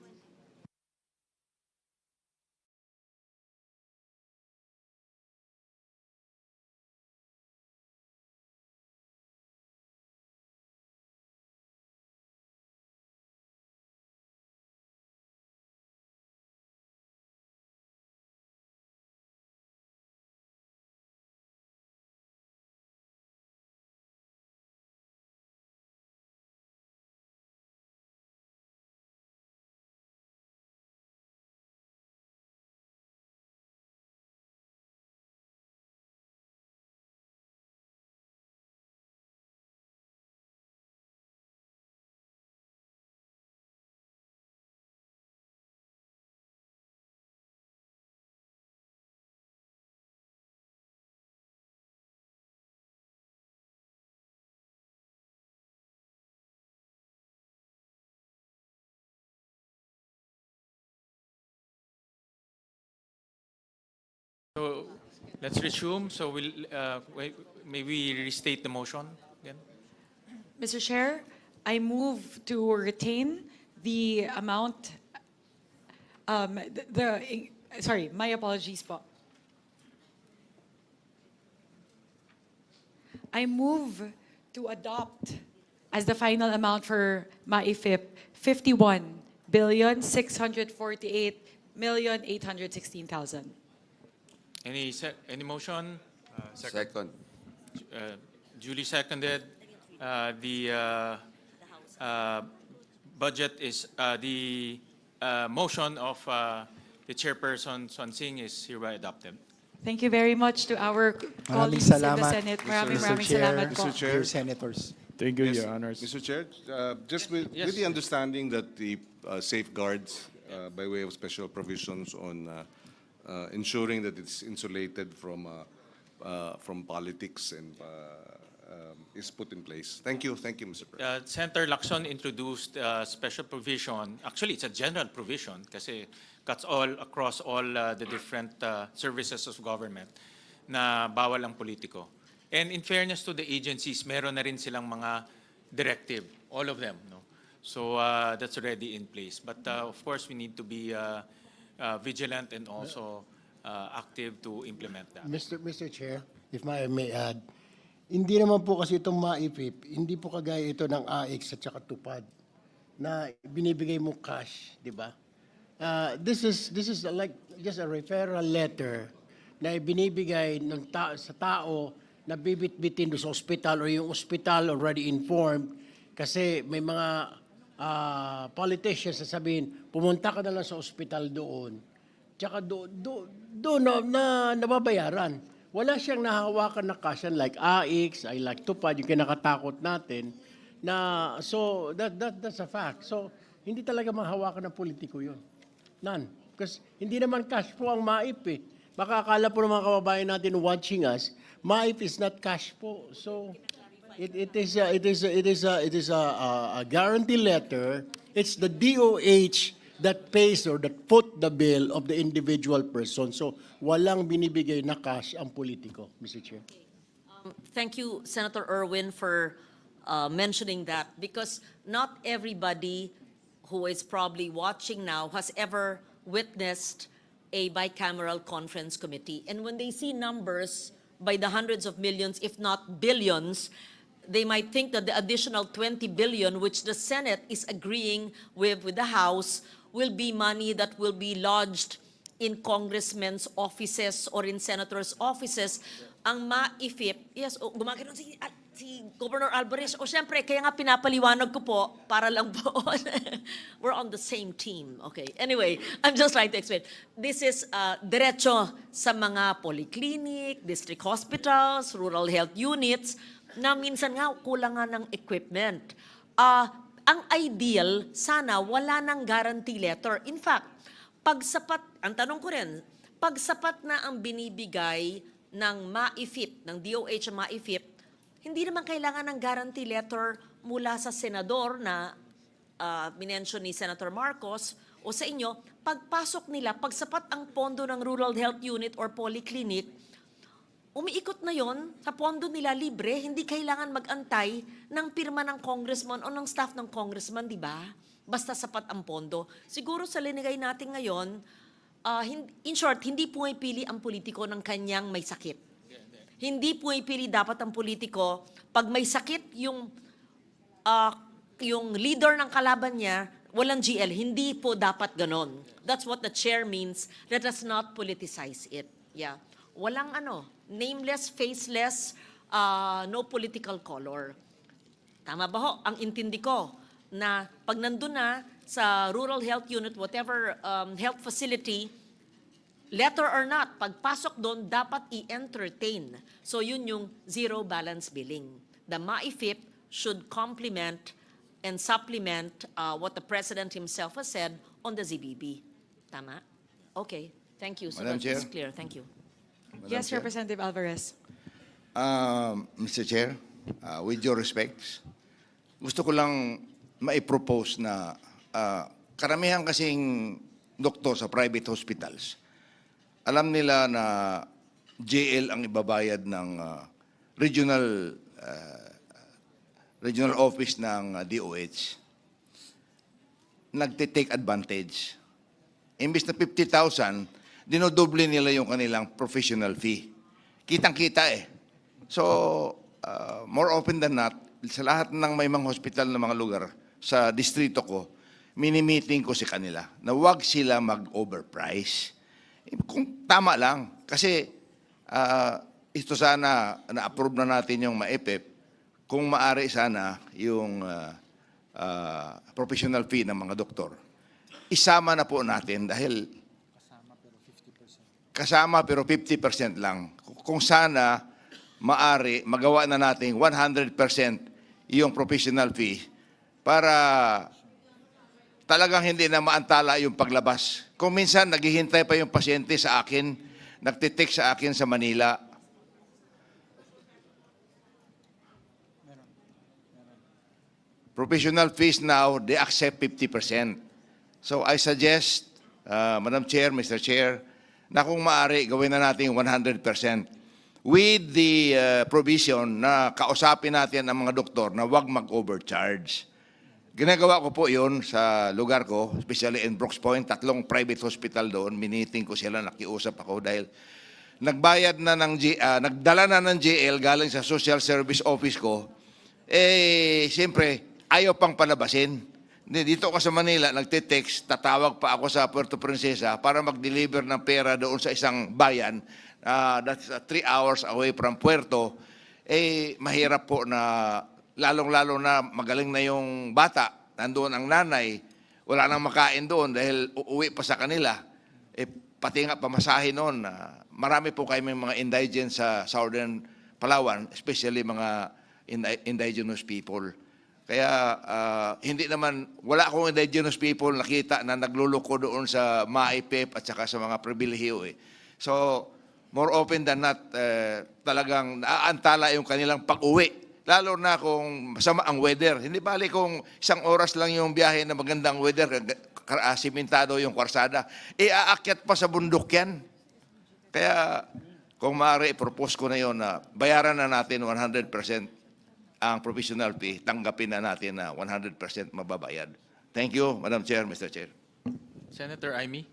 So let's resume. So may we restate the motion again? Mr. Chair, I move to retain the amount, sorry, my apologies po. I move to adopt as the final amount for MAIFIP 51,648,816,000. Any motion? Second. Duly seconded. The budget is the motion of the chairperson Swan Singh is hereby adopted. Thank you very much to our Maraming colleagues in the salamat, Senate. Mr. Maraming Chair. salamat po. Mr. Chair. Dear Senators. Thank you, Yes, Your Honors. Mr. Chair, just with Yes. the understanding that the safeguards by way of special provisions on ensuring that it's insulated from politics and is put in place. Thank you, Mr. President. Senator Lacson introduced a special provision. Actually, it's a general provision kasi cuts all across all the different services of government na bawal ang politiko. And in fairness to the agencies, meron na rin silang mga directive, all of them. No? So that's already in place. But of course, we need to be vigilant and also active to implement that. Mr. Chair, if I may add, hindi naman po kasi itong MAIFIP, hindi po kagaya ito ng AX at saka tupad na binibigay mo cash, di ba? This is like just a referral letter na binibigay ng sa tao na bibit-bitin doon sa ospital or yung ospital already informed kasi may mga politicians na sabihin, pumunta ka na lang sa ospital doon. Tsaka doon na nababayaran. Wala siyang nahawakan na cash like AX, I like tupad, yung kinakatakot natin. So that's a fact. So hindi talaga mahawakan ng politiko yun. None. Because hindi naman cash po ang MAIP eh. Baka akala po ng mga kababayan natin watching us, MAIP is not cash po. So it is a guarantee letter. It's the DOH that pays or that foot the bill of the individual person. So walang binibigay na cash ang politiko, Mr. Chair. Thank you, Senator Erwin, for mentioning that, because not everybody who is probably watching now has ever witnessed a bicameral conference committee. And when they see numbers by the hundreds of millions, if not billions, they might think that the additional 20 billion, which the Senate is agreeing with the House, will be money that will be lodged in congressmen's offices or in senators' offices. Ang MAIFIP, yes, gumagano si Governor Alvarez. O syempre, kaya nga pinapaliwanag ko po, para lang po, we're on the same team. Okay, anyway, I'm just trying to explain. This is diretso sa mga polyclinic, district hospitals, rural health units, na minsan nga kulang nga ng equipment. Ang ideal, sana wala ng guarantee letter. In fact, pag sapat, ang tanong ko rin, pag sapat na ang binibigay ng MAIFIP, ng DOH ang MAIFIP, hindi naman kailangan ng guarantee letter mula sa senador na minention ni Senator Marcos o sa inyo. Pagpasok nila, pag sapat ang pondo ng rural health unit or polyclinic, umiikot na yon sa pondo nila libre, hindi kailangan mag-antay ng pirma ng congressman o ng staff ng congressman, di ba? basta sapat ang pondo. Siguro sa linigay natin ngayon, in short, hindi pumipili ang politiko ng kanyang may sakit. Hindi pumipili dapat ang politiko, pag may sakit yung leader ng kalaban niya, walang GL. Hindi po dapat ganon. That's what the chair means. Let us not politicize it. Yeah. Walang nameless, faceless, no political color. Tama ba ho? Ang intindi ko na pag nandun na sa rural health unit, whatever health facility, letter or not, pagpasok doon, dapat i-entertain. So yun yung zero balance billing. The MAIFIP should complement and supplement what the President himself has said on the ZBB. Tama? Okay. Thank you. So Madam that Chair. is clear. Thank you. Yes, Representative Alvarez. Mr. Chair, with your respects, gusto ko lang maipropose na karamihan kasing doktor sa private hospitals, alam nila na JL ang ibabayad ng regional office ng DOH. Nagte-take advantage. Imbis na 50,000, dinodoble nila yung kanilang professional fee. Kitang-kita eh. So, more often than not, sa lahat ng may mga hospital na mga lugar sa distrito ko, mini-meeting ko si kanila na huwag sila mag-overprice. Kung tama lang, kasi ito sana, na-approve na natin yung MAEPEP, kung maaari sana yung professional fee ng mga doktor. Isama na po natin dahil kasama pero 50% lang. Kung sana maaari, magawa na natin 100% yung professional fee para talagang hindi na maantala yung paglabas. Kung minsan, naghihintay pa yung pasyente sa akin, nagtitik sa akin sa Manila. Professional fees now, they accept 50%. So I suggest, Madam Chair, Mr. Chair, na kung maaari, gawin na natin 100%. With the provision na kausapin natin ang mga doktor na huwag mag-overcharge. Ginagawa ko po yun sa lugar ko, especially in Brooks Point, 3 private hospital doon. Miniting ko sila, nakiusap ako dahil nagbayad na nagdala na ng GL galing sa social service office ko. Siyempre, ayaw pang palabasin. Dito ako sa Manila, nagte-text, tatawag pa ako sa Puerto Princesa para mag-deliver ng pera doon sa isang bayan. That's 3 hours away from Puerto. Mahirap po na lalong-lalo na magaling na yung bata, nandoon ang nanay, wala nang makain doon dahil uuwi pa sa kanila. Pati nga pamasahe noon, marami po kayo may mga indigent sa Southern Palawan, especially mga indigenous people. Kaya hindi naman, wala akong indigenous people nakita na nagluluko doon sa MAIPEP at saka sa mga pribilehiyo. So, more often than not, talagang naaantala yung kanilang pag-uwi. Lalo na kung masama ang weather. Hindi bali kung 1 oras lang yung biyahe na magandang weather, simentado yung kwarsada. Aakyat pa sa bundok yan. Kaya kung maaari, propose ko na yun na bayaran na natin 100% ang professional fee, tanggapin na natin na 100% mababayad. Thank you, Madam Chair, Mr. Chair. Senator Aimee.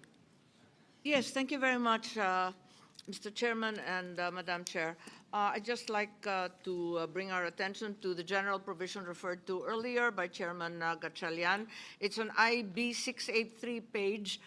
Yes, thank you very much, Mr. Chairman and Madam Chair. I'd just like to bring our attention to the general provision referred to earlier by Chairman Gatchalian. It's on IB 683 page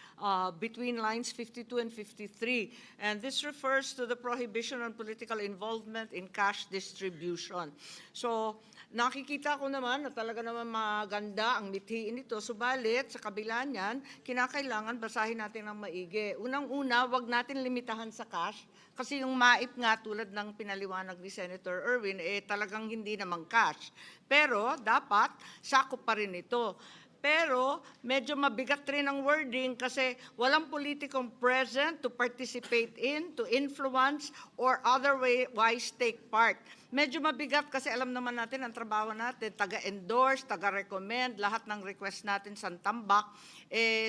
between lines 52 and 53. And this refers to the prohibition on political involvement in cash distribution. So, nakikita ko naman na talaga naman maganda ang mithiin nito. Subalit, sa kabila niyan, kinakailangan basahin natin ng maigi. Unang-una, wag natin limitahan sa cash. Kasi yung MAIP nga tulad ng pinaliwanag ni Senator Erwin, talagang hindi naman cash. Pero dapat sakop pa rin ito. Pero medyo mabigat rin ang wording kasi walang politikong present to participate in, to influence, or otherwise take part. Medyo mabigat kasi alam naman natin ang trabaho natin, taga-endorse, taga-recommend, lahat ng request natin sa tambak,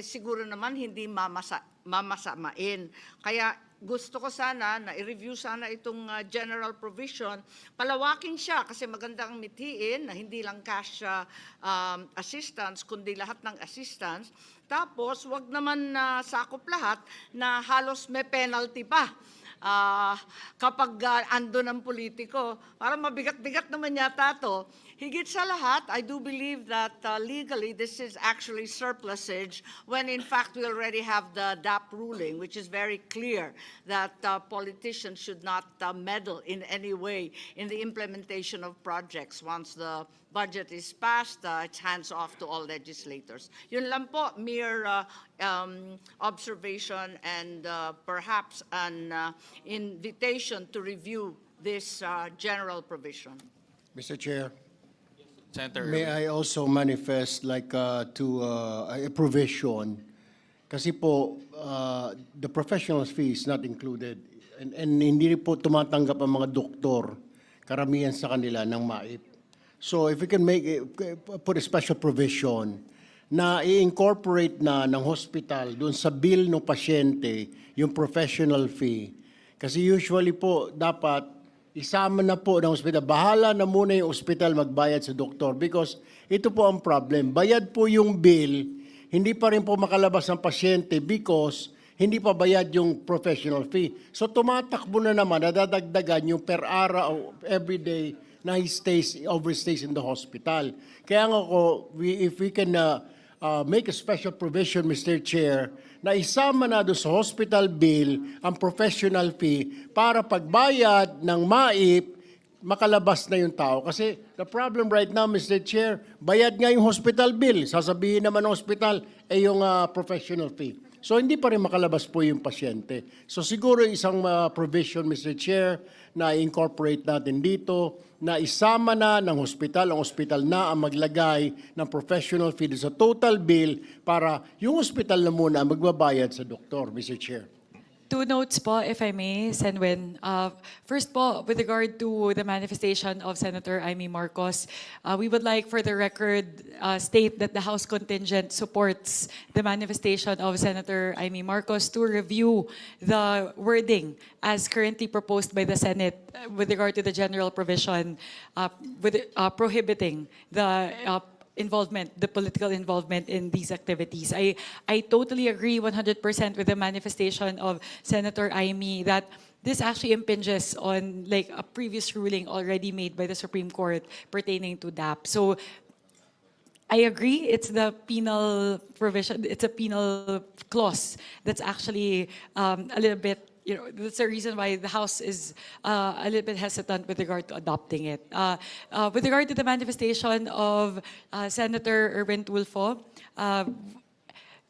siguro naman hindi mamasamain. Kaya gusto ko sana na i-review sana itong general provision, palawakin siya kasi magandang mithiin na hindi lang cash assistance, kundi lahat ng assistance. Tapos, wag naman sakop lahat na halos may penalty pa. Kapag ando ng politiko, parang mabigat-bigat naman yata to. Higit sa lahat, I do believe that legally this is actually surplusage when in fact we already have the DAP ruling, which is very clear that politicians should not meddle in any way in the implementation of projects. Once the budget is passed, it's hands off to all legislators. Yun lang po, mere observation and perhaps an invitation to review this general provision. Mr. Chair, Senator may Erwin. I also manifest to a provision kasi po the professional fee is not included and hindi po tumatanggap ang mga doktor karamihan sa kanila ng MAIP. So if we can put a special provision na i-incorporate na ng hospital doon sa bill ng pasyente yung professional fee. Kasi usually po dapat isama na po ng hospital. Bahala na muna yung hospital magbayad sa doktor because ito po ang problem. Bayad po yung bill, hindi pa rin po makalabas ang pasyente because hindi pa bayad yung professional fee. So tumatakbo na naman, nadadagdagan yung per araw, everyday na he overstays in the hospital. Kaya nga ko, if we can make a special provision, Mr. Chair, na isama na doon sa hospital bill ang professional fee para pagbayad ng MAIP, makalabas na yung tao. Kasi the problem right now, Mr. Chair, bayad nga yung hospital bill. Sasabihin naman ng hospital, yung professional fee. So hindi pa rin makalabas po yung pasyente. So siguro isang provision, Mr. Chair, na incorporate natin dito, na isama na ng hospital, ang hospital na ang maglagay ng professional fee sa total bill para yung hospital na muna magbabayad sa doktor, Mr. Chair. Two notes po, if I may, Senwin. First po, with regard to the manifestation of Senator Amy Marcos, we would like for the record state that the House contingent supports the manifestation of Senator Amy Marcos to review the wording as currently proposed by the Senate with regard to the general provision prohibiting the the political involvement in these activities. I totally agree 100% with the manifestation of Senator Amy that this actually impinges on like a previous ruling already made by the Supreme Court pertaining to DAP. So I agree, it's the penal provision, it's a penal clause that's actually a little bit, that's the reason why the House is a little bit hesitant with regard to adopting it. With regard to the manifestation of Senator Erwin Tulfo,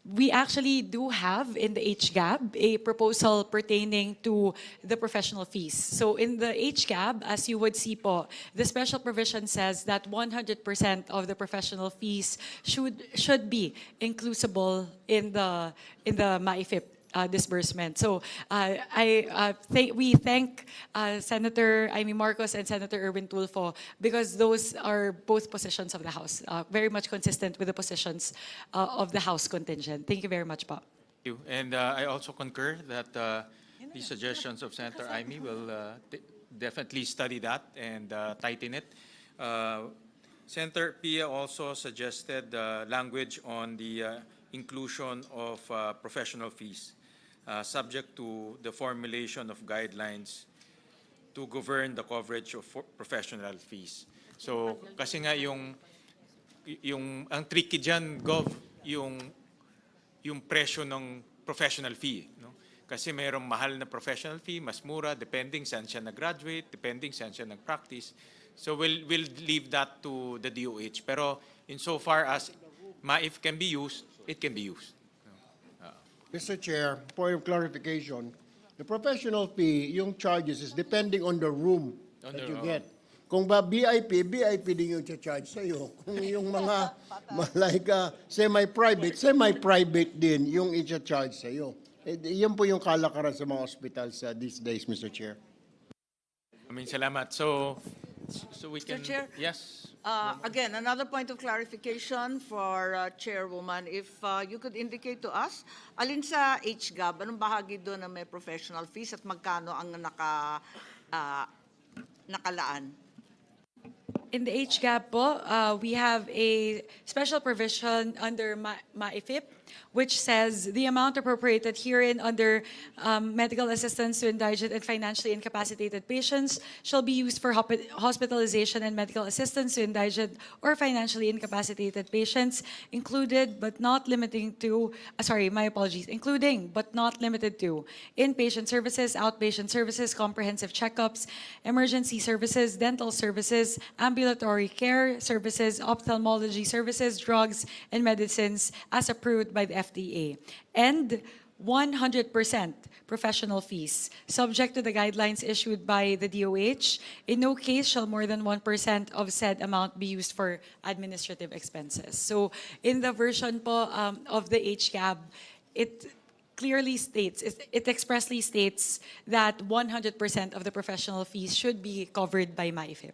we actually do have in the HGAB a proposal pertaining to the professional fees. So in the HGAB, as you would see po, the special provision says that 100% of the professional fees should be inclusible in the MAIFIP disbursement. So we thank Senator Amy Marcos and Senator Erwin Tulfo because those are both positions of the House, very much consistent with the positions of the House contingent. Thank you very much, Pa. Thank you. And I also concur that the suggestions of Senator Amy will definitely study that and tighten it. Senator Pia also suggested language on the inclusion of professional fees, subject to the formulation of guidelines to govern the coverage of professional fees. So, kasi nga ang tricky dyan, Gov, yung presyo ng professional fee. No? Kasi mayroong mahal na professional fee, mas mura, depending saan siya nag-graduate, depending saan siya nag-practice. So we'll leave that to the DOH. Pero insofar as MAIF can be used, it can be used. Mr. Chair, point of clarification, the professional fee, yung charges is depending on the room that you get. Kung ba VIP din yung charge sa'yo. Kung yung mga like semi-private din yung i-charge sa'yo. Yan po yung kalakaran sa mga hospitals these days, Mr. Chair. Salamat. So, So we Mr. can, Chair? yes. Again, another point of clarification for Chairwoman. If you could indicate to us, alin sa HGAB, anong bahagi doon na may professional fees at magkano ang nakalaan? In the HGAP po, we have a special provision under MAIFIP, which says the amount appropriated herein under medical assistance to indigent and financially incapacitated patients shall be used for hospitalization and medical assistance to indigent or financially incapacitated patients, including but not limited to inpatient services, outpatient services, comprehensive checkups, emergency services, dental services, ambulatory care services, ophthalmology services, drugs, and medicines as approved by the FDA. And 100% professional fees, subject to the guidelines issued by the DOH. In no case shall more than 1% of said amount be used for administrative expenses. So in the version po of the HCAB, it clearly states, it expressly states that 100% of the professional fees should be covered by MAIFIP.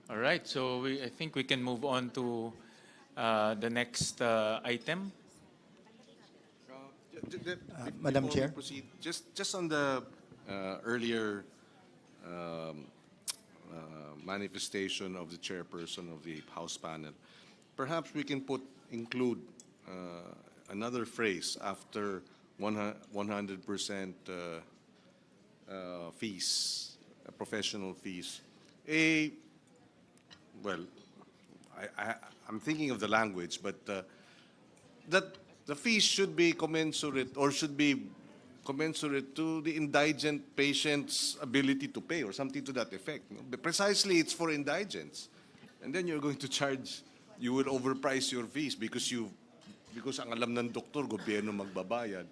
All right, so I think we can move on to the next item. Madam Before we Chair? proceed, just on the earlier manifestation of the chairperson of the House panel, perhaps we can include another phrase after 100% fees, professional fees. I'm thinking of the language, but that the fees should be commensurate or should be commensurate to the indigent patient's ability to pay or something to that effect. No? But precisely, it's for indigents. And then you're going to charge, you will overprice your fees because ang alam ng doktor, gobyerno magbabayad.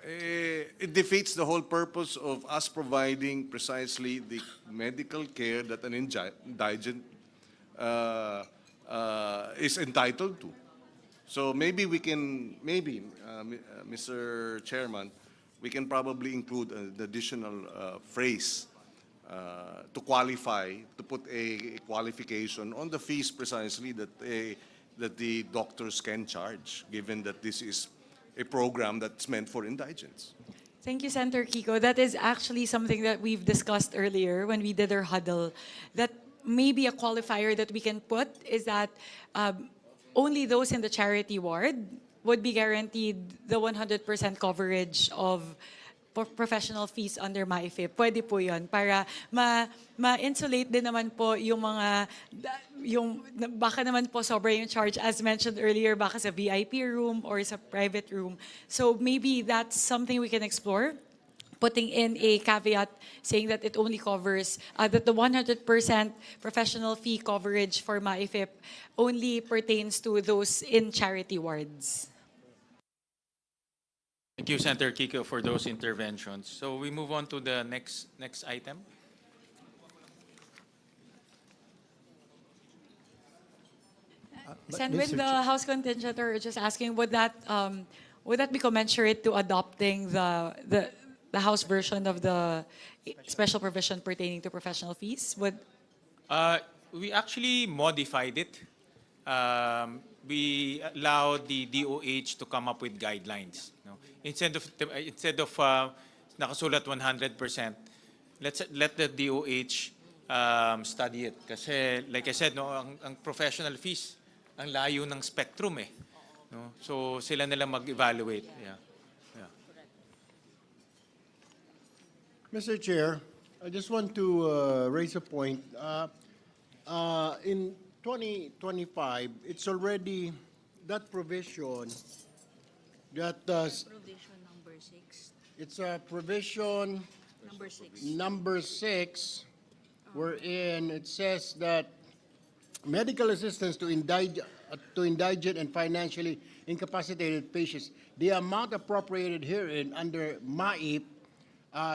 It defeats the whole purpose of us providing precisely the medical care that an indigent is entitled to. So maybe we can, Mr. Chairman, we can probably include an additional phrase to qualify, to put a qualification on the fees precisely that the doctors can charge, given that this is a program that's meant for indigents. Thank you, Senator Kiko. That is actually something that we've discussed earlier when we did our huddle. That maybe a qualifier that we can put is that only those in the charity ward would be guaranteed the 100% coverage of professional fees under MAIFIP. Pwede po yun para ma-insulate din naman po yung mga, baka naman po sobra yung charge as mentioned earlier, baka sa VIP room or sa private room. So maybe that's something we can explore, putting in a caveat saying that it only covers, that the 100% professional fee coverage for MAIFIP only pertains to those in charity wards. Thank you, Senator Kiko, for those interventions. So we move on to the next item. Sen, with the House contingent, or just asking, would that be commensurate to adopting the House version of the special provision pertaining to professional fees? We actually modified it. We allowed the DOH to come up with guidelines. No? Instead of nakasulat 100%, let the DOH study it. Kasi like I said, no, ang professional fees, ang layo ng spectrum eh. No? So sila nilang mag-evaluate. Yeah. Mr. Chair, I just want to raise a point. In 2025, it's already that provision that Provision number 6. it's a provision number 6, wherein it says that medical assistance to indigent and financially incapacitated patients, the amount appropriated herein under MAIP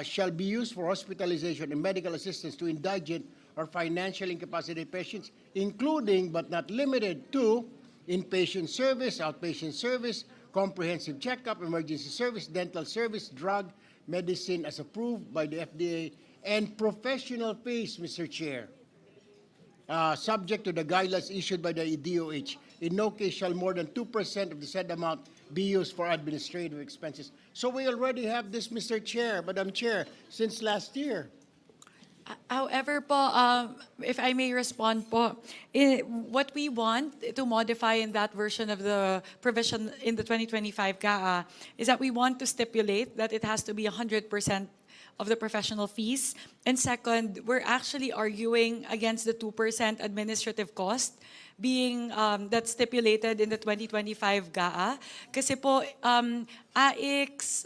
shall be used for hospitalization and medical assistance to indigent or financially incapacitated patients, including but not limited to inpatient service, outpatient service, comprehensive checkup, emergency service, dental service, drug, medicine as approved by the FDA, and professional fees, Mr. Chair, subject to the guidelines issued by the DOH. In no case shall more than 2% of the said amount be used for administrative expenses. So we already have this, Mr. Chair, Madam Chair, since last year. However po, if I may respond po, what we want to modify in that version of the provision in the 2025 GAA is that we want to stipulate that it has to be 100% of the professional fees. And second, we're actually arguing against the 2% administrative cost being that's stipulated in the 2025 GAA. Kasi po, AIX,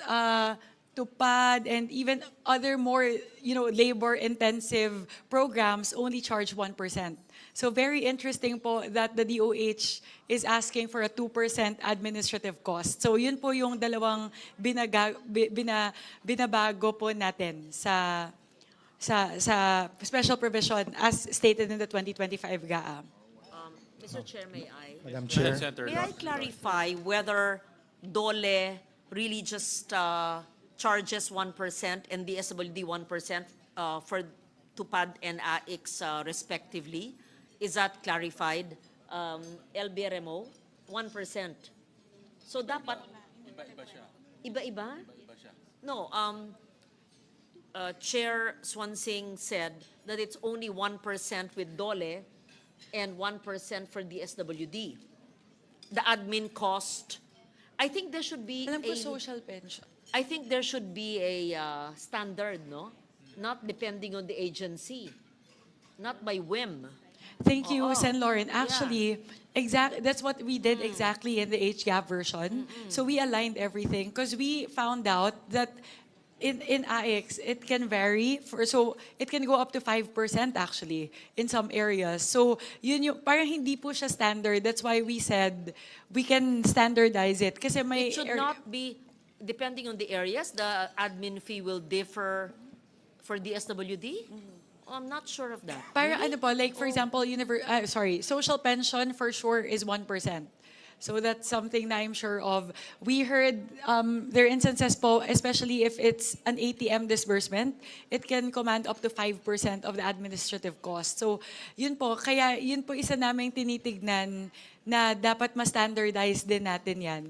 Tupad, and even other more, labor-intensive programs only charge 1%. So very interesting po that the DOH is asking for a 2% administrative cost. So yun po yung dalawang binabago po natin sa special provision as stated in the 2025 GAA. Mr. Chair, may I? Madam Chair. May I clarify whether DOLE really just charges 1% and DSWD 1% for Tupad and AIX respectively? Is that clarified? LBRMO, 1%. So dapat... Iba-iba? No, Chair Swansing said that it's only 1% with DOLE and 1% for DSWD. The admin cost, I think there should be Alam ko social pension. I think there should be a standard, no? Not depending on the agency, not by whim. Thank you, Sen. Lauren. Actually, that's what we did exactly in the HGAP version. So we aligned everything because we found out that in AIX, it can vary. So it can go up to 5% actually in some areas. So yun yung, parang hindi po siya standard. That's why we said we can standardize it. Kasi may It should not be, depending on the areas, the admin fee will differ for DSWD? I'm not sure of that. Para Really? ano po, like for example, social pension for sure is 1%. So that's something na I'm sure of. We heard there are instances po, especially if it's an ATM disbursement, it can command up to 5% of the administrative cost. So yun po, kaya yun po isa naming tinitignan na dapat ma-standardize din natin yan.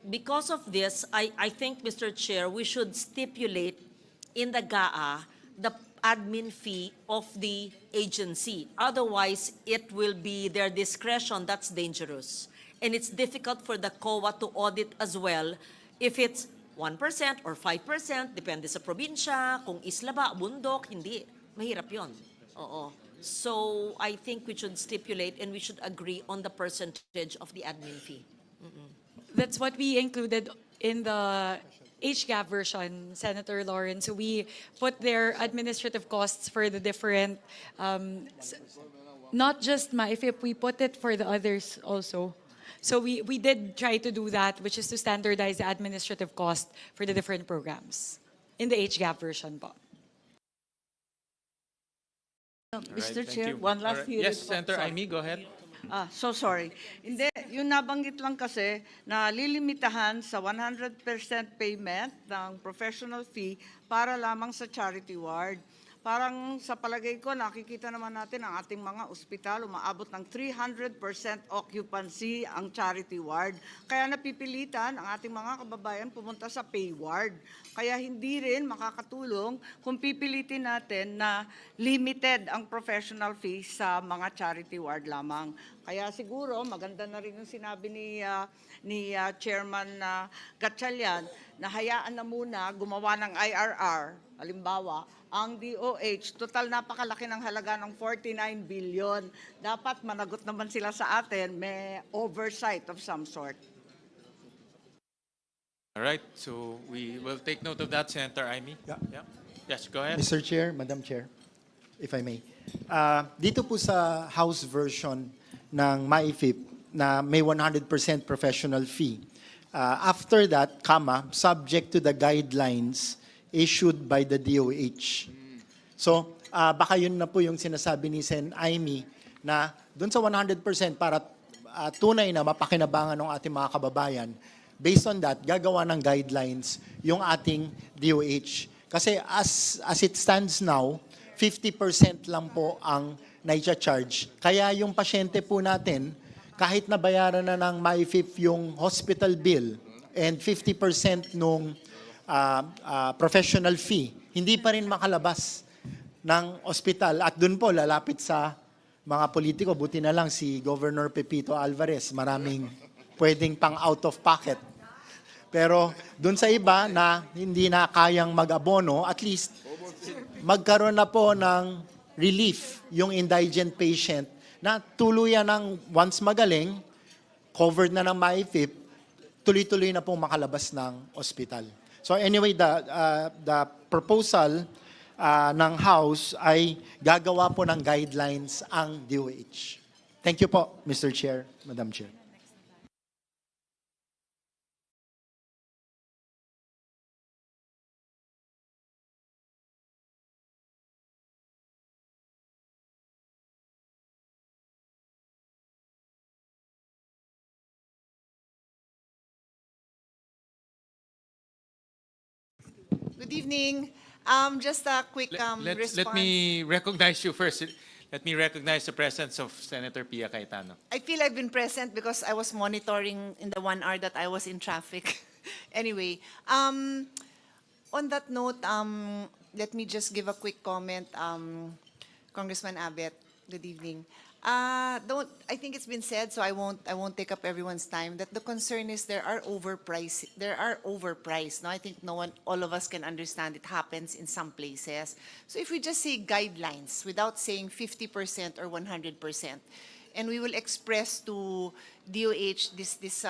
Because of this, I think, Mr. Chair, we should stipulate in the GAA the admin fee of the agency. Otherwise, it will be their discretion. That's dangerous. And it's difficult for the COA to audit as well if it's 1% or 5%, depende sa probinsya, kung isla ba, bundok, hindi. Mahirap yun. Oo. So, I think we should stipulate and we should agree on the percentage of the admin fee. That's what we included in the HGAP version, Senator Lawrence. So we put their administrative costs for the different, not just MAIFIP, we put it for the others also. So we did try to do that, which is to standardize the administrative cost for the different programs in the HGAP version po. Mr. Chair, one last hearing. Yes, Senator Amy, go ahead. So sorry. Hindi, yung nabanggit lang kasi na lilimitahan sa 100% payment ng professional fee para lamang sa charity ward. Parang sa palagay ko, nakikita naman natin ang ating mga ospital, umaabot ng 300% occupancy ang charity ward. Kaya napipilitan ang ating mga kababayan pumunta sa pay ward. Kaya hindi rin makakatulong kung pipilitin natin na limited ang professional fee sa mga charity ward lamang. Kaya siguro maganda na rin yung sinabi ni Chairman Gatchalian na hayaan na muna gumawa ng IRR, halimbawa, ang DOH, total napakalaki ng halaga ng 49 billion. Dapat managot naman sila sa atin, may oversight of some sort. All right, so we will take note of that, Senator Amy. Yeah. Yes, go ahead. Mr. Chair, Madam Chair, if I may. Dito po sa House version ng MAIFIP na may 100% professional fee. After that, subject to the guidelines issued by the DOH. So, baka yun na po yung sinasabi ni Sen. Amy na dun sa 100% para tunay na mapakinabangan ng ating mga kababayan, based on that, gagawa ng guidelines yung ating DOH. Kasi as it stands now, 50% lang po ang naija-charge. Kaya yung pasyente po natin, kahit nabayaran na ng MyFIP yung hospital bill and 50% nung professional fee, hindi pa rin makalabas ng ospital. At dun po, lalapit sa mga politiko, buti na lang si Governor Pepito Alvarez, maraming pwedeng pang out of pocket. Pero dun sa iba na hindi na kayang mag-abono, at least magkaroon na po ng relief yung indigent patient na tuluyan ng once magaling, covered na ng MyFIP, tuloy-tuloy na pong makalabas ng ospital. So anyway, the proposal ng House ay gagawa po ng guidelines ang DOH. Thank you po, Mr. Chair, Madam Chair. Good evening. Just a quick response. Let me recognize you first. Let me recognize the presence of Senator Pia Cayetano. I feel I've been present because I was monitoring in the 1 hour that I was in traffic. Anyway, on that note, let me just give a quick comment. Congressman Abet, good evening. I think it's been said, so I won't take up everyone's time, that the concern is there are overpriced. No, I think all of us can understand it happens in some places. So if we just say guidelines without saying 50% or 100%, and we will express to DOH this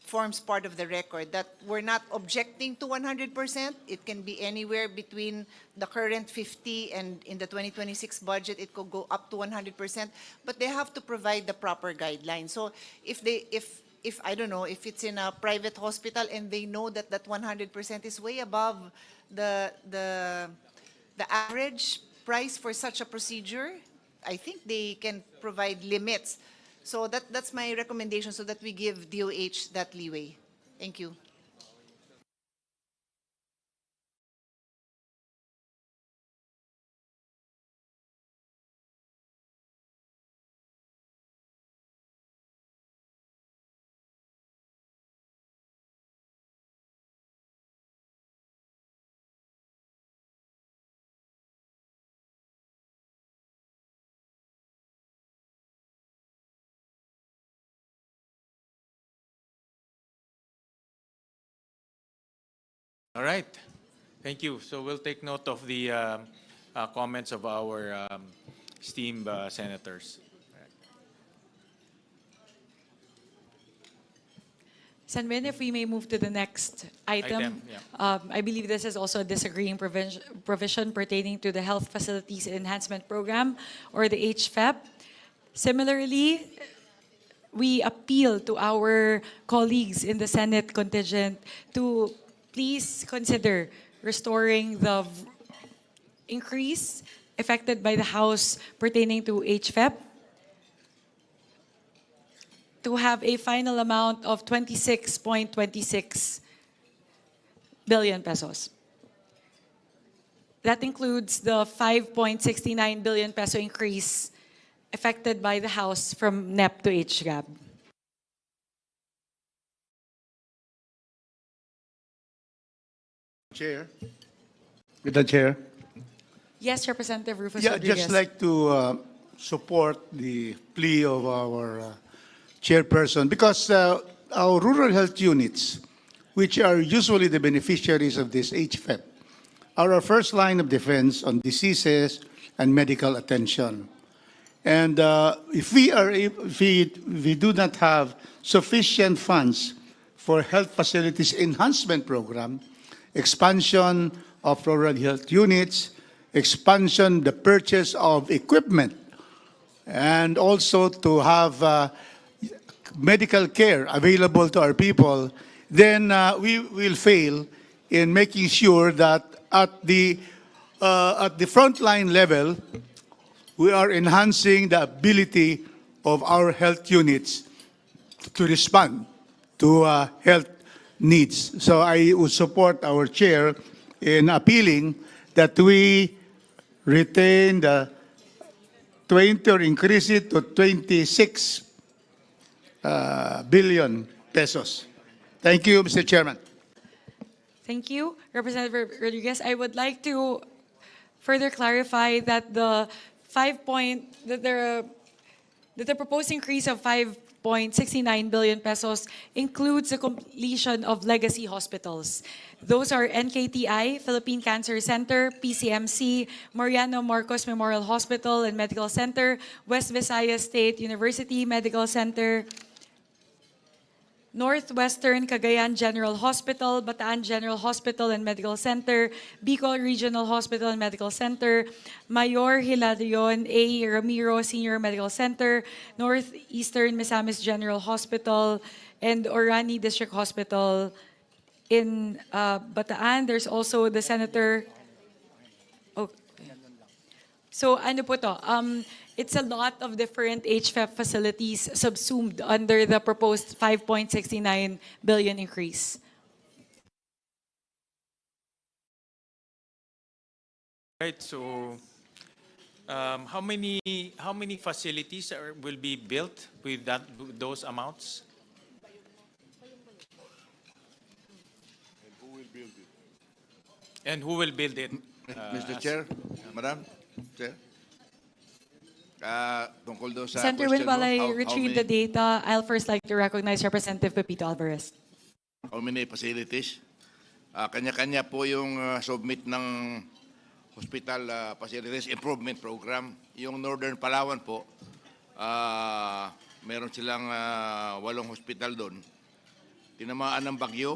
forms part of the record that we're not objecting to 100%. It can be anywhere between the current 50 and in the 2026 budget, it could go up to 100%, but they have to provide the proper guidelines. So if I don't know, if it's in a private hospital and they know that that 100% is way above the average price for such a procedure, I think they can provide limits. So that's my recommendation, so that we give DOH that leeway. Thank you. All right. Thank you. So we'll take note of the comments of our esteemed senators. Senmin, if we may move to the next item. I believe this is also a disagreeing provision pertaining to the Health Facilities Enhancement Program, or the HFEP. Similarly, we appeal to our colleagues in the Senate contingent to please consider restoring the increase effected by the House pertaining to HFEP to have a final amount of 26.26 billion pesos. That includes the 5.69 billion peso increase affected by the House from NEP to HGAB. Chair. With the chair. Yes, Representative Rufus Yeah, Rodriguez. just like to support the plea of our chairperson, because our rural health units, which are usually the beneficiaries of this HFEP, are our first line of defense on diseases and medical attention. And if we do not have sufficient funds for health facilities enhancement program, expansion of rural health units, expansion, the purchase of equipment, and also to have medical care available to our people, then we will fail in making sure that at the frontline level, we are enhancing the ability of our health units to respond to health needs. So I would support our chair in appealing that we retain the 20 or increase it to 26 billion pesos. Thank you, Mr. Chairman. Thank you, Representative Rodriguez. I would like to further clarify that the proposed increase of 5.69 billion pesos includes the completion of legacy hospitals. Those are NKTI, Philippine Cancer Center, PCMC, Mariano Marcos Memorial Hospital and Medical Center, West Visayas State University Medical Center, Northwestern Cagayan General Hospital, Bataan General Hospital and Medical Center, Bicol Regional Hospital and Medical Center, Mayor Hilarion A. Ramiro Senior Medical Center, Northeastern Misamis General Hospital, and Orani District Hospital. In Bataan, there's also the Senator... Oh. So ano po to? It's a lot of different HFEP facilities subsumed under the proposed 5.69 billion increase. Right, so how many facilities will be built with those amounts? And who will build it? Mr. Chair, Madam Chair. Tungkol doon sa Senator question Win, while mo, I how retrieve many- the data, I'll first like to recognize Representative Pepito Alvarez. How many facilities? Kanya-kanya po yung submit ng hospital facilities improvement program. Yung Northern Palawan po, meron silang 8 hospital doon. Tinamaan ng bagyo.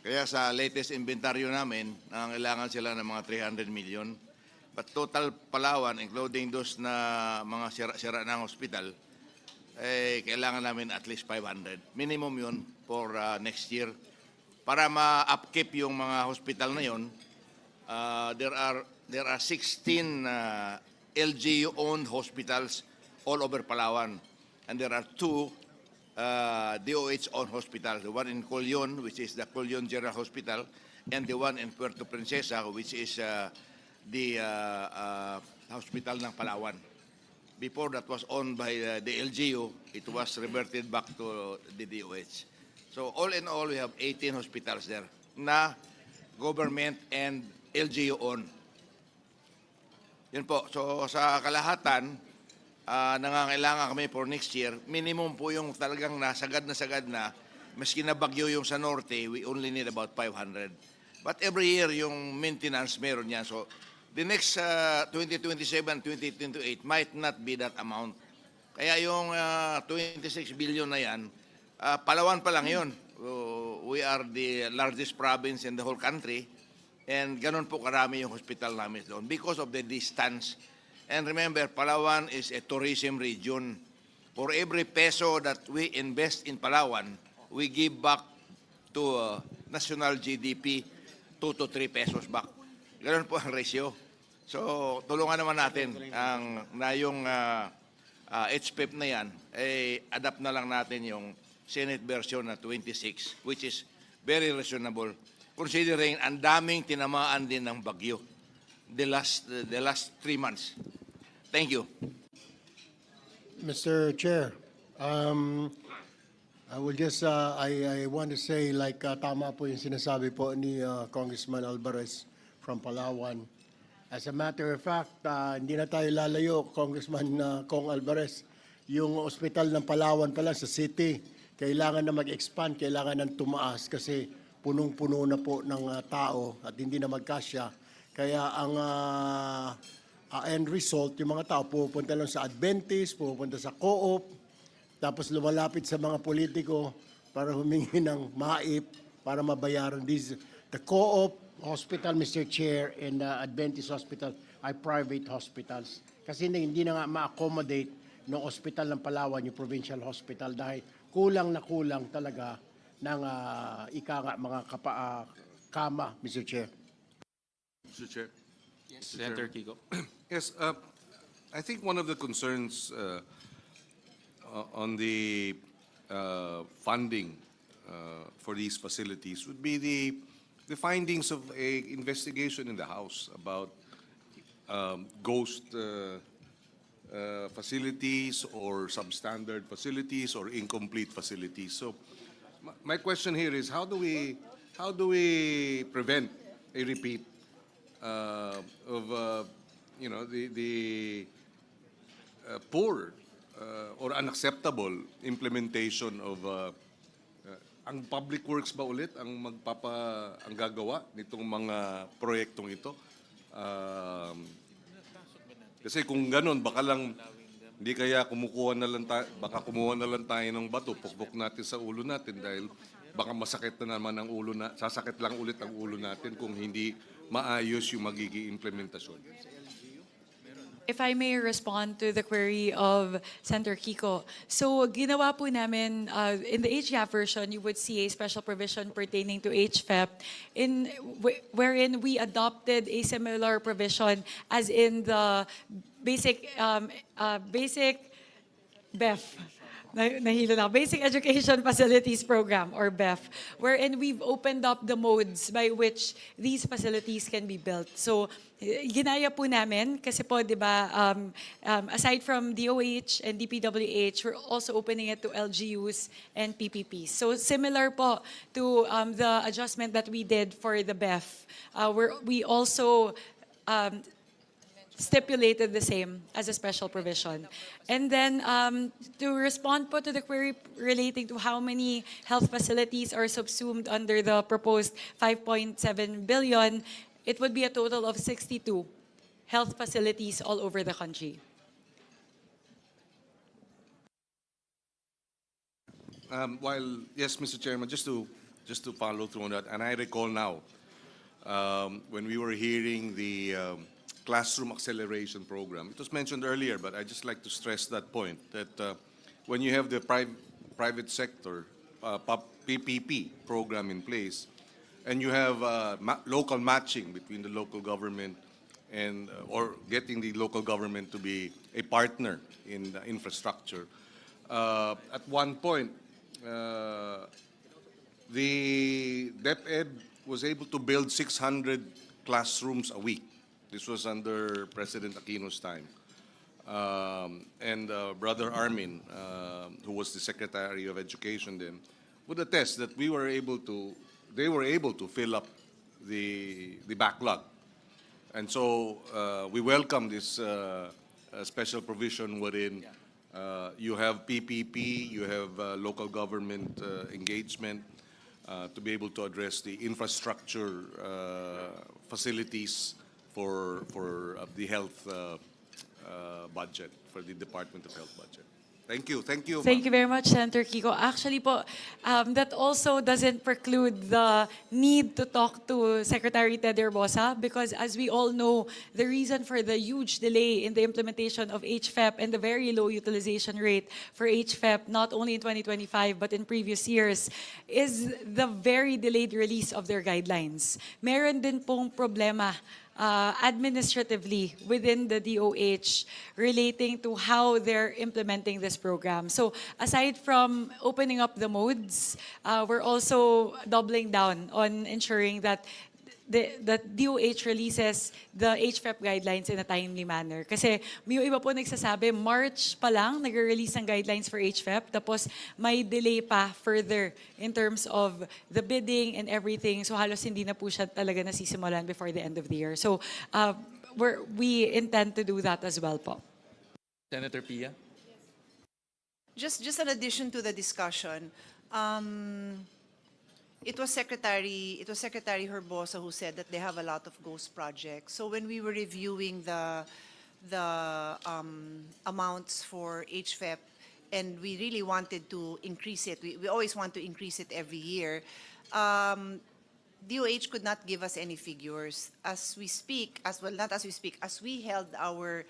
Kaya sa latest inventaryo namin, nangangailangan sila ng mga 300 million. But total Palawan, including those na mga sira ng hospital, kailangan namin at least 500. Minimum yun for next year. Para ma-upkeep yung mga hospital na yun, there are 16 LGU-owned hospitals all over Palawan. And there are 2 DOH-owned hospitals. The one in Colyon, which is the Colyon General Hospital, and the one in Puerto Princesa, which is the hospital ng Palawan. Before that was owned by the LGU, it was reverted back to the DOH. So all in all, we have 18 hospitals there na government and LGU owned. Yun po. So sa kalahatan, nangangailangan kami for next year. Minimum po yung talagang nasagad na. Maski na bagyo yung sa norte, we only need about 500. But every year, yung maintenance meron yan. So the next 2027, 2028 might not be that amount. Kaya yung 26 billion na yan, Palawan pa lang yun. We are the largest province in the whole country. And ganun po karami yung hospital namin doon because of the distance. And remember, Palawan is a tourism region. For every peso that we invest in Palawan, we give back to national GDP 2 to 3 pesos back. Ganun po ang ratio. So, tulungan naman natin yung HPEP na yan, adapt na lang natin yung Senate version na 26, which is very reasonable. Considering ang daming tinamaan din ng bagyo the last 3 months. Thank you. Mr. Chair, I will just, I want to say, like, tama po yung sinasabi po ni Congressman Alvarez from Palawan. As a matter of fact, hindi na tayo lalayo, Congressman Kong Alvarez. Yung ospital ng Palawan pala sa city, kailangan na mag-expand, kailangan ng tumaas kasi punong-puno na po ng tao at hindi na magkasya. Kaya ang end result, yung mga tao pupunta lang sa Adventist, pupunta sa Co-op, tapos lumalapit sa mga politiko para humingi ng maip para mabayaran. The Co-op Hospital, Mr. Chair, and the Adventist Hospital ay private hospitals. Kasi hindi na nga ma-accommodate ng hospital ng Palawan, yung provincial hospital, dahil kulang na kulang talaga ng mga kama, Mr. Chair. Mr. Chair. Yes, Senator Kiko. Yes, I think one of the concerns on the funding for these facilities would be the the findings of a investigation in the House about ghost facilities or substandard facilities or incomplete facilities. So my question here is how do we prevent a repeat of the poor or unacceptable implementation of ang public works ba ulit ang ang gagawa nitong mga proyektong ito? Kasi kung ganun, baka lang hindi kaya baka kumuha na lang tayo ng bato, pukpok natin sa ulo natin dahil baka masakit na naman ang ulo sasakit lang ulit ang ulo natin kung hindi maayos yung magiging implementasyon. If I may respond to the query of Senator Kiko. So, ginawa po namin, in the HGAF version, you would see a special provision pertaining to HFEP wherein we adopted a similar provision as in the basic BEF. Nahilo na. Basic Education Facilities Program, or BEF, wherein we've opened up the modes by which these facilities can be built. So, ginaya po namin, kasi po, di ba, aside from DOH and DPWH, we're also opening it to LGUs and PPPs. So, similar po to the adjustment that we did for the BEF, we also stipulated the same as a special provision. And then to respond po to the query relating to how many health facilities are subsumed under the proposed 5.7 billion, it would be a total of 62 health facilities all over the country. Yes, Mr. Chairman, just to follow through on that, and I recall now when we were hearing the classroom acceleration program. It was mentioned earlier, but I just like to stress that point, that when you have the private sector PPP program in place, and you have local matching between the local government and or getting the local government to be a partner in the infrastructure. At one point, the DepEd was able to build 600 classrooms a week. This was under President Aquino's time. And Brother Armin, who was the Secretary of Education then, would attest that they were able to fill up the backlog. And so we welcome this special provision wherein you have PPP, you have local government engagement to be able to address the infrastructure facilities for the health budget, for the Department of Health budget. Thank you. Thank you. Thank you very much, Senator Kiko. Actually po, that also doesn't preclude the need to talk to Secretary Ted Herbosa, because as we all know, the reason for the huge delay in the implementation of HFEP and the very low utilization rate for HFEP, not only in 2025 but in previous years, is the very delayed release of their guidelines. Meron din pong problema administratively within the DOH relating to how they're implementing this program. So aside from opening up the modes, we're also doubling down on ensuring that the DOH releases the HFEP guidelines in a timely manner. Kasi may iba po nagsasabi, March pa lang nag-release ng guidelines for HFEP, tapos may delay pa further in terms of the bidding and everything. So halos hindi na po siya talaga nasisimulan before the end of the year. So we intend to do that as well po. Senator Pia? Just an addition to the discussion. It was Secretary Herbosa who said that they have a lot of ghost projects. So when we were reviewing the amounts for HFEP, and we really wanted to increase it, we always want to increase it every year. DOH could not give us any figures. As we held our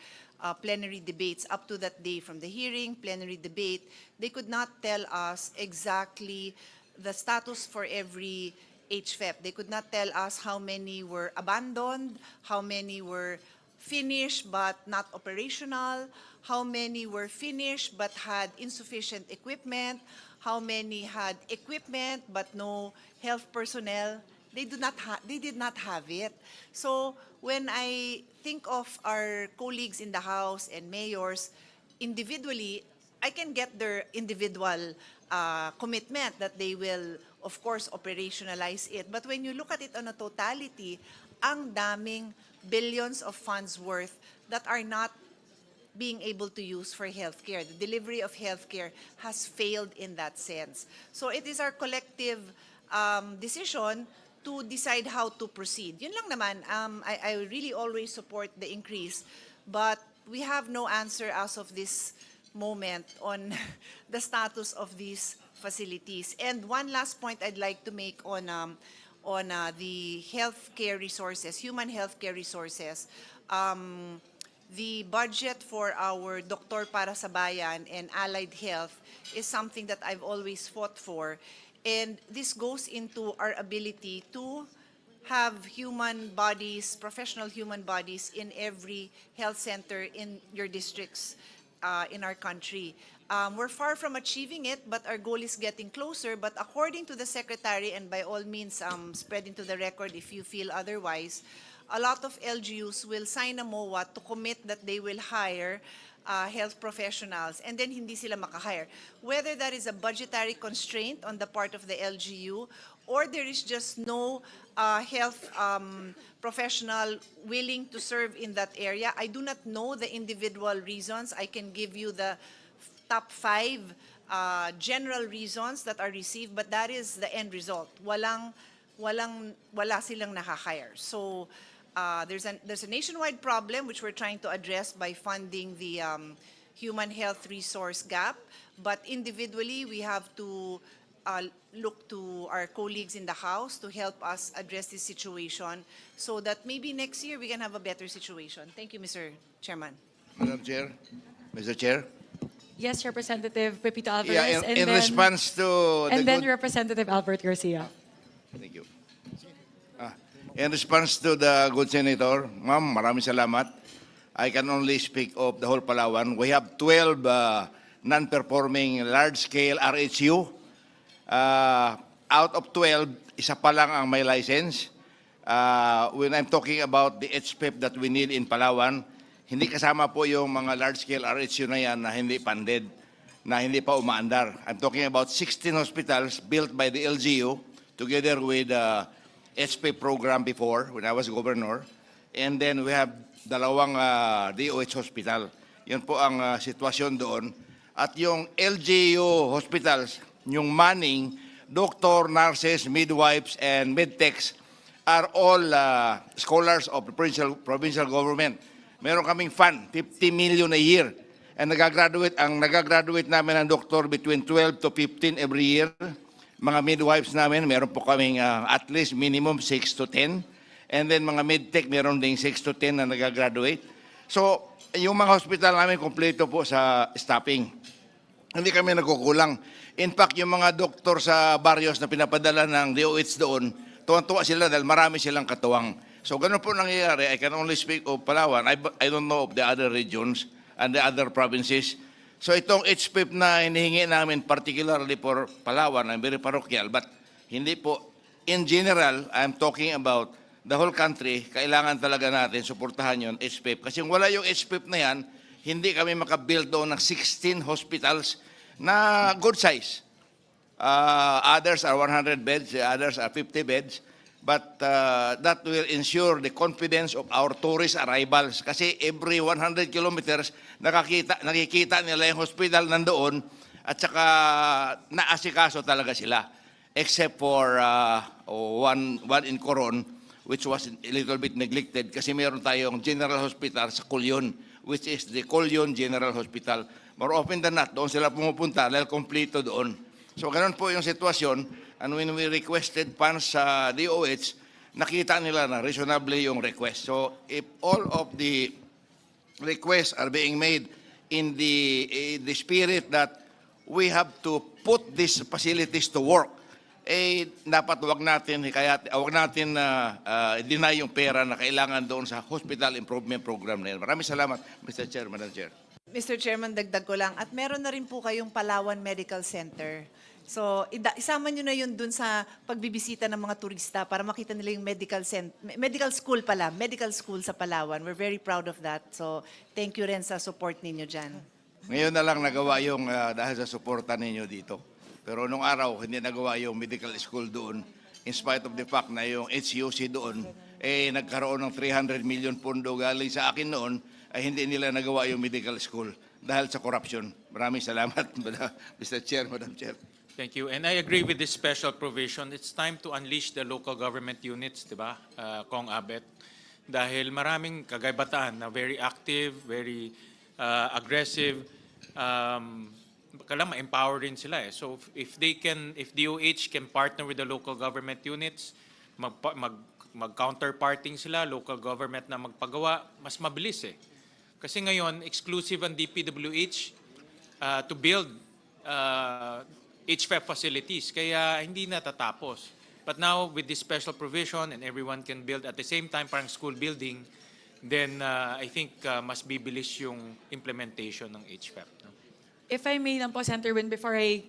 plenary debates up to that day, from the hearing, plenary debate, they could not tell us exactly the status for every HFEP. They could not tell us how many were abandoned, how many were finished but not operational, how many were finished but had insufficient equipment, how many had equipment but no health personnel they did not have it. So when I think of our colleagues in the House and mayors individually, I can get their individual commitment that they will, of course, operationalize it. But when you look at it on a totality, ang daming billions of funds worth that are not being able to use for healthcare. The delivery of healthcare has failed in that sense. So it is our collective decision to decide how to proceed. Yun lang naman, I really always support the increase, but we have no answer as of this moment on the status of these facilities. And one last point I'd like to make on the healthcare resources, human healthcare resources. The budget for our Doktor para sa Bayan and allied health is something that I've always fought for. And this goes into our ability to have human bodies, professional human bodies in every health center in your districts in our country. We're far from achieving it, but our goal is getting closer. But according to the Secretary, and by all means spread into the record if you feel otherwise, a lot of LGUs will sign a MOA to commit that they will hire health professionals, and then hindi sila makahire. Whether that is a budgetary constraint on the part of the LGU, or there is just no health professional willing to serve in that area, I do not know the individual reasons. I can give you the top 5 general reasons that are received, but that is the end result. Wala silang nakahire. So there's a nationwide problem which we're trying to address by funding the human health resource gap, but individually we have to look to our colleagues in the House to help us address this situation so that maybe next year we can have a better situation. Thank you, Mr. Chairman. Madam Chair, Mr. Chair. Yes, Representative Pepito Alvarez. Yeah, and in then, response to and the then good- Representative Albert Garcia. Thank you. In response to the good senator, ma'am, maraming salamat. I can only speak of the whole Palawan. We have 12 non-performing large-scale RHU. Out of 12, isa pa lang ang may license. When I'm talking about the HPEP that we need in Palawan, hindi kasama po yung mga large-scale RHU na yan na hindi funded, na hindi pa umaandar. I'm talking about 16 hospitals built by the LGU together with HPEP program before when I was governor. And then we have dalawang DOH hospital. Yun po ang sitwasyon doon. At yung LGU hospitals, yung manning, doctor, nurses, midwives, and medtechs are all scholars of the provincial government. Meron kaming fund, 50 million a year. And ang nagagraduate namin ng doktor between 12 to 15 every year. Mga midwives namin, meron po kaming at least minimum 6 to 10. And then mga medtech, meron ding 6 to 10 na nagagraduate. So, yung mga hospital namin, kompleto po sa staffing. Hindi kami nagkukulang. In fact, yung mga doktor sa barrios na pinapadala ng DOH doon, tuwan-tuwa sila dahil marami silang katuwang. So, ganun po nangyayari. I can only speak of Palawan. I don't know of the other regions and the other provinces. So itong HPEP na hinihingi namin particularly for Palawan, I'm very parochial, but hindi po, in general, I'm talking about the whole country, kailangan talaga natin suportahan yun, HPEP. Kasi wala yung HPEP na yan, hindi kami makabuild doon ng 16 hospitals na good size. Others are 100 beds, others are 50 beds. But that will ensure the confidence of our tourist arrivals. Kasi every 100 kilometers, nakikita nila yung hospital nandoon at saka naasikaso talaga sila. Except for one in Coron, which was a little bit neglected kasi meron tayong general hospital sa Colyon, which is the Colyon General Hospital. More often than not, doon sila pumupunta dahil kompleto doon. So ganun po yung sitwasyon. And when we requested funds sa DOH, nakita nila na reasonably yung request. So if all of the requests are being made in the spirit that we have to put these facilities to work, dapat wag natin deny yung pera na kailangan doon sa Hospital Improvement Program na yan. Maraming salamat, Mr. Chair, Madam Chair. Mr. Chairman, dagdag ko lang. At meron na rin po kayong Palawan Medical Center. So, isama nyo na yun dun sa pagbibisita ng mga turista para makita nila yung medical school pala, medical school sa Palawan. We're very proud of that. So, thank you rin sa support ninyo dyan. Ngayon na lang nagawa yung dahil sa suporta ninyo dito. Pero nung araw, hindi nagawa yung medical school doon. In spite of the fact na yung HUC doon, nagkaroon ng 300 million pondo galing sa akin noon, ay hindi nila nagawa yung medical school dahil sa corruption. Maraming salamat, Mr. Chair, Madam Chair. Thank you. And I agree with this special provision. It's time to unleash the local government units, di ba, Kong Abet? Dahil maraming kagaybataan na very active, very aggressive. Kailangan ma-empower rin sila eh. So if DOH can partner with the local government units, mag-counterparting sila, local government na magpagawa, mas mabilis eh. Kasi ngayon, exclusive ang DPWH to build HFEP facilities, kaya hindi natatapos. But now, with this special provision and everyone can build at the same time, parang school building, then I think mas bibilis yung implementation ng HFEP. No? If I may lang po, Senator Win, before I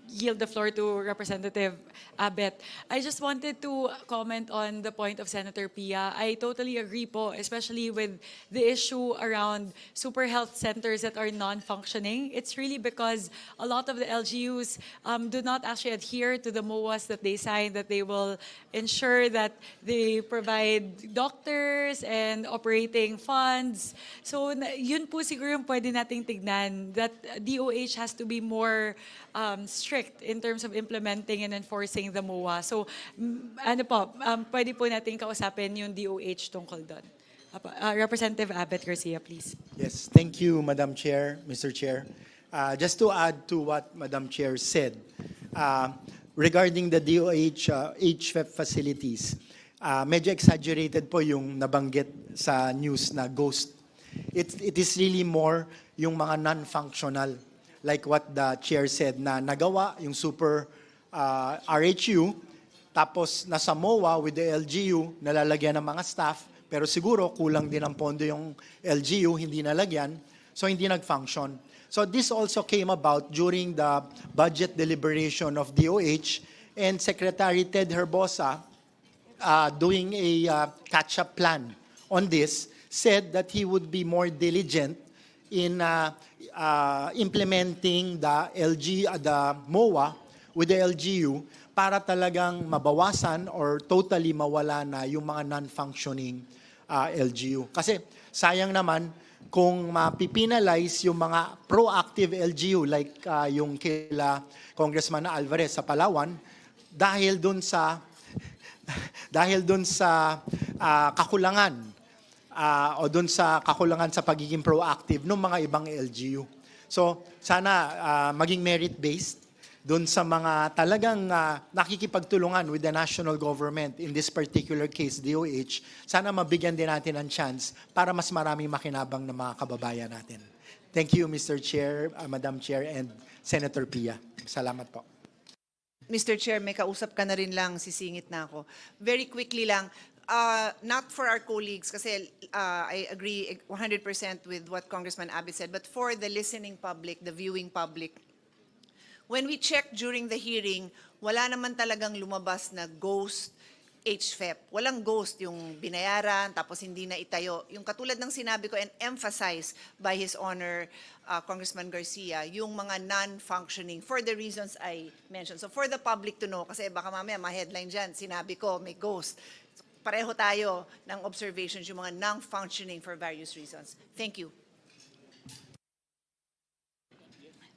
yield the floor to Representative Abet, I just wanted to comment on the point of Senator Pia. I totally agree po, especially with the issue around super health centers that are non-functioning. It's really because a lot of the LGUs do not actually adhere to the MOAs that they sign, that they will ensure that they provide doctors and operating funds. So yun po siguro yung pwede nating tignan, that DOH has to be more strict in terms of implementing and enforcing the MOA. So, pwede po natin kausapin yung DOH tungkol doon. Representative Abet Garcia, please. Yes, thank you, Madam Chair, Mr. Chair. Just to add to what Madam Chair said, regarding the DOH HFEP facilities, medyo exaggerated po yung nabanggit sa news na ghost. It is really more yung mga non-functional, like what the chair said, na nagawa yung super RHU, tapos nasa MOA with the LGU, nalalagyan ng mga staff, pero siguro kulang din ang pondo yung LGU, hindi nalagyan, so hindi nag-function. So this also came about during the budget deliberation of DOH, and Secretary Ted Herbosa, doing a catch-up plan on this, said that he would be more diligent in implementing the MOA with the LGU para talagang mabawasan or totally mawala na yung mga non-functioning LGU. Kasi sayang naman kung mapipinalize yung mga proactive LGU like yung kila Congressman Alvarez sa Palawan dahil dun sa kakulangan o dun sa kakulangan sa pagiging proactive ng mga ibang LGU. So, sana maging merit-based dun sa mga talagang nakikipagtulungan with the national government, in this particular case, DOH, sana mabigyan din natin ng chance para mas maraming makinabang ng mga kababayan natin. Thank you, Mr. Chair, Madam Chair, and Senator Pia. Salamat po. Mr. Chair, may kausap ka na rin lang, sisingit na ako. Very quickly lang, not for our colleagues, kasi I agree 100% with what Congressman Abet said, but for the listening public, the viewing public, when we checked during the hearing, wala naman talagang lumabas na ghost HFEP. Walang ghost, yung binayaran, tapos hindi na itayo. Yung katulad ng sinabi ko and emphasized by His Honor, Congressman Garcia, yung mga non-functioning for the reasons I mentioned. So for the public to know, kasi baka mamaya ma-headline dyan, sinabi ko may ghost. Pareho tayo ng observations, yung mga non-functioning for various reasons. Thank you.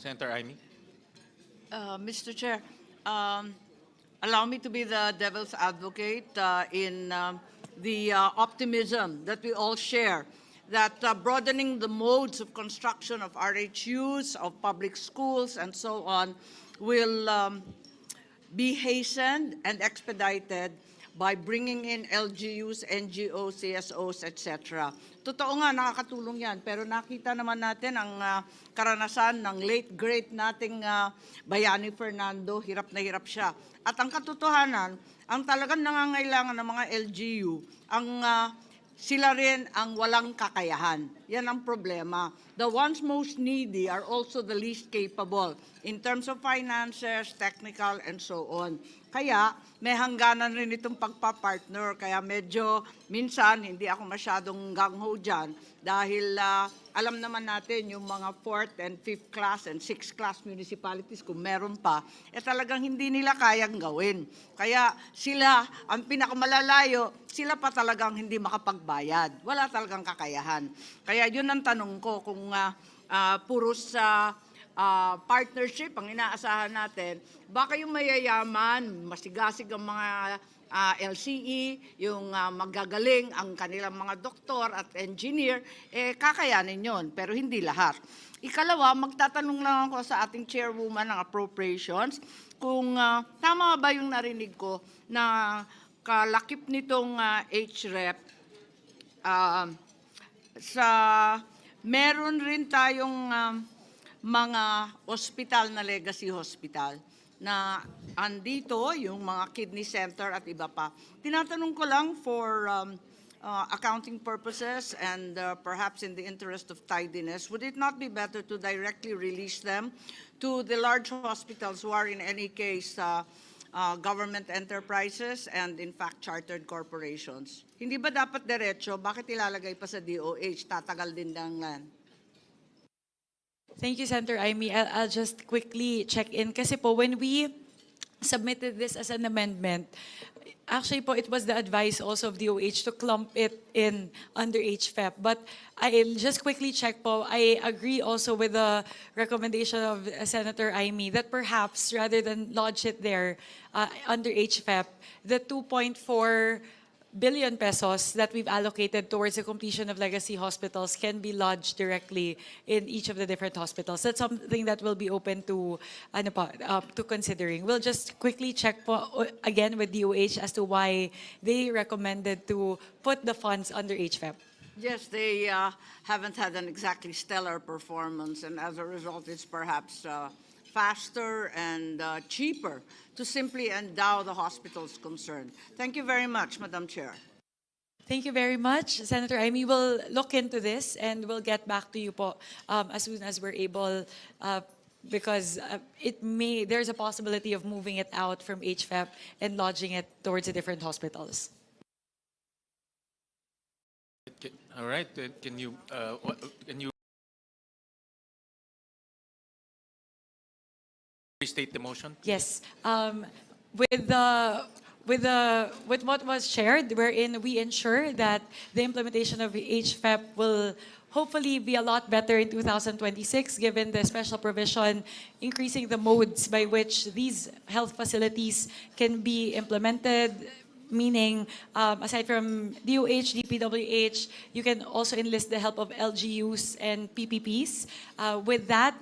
Senator Amy. Mr. Chair, allow me to be the devil's advocate in the optimism that we all share, that broadening the modes of construction of RHUs, of public schools, and so on, will be hastened and expedited by bringing in LGUs, NGOs, CSOs, etc. Totoo nga, nakakatulong yan. Pero nakita naman natin ang karanasan ng late great nating Bayani Fernando, hirap na hirap siya. At ang katotohanan, ang talagang nangangailangan ng mga LGU, sila rin ang walang kakayahan. Yan ang problema. The ones most needy are also the least capable in terms of finances, technical, and so on. Kaya may hangganan rin itong pagpapartner. Kaya medyo minsan hindi ako masyadong gung-ho dyan dahil alam naman natin yung mga 4th and 5th class and 6th class municipalities kung meron pa, talagang hindi nila kayang gawin. Kaya sila, ang pinakamalalayo, sila pa talagang hindi makapagbayad. Wala talagang kakayahan. Kaya yun ang tanong ko kung puros partnership ang inaasahan natin, baka yung mayayaman, masigasig ang mga LCE, yung magagaling ang kanilang mga doktor at engineer, kakayanin yon, pero hindi lahat. Ikalawa, magtatanong lang ako sa ating chairwoman ng appropriations kung tama ba yung narinig ko na kalakip nitong HREP sa meron rin tayong mga ospital na legacy hospital na andito yung mga kidney center at iba pa. Tinatanong ko lang for accounting purposes and perhaps in the interest of tidiness, would it not be better to directly release them to the large hospitals who are in any case government enterprises and in fact chartered corporations? Hindi ba dapat diretso? Bakit ilalagay pa sa DOH? Tatagal din lang yan. Thank you, Senator Amy. I'll just quickly check in. Kasi po, when we submitted this as an amendment, actually po, it was the advice also of DOH to clump it in under HFEP. But I'll just quickly check po, I agree also with the recommendation of Senator Amy that perhaps rather than lodge it there under HFEP, the 2.4 billion pesos that we've allocated towards the completion of legacy hospitals can be lodged directly in each of the different hospitals. That's something that will be open to to considering. We'll just quickly check po, again with DOH as to why they recommended to put the funds under HFEP. Yes, they haven't had an exactly stellar performance, and as a result, it's perhaps faster and cheaper to simply endow the hospitals concerned. Thank you very much, Madam Chair. Thank you very much, Senator Amy. We'll look into this and we'll get back to you po as soon as we're able, because there's a possibility of moving it out from HFEP and lodging it towards the different hospitals. All right, can you restate the motion? Yes. With what was shared, wherein we ensure that the implementation of HFEP will hopefully be a lot better in 2026, given the special provision increasing the modes by which these health facilities can be implemented, meaning aside from DOH, DPWH, you can also enlist the help of LGUs and PPPs. With that,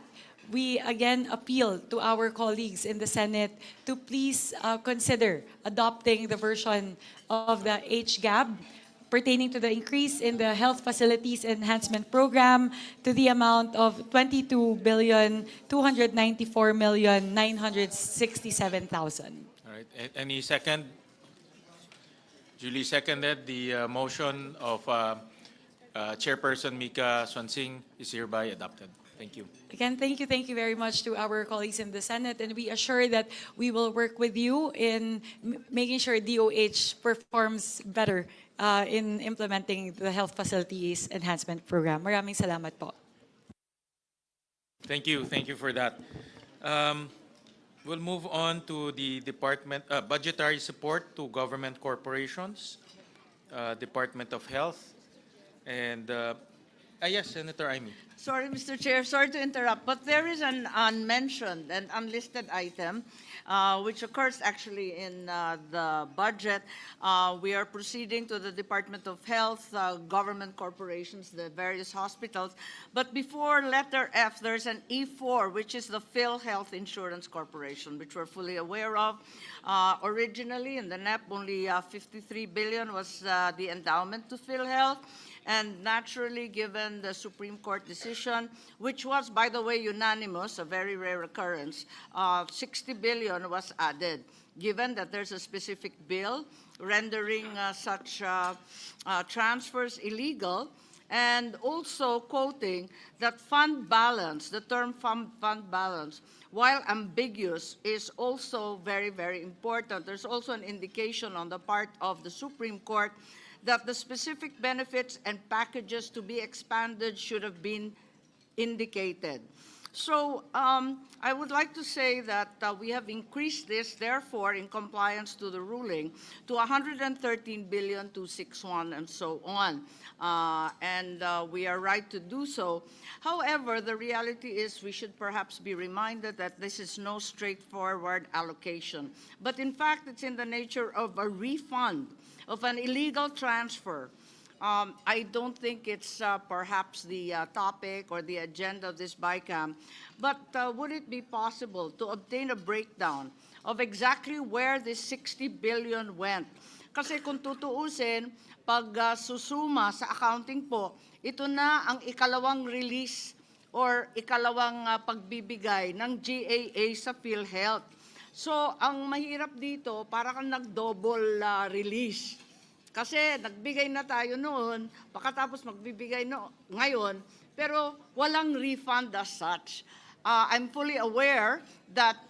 we again appeal to our colleagues in the Senate to please consider adopting the version of the HGAB pertaining to the increase in the Health Facilities Enhancement Program to the amount of 22,294,967,000. All right, any second? Julie seconded. The motion of Chairperson Mika Swansing is hereby adopted. Thank you. Again, thank you very much to our colleagues in the Senate, and we assure that we will work with you in making sure DOH performs better in implementing the Health Facilities Enhancement Program. Maraming salamat po. Thank you for that. We'll move on to the budgetary support to government corporations, Department of Health, and yes, Senator Amy. Sorry, Mr. Chair, sorry to interrupt, but there is an unmentioned and unlisted item which occurs actually in the budget. We are proceeding to the Department of Health, government corporations, the various hospitals. But before letter F, there's an E4, which is the PhilHealth Insurance Corporation, which we're fully aware of. Originally, in the NEP, only 53 billion was the endowment to PhilHealth. And naturally, given the Supreme Court decision, which was, by the way, unanimous, a very rare occurrence, 60 billion was added. Given that there's a specific bill rendering such transfers illegal, and also quoting that fund balance, the term fund balance, while ambiguous, is also very, very important. There's also an indication on the part of the Supreme Court that the specific benefits and packages to be expanded should have been indicated. So I would like to say that we have increased this, therefore, in compliance to the ruling, to 113 billion to 61 and so on. We are right to do so. However, the reality is we should perhaps be reminded that this is no straightforward allocation. But in fact, it's in the nature of a refund of an illegal transfer. I don't think it's perhaps the topic or the agenda of this BICAM, but would it be possible to obtain a breakdown of exactly where this 60 billion went? Kasi kung tutuusin, pag susuma sa accounting po, ito na ang ikalawang release or ikalawang pagbibigay ng GAA sa PhilHealth. So, ang mahirap dito, para kang nag-double release. Kasi nagbigay na tayo noon, pagkatapos magbibigay ngayon, pero walang refund as such. I'm fully aware that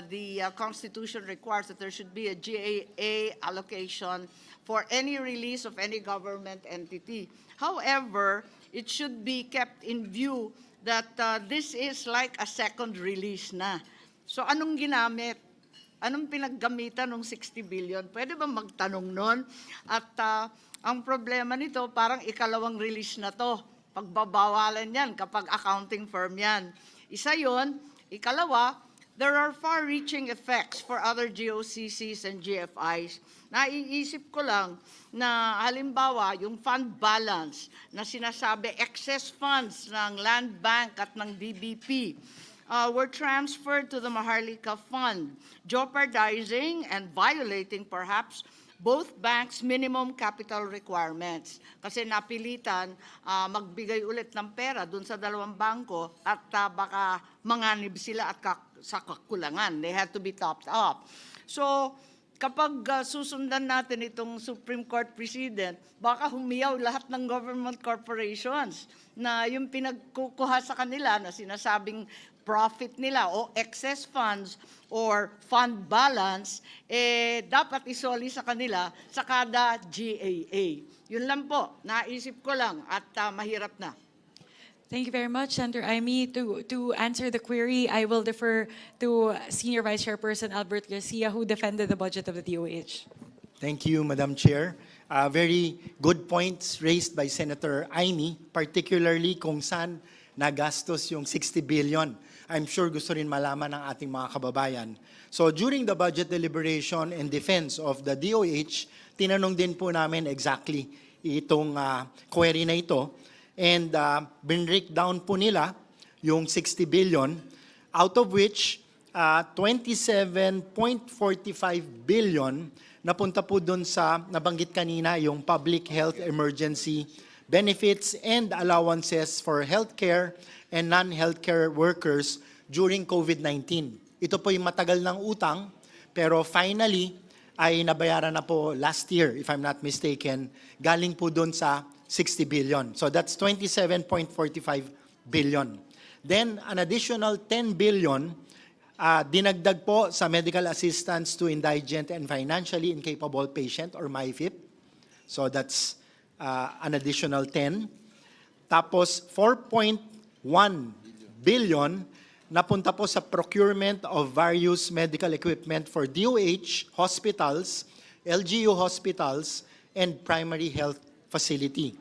the Constitution requires that there should be a GAA allocation for any release of any government entity. However, it should be kept in view that this is like a second release na. So anong ginamit? Anong pinaggamitan ng 60 billion? Pwede ba magtanong nun? At ang problema nito, parang ikalawang release na to. Pagbabawalan yan kapag accounting firm yan. Isa yon. Ikalawa, there are far-reaching effects for other GOCCs and GFIs. Naiisip ko lang na halimbawa yung fund balance na sinasabi excess funds ng Land Bank at ng DBP were transferred to the Maharlika Fund, jeopardizing and violating perhaps both banks' minimum capital requirements. Kasi napilitan magbigay ulit ng pera dun sa dalawang bangko at baka manganib sila at sa kakulangan. They had to be topped up. So, kapag susundan natin itong Supreme Court Precedent, baka humiyaw lahat ng government corporations na yung pinagkukuha sa kanila na sinasabing profit nila o excess funds or fund balance, dapat isoli sa kanila sa kada GAA. Yun lang po, naisip ko lang at mahirap na. Thank you very much, Senator Aimee. To answer the query, I will defer to Senior Vice Chairperson Albert Garcia, who defended the budget of the DOH. Thank you, Madam Chair. Very good points raised by Senator Aimee, particularly kung saan nagastos yung 60 billion. I'm sure gusto rin malaman ng ating mga kababayan. So during the budget deliberation and defense of the DOH, tinanong din po namin exactly itong query na ito. And binreak down po nila yung 60 billion, out of which 27.45 billion napunta po dun sa nabanggit kanina, yung public health emergency benefits and allowances for healthcare and non-healthcare workers during COVID-19. Ito po yung matagal ng utang, pero finally ay nabayaran na po last year, if I'm not mistaken, galing po dun sa 60 billion. So that's 27.45 billion. Then an additional 10 billion dinagdag po sa medical assistance to indigent and financially incapable patient or MIFIP. So that's an additional 10. Tapos 4.1 billion napunta po sa procurement of various medical equipment for DOH, hospitals, LGU hospitals, and primary health facility.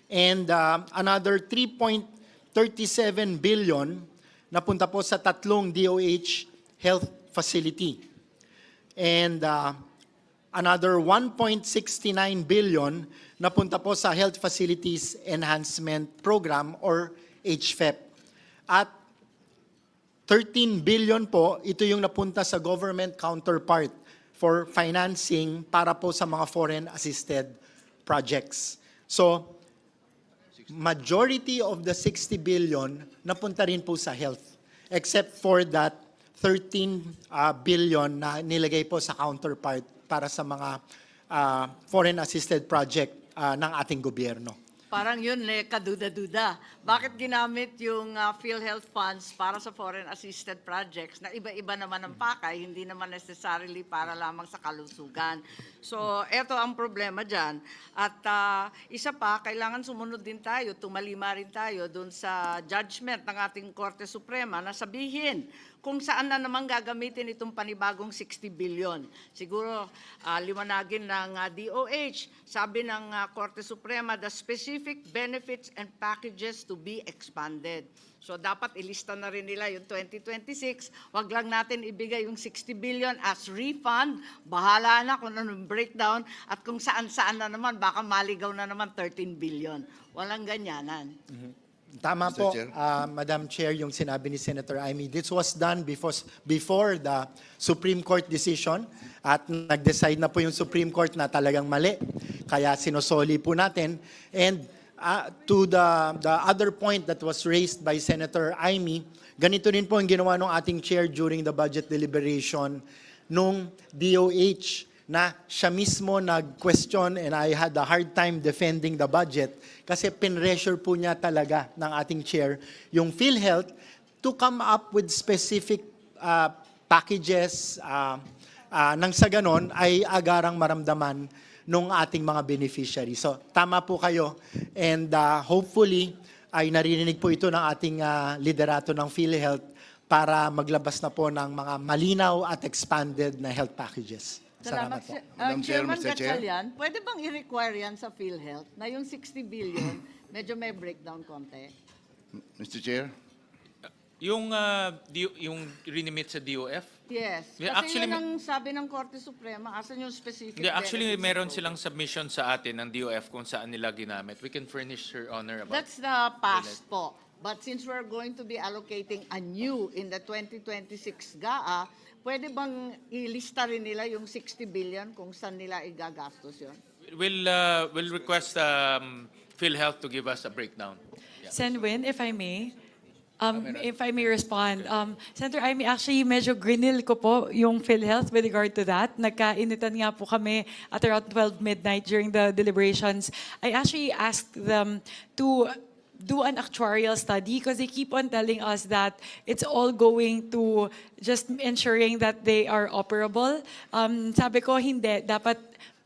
And another 3.37 billion napunta po sa tatlong DOH health facility. And another 1.69 billion napunta po sa Health Facilities Enhancement Program or HFEP. At 13 billion po, ito yung napunta sa government counterpart for financing para po sa mga foreign assisted projects. So, majority of the 60 billion napunta rin po sa health, except for that 13 billion na nilagay po sa counterpart para sa mga foreign assisted project. ng ating gobyerno. Parang yun kaduda-duda. Bakit ginamit yung PhilHealth funds para sa foreign assisted projects na iba-iba naman ang pakay, hindi naman necessarily para lamang sa kalusugan. So, eto ang problema dyan. At isa pa, kailangan sumunod din tayo, tumalima rin tayo dun sa judgment ng ating Korte Suprema na sabihin kung saan na naman gagamitin itong panibagong 60 billion. Siguro liwanagin ng DOH, sabi ng Korte Suprema, the specific benefits and packages to be expanded. So dapat ilista na rin nila yung 2026, wag lang natin ibigay yung 60 billion as refund, bahala na kung anong breakdown at kung saan-saan na naman, baka maligaw na naman 13 billion. Walang ganyanan. Tama Mr. po, Chair. Madam Chair, yung sinabi ni Senator Amy. This was done before the Supreme Court decision at nag-decide na po yung Supreme Court na talagang mali. Kaya sinosoli po natin. And to the other point that was raised by Senator Amy, ganito rin po ang ginawa ng ating chair during the budget deliberation nung DOH na siya mismo nag-question and I had a hard time defending the budget kasi pinressure po niya talaga ng ating chair yung PhilHealth to come up with specific packages nang sa ganon ay agarang maramdaman ng ating mga beneficiaries. So tama po kayo and hopefully ay naririnig po ito ng ating liderato ng PhilHealth para maglabas na po ng mga malinaw at expanded na health packages. Salamat po. Madam Chair, Chairman Mr. Chair. Gatchalian, pwede bang i-require yan sa PhilHealth na yung 60 billion, medyo may breakdown konti? Mr. Chair. Yung rinimit sa DOF? Yes. Kasi Actually, yun ang sabi ng Korte Suprema, asan yung specific actually, benefits meron sa silang submission sa atin ng DOF kung saan nila ginamit. We can furnish Your Honor about That's the past po. But since we're going to be allocating anew in the 2026 GAA, pwede bang ilista rin nila yung 60 billion kung saan nila igagastos yun? We'll request PhilHealth to give us a breakdown. Senwin, if I may. If I may respond, Senator Amy, actually medyo grinil ko po yung PhilHealth with regard to that. Nagkainitan nga po kami at around 12 midnight during the deliberations. I actually asked them to do an actuarial study because they keep on telling us that it's all going to just ensuring that they are operable. Sabi ko, hindi. Dapat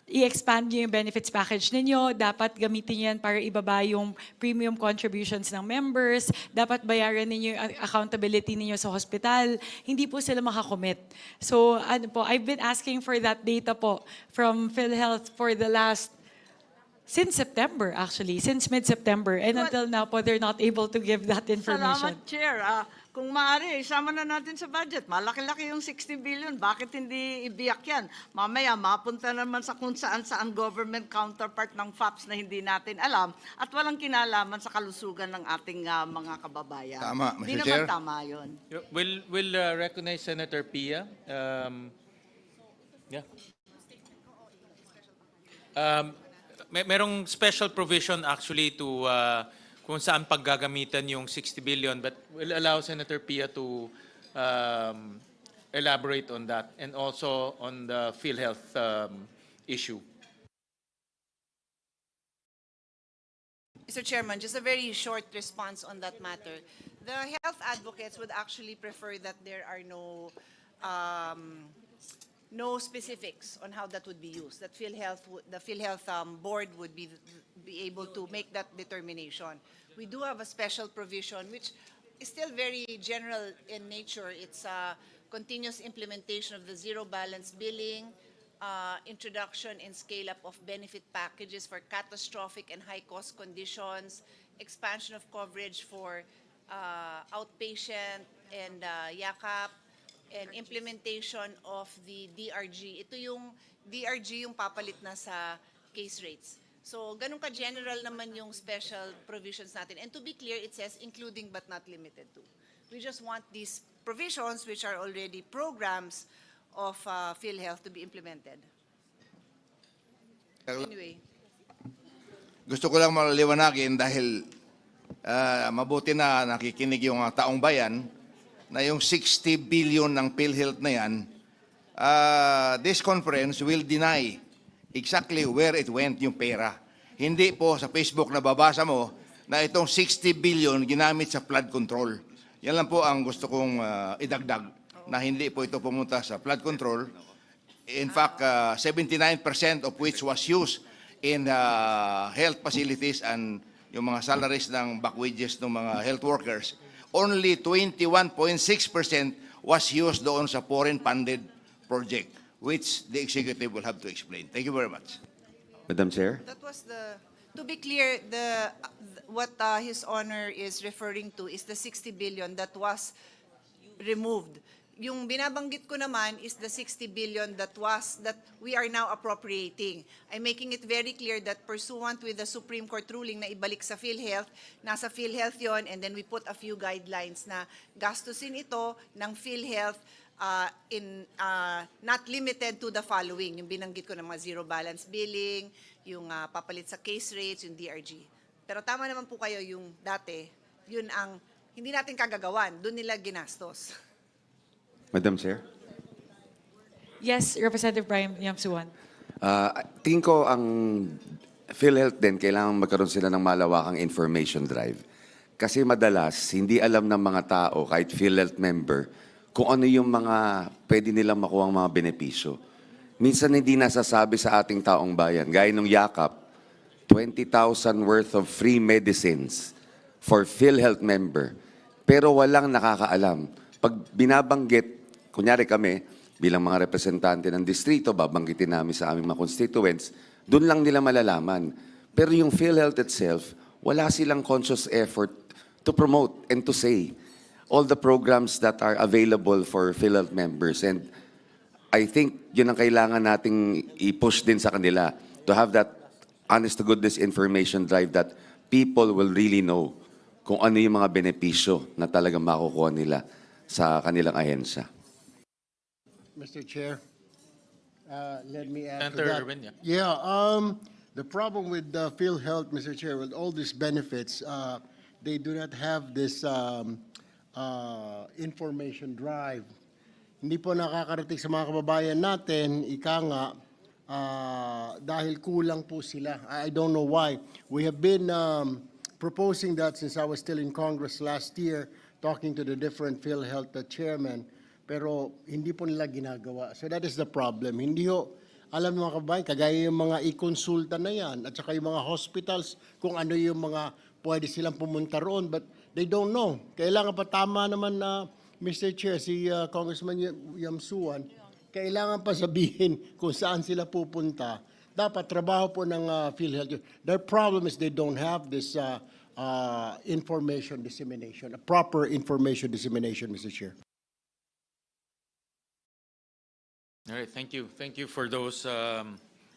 i-expand nyo yung benefits package ninyo. Dapat gamitin yan para ibaba yung premium contributions ng members. Dapat bayaran ninyo yung accountability ninyo sa hospital. Hindi po sila makakommit. So, ano po, I've been asking for that data po from PhilHealth for the last since September, actually. Since mid-September. And until now po, they're not able to give that information. Salamat, Chair. Kung maaari, isama na natin sa budget. Malaki-laki yung 60 billion. Bakit hindi ibiyak yan? Mamaya, mapunta naman sa kung saan-saan government counterpart ng FAPS na hindi natin alam at walang kinalaman sa kalusugan ng ating mga kababayan. Tama, Mr. Hindi Chair. naman tama yun. We'll recognize Senator Pia. Yeah. Merong special provision actually to kung saan paggagamitan yung 60 billion, but we'll allow Senator Pia to elaborate on that and also on the PhilHealth issue. Mr. Chairman, just a very short response on that matter. The health advocates would actually prefer that there are no specifics on how that would be used. That the PhilHealth board would be able to make that determination. We do have a special provision which is still very general in nature. It's a continuous implementation of the zero balance billing, introduction and scale-up of benefit packages for catastrophic and high-cost conditions, expansion of coverage for outpatient and YACAP, and implementation of the DRG. Ito yung DRG yung papalit na sa case rates. So, ganun ka-general naman yung special provisions natin. And to be clear, it says including but not limited to. We just want these provisions, which are already programs of PhilHealth, to be implemented. Anyway. Gusto ko lang maliwanagin dahil mabuti na nakikinig yung taong bayan na yung 60 billion ng PhilHealth na yan, this conference will deny exactly where it went yung pera. hindi po sa Facebook na babasa mo na itong 60 billion ginamit sa flood control. Yan lang po ang gusto kong idagdag, na hindi po ito pumunta sa flood control. In fact, 79% of which was used in health facilities and yung mga salaries ng back wages ng mga health workers. Only 21.6% was used doon sa foreign funded project, which the executive will have to explain. Thank you very much. Madam Chair? That was to be clear, what His Honor is referring to is the 60 billion that was removed. Yung binabanggit ko naman is the 60 billion that we are now appropriating. I'm making it very clear that pursuant with the Supreme Court ruling na ibalik sa PhilHealth, nasa PhilHealth yon, and then we put a few guidelines na gastusin ito ng PhilHealth not limited to the following. Yung binanggit ko ng mga zero balance billing, yung papalit sa case rates, yung DRG. Pero tama naman po kayo, yung dati, yun ang hindi natin kagagawan, doon nila ginastos. Madam Chair? Yes, Representative Brian Yamsuan. Tingin ko ang PhilHealth din, kailangan magkaroon sila ng malawakang information drive. Kasi madalas, hindi alam ng mga tao, kahit PhilHealth member, kung ano yung mga pwede nilang makuha ang mga benepisyo. Minsan hindi nasasabi sa ating taong bayan. Gaya nung yakap, 20,000 worth of free medicines for PhilHealth member. Pero walang nakakaalam. Pag binabanggit, kunyari kami, bilang mga representante ng distrito, babanggitin namin sa aming mga constituents, doon lang nila malalaman. Pero yung PhilHealth itself, wala silang conscious effort to promote and to say all the programs that are available for PhilHealth members. And I think yun ang kailangan nating i-push din sa kanila, to have that honest-to-goodness information drive that people will really know kung ano yung mga benepisyo na talagang makukuha nila sa kanilang ahensya. Mr. Chair, let me add Senator to that. Erwin, The problem with PhilHealth, Mr. Chair, with all these benefits, they do not have this information drive. Hindi po nakakarating sa mga kababayan natin, ika nga, dahil kulang po sila. I don't know why. We have been proposing that since I was still in Congress last year, talking to the different PhilHealth chairmen, pero hindi po nila ginagawa. So that is the problem. Hindi ho, alam ng mga kababayan, kagaya yung mga i-consulta na yan, at saka yung mga hospitals, kung ano yung mga pwede silang pumunta roon, but they don't know. Kailangan pa, tama naman na, Mr. Chair, si Congressman Yamsuan, kailangan pa sabihin kung saan sila pupunta. Dapat trabaho po ng PhilHealth. Their problem is they don't have this information dissemination, a proper information dissemination, Mr. Chair. All right, thank you. Thank you for those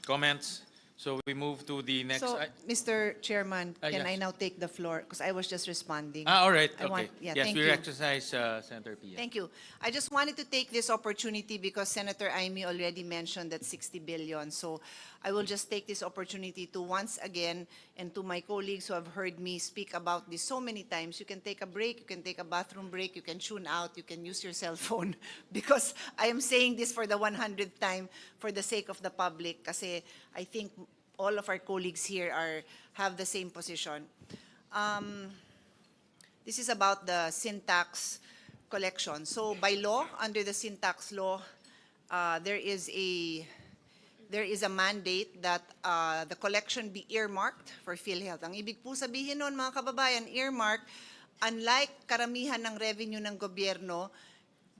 comments. So we move to the next. So, Mr. Chairman, can yes. I now take the floor? Because I was just responding. All right, I okay. yes, Yes, thank we you. exercise Senator Pia. Thank you. I just wanted to take this opportunity because Senator Aimee already mentioned that 60 billion. So I will just take this opportunity to once again, and to my colleagues who have heard me speak about this so many times, you can take a break, you can take a bathroom break, you can tune out, you can use your cell phone, because I am saying this for the 100th time for the sake of the public, kasi I think all of our colleagues here have the same position. This is about the sin tax collection. So by law, under the sin tax law, there is a mandate that the collection be earmarked for PhilHealth. Ang ibig po sabihin nun, mga kababayan, earmark, unlike karamihan ng revenue ng gobyerno,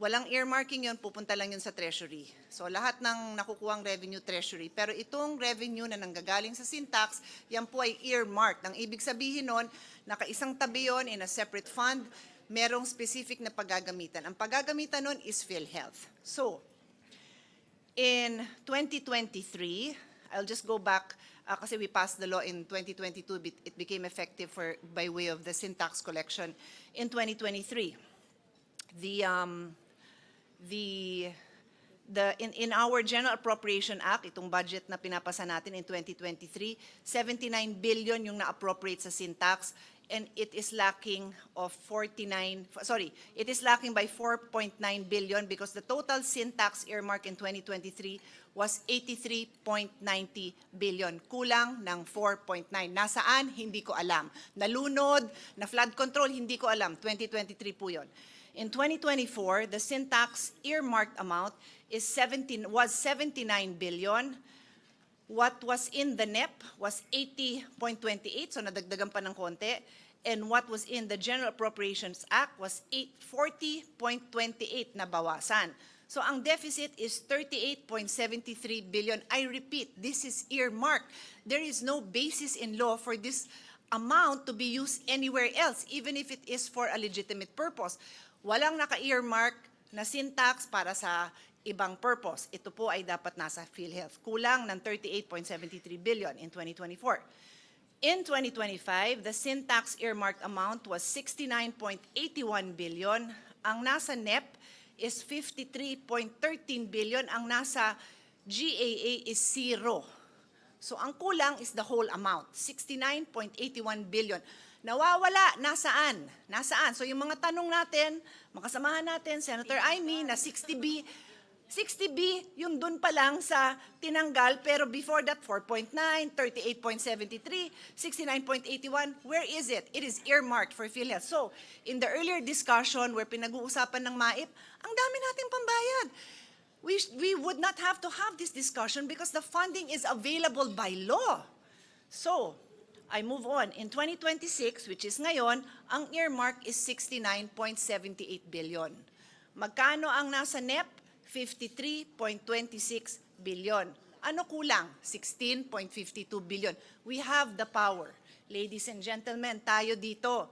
walang earmarking yun, pupunta lang yun sa treasury. So lahat ng nakukuhang revenue, treasury. Pero itong revenue na nanggagaling sa sin tax, yan po ay earmarked. Ang ibig sabihin nun, nakaisang tabi yun in a separate fund, merong specific na paggagamitan. Ang paggagamitan nun is PhilHealth. So, in 2023, I'll just go back, kasi we passed the law in 2022, it became effective by way of the sin tax collection in our General Appropriation Act, itong budget na pinapasa natin in 2023, 79 billion yung na-appropriate sa sin tax, and it is lacking it is lacking by 4.9 billion because the total sin tax earmark in 2023 was 83.90 billion. Kulang ng 4.9. Nasaan? Hindi ko alam. Nalunod, na flood control, hindi ko alam. 2023 po yun. In 2024, the sin tax earmarked amount was 79 billion. What was in the NEP was 80.28, so nadagdagan pa ng konti. And what was in the General Appropriations Act was 40.28 na bawasan. So ang deficit is 38.73 billion. I repeat, this is earmarked. There is no basis in law for this amount to be used anywhere else, even if it is for a legitimate purpose. Walang naka-earmark na sin tax para sa ibang purpose. Ito po ay dapat nasa PhilHealth. Kulang ng 38.73 billion in 2024. In 2025, the sin tax earmarked amount was 69.81 billion. Ang nasa NEP is 53.13 billion. Ang nasa GAA is 0. So ang kulang is the whole amount, 69.81 billion. Nawawala, nasaan? Nasaan? So yung mga tanong natin, makasamahan natin, Senator Amy, na 60B, yung dun pa lang sa tinanggal, pero before that, 4.9, 38.73, 69.81, where is it? It is earmarked for PhilHealth. So, in the earlier discussion where pinag-uusapan ng MAIP, ang dami nating pambayad. We would not have to have this discussion because the funding is available by law. So, I move on. In 2026, which is ngayon, ang earmark is 69.78 billion. Magkano ang nasa NEP? 53.26 billion. Ano kulang? 16.52 billion. We have the power. Ladies and gentlemen, tayo dito.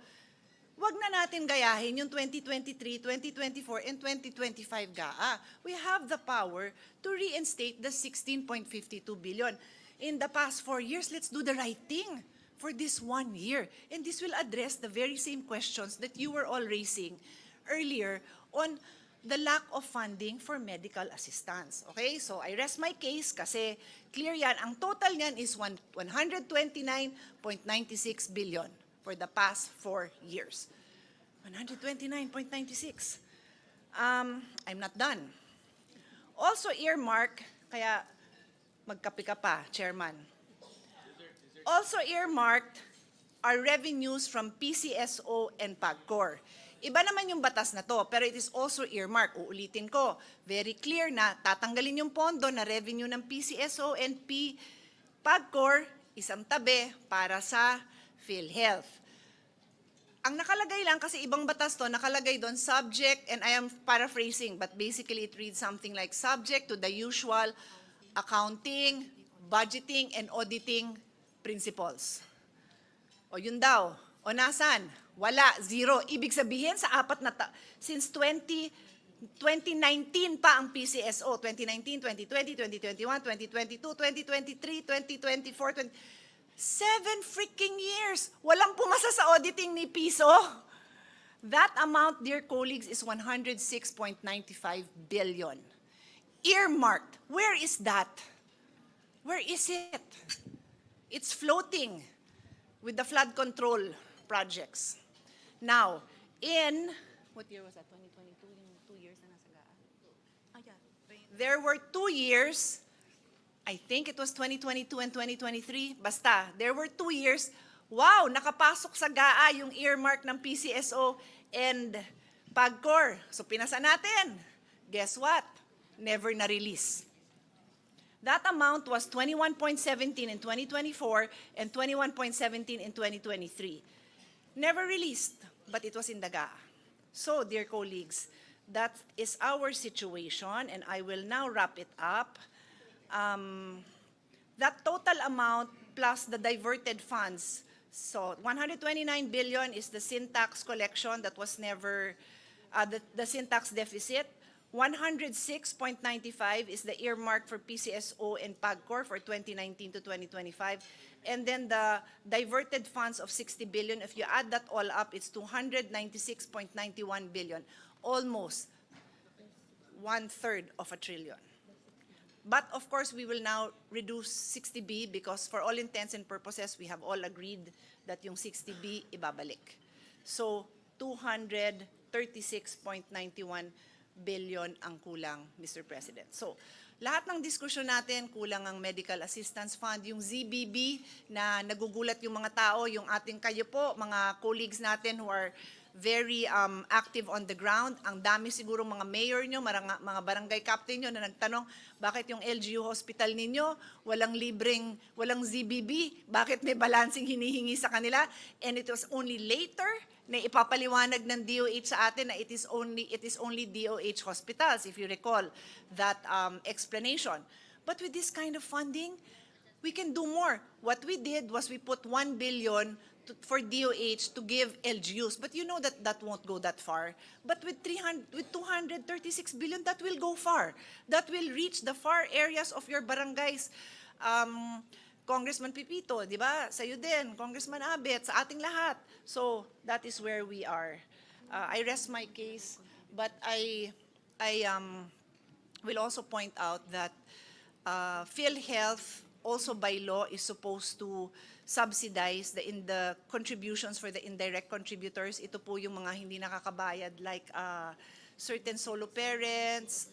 Wag na natin gayahin yung 2023, 2024, and 2025 GAA. We have the power to reinstate the 16.52 billion. In the past 4 years, let's do the right thing for this 1 year. And this will address the very same questions that you were all raising earlier on the lack of funding for medical assistance. Okay? So I rest my case kasi clear yan. Ang total niyan is 129.96 billion for the past 4 years. 129.96. I'm not done. Also earmark, kaya magkape ka pa, Chairman. Also earmarked are revenues from PCSO and PAGCOR. Iba naman yung batas na to, pero it is also earmarked. Uulitin ko, very clear na tatanggalin yung pondo na revenue ng PCSO and PAGCOR, isang tabi para sa PhilHealth. Ang nakalagay lang, kasi ibang batas to, nakalagay doon subject, and I am paraphrasing, but basically it reads something like subject to the usual accounting, budgeting, and auditing principles. O yun daw. O nasan? Wala, zero. Ibig sabihin sa apat na since 2019 pa ang PCSO, 2019, 2020, 2021, 2022, 2023, 2024, 7 freaking years. Walang pumasa sa auditing ni Piso. That amount, dear colleagues, is 106.95 billion. Earmarked. Where is that? Where is it? It's floating with the flood control projects. Now, in, what year was that? 2022? Yung 2 years na nasa GAA? There were 2 years, I think it was 2022 and 2023. Basta, there were 2 years. Wow, nakapasok sa GAA yung earmark ng PCSO and PAGCOR. So pinasa natin. Guess what? Never na-release. That amount was 21.17 in 2024 and 21.17 in 2023. Never released, but it was in the GAA. So, dear colleagues, that is our situation, and I will now wrap it up. That total amount plus the diverted funds, so 129 billion is the sin tax collection that was never, the sin tax deficit. 106.95 is the earmark for PCSO and PAGCOR for 2019 to 2025. And then the diverted funds of 60 billion, if you add that all up, it's 296.91 billion. Almost 1/3 of a trillion. But of course, we will now reduce 60B because for all intents and purposes, we have all agreed that yung 60B ibabalik. So 236.91 billion ang kulang, Mr. President. So lahat ng diskusyon natin, kulang ang Medical Assistance Fund, yung ZBB na nagugulat yung mga tao, yung ating kayo po, mga colleagues natin who are very active on the ground. Ang dami siguro mga mayor nyo, mga barangay captain nyo na nagtanong, bakit yung LGU hospital ninyo, walang ZBB, bakit may balancing hinihingi sa kanila? And it was only later na ipapaliwanag ng DOH sa atin na it is only DOH hospitals, if you recall that explanation. But with this kind of funding, we can do more. What we did was we put 1 billion for DOH to give LGUs. But you know that that won't go that far. But with 236 billion, that will go far. That will reach the far areas of your barangays. Congressman Pipito, di ba? Sa'yo din, Congressman Abet, sa ating lahat. So that is where we are. I rest my case, but I will also point out that PhilHealth also by law is supposed to subsidize the contributions for the indirect contributors. Ito po yung mga hindi nakakabayad like certain solo parents,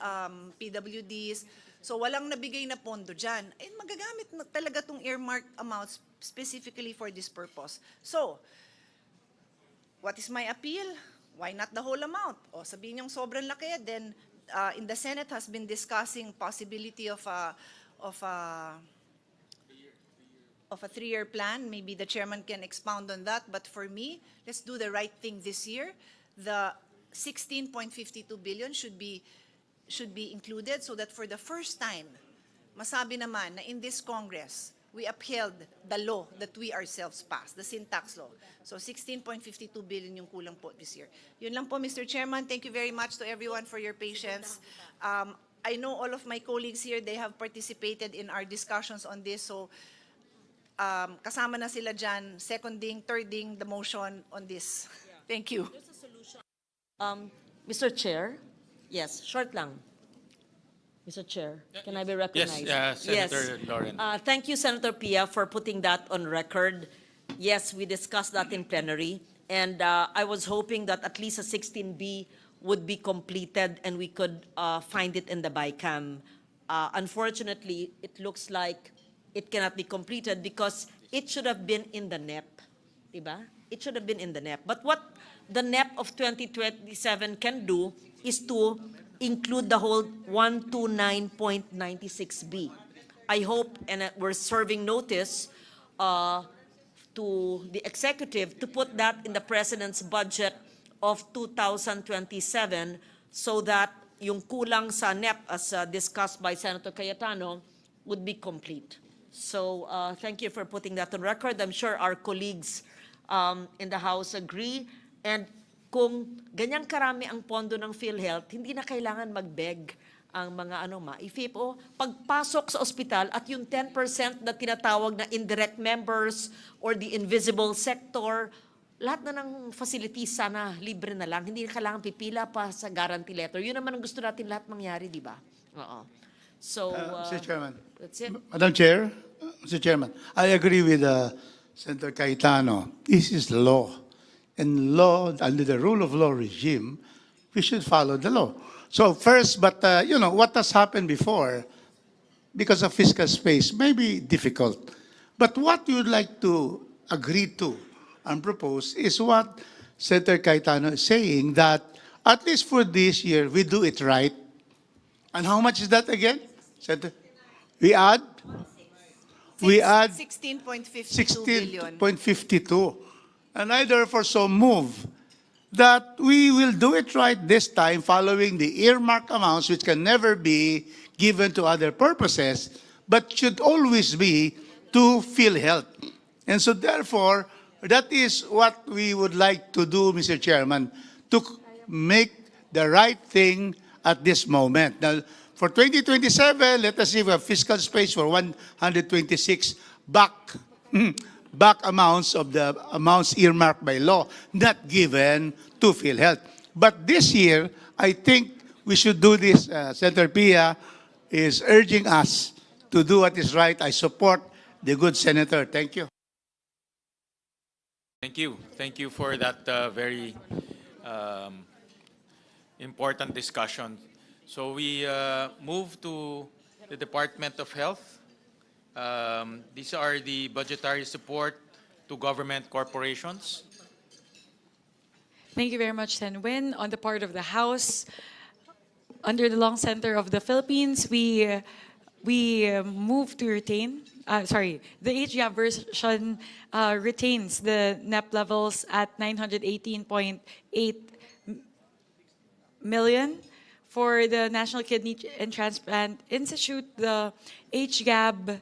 PWDs. So walang nabigay na pondo dyan. And magagamit na talaga tong earmarked amounts specifically for this purpose. So, what is my appeal? Why not the whole amount? O sabihin niyong sobrang laki, then in the Senate has been discussing possibility of a 3-year plan. Maybe the chairman can expound on that. But for me, let's do the right thing this year. The 16.52 billion should be included so that for the first time, masabi naman na in this Congress, we upheld the law that we ourselves passed, the sin tax law. So 16.52 billion yung kulang po this year. Yun lang po, Mr. Chairman. Thank you very much to everyone for your patience. I know all of my colleagues here, they have participated in our discussions on this. So kasama na sila dyan, seconding, thirding the motion on this. Thank you. Mr. Chair, yes, short lang. Mr. Chair, can I be recognized? Yes, Senator Lauren. Thank you, Senator Pia, for putting that on record. Yes, we discussed that in plenary, and I was hoping that at least a 16B would be completed and we could find it in the BICAM. Unfortunately, it looks like it cannot be completed because it should have been in the NEP, diba? It should have been in the NEP. But what the NEP of 2027 can do is to include the whole 129.96B. I hope, and we're serving notice to the executive to put that in the President's budget of 2027 so that yung kulang sa NEP as discussed by Senator Cayetano would be complete. So thank you for putting that on record. I'm sure our colleagues in the House agree. And kung ganyang karami ang pondo ng PhilHealth, hindi na kailangan mag-beg ang mga ma-IFIP o pagpasok sa ospital at yung 10% na tinatawag na indirect members or the invisible sector, lahat na ng facilities sana libre na lang. Hindi na kailangan pipila pa sa guarantee letter. Yun naman ang gusto natin lahat mangyari, di ba? Oo. So, Mr. Chairman. That's it. Madam Chair, Mr. Chairman, I agree with Senator Cayetano. This is the law. And law, under the rule of law regime, we should follow the law. So first, but what has happened before, because of fiscal space, may be difficult. But what you would like to agree to and propose is what Senator Cayetano is saying, that at least for this year, we do it right. And how much is that again? Senator? We add 16.52 billion. 16.52. And I therefore so move that we will do it right this time following the earmark amounts which can never be given to other purposes but should always be to PhilHealth. And so therefore, that is what we would like to do, Mr. Chairman, to make the right thing at this moment. Now, for 2027, let us see if we have fiscal space for 126 back amounts of the amounts earmarked by law, not given to PhilHealth. But this year, I think we should do this. Senator Pia is urging us to do what is right. I support the good senator. Thank you. Thank you. Thank you for that very um, important discussion. So we move to the Department of Health. These are the budgetary support to government corporations. Thank you very much, Sen Win. On the part of the House, under the Long Center of the Philippines, we move to retain. The HGAB version retains the NEP levels at 918.8 million. For the National Kidney and Transplant Institute, the HGAB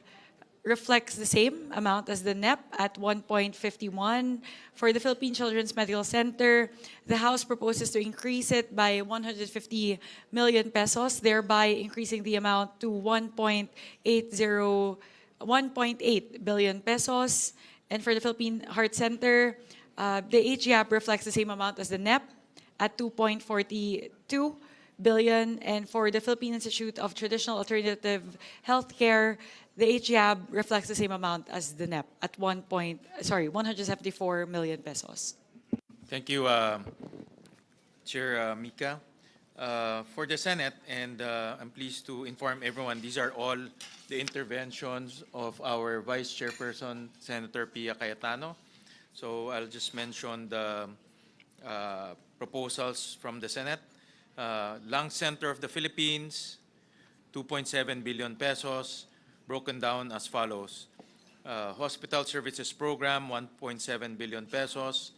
reflects the same amount as the NEP at 1.51. For the Philippine Children's Medical Center, the House proposes to increase it by 150 million pesos, thereby increasing the amount to 1.8 billion pesos. And for the Philippine Heart Center, the HGAB reflects the same amount as the NEP at 2.42 billion. And for the Philippine Institute of Traditional Alternative Healthcare, the HGAB reflects the same amount as the NEP at 174 million pesos. Thank you, Chair Mika. For the Senate, and I'm pleased to inform everyone, these are all the interventions of our Vice Chairperson, Senator Pia Cayetano. So I'll just mention the proposals from the Senate. Lung Center of the Philippines, 2.7 billion pesos, broken down as follows. Hospital Services Program, 1.7 billion pesos.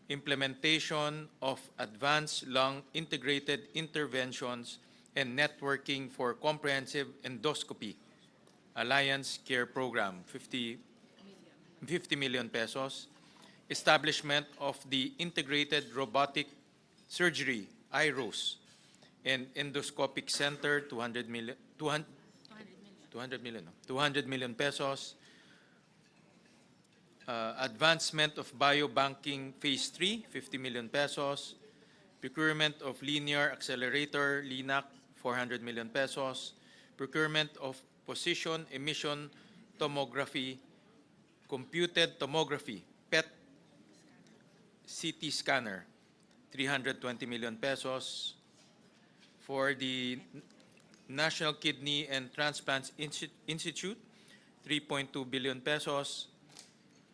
Implementation of Advanced Lung Integrated Interventions and Networking for Comprehensive Endoscopy, Alliance Care Program, 50 million pesos. Establishment of the Integrated Robotic Surgery, IROS, and Endoscopic Center, 200 million pesos. Advancement of Biobanking Phase 3, 50 million pesos. Procurement of Linear Accelerator, LINAC, 400 million pesos. Procurement of Position Emission Tomography, Computed Tomography, PET CT Scanner, 320 million pesos. For the National Kidney and Transplant Institute, 3.2 billion pesos,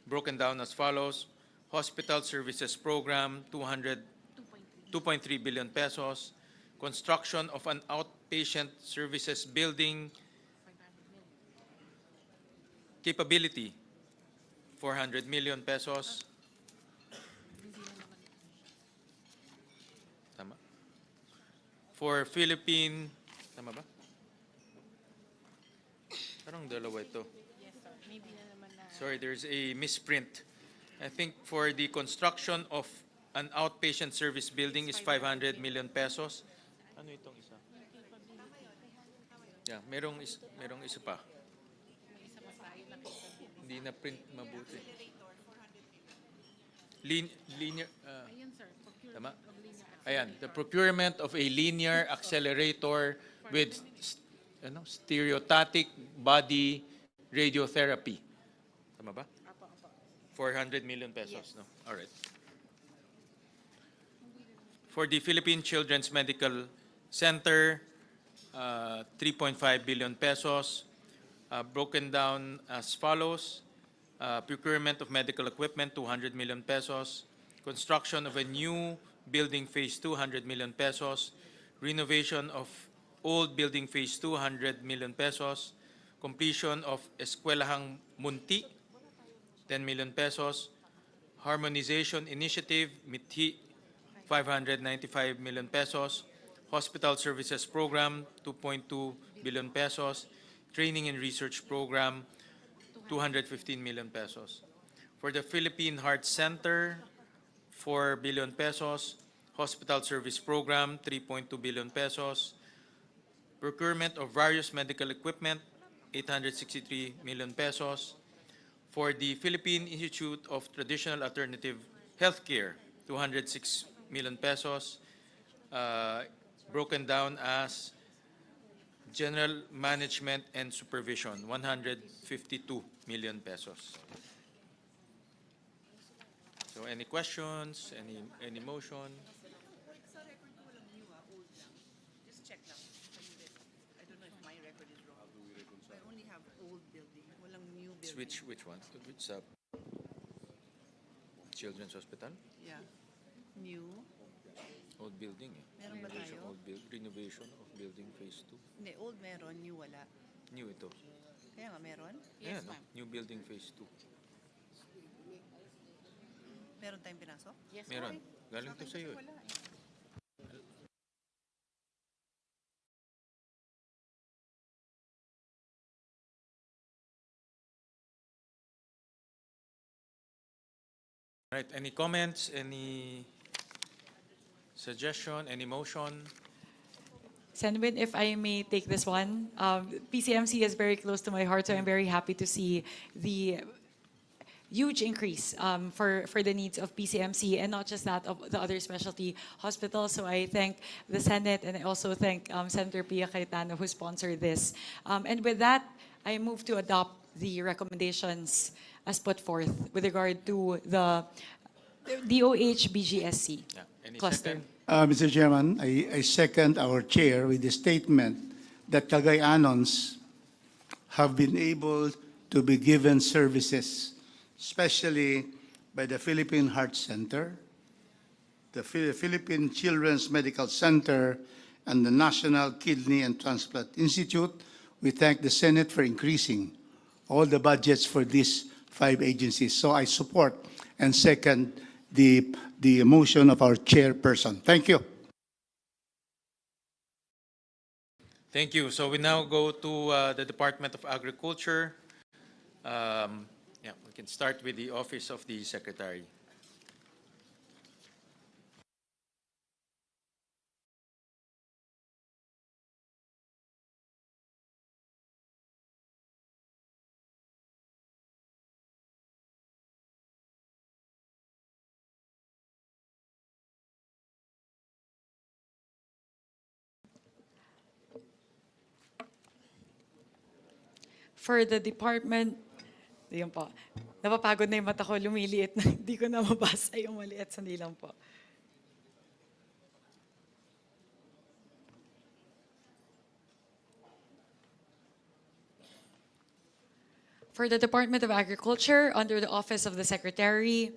broken down as follows. Hospital Services Program, 2.3 billion pesos. Construction of an outpatient services building capability, 400 million pesos. Tama. For Philippine, tama ba? Parang dalawa ito. Sorry, there's a misprint. I think for the construction of an outpatient service building is 500 million pesos. Ano itong isa? Yeah, merong isa pa. Hindi na print mabuti. Linear, tama? Ayan, the procurement of a linear accelerator with stereotatic body radiotherapy. Tama ba? 400 million pesos, no? All right. For the Philippine Children's Medical Center, 3.5 billion pesos, broken down as follows. Procurement of medical equipment, 200 million pesos. Construction of a new building phase 200 million pesos. Renovation of old building phase 200 million pesos. Completion of Eskwelahang Munti, 10 million pesos. Harmonization Initiative, MITHI, 595 million pesos. Hospital Services Program, 2.2 billion pesos. Training and Research Program, 215 million pesos. For the Philippine Heart Center, 4 billion pesos. Hospital Service Program, 3.2 billion pesos. Procurement of various medical equipment, 863 million pesos. For the Philippine Institute of Traditional Alternative Healthcare, 206 million pesos. broken down as General Management and Supervision, 152 million pesos. So any questions, any motion? Just check lang. I don't know if my record is wrong. I only have old building, walang new building. Which one? Which Children's Hospital? Yeah. New. Old building eh. Meron ba tayo? Renovation of building phase 2. Hindi, old meron, new wala. New ito. Kaya nga meron? Ayan, no? New building phase 2. Meron tayong pinasok? Yes, Meron. Galing to sa'yo eh. Right, any comments, any suggestion, any motion? Senwin, if I may take this one, PCMC is very close to my heart, so I'm very happy to see the huge increase for the needs of PCMC, and not just that, of the other specialty hospitals. So I thank the Senate, and I also thank Senator Pia Cayetano, who sponsored this. And with that, I move to adopt the recommendations as put forth with regard to the DOH BGSC Any cluster. second? Mr. Chairman, I second our chair with the statement that Cagayanons have been able to be given services, especially by the Philippine Heart Center, the Philippine Children's Medical Center, and the National Kidney and Transplant Institute. We thank the Senate for increasing all the budgets for these 5 agencies. So I support and second the motion of our chairperson. Thank you. Thank you. So we now go to the Department of Agriculture. We can start with the Office of the Secretary. For the department, yun po, napapagod na yung mata ko, lumiliit na, hindi ko na mabasa yung maliit, sandali lang po. For the Department of Agriculture, under the Office of the Secretary,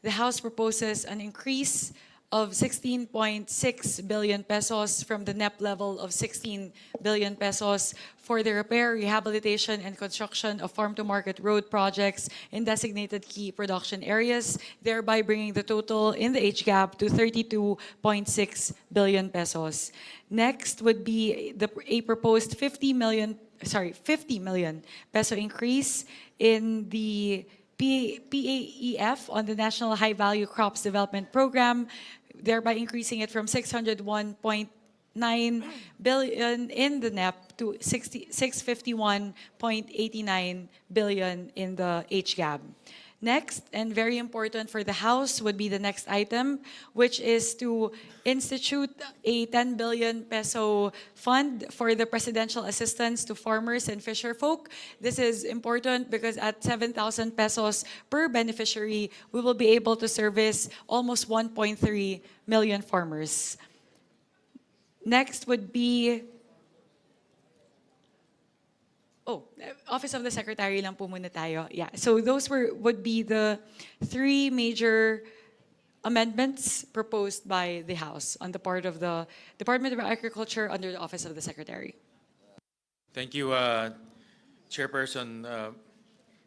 the House proposes an increase of 16.6 billion pesos from the NEP level of 16 billion pesos for the repair, rehabilitation, and construction of farm-to-market road projects in designated key production areas, thereby bringing the total in the HGAP to 32.6 billion pesos. Next would be a proposed 50 million peso increase in the PAEF on the National High Value Crops Development Program, thereby increasing it from 601.9 billion in the NEP to 651.89 billion in the HGAB. Next, and very important for the House, would be the next item, which is to institute a 10 billion peso fund for the presidential assistance to farmers and fisherfolk. This is important because at 7,000 pesos per beneficiary, we will be able to service almost 1.3 million farmers. Next would be Office of the Secretary lang po muna tayo. Yeah. So those would be the 3 major amendments proposed by the House on the part of the Department of Agriculture under the Office of the Secretary. Thank you, Chairperson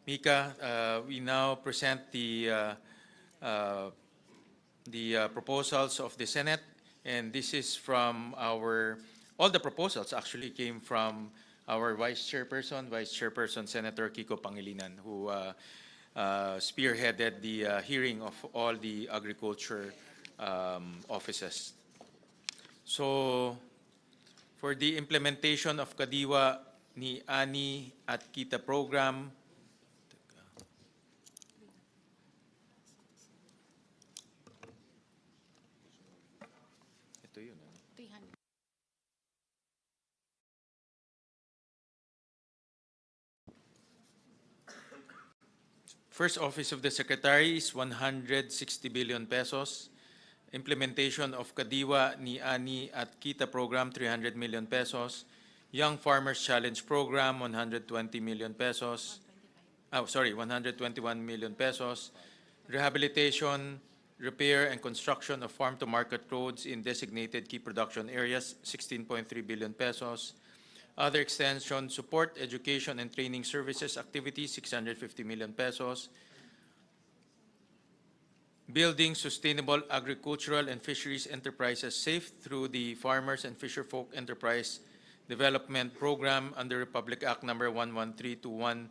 Mika. We now present the proposals of the Senate, and this is from all the proposals actually came from our Vice Chairperson Senator Kiko Pangilinan, who spearheaded the hearing of all the agriculture offices. So, for the implementation of Kadiwa ni Ani at Kita program, ito yun. First Office of the Secretary is 160 billion pesos. Implementation of Kadiwa ni Ani at Kita Program, 300 million pesos. Young Farmers Challenge Program, 120 million pesos. 121 million pesos. Rehabilitation, repair, and construction of farm-to-market roads in designated key production areas, 16.3 billion pesos. Other extension, support, education, and training services activities, 650 million pesos. Building sustainable agricultural and fisheries enterprises safe through the Farmers and Fisherfolk Enterprise Development Program under Republic Act number 11321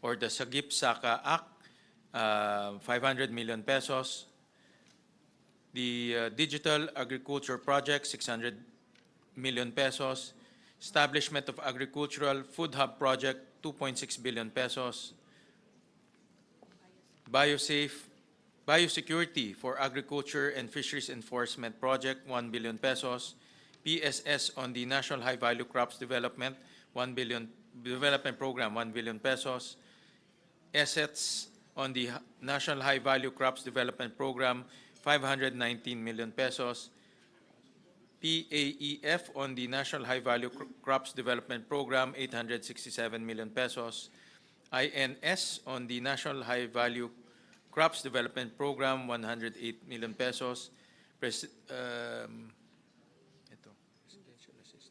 or the Sagip-Saka Act, 500 million pesos. The Digital Agriculture Project, 600 million pesos. Establishment of Agricultural Food Hub Project, 2.6 billion pesos. Biosecurity for Agriculture and Fisheries Enforcement Project, 1 billion pesos. PSS on the National High Value Crops Development, 1 billion Development Program, 1 billion pesos. Assets on the National High Value Crops Development Program, 519 million pesos. PAEF on the National High Value Crops Development Program, 867 million pesos. INS on the National High Value Crops Development Program, 108 million pesos. Presidential assistance.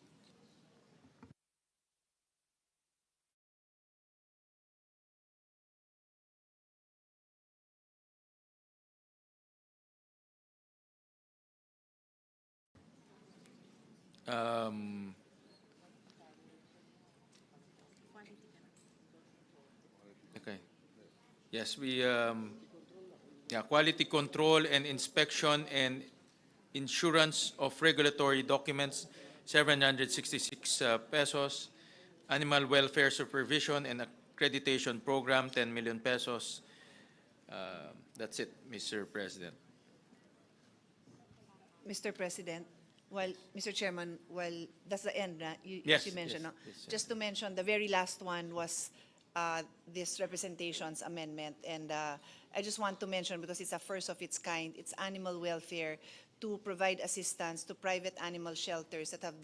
Okay. Yes, quality control and inspection and insurance of regulatory documents, 766 pesos. Animal welfare supervision and accreditation program, 10 million pesos. That's it, Mr. President. Mr. President, Mr. Chairman, that's the end, Yes, you mentioned. yes, No? yes, Just to mention, the very last one was this representations amendment. And I just want to mention, because it's a first of its kind, it's animal welfare to provide assistance to private animal shelters that have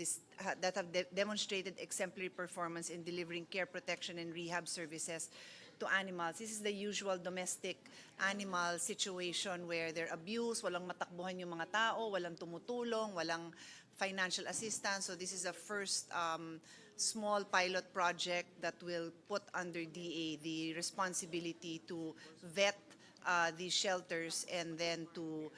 demonstrated exemplary performance in delivering care, protection, and rehab services to animals. This is the usual domestic animal situation where they're abused, walang matakbuhan yung mga tao, walang tumutulong, walang financial assistance. So this is the first small pilot project that will put under DA the responsibility to vet these shelters and then to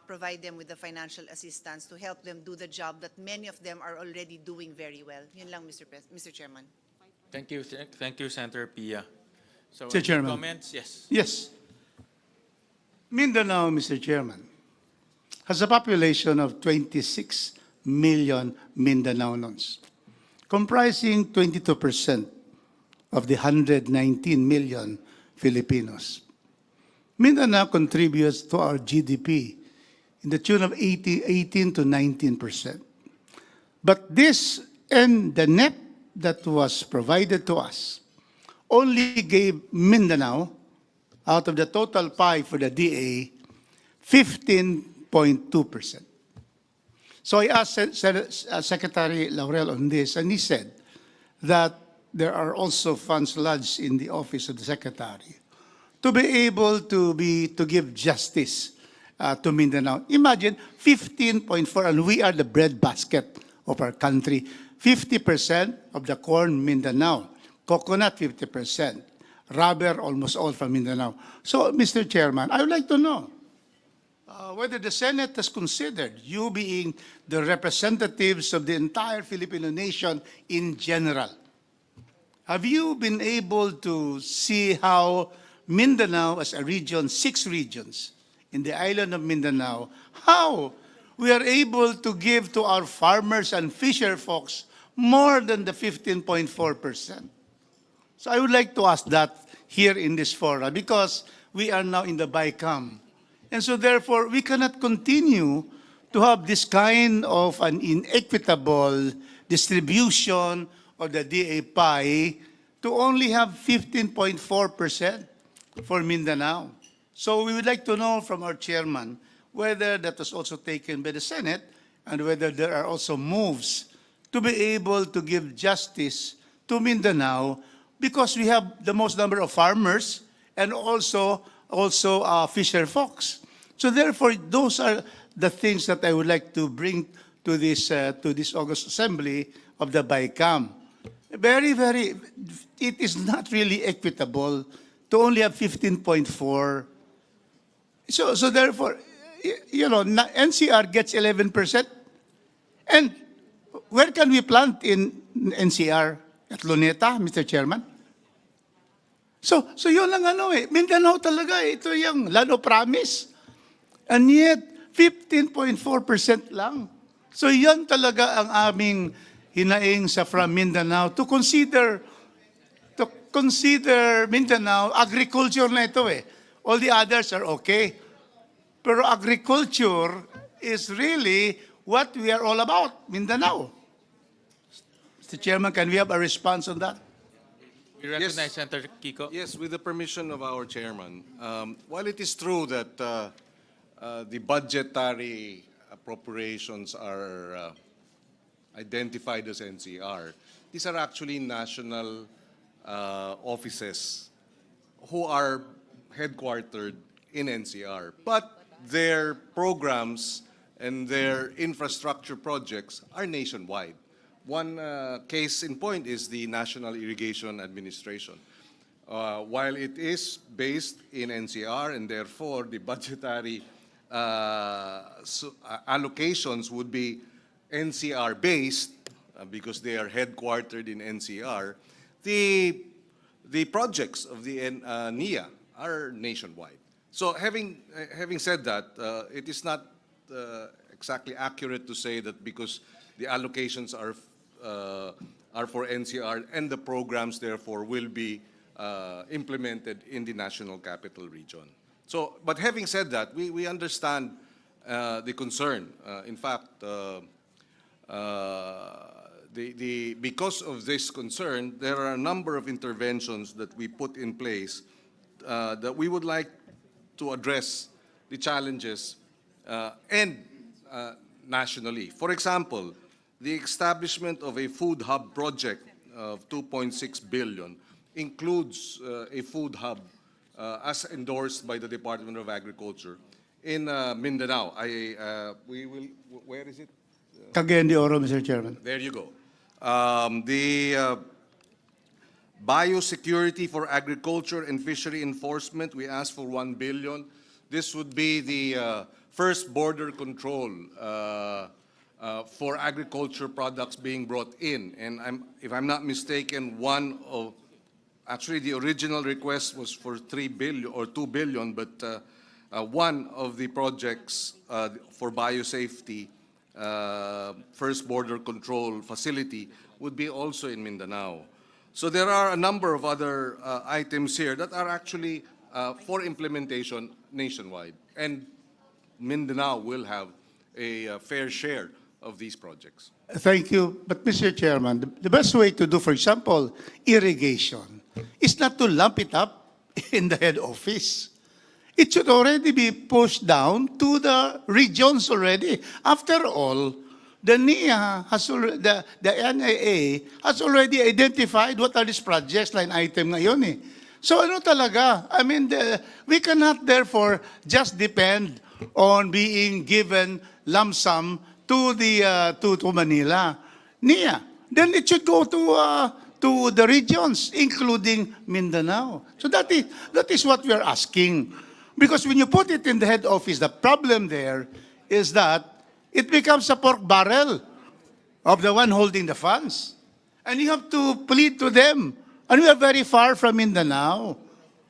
provide them with the financial assistance to help them do the job that many of them are already doing very well. Yun lang, Mr. Chairman. Thank you, Senator Pia. So, Mr. any Chairman. comments? Yes. Yes. Mindanao, Mr. Chairman, has a population of 26 million Mindanaonons, comprising 22% of the 119 million Filipinos. Mindanao contributes to our GDP in the tune of 18 to 19%. But this and the net that was provided to us only gave Mindanao, out of the total pie for the DA, 15.2%. So I asked Secretary Laurel on this, and he said that there are also funds lodged in the office of the Secretary to be able to give justice to Mindanao. Imagine 15.4, and we are the breadbasket of our country. 50% of the corn, Mindanao. Coconut, 50%. Rubber, almost all from Mindanao. So, Mr. Chairman, I would like to know whether the Senate has considered you being the representatives of the entire Filipino nation in general. Have you been able to see how Mindanao as a region, 6 regions in the island of Mindanao, how we are able to give to our farmers and fisher folks more than the 15.4%? So I would like to ask that here in this forum, because we are now in the BICAM. And so therefore, we cannot continue to have this kind of an inequitable distribution of the DA pie to only have 15.4%. for Mindanao. So we would like to know from our chairman whether that was also taken by the Senate and whether there are also moves to be able to give justice to Mindanao because we have the most number of farmers and also fisher folks. So therefore, those are the things that I would like to bring to this August Assembly of the BICAM. It is not really equitable to only have 15.4. So therefore, NCR gets 11%. And where can we plant in NCR? At Luneta, Mr. Chairman? So yun lang Mindanao talaga ito yung land of promise. And yet, 15.4% lang. So yan talaga ang aming hinaing sa from Mindanao to consider Mindanao, agriculture na ito All the others are okay. Pero agriculture is really what we are all about, Mindanao. Mr. Chairman, can we have a response on that? We recognize Senator Kiko. Yes, with the permission of our chairman. While it is true that the budgetary appropriations are identified as NCR, these are actually national offices who are headquartered in NCR. But their programs and their infrastructure projects are nationwide. One case in point is the National Irrigation Administration. While it is based in NCR and therefore the budgetary allocations would be NCR-based because they are headquartered in NCR, the projects of the NIA are nationwide. So having said that, it is not exactly accurate to say that because the allocations are for NCR and the programs therefore will be implemented in the National Capital Region. So, but having said that, we understand the concern. In fact, because of this concern, there are a number of interventions that we put in place that we would like to address the challenges and nationally. For example, the establishment of a food hub project of 2.6 billion includes a food hub as endorsed by the Department of Agriculture in Mindanao. Where is it? Cagayan de Oro, Mr. Chairman. There you go. The biosecurity for agriculture and fishery enforcement, we asked for 1 billion. This would be the first border control for agriculture products being brought in. And if I'm not mistaken, actually the original request was for 3 billion or 2 billion, but one of the projects for biosafety, first border control facility, would be also in Mindanao. So there are a number of other items here that are actually for implementation nationwide. And Mindanao will have a fair share of these projects. Thank you. But Mr. Chairman, the best way to do, for example, irrigation is not to lump it up in the head office. It should already be pushed down to the regions already. After all, the NIA the NIA has already identified what are these projects, line item ngayon So ano talaga? I mean, we cannot therefore just depend on being given lump sum to Manila. NIA. Then it should go to the regions, including Mindanao. So that is what we are asking. Because when you put it in the head office, the problem there is that it becomes a pork barrel of the one holding the funds. And you have to plead to them. And we are very far from Mindanao.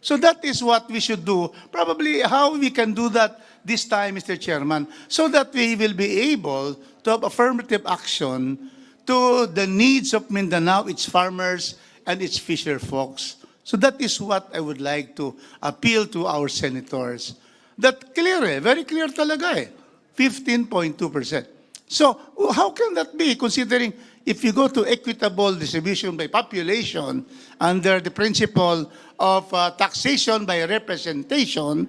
So that is what we should do. Probably how we can do that this time, Mr. Chairman, so that we will be able to have affirmative action to the needs of Mindanao, its farmers, and its fisher folks. So that is what I would like to appeal to our senators. That clear very clear talaga 15.2%. So how can that be considering if you go to equitable distribution by population under the principle of taxation by representation,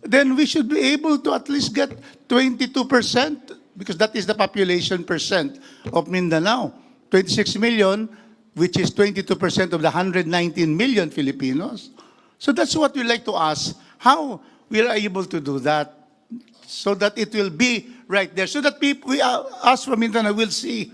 then we should be able to at least get 22%, because that is the population percent of Mindanao. 26 million, which is 22% of the 119 million Filipinos. So that's what we like to ask, how we are able to do that so that it will be right there, so that people, us from Mindanao will see,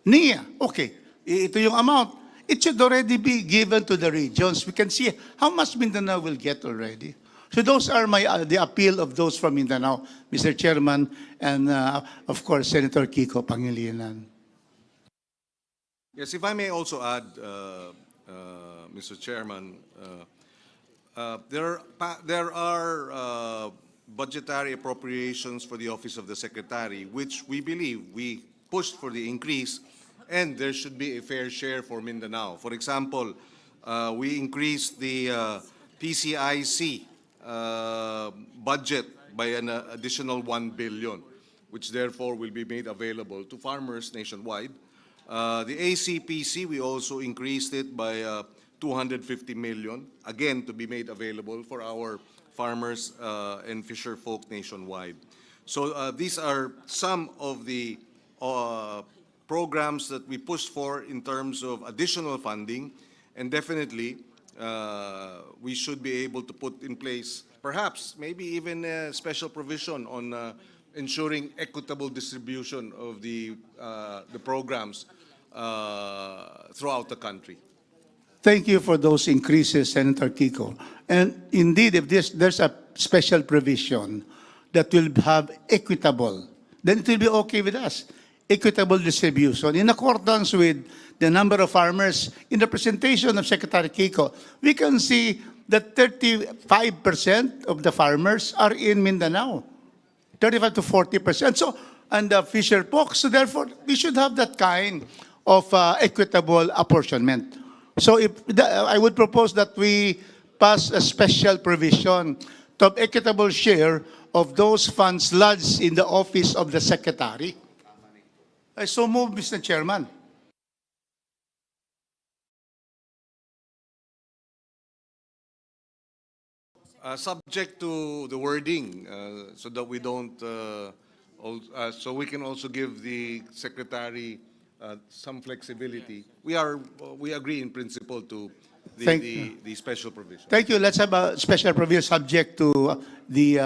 Nia, okay, ito yung amount. It should already be given to the regions. We can see how much Mindanao will get already. So those are the appeal of those from Mindanao, Mr. Chairman, and of course, Senator Kiko Pangilinan. Yes, if I may also add, Mr. Chairman, there are budgetary appropriations for the Office of the Secretary, which we believe we pushed for the increase, and there should be a fair share for Mindanao. For example, we increased the PCIC budget by an additional 1 billion, which therefore will be made available to farmers nationwide. The ACPC, we also increased it by 250 million, again to be made available for our farmers and fisher folk nationwide. So these are some of the programs that we pushed for in terms of additional funding, and definitely we should be able to put in place perhaps maybe even a special provision on ensuring equitable distribution of the programs throughout the country. Thank you for those increases, Senator Kiko. And indeed, if there's a special provision that will have equitable, then it will be okay with us. Equitable distribution in accordance with the number of farmers. In the presentation of Secretary Kiko, we can see that 35% of the farmers are in Mindanao, 35 to 40%. So, and the fisher folk. So therefore, we should have that kind of equitable apportionment. So I would propose that we pass a special provision to have equitable share of those funds lodged in the office of the Secretary. I so move, Mr. Chairman. Subject to the wording, so that we don't, so we can also give the Secretary some flexibility. We agree in principle to the special provision. Thank you. Let's have a special provision subject to the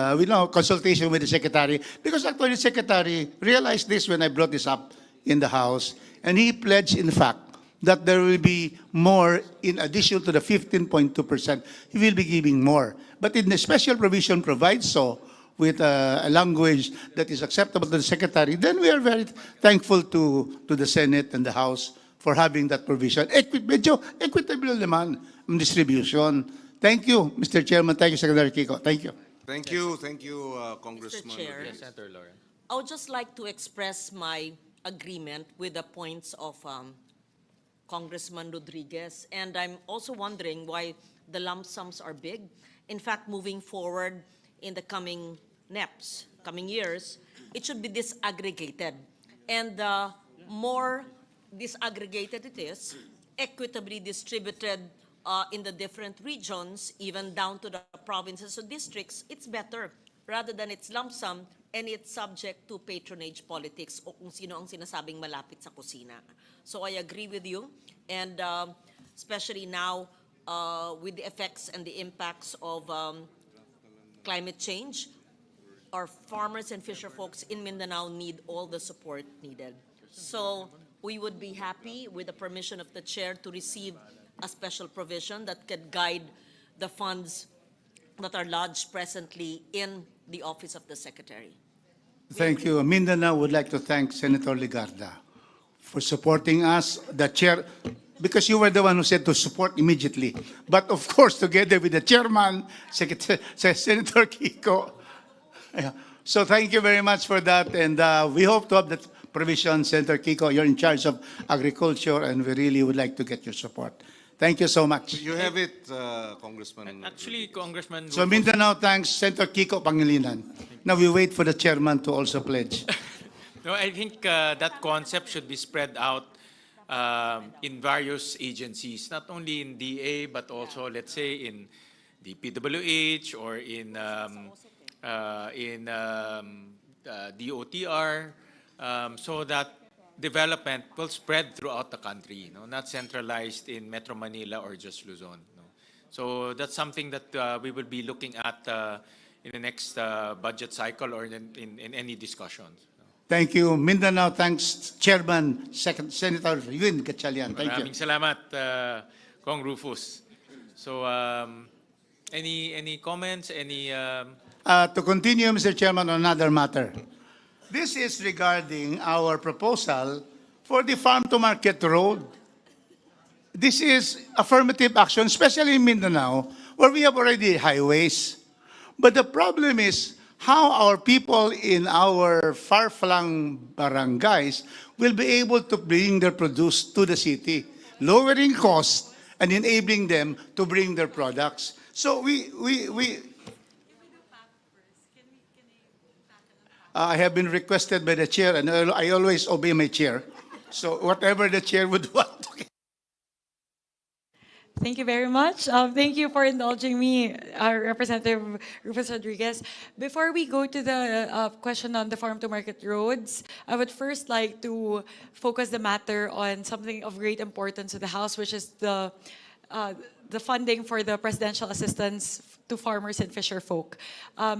consultation with the Secretary. Because actually the Secretary realized this when I brought this up in the House, and he pledged, in fact, that there will be more in addition to the 15.2%. He will be giving more. But in the special provision provides so, with a language that is acceptable to the Secretary, then we are very thankful to the Senate and the House for having that provision. Medyo equitable naman ang distribution. Thank you, Mr. Chairman. Thank you, Secretary Kiko. Thank you. Thank you, Congressman. Mr. Chair, Yes, Senator Lauren. I would just like to express my agreement with the points of Congressman Rodriguez. And I'm also wondering why the lump sums are big. In fact, moving forward in the coming NEPs, coming years, it should be disaggregated. And the more disaggregated it is, equitably distributed in the different regions, even down to the provinces or districts, it's better rather than it's lump sum and it's subject to patronage politics o kung sino ang sinasabing malapit sa kusina. So I agree with you, and especially now with the effects and the impacts of climate change, our farmers and fisher folks in Mindanao need all the support needed. So we would be happy with the permission of the chair to receive a special provision that could guide the funds that are lodged presently in the office of the Secretary. Thank you. Mindanao would like to thank Senator Ligarda for supporting us, the chair, because you were the one who said to support immediately. But of course, together with the chairman, Senator Kiko. Yeah. So thank you very much for that. And we hope to have that provision, Senator Kiko. You're in charge of agriculture, and we really would like to get your support. Thank you so much. You have it, Congressman. Actually, Congressman. So Mindanao thanks Senator Kiko Pangilinan. Now we wait for the chairman to also pledge. No, I think that concept should be spread out in various agencies, not only in DA, but also, let's say, in the PWH or in DOTR, so that development will spread throughout the country, not centralized in Metro Manila or just Luzon. So that's something that we will be looking at in the next budget cycle or in any discussions. Thank you. Mindanao, thanks, Chairman, Senator Yun Gatchalian. Thank you. Maraming salamat, Kong Rufus. So, any comments? To continue, Mr. Chairman, on another matter. This is regarding our proposal for the farm-to-market road. This is affirmative action, especially in Mindanao, where we have already highways. But the problem is how our people in our far-flung barangays will be able to bring their produce to the city, lowering costs and enabling them to bring their products. So I have been requested by the chair, and I always obey my chair. So whatever the chair would want. Thank you very much. Thank you for indulging me, Representative Rufus Rodriguez. Before we go to the question on the farm-to-market roads, I would first like to focus the matter on something of great importance to the House, which is the funding for the presidential assistance to farmers and fisher folk.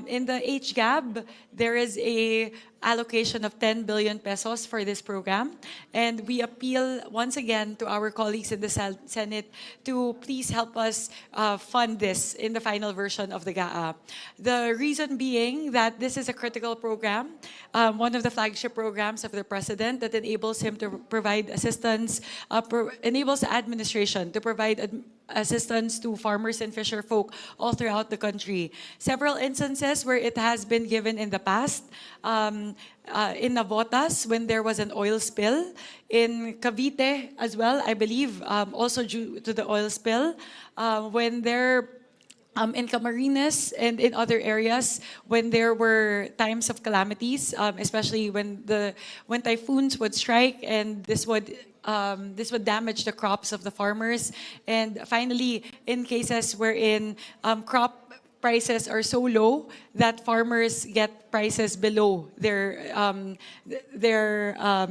In the HGAB, there is a allocation of 10 billion pesos for this program, and we appeal once again to our colleagues in the Senate to please help us fund this in the final version of the GAA. The reason being that this is a critical program, one of the flagship programs of the President that enables him to provide assistance, enables the administration to provide assistance to farmers and fisher folk all throughout the country. Several instances where it has been given in the past, in Navotas when there was an oil spill, in Cavite as well, I believe, also due to the oil spill, when there in Camarines and in other areas when there were times of calamities, especially when typhoons would strike, and this would damage the crops of the farmers. And finally, in cases wherein crop prices are so low that farmers get prices below their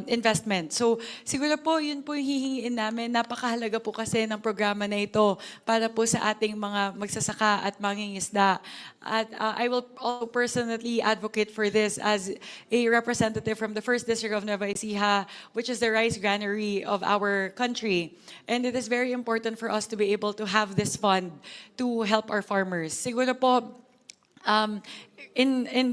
investment. So siguro po yun po yung hihingiin namin. Napakahalaga po kasi ng programa na ito para po sa ating mga magsasaka at mangingisda. At I will also personally advocate for this as a representative from the 1st District of Nueva Ecija, which is the rice granary of our country. And it is very important for us to be able to have this fund to help our farmers. Siguro po, in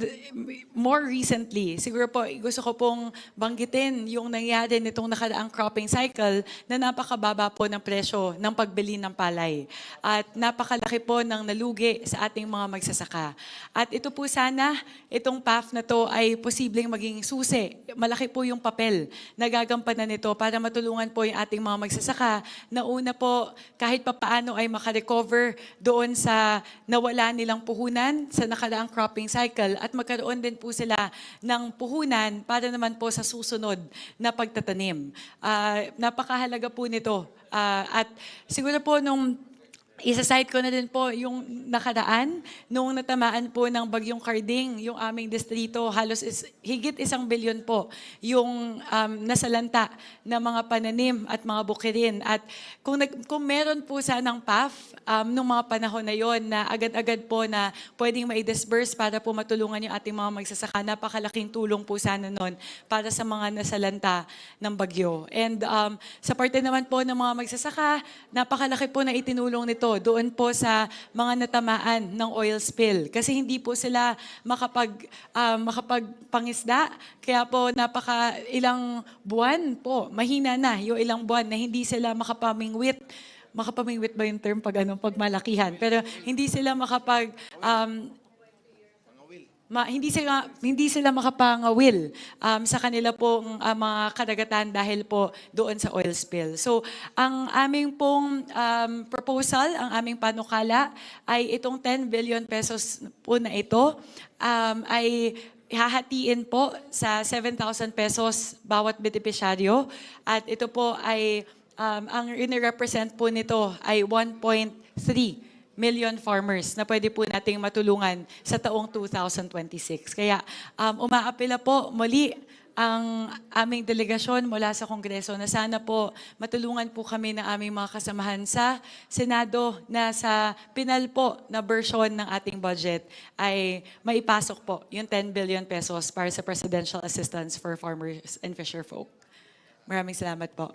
more recently, siguro po gusto ko pong banggitin yung nangyari nitong nakaraang cropping cycle na napakababa po ng presyo ng pagbili ng palay. At napakalaki po ng nalugi sa ating mga magsasaka. At ito po sana, itong path na to ay posibleng maging susi. Malaki po yung papel na gagampanan nito para matulungan po yung ating mga magsasaka na una po kahit papaano ay makarecover doon sa nawala nilang puhunan sa nakaraang cropping cycle at magkaroon din po sila ng puhunan para naman po sa susunod na pagtatanim. Napakahalaga po nito. At siguro po nung isa-cite ko na din po yung nakaraan, nung natamaan po ng Bagyong Carding, yung aming distrito, halos higit 1 bilyon po yung nasalanta na mga pananim at mga bukirin. At kung meron po sanang PAF nung mga panahon na yon na agad-agad po na pwedeng mai-disburse para po matulungan yung ating mga magsasaka, napakalaking tulong po sana nun para sa mga nasalanta ng bagyo. And sa parte naman po ng mga magsasaka, napakalaki po na itinulong nito doon po sa mga natamaan ng oil spill. Kasi hindi po sila makapagpangisda. Kaya po ilang buwan po, mahina na yung ilang buwan na hindi sila makapamingwit. Makapamingwit ba yung term pag malakihan? Pero hindi sila hindi sila makapangawil sa kanila pong mga karagatan dahil po doon sa oil spill. So, ang aming pong proposal, ang aming panukala ay itong 10 billion pesos po na ito ay hahatiin po sa 7,000 pesos bawat benepisyaryo. At ito po ay, ang represent po nito ay 1.3 million farmers na pwede po nating matulungan sa taong 2026. Kaya umaapela po muli ang aming delegasyon mula sa Kongreso na sana po matulungan po kami ng aming mga kasamahan sa Senado na sa pinal po na version ng ating budget ay maipasok po yung 10 billion pesos para sa presidential assistance for farmers and fisherfolk. Maraming salamat po.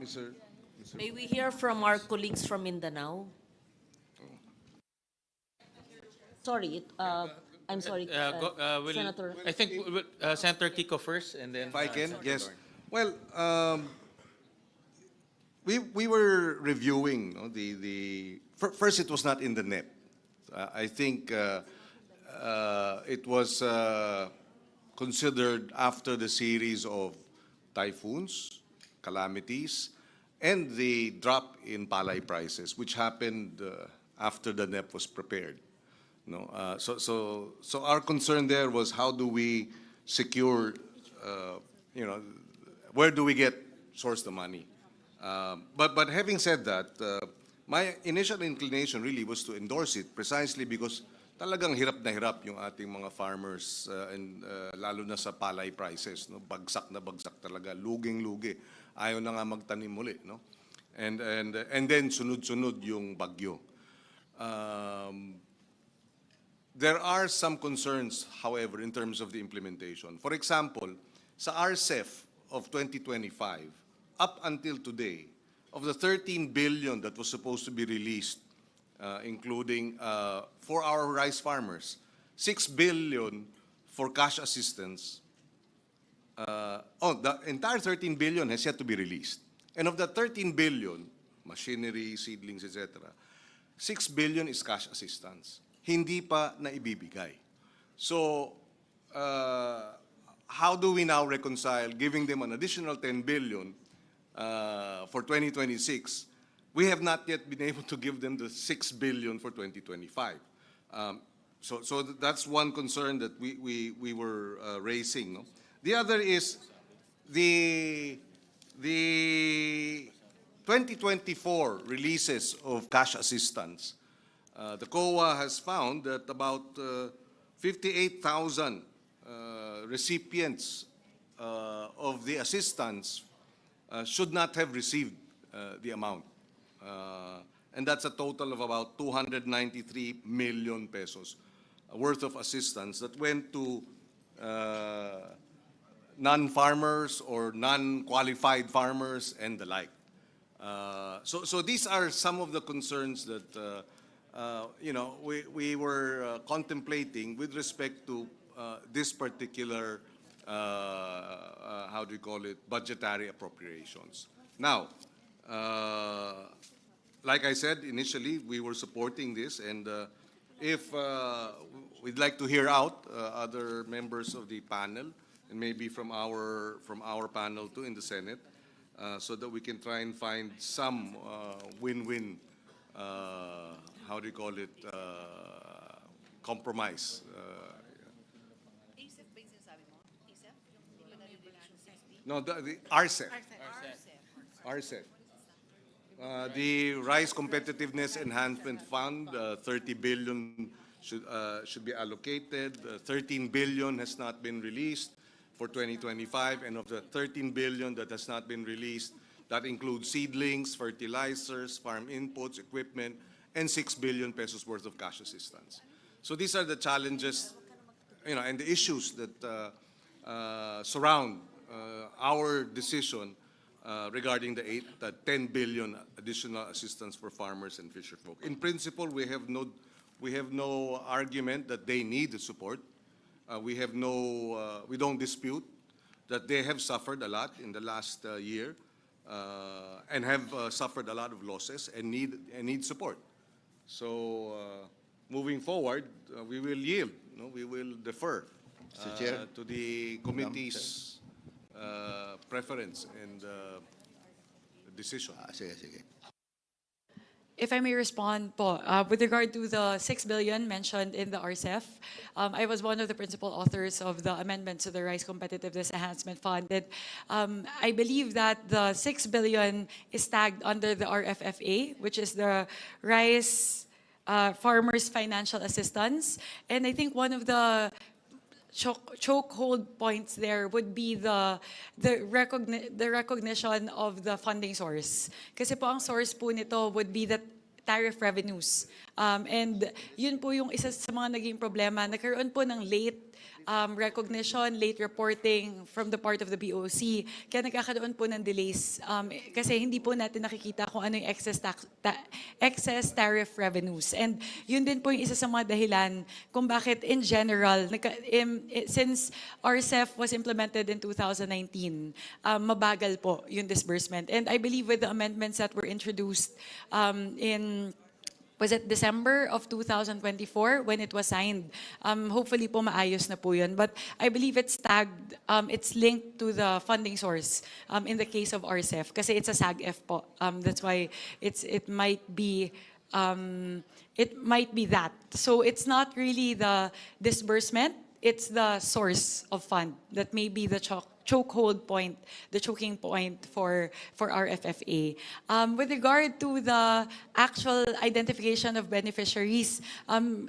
May we hear from our colleagues from Mindanao? Sorry, I'm sorry, Senator. I think Senator Kiko first, and then If I can, Senator yes. Dorn. Well, we were reviewing the first. It was not in the NEP. I think it was considered after the series of typhoons, calamities, and the drop in palay prices, which happened after the NEP was prepared. No, so our concern there was how do we secure, where do we source the money? But having said that, my initial inclination really was to endorse it precisely because talagang hirap na hirap yung ating mga farmers and lalo na sa palay prices, no? Bagsak na bagsak talaga, luging-lugi. Ayaw na nga magtanim muli, no? And then sunod-sunod yung bagyo. There are some concerns, however, in terms of the implementation. For example, sa RCEF of 2025, up until today, of the 13 billion that was supposed to be released, including for our rice farmers, 6 billion for cash assistance. The entire 13 billion has yet to be released. And of the 13 billion, machinery, seedlings, etc., 6 billion is cash assistance. Hindi pa na ibibigay. So, how do we now reconcile giving them an additional 10 billion for 2026? We have not yet been able to give them the 6 billion for 2025. So that's one concern that we were raising. No? The other is the 2024 releases of cash assistance. The COA has found that about 58,000 recipients of the assistance should not have received the amount. And that's a total of about 293 million pesos worth of assistance that went to non-farmers or non-qualified farmers and the like. So these are some of the concerns that we were contemplating with respect to this particular, how do you call it, budgetary appropriations. Now, like I said, initially we were supporting this, and if we'd like to hear out other members of the panel, and maybe from our panel too in the Senate, so that we can try and find some win-win, how do you call it, compromise. No, the RCEF. RCEF. The Rice Competitiveness Enhancement Fund, 30 billion should be allocated. 13 billion has not been released for 2025, and of the 13 billion that has not been released, that includes seedlings, fertilizers, farm inputs, equipment, and 6 billion pesos worth of cash assistance. So these are the challenges, and the issues that surround our decision regarding the 10 billion additional assistance for farmers and fisherfolk. In principle, we have no argument that they need the support. We don't dispute that they have suffered a lot in the last year and have suffered a lot of losses and need support. So moving forward, we will yield. We will defer Mr. Chair. to the committee's preference and decision. Sige, sige. If I may respond po, with regard to the 6 billion mentioned in the RCEF, I was one of the principal authors of the amendment to the Rice Competitiveness Enhancement Fund. And I believe that the 6 billion is tagged under the RFFA, which is the Rice Farmers Financial Assistance. And I think one of the chokehold points there would be the recognition of the funding source. Kasi po ang source po nito would be the tariff revenues. And yun po yung isa sa mga naging problema. Nagkaroon po ng late recognition, late reporting from the part of the BOC. Kaya nagkakaroon po ng delays kasi hindi po natin nakikita kung ano yung excess tariff revenues. And yun din po yung isa sa mga dahilan kung bakit in general, since RCEF was implemented in 2019, mabagal po yung disbursement. And I believe with the amendments that were introduced was it December of 2024 when it was signed? Hopefully po maayos na po yun. But I believe it's tagged, it's linked to the funding source in the case of RCEF kasi it's a SAG-F po. That's why it might be that. So it's not really the disbursement, it's the source of fund that may be the chokehold point, the choking point for RFFA. With regard to the actual identification of beneficiaries,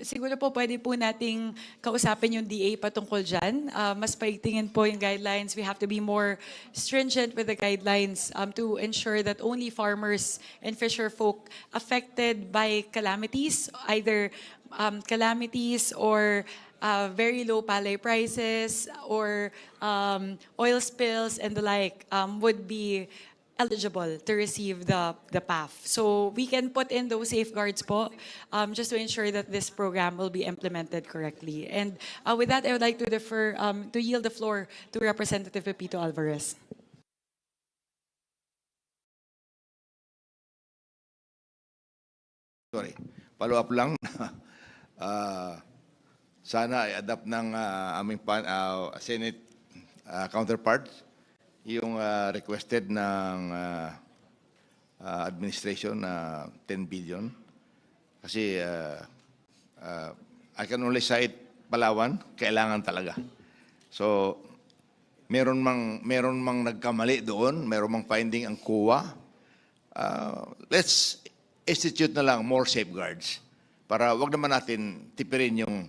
siguro po pwede po nating kausapin yung DA patungkol dyan. Mas paigtingin po yung guidelines. We have to be more stringent with the guidelines to ensure that only farmers and fisher folk affected by calamities, either calamities or very low palay prices or oil spills and the like would be eligible to receive the PAF. So we can put in those safeguards po just to ensure that this program will be implemented correctly. And with that, I would like to yield the floor to Representative Pepito Alvarez. Sorry, follow up lang. Sana i-adapt ng aming Senate counterparts yung requested ng administration na 10 billion. Kasi I can only cite Palawan, kailangan talaga. So, meron mang nagkamali doon, meron mang finding ang COA. Let's institute na lang more safeguards para wag naman natin tipirin yung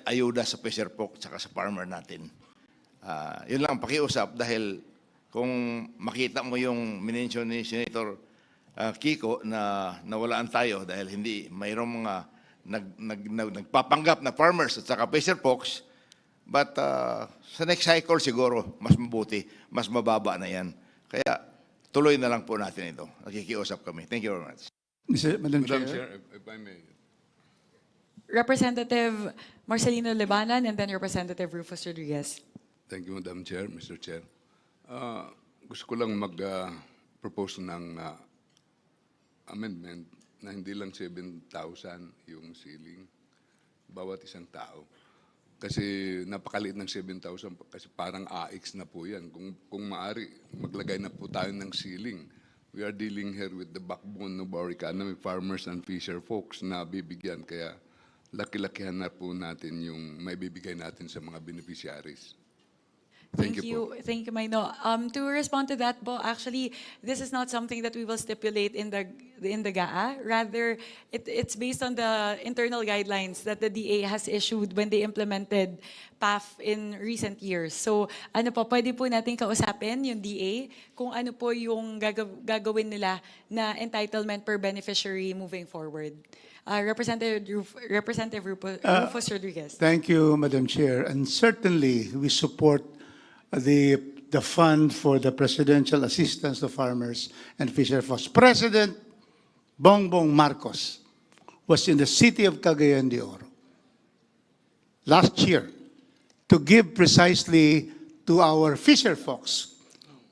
ayuda sa fisher folk at sa farmer natin. Yun lang, pakiusap dahil kung makita mo yung minention ni Senator Kiko na nawalaan tayo dahil hindi mayroong mga nagpapanggap na farmers at saka fisher folks, but sa next cycle siguro mas mabuti, mas mababa na yan. Kaya tuloy na lang po natin ito. Nakikiusap kami. Thank you very much. Madam Madam Chair. Chair, if I may. Representative Marcelino Lebanan and then Representative Rufus Rodriguez. Thank you, Madam Chair, Mr. Chair. Gusto ko lang mag-propose ng amendment na hindi lang 7,000 yung ceiling bawat isang tao. Kasi napakaliit ng 7,000 kasi parang AX na po yan. Kung maaari, maglagay na po tayo ng ceiling. We are dealing here with the backbone of our economy, farmers and fisher folks na bibigyan. Kaya laki-lakihan na po natin yung may bibigay natin sa mga beneficiaries. Thank you. Thank you, Maino. To respond to that, Bo, actually, this is not something that we will stipulate in the GAA. Rather, it's based on the internal guidelines that the DA has issued when they implemented PAF in recent years. So, ano po, pwede po natin kausapin yung DA kung ano po yung gagawin nila na entitlement per beneficiary moving forward. Representative Rufus Rodriguez. Thank you, Madam Chair. And certainly, we support the fund for the presidential assistance to farmers and fisher folks. President Bongbong Marcos was in the city of Cagayan de Oro last year to give precisely to our fisher folks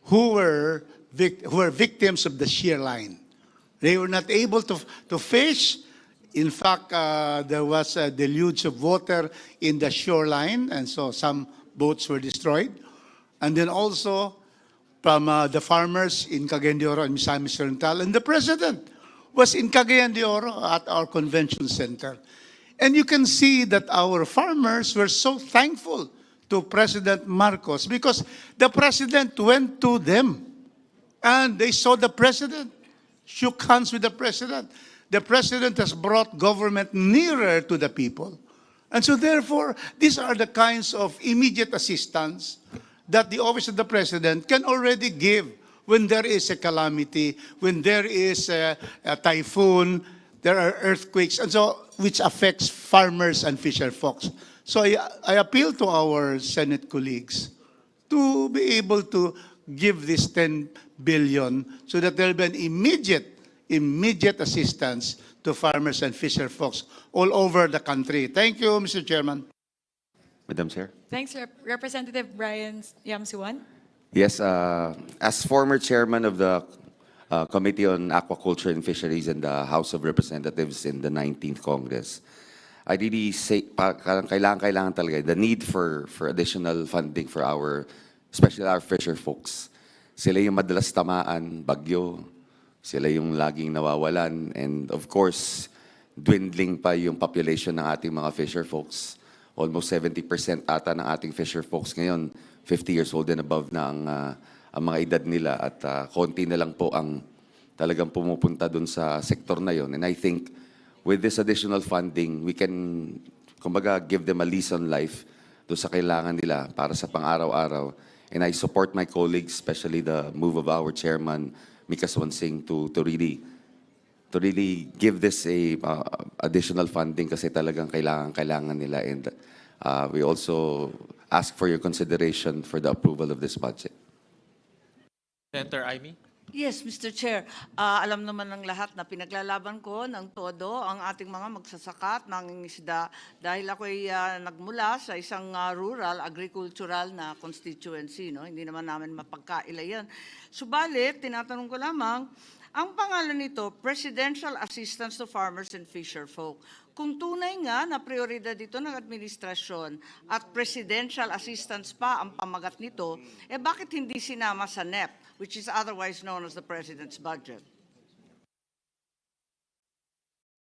who were victims of the shear line. They were not able to fish. In fact, there was a deluge of water in the shoreline, and so some boats were destroyed. And then also from the farmers in Cagayan de Oro and Misamis Oriental, and the president was in Cagayan de Oro at our convention center. And you can see that our farmers were so thankful to President Marcos because the president went to them and they saw the president, shook hands with the president. The president has brought government nearer to the people. And so therefore, these are the kinds of immediate assistance that the office of the president can already give when there is a calamity, when there is a typhoon, there are earthquakes, and so which affects farmers and fisher folks. So I appeal to our Senate colleagues to be able to give this 10 billion so that there will be an immediate assistance to farmers and fisher folks all over the country. Thank you, Mr. Chairman. Madam Chair. Thanks, Representative Brian Yamsuan. Yes, as former chairman of the Committee on Aquaculture and Fisheries in the House of Representatives in the 19th Congress, I really say, kailangan talaga, the need for additional funding for especially our fisher folks. Sila yung madalas tamaan, bagyo, sila yung laging nawawalan, and of course, dwindling pa yung population ng ating mga fisher folks. Almost 70% ata ng ating fisher folks ngayon, 50 years old and above na ang mga edad nila, at konti na lang po ang talagang pumupunta dun sa sektor na yon. And I think with this additional funding, we can, kumbaga, give them a lease on life doon sa kailangan nila para sa pang-araw-araw. And I support my colleagues, especially the move of our chairman, Mika Swansing, to really give this a additional funding kasi talagang kailangan nila. And we also ask for your consideration for the approval of this budget. Senator Amy? Yes, Mr. Chair. Alam naman ng lahat na pinaglalaban ko ng todo ang ating mga magsasaka at mangingisda dahil ako ay nagmula sa isang rural, agricultural na constituency. No? Hindi naman namin mapagkaila yan. Subalit, tinatanong ko lamang, ang pangalan nito, Presidential Assistance to Farmers and Fisher Folk. Kung tunay nga na prioridad ito ng administrasyon at presidential assistance pa ang pamagat nito, bakit hindi sinama sa NEP, which is otherwise known as the President's budget?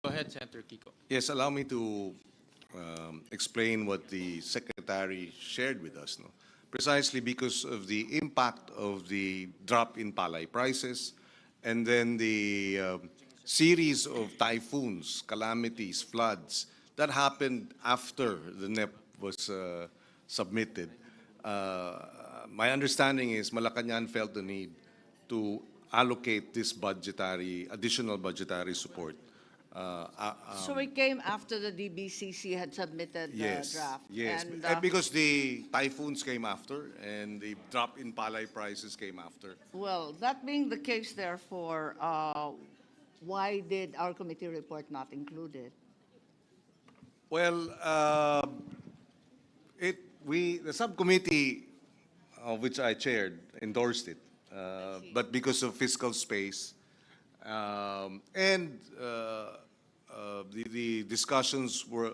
Go ahead, Senator Kiko. Yes, allow me to explain what the Secretary shared with us. No? Precisely because of the impact of the drop in palay prices and then the series of typhoons, calamities, floods that happened after the NEP was submitted. My understanding is Malacanang felt the need to allocate this additional budgetary support. So it came after the DBCC had submitted the draft? Yes, and because the typhoons came after and the drop in palay prices came after. well, that being the case, therefore, why did our committee report not include it? Well, the subcommittee of which I chaired endorsed it, but because of fiscal space and the discussions were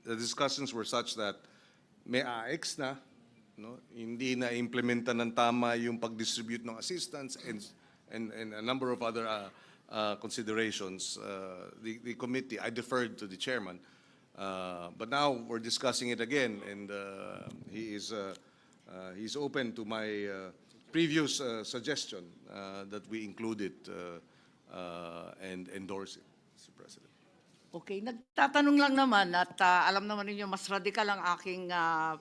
the discussions were such that may AX na, no, hindi na implementa ng tama yung pag-distribute ng assistance and a number of other considerations. The committee, I deferred to the chairman, but now we're discussing it again, and he's open to my previous suggestion that we include it and endorse it, Mr. President. Okay, nagtatanong lang naman at alam naman ninyo mas radikal ang aking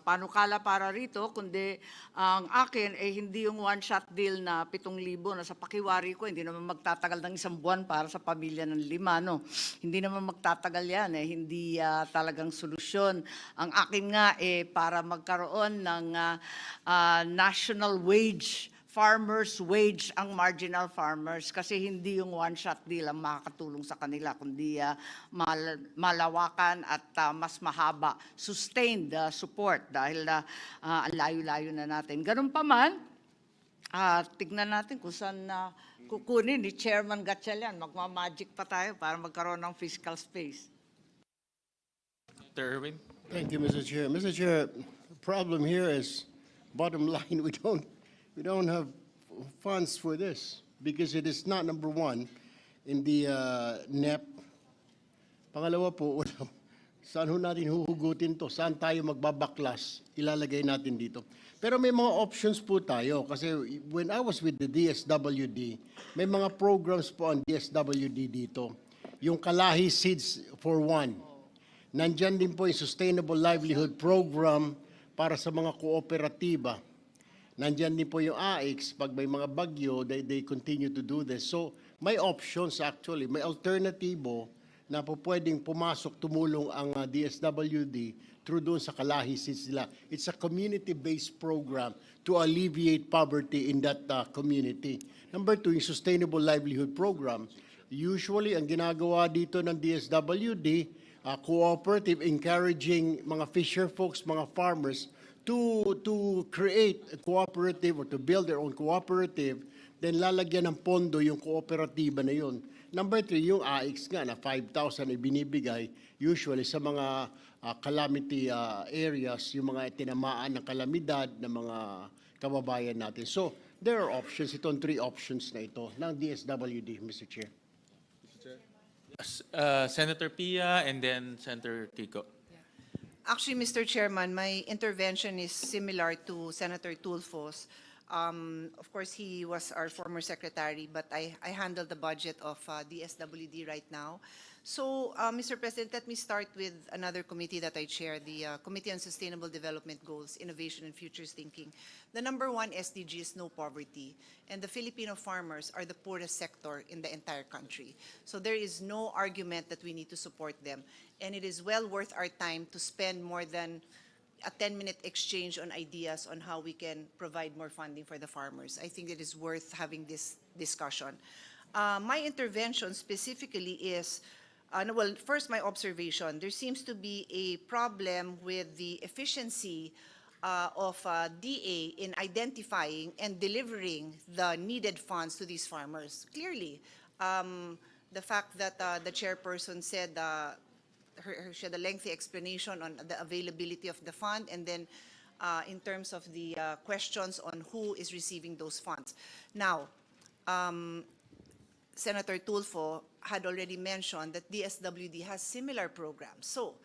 panukala para rito, kundi ang akin ay hindi yung one-shot deal na 7,000 na sa pakiwari ko, hindi naman magtatagal ng 1 buwan para sa pamilya ng 5, no? Hindi naman magtatagal yan, hindi talagang solusyon. Ang akin nga para magkaroon ng national wage, farmers' wage ang marginal farmers kasi hindi yung one-shot deal ang makakatulong sa kanila, kundi malawakan at mas mahaba, sustained support dahil ang layo-layo na natin. Ganun pa man, tignan natin kung saan kukunin ni Chairman Gatchalian. Magmamagic pa tayo para magkaroon ng fiscal space. Mr. Erwin? Thank you, Mr. Chair. Mr. Chair, the problem here is, bottom line, we don't have funds for this because it is not, number one, in the NEP. Pangalawa po, saan ho natin huhugutin to? Saan tayo magbabaklas? Ilalagay natin dito. Pero may mga options po tayo kasi when I was with the DSWD, may mga programs po ang DSWD dito. Yung Kalahi Seeds for One. Nandyan din po yung Sustainable Livelihood Program para sa mga kooperatiba. Nandyan din po yung AIX, pag may mga bagyo, they continue to do this. So may options actually, may alternatibo na po pwedeng pumasok, tumulong ang DSWD through doon sa Kalahi Seeds nila. It's a community-based program to alleviate poverty in that community. Number two, yung Sustainable Livelihood Program. Usually, ang ginagawa dito ng DSWD, cooperative, encouraging mga fisher folks, mga farmers, to create a cooperative or to build their own cooperative, then lalagyan ng pondo yung kooperatiba na yun. Number three, yung AIX nga na 5,000 ibinibigay usually sa mga calamity areas, yung mga tinamaan ng kalamidad ng mga kababayan natin. So, there are options. Itong three options na ito ng DSWD, Mr. Chair. Yes, Senator Pia and then Senator Tico. Actually, Mr. Chairman, my intervention is similar to Senator Tulfo's. Of course, he was our former secretary, but I handle the budget of DSWD right now. So, Mr. President, let me start with another committee that I chair, the Committee on Sustainable Development Goals, Innovation and Futures Thinking. The number one SDG is no poverty, and the Filipino farmers are the poorest sector in the entire country. So there is no argument that we need to support them, and it is well worth our time to spend more than a 10-minute exchange on ideas on how we can provide more funding for the farmers. I think it is worth having this discussion. My intervention specifically is, well, first my observation, there seems to be a problem with the efficiency of DA in identifying and delivering the needed funds to these farmers. Clearly, the fact that the chairperson said she had a lengthy explanation on the availability of the fund, and then in terms of the questions on who is receiving those funds. Now, Senator Tulfo had already mentioned that DSWD has similar programs. So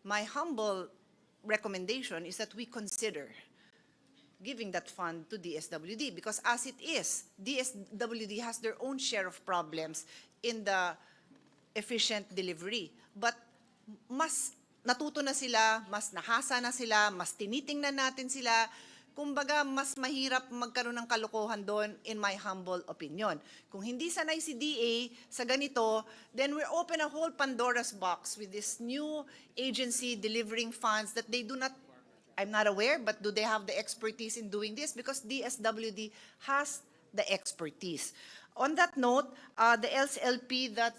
my humble recommendation is that we consider giving that fund to DSWD, because as it is, DSWD has their own share of problems in the efficient delivery. But mas natuto na sila, mas nahasa na sila, mas tinitingnan natin sila. Kumbaga, mas mahirap magkaroon ng kalokohan doon, in my humble opinion. Kung hindi sanay si DA sa ganito, then we open a whole Pandora's box with this new agency delivering funds that they do not, I'm not aware, but do they have the expertise in doing this? Because DSWD has the expertise. On that note, the LSLP that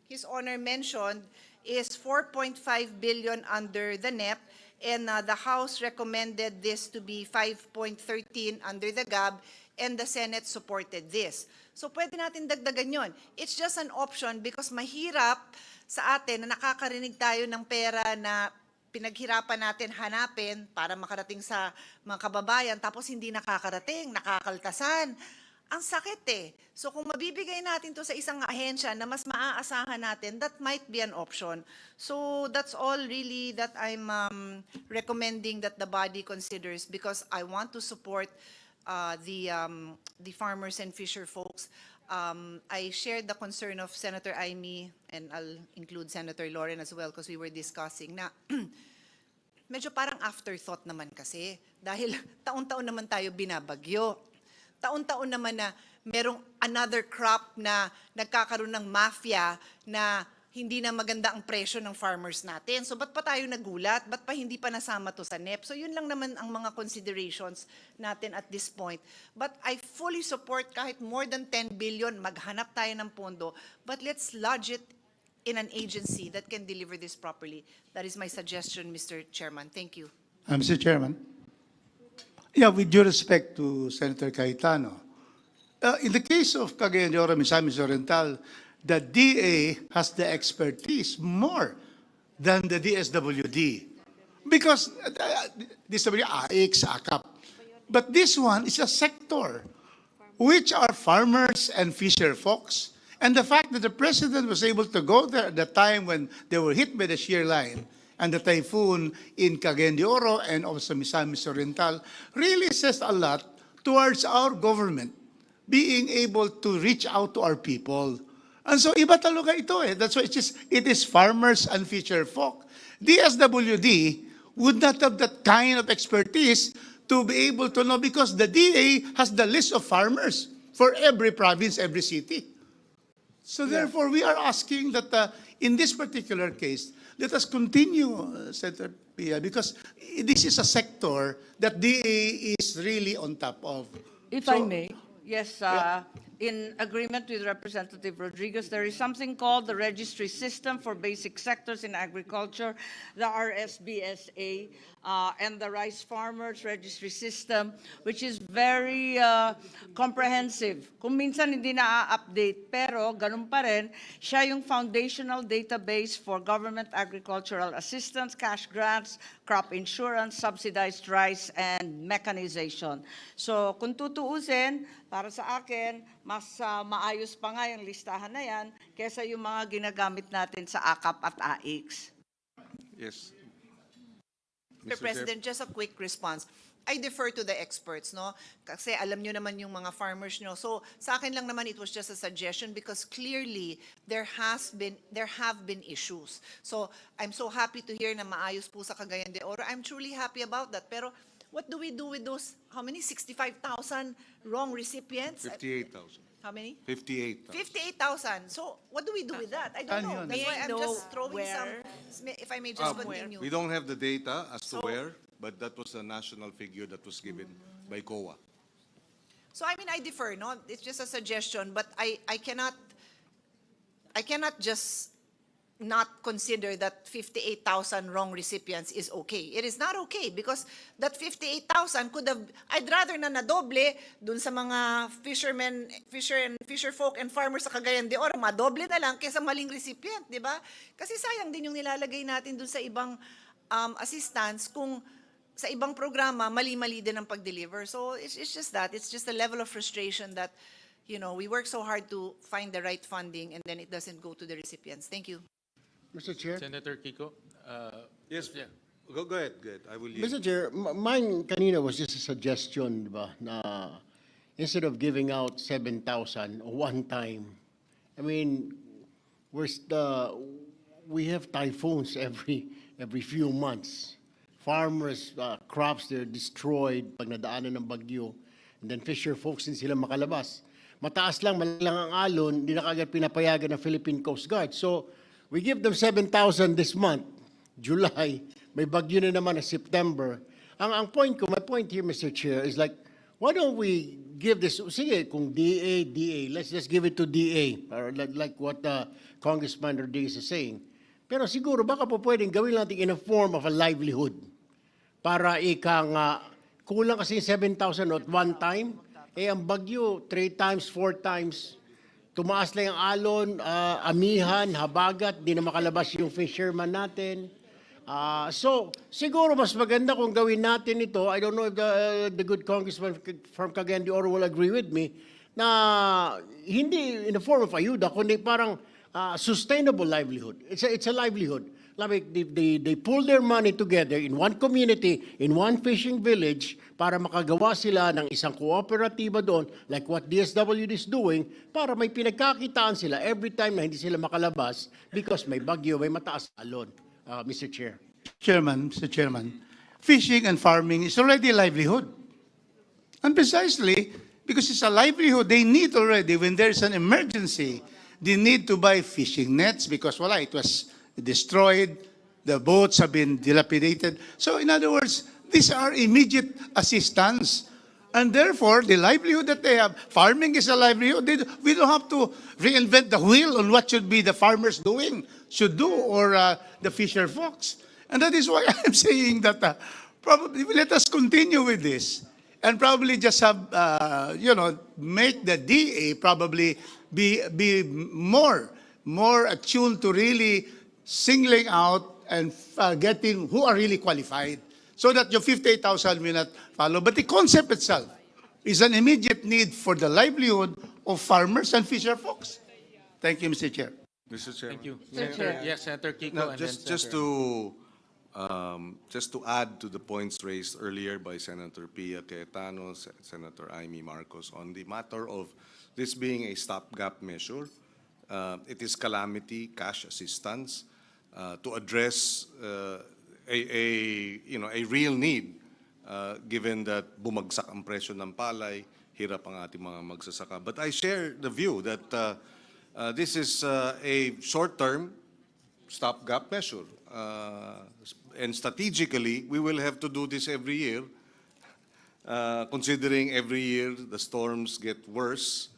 His Honor mentioned is 4.5 billion under the NEP, and the House recommended this to be 5.13 under the GAB, and the Senate supported this. So pwede natin dagdagan yon. It's just an option because mahirap sa atin na nakakarinig tayo ng pera na pinaghirapan natin hanapin para makarating sa mga kababayan, tapos hindi nakakarating, nakakaltasan. Ang sakit eh. So kung mabibigay natin to sa isang ahensya na mas maaasahan natin, that might be an option. So that's all really that I'm recommending that the body considers, because I want to support the farmers and fisher folks. I shared the concern of Senator Aimee, and I'll include Senator Lauren as well, because we were discussing na medyo parang afterthought naman kasi, dahil taon-taon naman tayo binabagyo. Taon-taon naman na merong another crop na nagkakaroon ng mafia na hindi na maganda ang presyo ng farmers natin. So ba't pa tayo nagulat? Ba't pa hindi pa nasama to sa NEP? So yun lang naman ang mga considerations natin at this point. But I fully support kahit more than 10 billion, maghanap tayo ng pondo. But let's lodge it in an agency that can deliver this properly. That is my suggestion, Mr. Chairman. Thank you. Mr. Chairman. Yeah, with due respect to Senator Cayetano, in the case of Cagayan de Oro, Misamis Oriental, the DA has the expertise more than the DSWD. Because DSWD, AIX, AKAP. But this one is a sector, which are farmers and fisher folks. And the fact that the president was able to go there at the time when they were hit by the shear line and the typhoon in Cagayan de Oro and also Misamis Oriental really says a lot towards our government being able to reach out to our people. And so iba talaga ito eh. That's why it is farmers and fisher folk. DSWD would not have that kind of expertise to be able to know because the DA has the list of farmers for every province, every city. So therefore, we are asking that in this particular case, let us continue, Senator Pia, because this is a sector that DA is really on top of. If I may, yes, in agreement with Representative Rodriguez, there is something called the Registry System for Basic Sectors in Agriculture, the RSBSA, and the Rice Farmers Registry System, which is very comprehensive. Kung minsan hindi na-update, pero ganun pa rin, siya yung foundational database for government agricultural assistance, cash grants, crop insurance, subsidized rice, and mechanization. So kung tutuusin, para sa akin, mas maayos pa nga yung listahan na yan kesa yung mga ginagamit natin sa AKAP at AIX. Yes. Mr. President, just a quick response. I defer to the experts, no? Kasi alam nyo naman yung mga farmers nyo. So sa akin lang naman, it was just a suggestion because clearly there have been issues. So I'm so happy to hear na maayos po sa Cagayan de Oro. I'm truly happy about that. Pero what do we do with those, how many? 65,000 wrong recipients? 58,000. How many? 58,000. 58,000. So what do we do with that? I don't know. That's why I'm just throwing some, if I may just continue. We don't have the data as to where, but that was a national figure that was given by COA. So I mean, I defer, no? It's just a suggestion, but I cannot just not consider that 58,000 wrong recipients is okay. It is not okay because that 58,000 could have, I'd rather na nadoble dun sa mga fisher folk and farmers sa Cagayan de Oro, madoble na lang kaysa maling recipient, di ba? Kasi sayang din yung nilalagay natin dun sa ibang assistance kung sa ibang programa, mali-mali din ang pag-deliver. So it's just that. It's just a level of frustration that, you know, we work so hard to find the right funding and then it doesn't go to the recipients. Thank you. Mr. Chair? Senator Kiko? Yes, yeah. Go ahead. I will yield. Mr. Chair, mine kanina was just a suggestion, di ba, na instead of giving out 7,000 one time, I mean, we have typhoons every few months. Farmers, crops, they're destroyed pag nadaanan ng bagyo. And then fisher folks din sila makalabas. Mataas lang, malalang ang alon, hindi na kagad pinapayagan ng Philippine Coast Guard. So, we give them 7,000 this month, July, may bagyo na naman na September. My point here, Mr. Chair, is like, why don't we give this, sige, kung DA, let's just give it to DA, or like what Congressman Rodriguez is saying. Pero siguro, baka po pwedeng gawin natin in a form of a livelihood. Para kulang kasi 7,000 at one time, ang bagyo, 3 times, 4 times, tumaas lang yung alon, amihan, habagat, di na makalabas yung fisherman natin. So, siguro mas maganda kung gawin natin ito. I don't know if the good congressman from Cagayan de Oro will agree with me, na hindi in the form of ayuda, kundi parang sustainable livelihood. It's a livelihood. Like they pull their money together in one community, in one fishing village, para makagawa sila ng isang kooperatiba doon, like what DSWD is doing, para may pinagkakitaan sila every time na hindi sila makalabas because may bagyo, may mataas alon. Mr. Chair. Mr. Chairman, fishing and farming is already a livelihood. And precisely, because it's a livelihood, they need already, when there's an emergency, they need to buy fishing nets because, it was destroyed, the boats have been dilapidated. So in other words, these are immediate assistance. And therefore, the livelihood that they have, farming is a livelihood. We don't have to reinvent the wheel on what should be the farmers should do, or the fisher folks. And that is why I'm saying that probably let us continue with this and probably just have, make the DA probably be more attuned to really singling out and getting who are really qualified, so that your 58,000 will not follow. But the concept itself is an immediate need for the livelihood of farmers and fisher folks. Thank you, Mr. Chair. Mr. Chairman. Thank you. Mr. Chair. Yes, Senator Kiko. No, and then just to add to the points raised earlier by Senator Pia Cayetano, Senator Amy Marcos on the matter of this being a stopgap measure. It is calamity cash assistance to address a real need, given that bumagsak ang presyo ng palay, hirap ang ating mga magsasaka. But I share the view that this is a short-term stopgap measure. And strategically, we will have to do this every year, considering every year the storms get worse,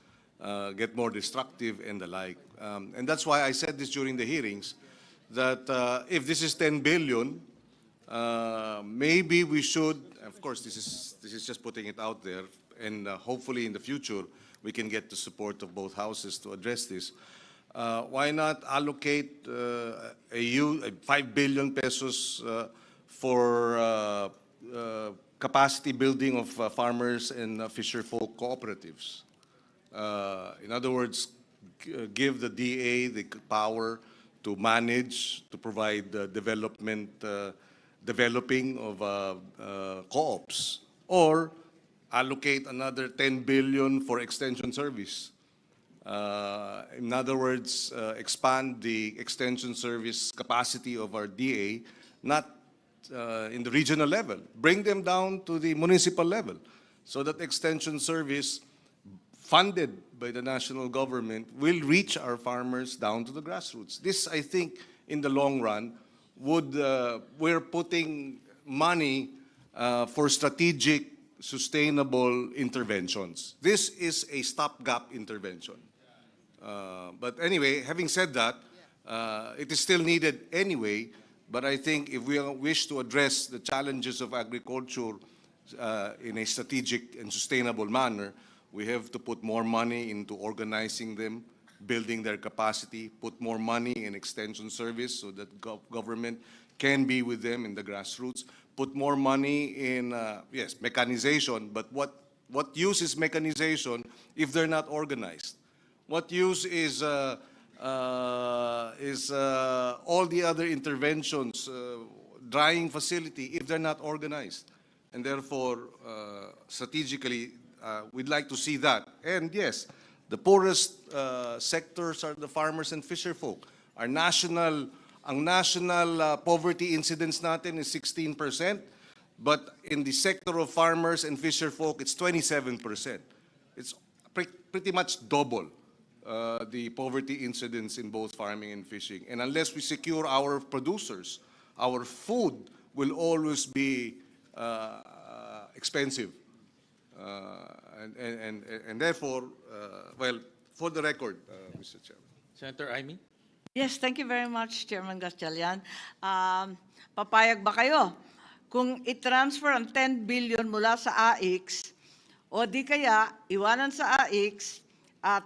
get more destructive and the like. And that's why I said this during the hearings, that if this is 10 billion, maybe we should, of course, this is just putting it out there, and hopefully in the future we can get the support of both houses to address this. Why not allocate 5 billion pesos for capacity building of farmers and fisher folk cooperatives? In other words, give the DA the power to manage, to provide developing of co-ops, or allocate another 10 billion for extension service. In other words, expand the extension service capacity of our DA, not in the regional level. Bring them down to the municipal level so that extension service funded by the national government will reach our farmers down to the grassroots. This, I think, in the long run, we're putting money for strategic, sustainable interventions. This is a stopgap intervention. But anyway, having said that, it is still needed anyway, but I think if we wish to address the challenges of agriculture in a strategic and sustainable manner, we have to put more money into organizing them, building their capacity, put more money in extension service so that government can be with them in the grassroots, put more money in, yes, mechanization, but what use is mechanization if they're not organized? What use is all the other interventions, drying facility, if they're not organized? And therefore, strategically, we'd like to see that. And yes, the poorest sectors are the farmers and fisher folk. Ang national poverty incidence natin is 16%, but in the sector of farmers and fisher folk, it's 27%. It's pretty much double the poverty incidence in both farming and fishing. And unless we secure our producers, our food will always be expensive. And therefore, well, for the record, Mr. Chairman. Senator Amy? Yes, thank you very much, Chairman Gatchalian. Papayag ba kayo kung i-transfer ang 10 billion mula sa AIX, o di kaya iwanan sa AIX at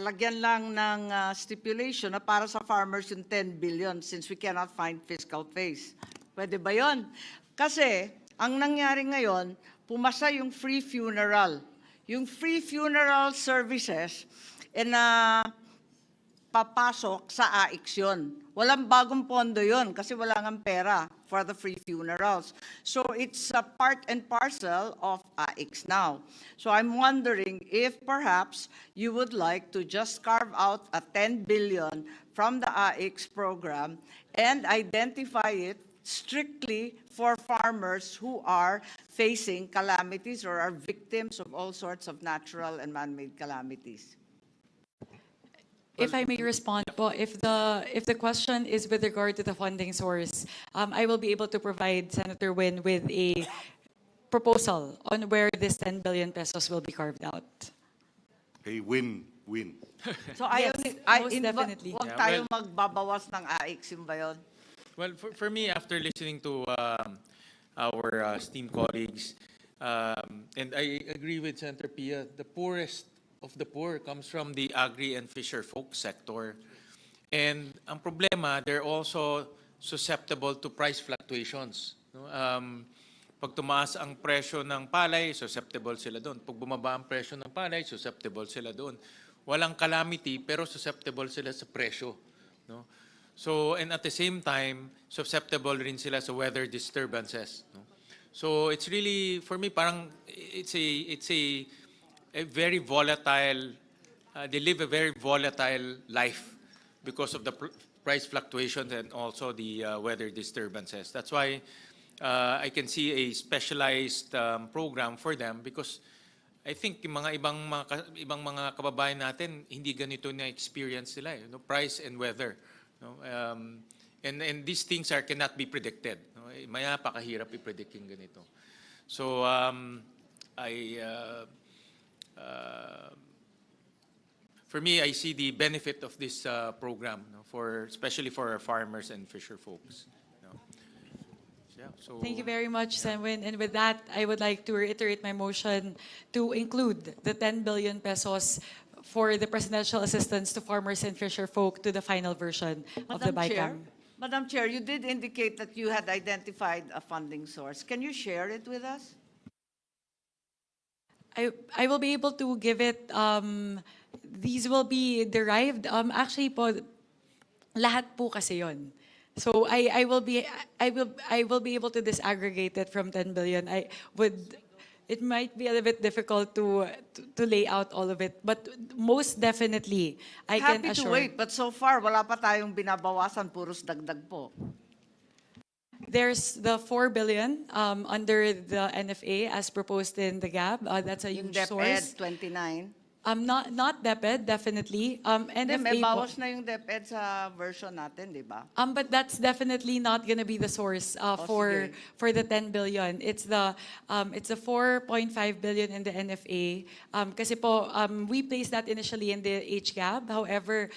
lagyan lang ng stipulation na para sa farmers yung 10 billion since we cannot find fiscal phase? Pwede ba yun? Kasi ang nangyari ngayon, pumasa yung free funeral. Yung free funeral services, papasok sa AIX yun. Walang bagong pondo yun kasi wala ngang pera for the free funerals. So it's a part and parcel of AIX now. So I'm wondering if perhaps you would like to just carve out a 10 billion from the AIX program and identify it strictly for farmers who are facing calamities or are victims of all sorts of natural and man-made calamities. If I may respond po, if the question is with regard to the funding source, I will be able to provide Senator Win with a proposal on where this 10 billion pesos will be carved out. A win-win. So Yes, most definitely. Huwag Yeah, tayo magbabawas ng AIX, yun ba yun? Well, for me, after listening to our esteemed colleagues, and I agree with Senator Pia, the poorest of the poor comes from the agri and fisher folk sector. And ang problema, they're also susceptible to price fluctuations. No? Pag tumaas ang presyo ng palay, susceptible sila doon. Pag bumaba ang presyo ng palay, susceptible sila doon. walang calamity pero susceptible sila sa presyo, no? So, and at the same time, susceptible rin sila sa weather disturbances, no? So, it's really, for me, parang it's a very volatile, they live a very volatile life because of the price fluctuations and also the weather disturbances. That's why I can see a specialized program for them because I think yung mga ibang mga kababayan natin hindi ganito na experience nila, no? Price and weather, no? And these things cannot be predicted, no? Maya pakahirap i-predict yung ganito. So for me, I see the benefit of this program, no? Especially for our farmers and fisher folks. So, Thank you very much, Senwin. And with that, I would like to reiterate my motion to include the 10 billion pesos for the presidential assistance to farmers and fisher folk to the final version of the BICAM. Madam Chair, you did indicate that you had identified a funding source. Can you share it with us? I will be able to give it, these will be derived, actually po, lahat po kasi yon. So I will be able to disaggregate it from 10 billion. It might be a little bit difficult to lay out all of it, but most definitely I can Happy assure. to wait, but so far wala pa tayong binabawasan, puros dagdag po. There's the 4 billion under the NFA as proposed in the GAB. That's a Yung huge source. DepEd 29. Not DepEd, definitely. Hindi, may NFA po. bawas na yung DepEd sa version natin, di ba? But that's definitely not going to be the source sige. for the 10 billion. It's the 4.5 billion in the NFA. Kasi po we placed that initially in the HGAB. However,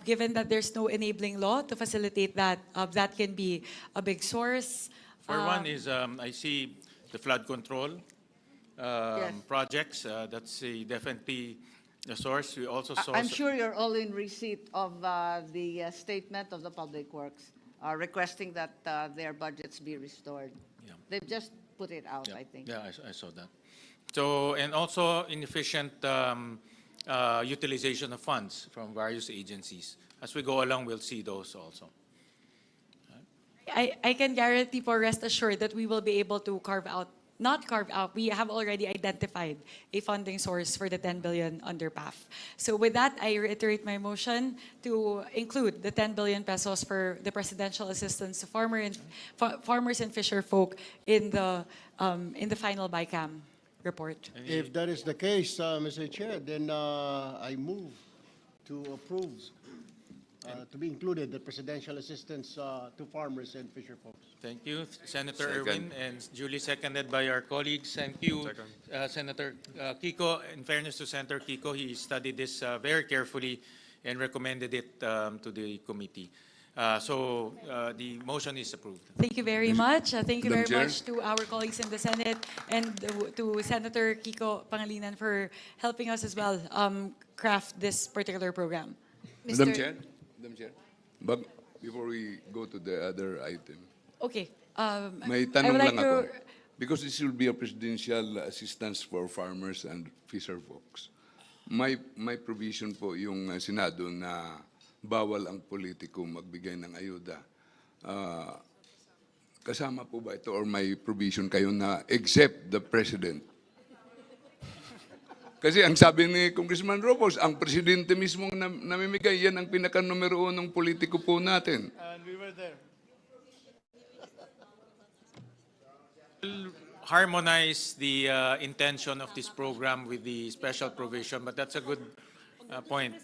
given that there's no enabling law to facilitate that, that can be a big source. for one is I see the flood control projects. That's definitely the source. We also saw. I'm sure you're all in receipt of the statement of the Public Works requesting that their budgets be restored. Yeah. They've just put it out, Yeah, I think. yeah, I saw that. So, and also inefficient utilization of funds from various agencies. As we go along, we'll see those also. I can guarantee for rest assured that we will be able to not carve out, we have already identified a funding source for the 10 billion under PAF. So with that, I reiterate my motion to include the 10 billion pesos for the presidential assistance to farmers and fisher folk in the final BICAM report. If that is the case, Mr. Chair, then I move to approve to be included the presidential assistance to farmers and fisher folks. Thank you, Senator Erwin, and duly seconded by our colleagues. Thank you, Senator Kiko. In fairness to Senator Kiko, he studied this very carefully and recommended it to the committee. So the motion is approved. Thank you very much. Thank you very Madam Chair. much to our colleagues in the Senate and to Senator Kiko Pangilinan for helping us as well craft this particular program. Madam Chair, but before we go to the other item, Okay. may I tanong would like lang ako. to- Because this will be a presidential assistance for farmers and fisher folks. May provision po yung Senado na bawal ang politiko magbigay ng ayuda. Kasama po ba ito or may provision kayo na except the president? Kasi ang sabi ni Congressman Robos, ang presidente mismo namimigay, yan ang pinaka-numero unong politiko po natin. And we were there. Harmonize the intention of this program with the special provision, but that's a good point.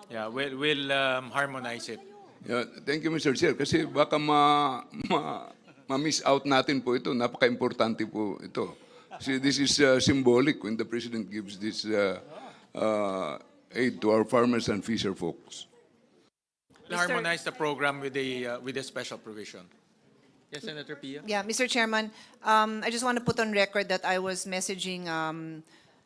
Yeah, we'll harmonize it. Yeah, thank you, Mr. Chair. Kasi baka ma-miss out natin po ito. Napaka-importante po ito. See, this is symbolic when the President gives this aid to our farmers and fisher folks. We'll harmonize the program with the special provision. Yes, Senator Pia? Yeah, Mr. Chairman, I just want to put on record that I was messaging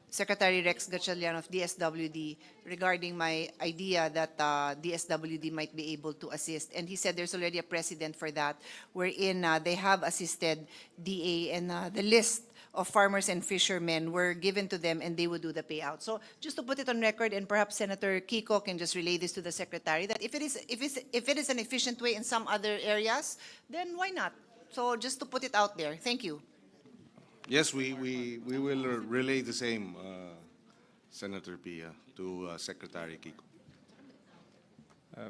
Secretary Rex Gatchalian of DSWD regarding my idea that DSWD might be able to assist. And he said there's already a precedent for that, wherein they have assisted DA, and the list of farmers and fishermen were given to them and they would do the payout. So just to put it on record, and perhaps Senator Kiko can just relay this to the Secretary, that if it is an efficient way in some other areas, then why not? So just to put it out there. Thank you. Yes, we will relay the same, Senator Pia, to Secretary Kiko.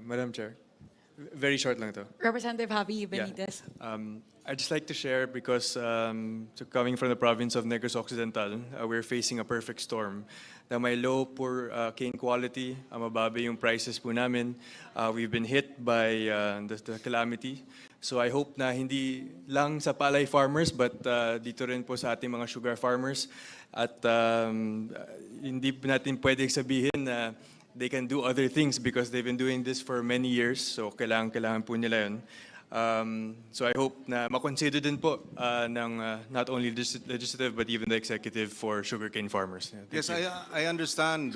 Madam Chair, very short lang to. Representative Javi Benitez. I'd just like to share because so coming from the province of Negros Occidental, we're facing a perfect storm. Na may low, poor cane quality, mababa yung prices po namin. We've been hit by the calamity. So I hope na hindi lang sa palay farmers but dito rin po sa ating mga sugar farmers. At hindi natin pwedeng sabihin na they can do other things because they've been doing this for many years. So kailangan po nila yun. So I hope na makonsider din po ng not only legislative but even the executive for sugarcane farmers. Yeah, Yes, thank you. I understand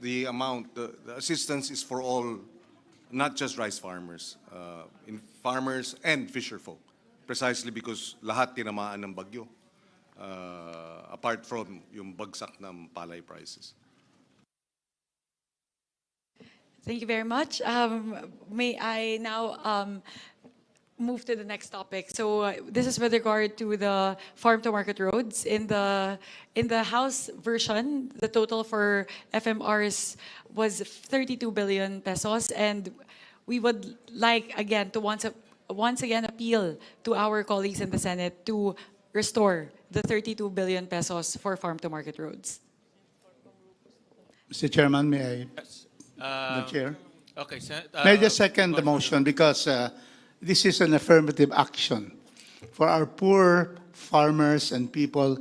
the amount. The assistance is for all, not just rice farmers, in farmers and fisher folk, precisely because lahat tinamaan ng bagyo, apart from yung bagsak ng palay prices. Thank you very much. May I now move to the next topic? So this is with regard to the farm to market roads. In the House version, the total for FMRs was 32 billion pesos, and we would like again to once again appeal to our colleagues in the Senate to restore the 32 billion pesos for farm to market roads. Mr. Chairman, may I? The Chair. Okay. May I just second the motion because this is an affirmative action for our poor farmers and people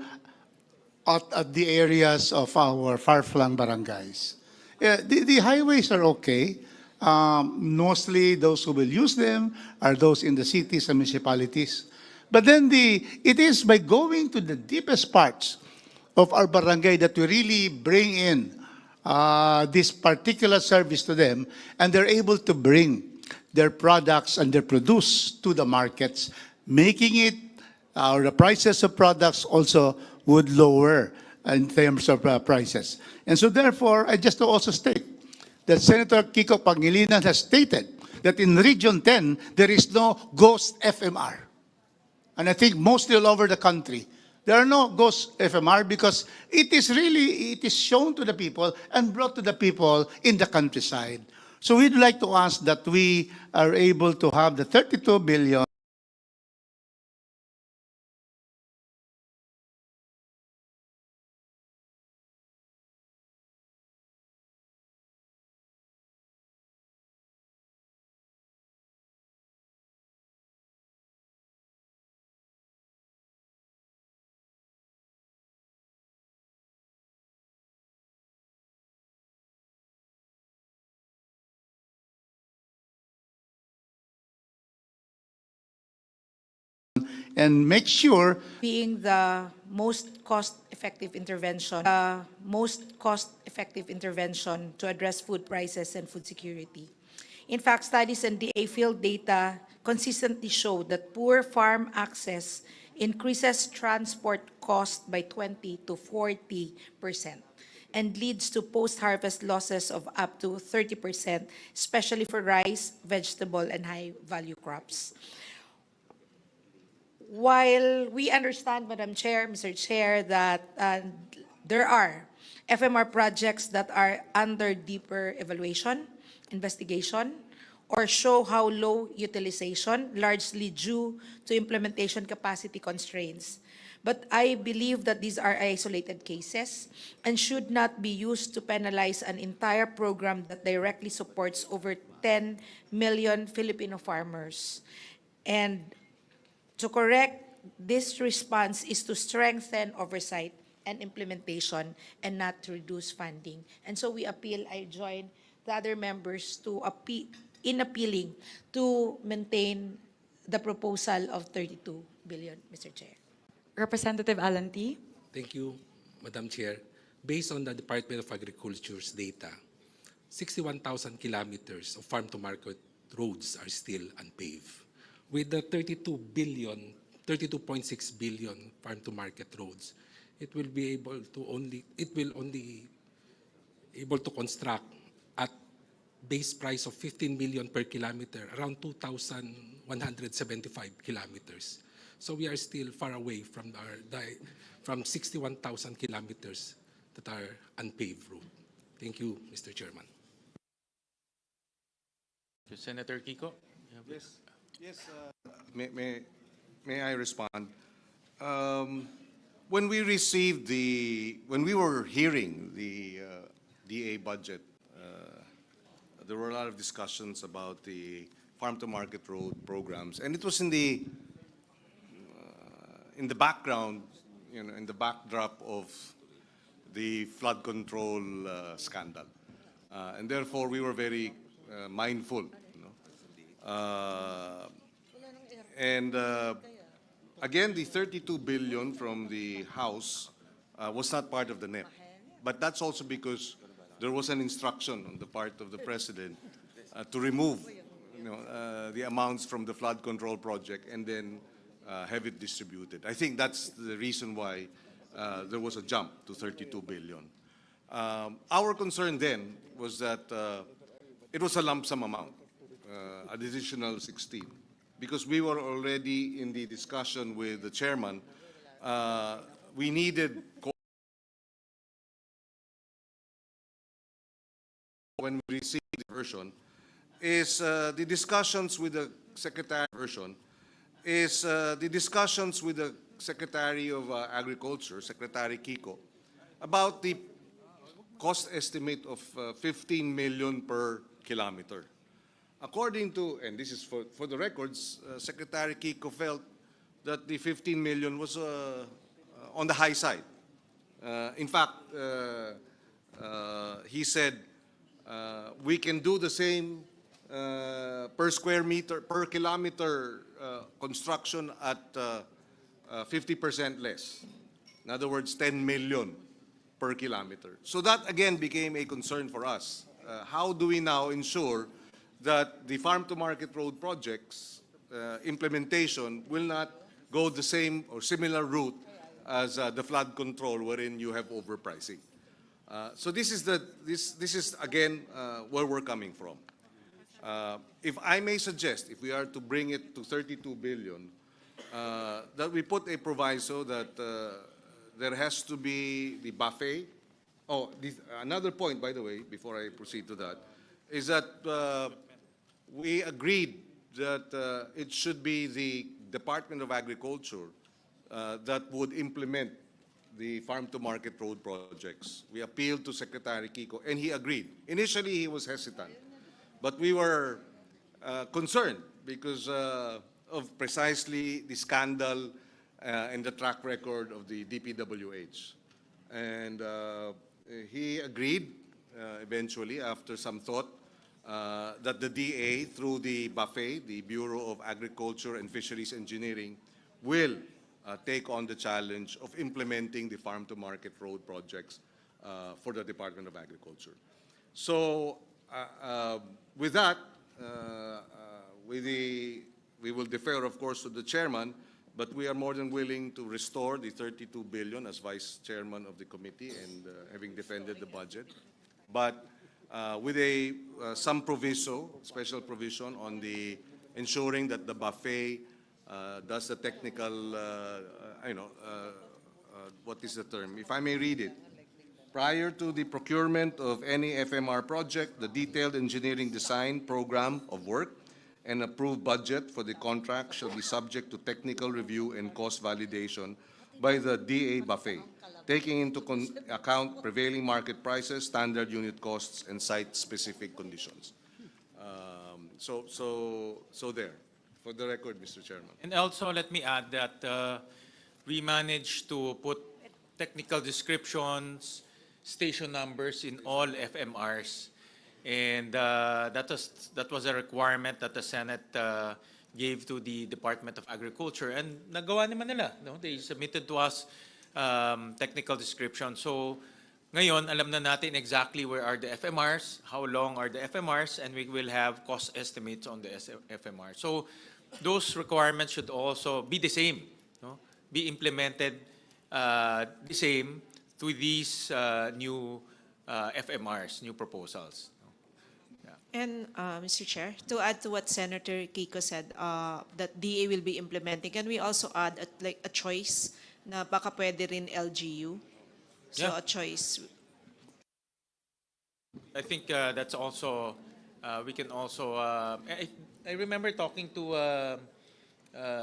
at the areas of our far-flung barangays. The highways are okay. Mostly those who will use them are those in the cities and municipalities. But then it is by going to the deepest parts of our barangay that we really bring in this particular service to them, and they're able to bring their products and their produce to the markets, making it, the prices of products also would lower in terms of prices. And so therefore, I just also state that Senator Kiko Pangilinan has stated that in Region 10, there is no ghost FMR. And I think mostly all over the country, there are no ghost FMR because it is shown to the people and brought to the people in the countryside. So we'd like to ask that we are able to have the 32 billion and make sure being the most cost-effective intervention, to address food prices and food security. In fact, studies and DA field data consistently show that poor farm access increases transport cost by 20 to 40% and leads to post-harvest losses of up to 30%, especially for rice, vegetable, and high-value crops. While we understand, Madam Chair, Mr. Chair, that there are FMR projects that are under deeper evaluation, investigation, or show how low utilization, largely due to implementation capacity constraints. But I believe that these are isolated cases and should not be used to penalize an entire program that directly supports over 10 million Filipino farmers. And to correct this response is to strengthen oversight and implementation and not to reduce funding. And so we appeal, I join the other members to appealing to maintain the proposal of 32 billion, Mr. Chair. Representative Alan T. Thank you, Madam Chair. based on the Department of Agriculture's data, 61,000 kilometers of farm-to-market roads are still unpaved. With the 32.6 billion farm-to-market roads, it will only able to construct at base price of 15 million per kilometer, around 2,175 kilometers. So we are still far away from from 61,000 kilometers that are unpaved road. Thank you, Mr. Chairman. Senator Kiko? Yes. Yes. May I respond? When we were hearing the DA budget, there were a lot of discussions about the farm-to-market road programs, and it was in the background, in the backdrop of the flood control scandal, and therefore we were very mindful. Again, the 32 billion from the House was not part of the NEP, but that's also because there was an instruction on the part of the President to remove the amounts from the flood control project and then have it distributed. I think that's the reason why there was a jump to 32 billion. Our concern then was that it was a lump sum amount, an additional 16. Because we were already in the discussion with the chairman, we needed, when we received the version, is the discussions with the Secretary of Agriculture, Secretary Kiko, about the cost estimate of 15 million per kilometer. According to, and this is for the records, Secretary Kiko felt that the 15 million was on the high side. In fact, he said, we can do the same per square meter, per kilometer construction at 50% less. In other words, 10 million per kilometer. So that again became a concern for us. How do we now ensure that the farm-to-market road projects implementation will not go the same or similar route as the flood control, wherein you have overpricing? So this is again where we're coming from. If I may suggest, if we are to bring it to 32 billion, that we put a proviso that there has to be the buffet. Oh, another point, by the way, before I proceed to that, is that we agreed that it should be the Department of Agriculture that would implement the farm-to-market road projects. We appealed to Secretary Kiko, and he agreed. Initially, he was hesitant, but we were concerned because of precisely the scandal and the track record of the DPWH. And he agreed eventually, after some thought, that the DA, through the buffet, the Bureau of Agriculture and Fisheries Engineering, will take on the challenge of implementing the farm-to-market road projects for the Department of Agriculture. So with that, we will defer, of course, to the chairman, but we are more than willing to restore the 32 billion as vice chairman of the committee and having defended the budget. But with some proviso, special provision on the ensuring that the buffet does the technical, what is the term? If I may read it. Prior to the procurement of any FMR project, the detailed engineering design program of work and approved budget for the contract shall be subject to technical review and cost validation by the DA buffet, taking into account prevailing market prices, standard unit costs, and site-specific conditions. So there, for the record, Mr. Chairman. And also, let me add that we managed to put technical descriptions, station numbers in all FMRs. And that was a requirement that the Senate gave to the Department of Agriculture. And nagawa naman nila. No? They submitted to us technical description. So Ngayon, alam na natin exactly where are the FMRs, how long are the FMRs, and we will have cost estimates on the FMR. So those requirements should also be the same, no? Be implemented the same to these new FMRs, new proposals. And Mr. Chair, to add to what Senator Kiko said, that DA will be implementing, can we also add like a choice na baka pwede rin LGU? So Yeah. a choice. I think that's also, we can also, I remember talking to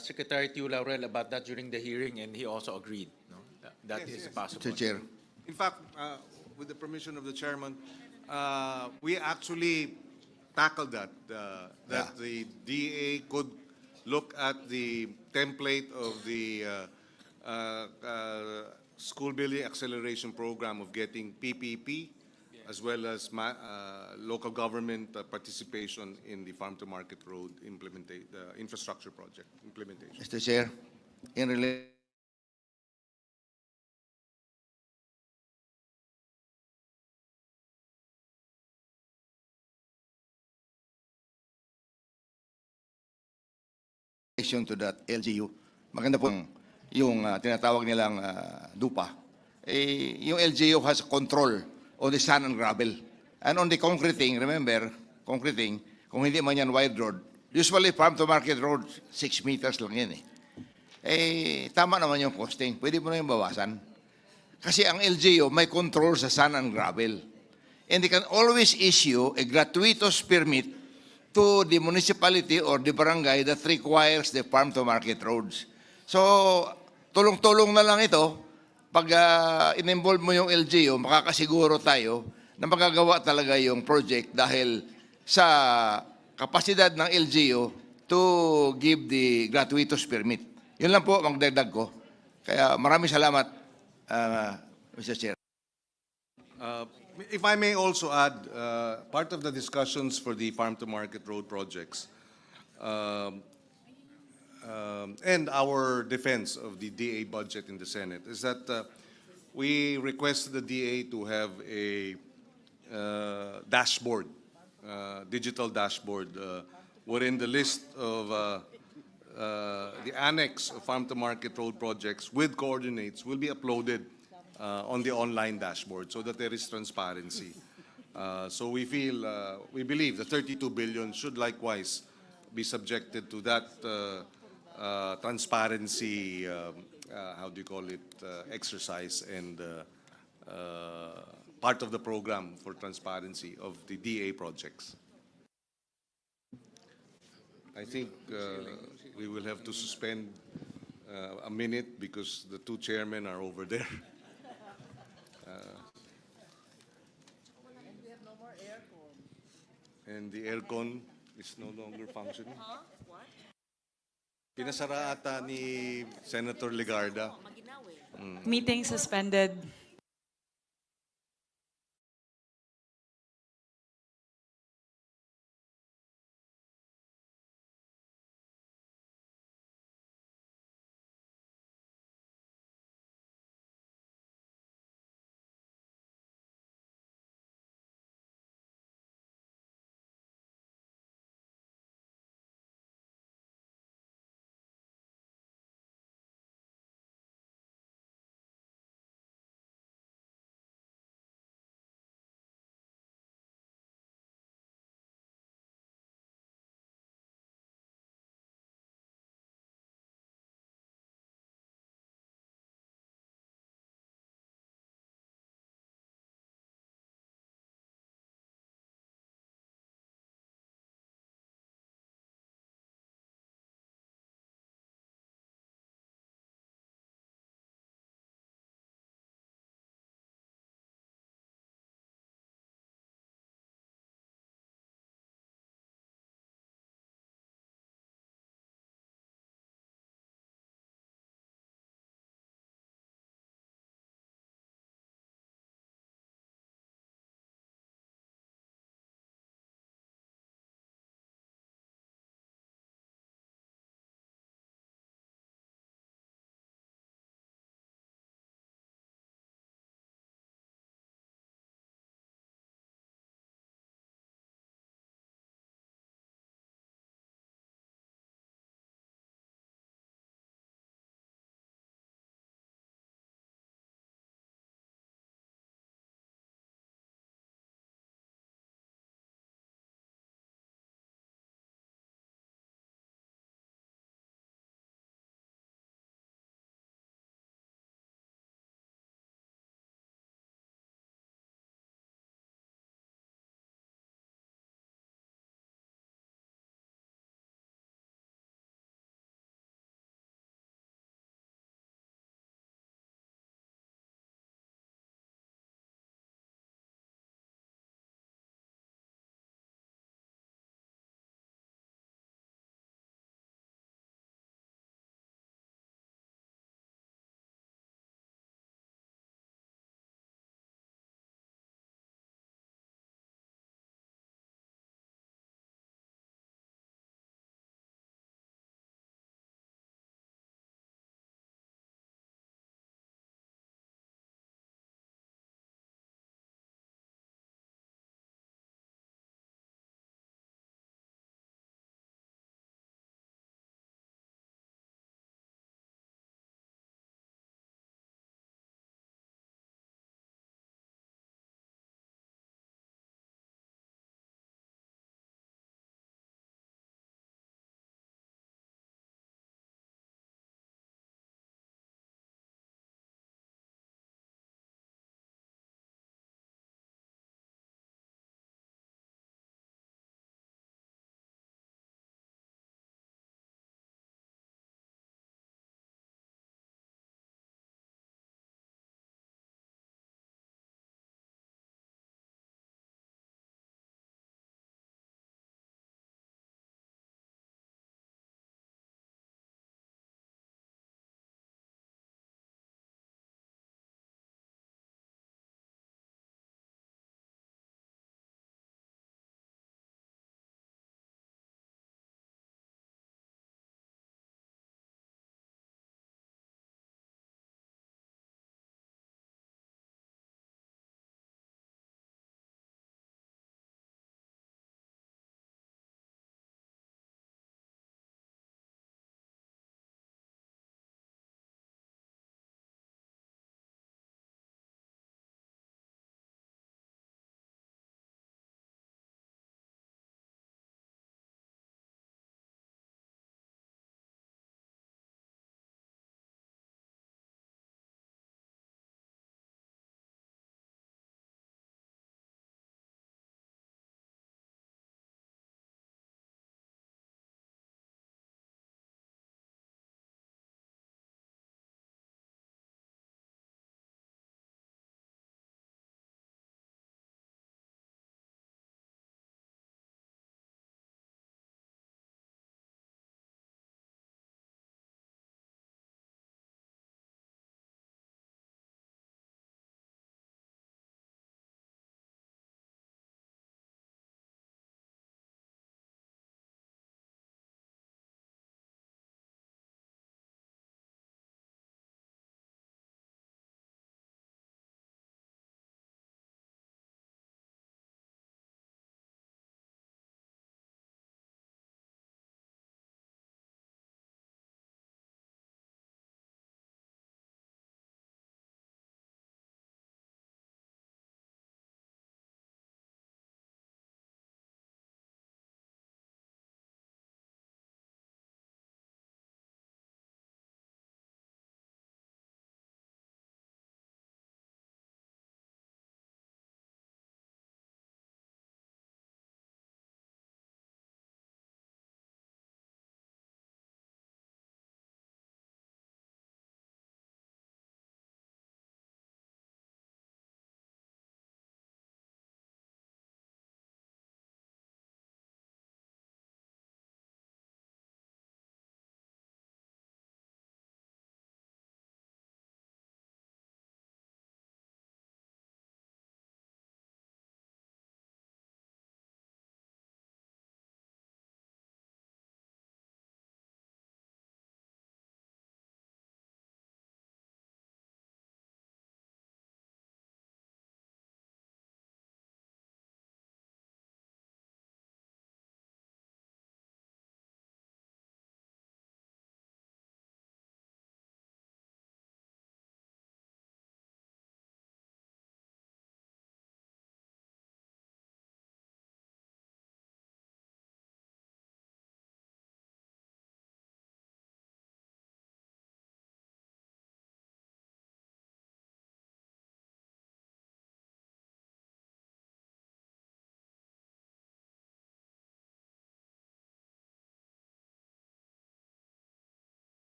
Secretary Tiu Laurel about that during the hearing, and he also agreed. No? That is possible. Mr. Chair. In fact, with the permission of the chairman, we actually tackled that, that the DA could look at the template of the school building acceleration program of getting PPP, as well as local government participation in the farm to market road infrastructure project implementation. Mr. Chair, in relation to that LGU, maganda po yung tinatawag nilang DUPA. Yung LGU has control on the sand and gravel. And on the concreting, remember, concreting, kung hindi man yan wide road, usually farm to market road, 6 meters lang yan tama naman yung costing. Pwede mo na yung bawasan. Kasi ang LGU may control sa sand and gravel. And they can always issue a gratuitous permit to the municipality or the barangay that requires the farm to market roads. So, tulong-tulong na lang ito. Pag in-involve mo yung LGU, makakasiguro tayo na magagawa talaga yung project dahil sa kapasidad ng LGU to give the gratuitous permit. Yun lang po, magdagdag ko. Kaya maraming salamat, Mr. Chair. If I may also add, part of the discussions for the farm-to-market road projects and our defense of the DA budget in the Senate is that we requested the DA to have a dashboard, digital dashboard, wherein the list of the annex of farm-to-market road projects with coordinates will be uploaded on the online dashboard so that there is transparency. So we believe the 32 billion should likewise be subjected to that transparency, how do you call it, exercise and part of the program for transparency of the DA projects. I think we will have to suspend a minute because the two chairmen are over there. And the aircon is no longer functioning. Pinasara ata ni Senator Legarda. Meeting suspended.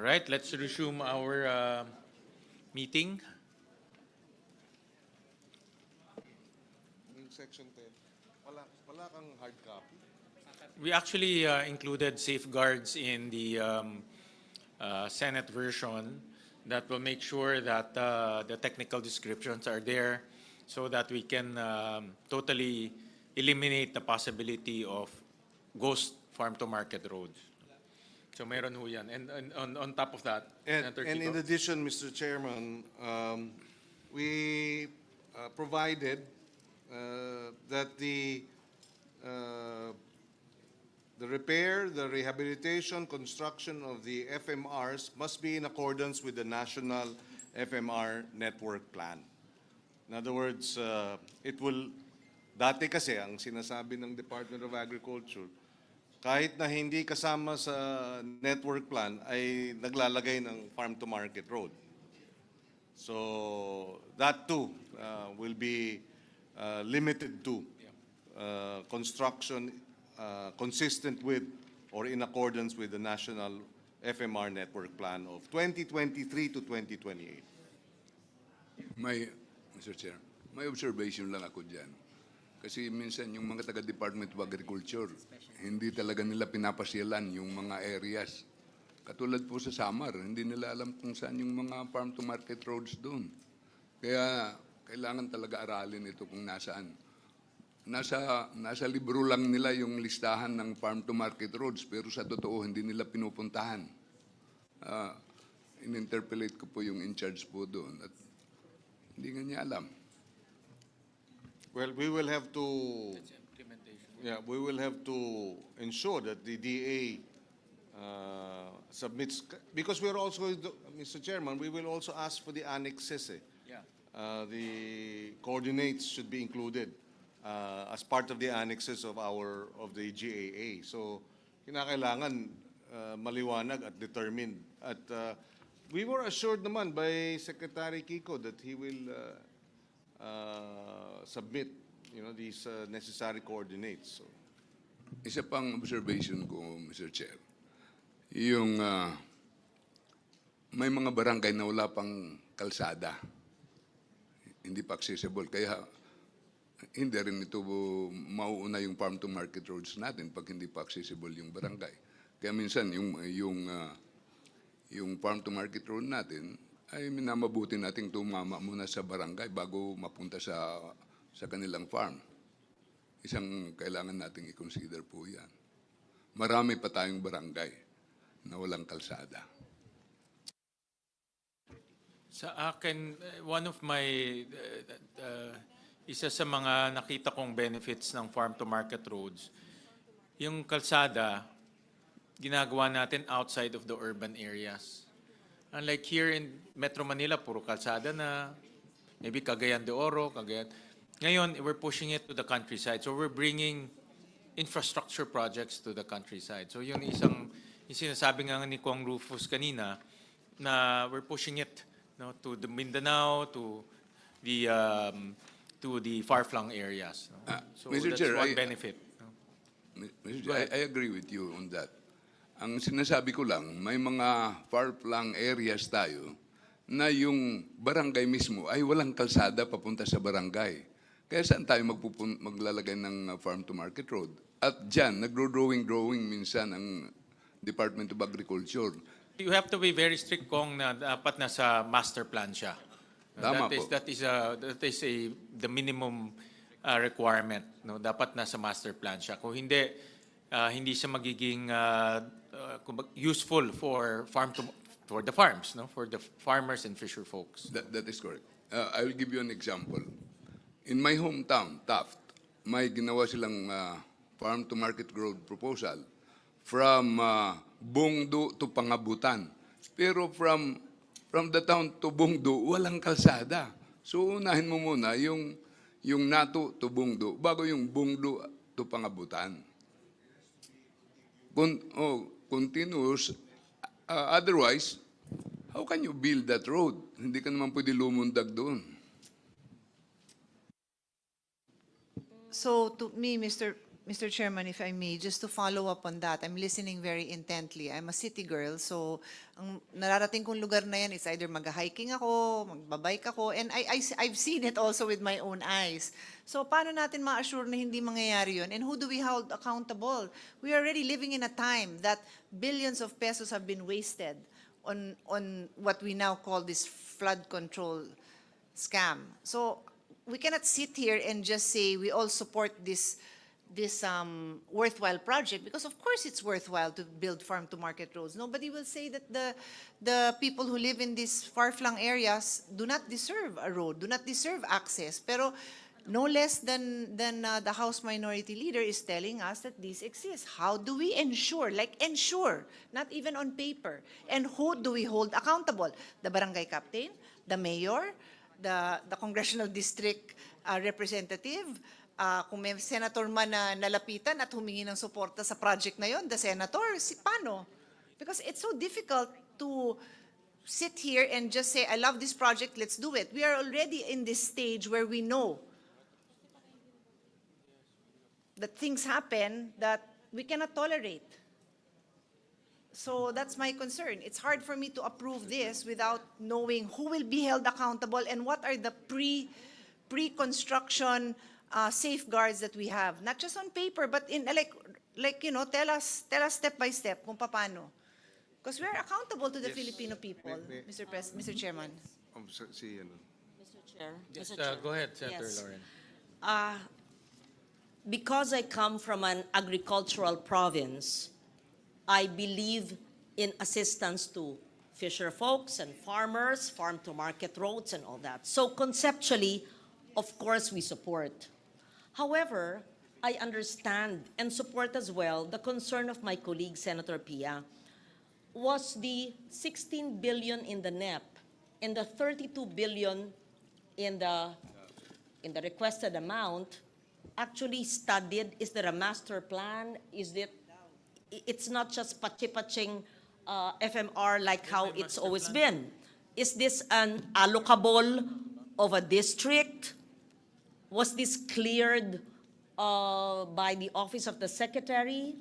All right, let's resume our meeting. Yung section 10, wala kang hard copy. We actually included safeguards in the Senate version that will make sure that the technical descriptions are there so that we can totally eliminate the possibility of ghost farm-to-market roads. So meron ho yan. And on top of that, Senator And in Kiko? addition, Mr. Chairman, we provided that the repair, the rehabilitation, construction of the FMRs must be in accordance with the National FMR Network Plan. In other words, dati kasi ang sinasabi ng Department of Agriculture, kahit na hindi kasama sa network plan ay naglalagay ng farm-to-market road. So that too will be limited to construction consistent with or in accordance with the National FMR Network Plan of 2023 to 2028. Mr. Chair, may observation lang ako dyan. Kasi minsan yung mga taga-Department of Agriculture, hindi talaga nila pinapasyalan yung mga areas. Katulad po sa Samar, hindi nila alam kung saan yung mga farm-to-market roads doon. Kaya kailangan talaga aralin ito kung nasaan. Nasa libro lang nila yung listahan ng farm-to-market roads, pero sa totoo hindi nila pinupuntahan. In-interpolate ko po yung in-charge po doon at hindi nga niya alam. Well, we will have to ensure that the DA submits, because we're also, Mr. Chairman, we will also ask for the annexes. The coordinates should be included as part of the annexes of the GAA. So, kinakailangan maliwanag at determined. At we were assured naman by Secretary Kiko that he will submit, these necessary coordinates. So. Isa pang observation ko, Mr. Chair, yung may mga barangay na wala pang kalsada, hindi pa accessible. Kaya hindi rin ito mauuna yung farm-to-market roads natin pag hindi pa accessible yung barangay. Kaya minsan yung farm-to-market road natin ay minamabuti nating tumama muna sa barangay bago mapunta sa kanilang farm. Isang kailangan nating i-consider po yan. Marami pa tayong barangay na walang kalsada. Sa akin, one of my, isa sa mga nakita kong benefits ng farm-to-market roads, yung kalsada, ginagawa natin outside of the urban areas. Unlike here in Metro Manila, puro kalsada na, maybe Cagayan de Oro, Cagayan. Ngayon, we're pushing it to the countryside. So we're bringing infrastructure projects to the countryside. So yun yung sinasabi nga ni Kong Rufus kanina, na we're pushing it to the Mindanao, to the far-flung areas. So Mr. that's Chair, one benefit. Mr. Chair, I agree with you on that. Ang sinasabi ko lang, may mga far-flung areas tayo na yung barangay mismo ay walang kalsada papunta sa barangay. Kaya saan tayo maglalagay ng farm-to-market road? At dyan, nagro-drawing minsan ang Department of Agriculture. You have to be very strict kung na dapat nasa master plan siya. Tama po. That is the minimum requirement. Dapat nasa master plan siya. Kung hindi, hindi siya magiging useful for the farms, for the farmers and fisher folks. That is correct. I will give you an example. In my hometown, Taft, may ginawa silang farm-to-market road proposal from Bungdo to Pangabutan. Pero from the town to Bungdo, walang kalsada. So unahin mo muna yung Nato to Bungdo bago yung Bungdo to Pangabutan. Continuous. Otherwise, how can you build that road? Hindi ka naman pwede lumundag doon. So to me, Mr. Mr. Chairman, if I may, just to follow up on that, I'm listening very intently. I'm a city girl, so ang nararating kong lugar na yan is either mag-hiking ako, magbabike ako, and I've seen it also with my own eyes. So paano natin ma-assure na hindi mangyayari yun? And who do we hold accountable? We are already living in a time that billions of pesos have been wasted on what we now call this flood control scam. So we cannot sit here and just say we all support this worthwhile project, because of course it's worthwhile to build farm to market roads. Nobody will say that the people who live in these far-flung areas do not deserve a road, do not deserve access. Pero no less than the House Minority Leader is telling us that this exists. How do we ensure, not even on paper, and who do we hold accountable? The barangay captain, the mayor, the congressional district representative, kung may senator man na nalapitan at humingi ng suporta sa project na yon, the senator, paano? Because it's so difficult to sit here and just say, I love this project, let's do it. We are already in this stage where we know that things happen that we cannot tolerate. So that's my concern. It's hard for me to approve this without knowing who will be held accountable and what are the pre-construction safeguards that we have, not just on paper, but in tell us step by step kung paano. Because we are accountable to the Filipino people, Mr. Chairman. Mr. Chair. Yes, Mr. Chair. go ahead, Senator Yes. Lauren. Because I come from an agricultural province, I believe in assistance to fisher folks and farmers, farm to market roads and all that. So conceptually, of course, we support. However, I understand and support as well the concern of my colleague, Senator Pia. Was the 16 billion in the NEP and the 32 billion in the requested amount actually studied? Is there a master plan? It's not just pachi-paching FMR like how it's always been. Is this an allocable of a district? Was this cleared by the Office of the Secretary?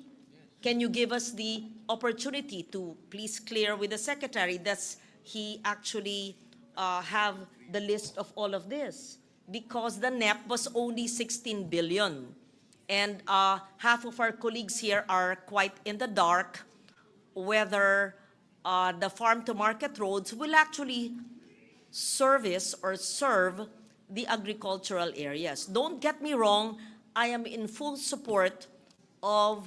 Can you give us the opportunity to please clear with the Secretary? Does he actually have the list of all of this? Because the NEP was only 16 billion. And half of our colleagues here are quite in the dark whether the farm-to-market roads will actually service or serve the agricultural areas. Don't get me wrong, I am in full support of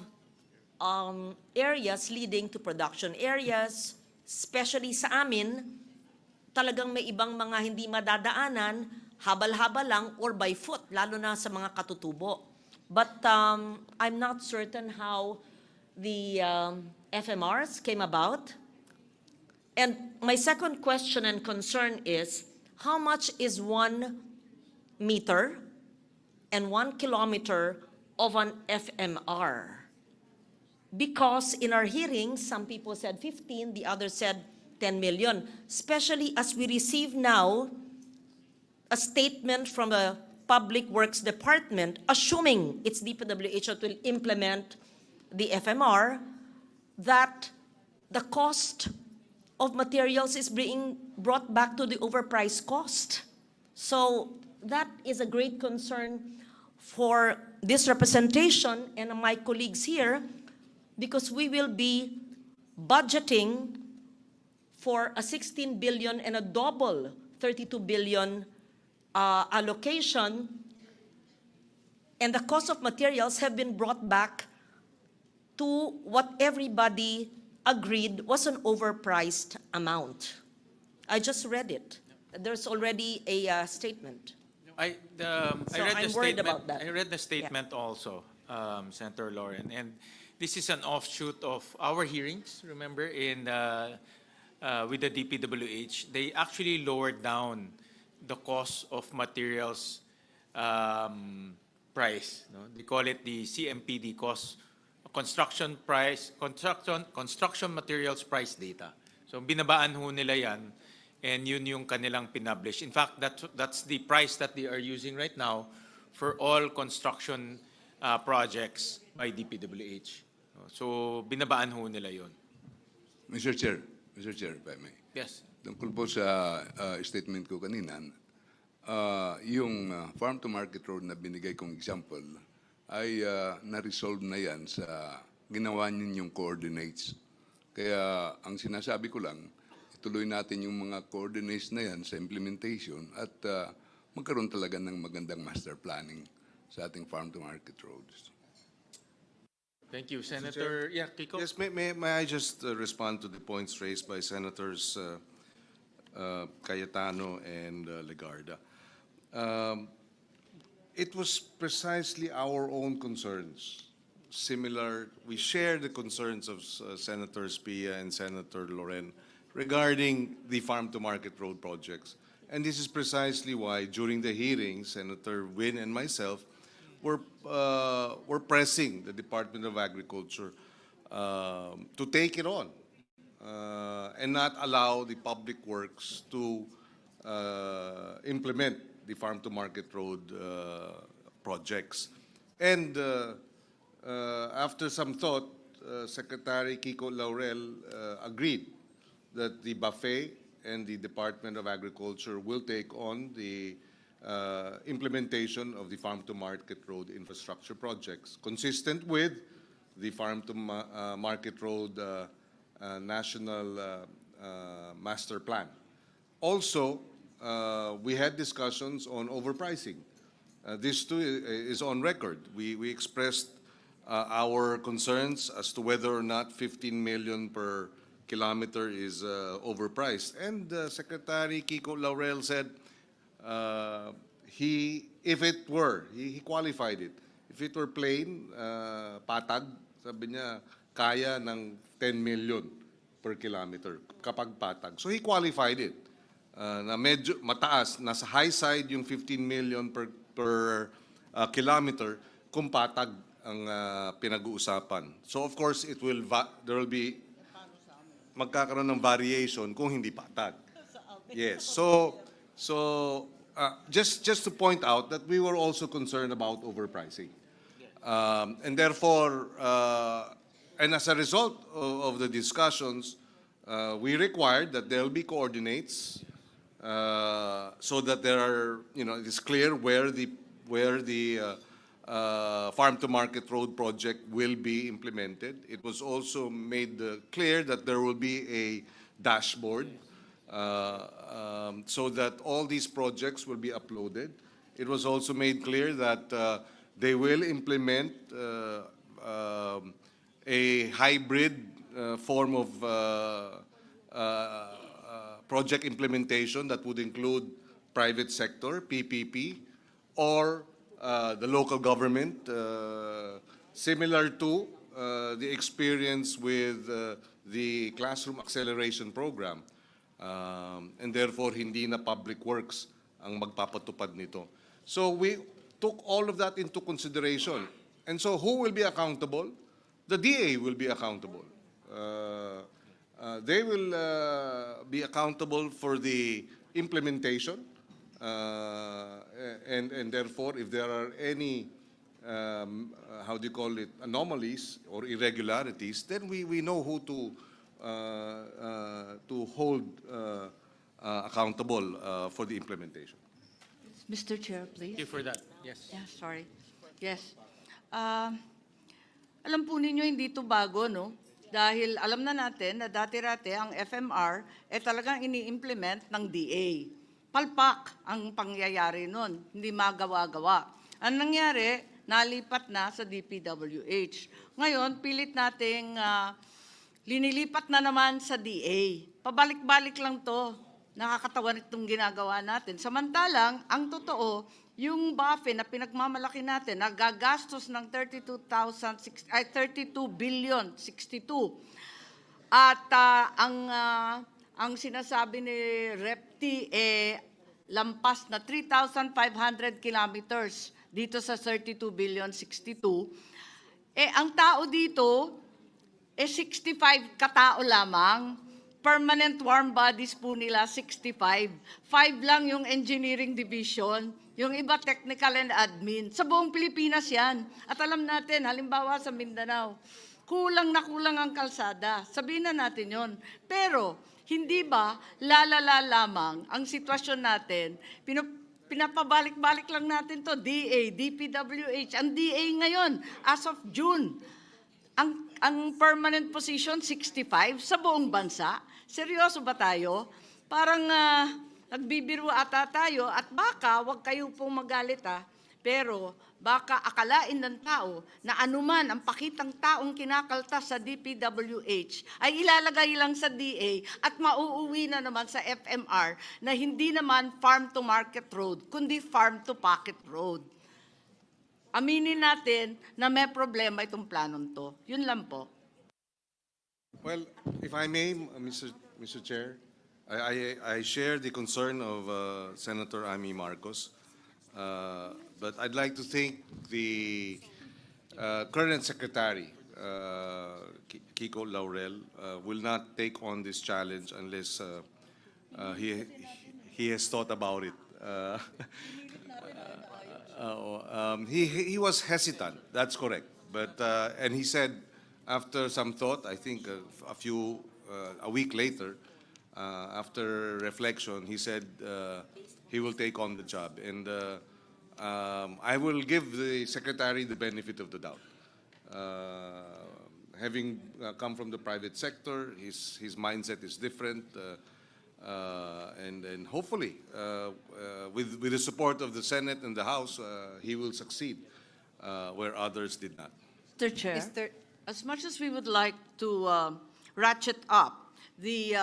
areas leading to production areas, especially sa amin, talagang may ibang mga hindi madadaanan, habal-habal lang or by foot, lalo na sa mga katutubo. But I'm not certain how the FMRs came about. And my second question and concern is, how much is 1 meter and 1 kilometer of an FMR? Because in our hearings, some people said 15, the others said 10 million. Especially as we receive now a statement from the Public Works Department, assuming it's DPWH that will implement the FMR, that the cost of materials is being brought back to the overpriced cost. So that is a great concern for this representation and my colleagues here, because we will be budgeting for a 16 billion and a double 32 billion allocation, and the cost of materials have been brought back to what everybody agreed was an overpriced amount. I just read it. There's already a statement. I So read I'm the worried statement. about that. I read the statement also, Senator Lauren, and this is an offshoot of our hearings. Remember, with the DPWH, they actually lowered down the cost of materials price. No? They call it the CMPD cost, construction materials price data. So binabaan ho nila yan, and yun yung kanilang pinablish. In fact, that's the price that they are using right now for all construction projects by DPWH. So binabaan ho nila yon. Mr. Chair, if I may. Yes. Tungkol po sa statement ko kanina, yung farm-to-market road na binigay kong example ay na-resolve na yan sa ginawa ninyong coordinates. Kaya ang sinasabi ko lang, ituloy natin yung mga coordinates na yan sa implementation at magkaroon talaga ng magandang master planning sa ating farm-to-market roads. Thank you, Senator. Yeah, Kiko. Yes, may I just respond to the points raised by Senators Cayetano and Legarda. It was precisely our own concerns. Similar, we share the concerns of Senators Pia and Senator Loren regarding the farm-to-market road projects. And this is precisely why, during the hearings, Senator Win and myself were pressing the Department of Agriculture to take it on and not allow the public works to implement the farm-to-market road projects. And after some thought, Secretary Kiko Laurel agreed that the buffet and the Department of Agriculture will take on the implementation of the farm-to-market road infrastructure projects, consistent with the farm-to-market road national master plan. Also, we had discussions on overpricing. This too is on record. We expressed our concerns as to whether or not 15 million per kilometer is overpriced. And Secretary Kiko Laurel said he qualified it. If it were plain, patag, sabi niya, kaya ng 10 million per kilometer kapag patag. So he qualified it. Na medyo mataas, nasa high side yung 15 million per kilometer kung patag ang pinag-uusapan. So of course, there will be magkakaroon ng variation kung hindi patag. Yes. So just to point out that we were also concerned about overpricing. And therefore, and as a result of the discussions, we required that there will be coordinates so that there are, it is clear where the farm-to-market road project will be implemented. It was also made clear that there will be a dashboard so that all these projects will be uploaded. It was also made clear that they will implement a hybrid form of project implementation that would include private sector, PPP, or the local government, similar to the experience with the classroom acceleration program. And therefore, hindi na public works ang magpapatupad nito. So we took all of that into consideration. And so who will be accountable? The DA will be accountable. They will be accountable for the implementation. And therefore, if there are any, anomalies or irregularities, then we know who to hold accountable for the implementation. Mr. Chair, please. Thank you for that. Yes. Yeah, sorry. Yes. Alam po ninyo, hindi ito bago, no? Dahil alam na natin na dati-rati ang FMR talagang ini-implement ng DA. Palpak ang pangyayari nun, hindi magawa-gawa. Ang nangyari, nalipat na sa DPWH. Ngayon, pilit nating linilipat na naman sa DA. Pabalik-balik lang to. Nakakatawa itong ginagawa natin. Samantalang, ang totoo, yung BAFE na pinagmamalaki natin, nagagastos ng 32 billion, 62. At ang sinasabi ni Repti, lampas na 3,500 kilometers dito sa 32 billion, 62. Ang tao dito, 65 katao lamang. Permanent warm bodies po nila, 65. 5 lang yung engineering division. Yung iba technical and admin. Sa buong Pilipinas yan. At alam natin, halimbawa sa Mindanao, kulang na kulang ang kalsada. Sabihin na natin yon. Pero, hindi ba lalala lamang ang sitwasyon natin? Pinapabalik-balik lang natin to, DA, DPWH. Ang DA ngayon, as of June, ang permanent position, 65 sa buong bansa. Seryoso ba tayo? Parang nagbibiro ata tayo at baka, wag kayo pong magalit pero baka akalain ng tao na anuman ang pakitang taong kinakaltas sa DPWH ay ilalagay lang sa DA at mauuwi na naman sa FMR na hindi naman farm to market road, kundi farm to pocket road. Aminin natin na may problema itong planong to. Yun lang po. Well, if I may, Mr. Chair, I share the concern of Senator Amy Marcos, but I'd like to think the current Secretary, Kiko Laurel, will not take on this challenge unless he has thought about it. He was hesitant, that's correct. But, and he said, after some thought, I think a week later, after reflection, he said he will take on the job. And I will give the Secretary the benefit of the doubt. Having come from the private sector, his mindset is different. And hopefully, with the support of the Senate and the House, he will succeed where others did not. Mr. Chair, as much as we would like to ratchet up the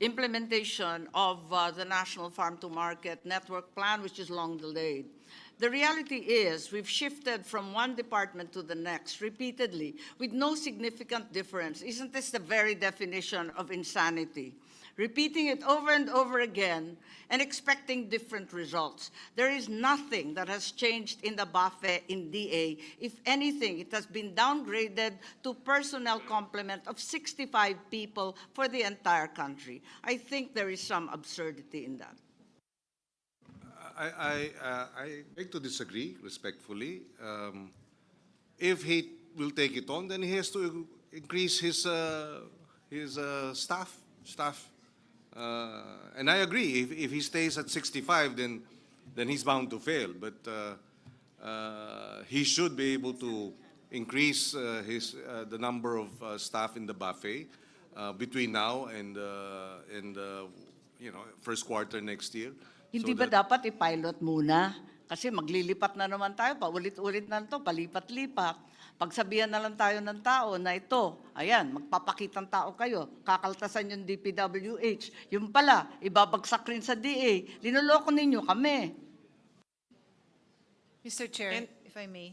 implementation of the National Farm to Market Network Plan, which is long delayed, the reality is we've shifted from one department to the next repeatedly with no significant difference. Isn't this the very definition of insanity? Repeating it over and over again and expecting different results. There is nothing that has changed in the BAFE in DA. If anything, it has been downgraded to personnel complement of 65 people for the entire country. I think there is some absurdity in that. I beg to disagree respectfully. If he will take it on, then he has to increase his staff. And I agree. If he stays at 65, then he's bound to fail. But he should be able to increase the number of staff in the buffet between now and first quarter next year. Hindi ba dapat i-pilot muna? Kasi maglilipat na naman tayo, paulit-ulit na ito, palipat-lipat. Pagsabihan na lang tayo ng tao na ito, ayan, magpapakitang tao kayo, kakaltasan yung DPWH. Yung pala, ibabagsak rin sa DA. Linuloko ninyo kami. Mr. Chair, if I may.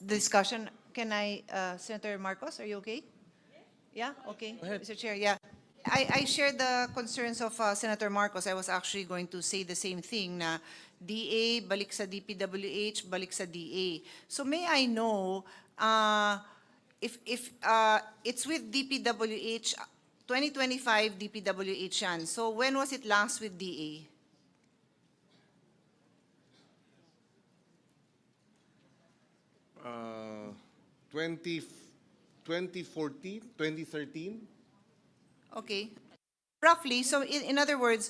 The discussion, can I, Senator Marcos, are you okay? Yeah, okay. Mr. Chair, yeah. I share the concerns of Senator Marcos. I was actually going to say the same thing na DA, balik sa DPWH, balik sa DA. So may I know if it's with DPWH, 2025 DPWH yan. So when was it last with DA? Uh, 2014, 2013? Okay. Roughly, so in other words,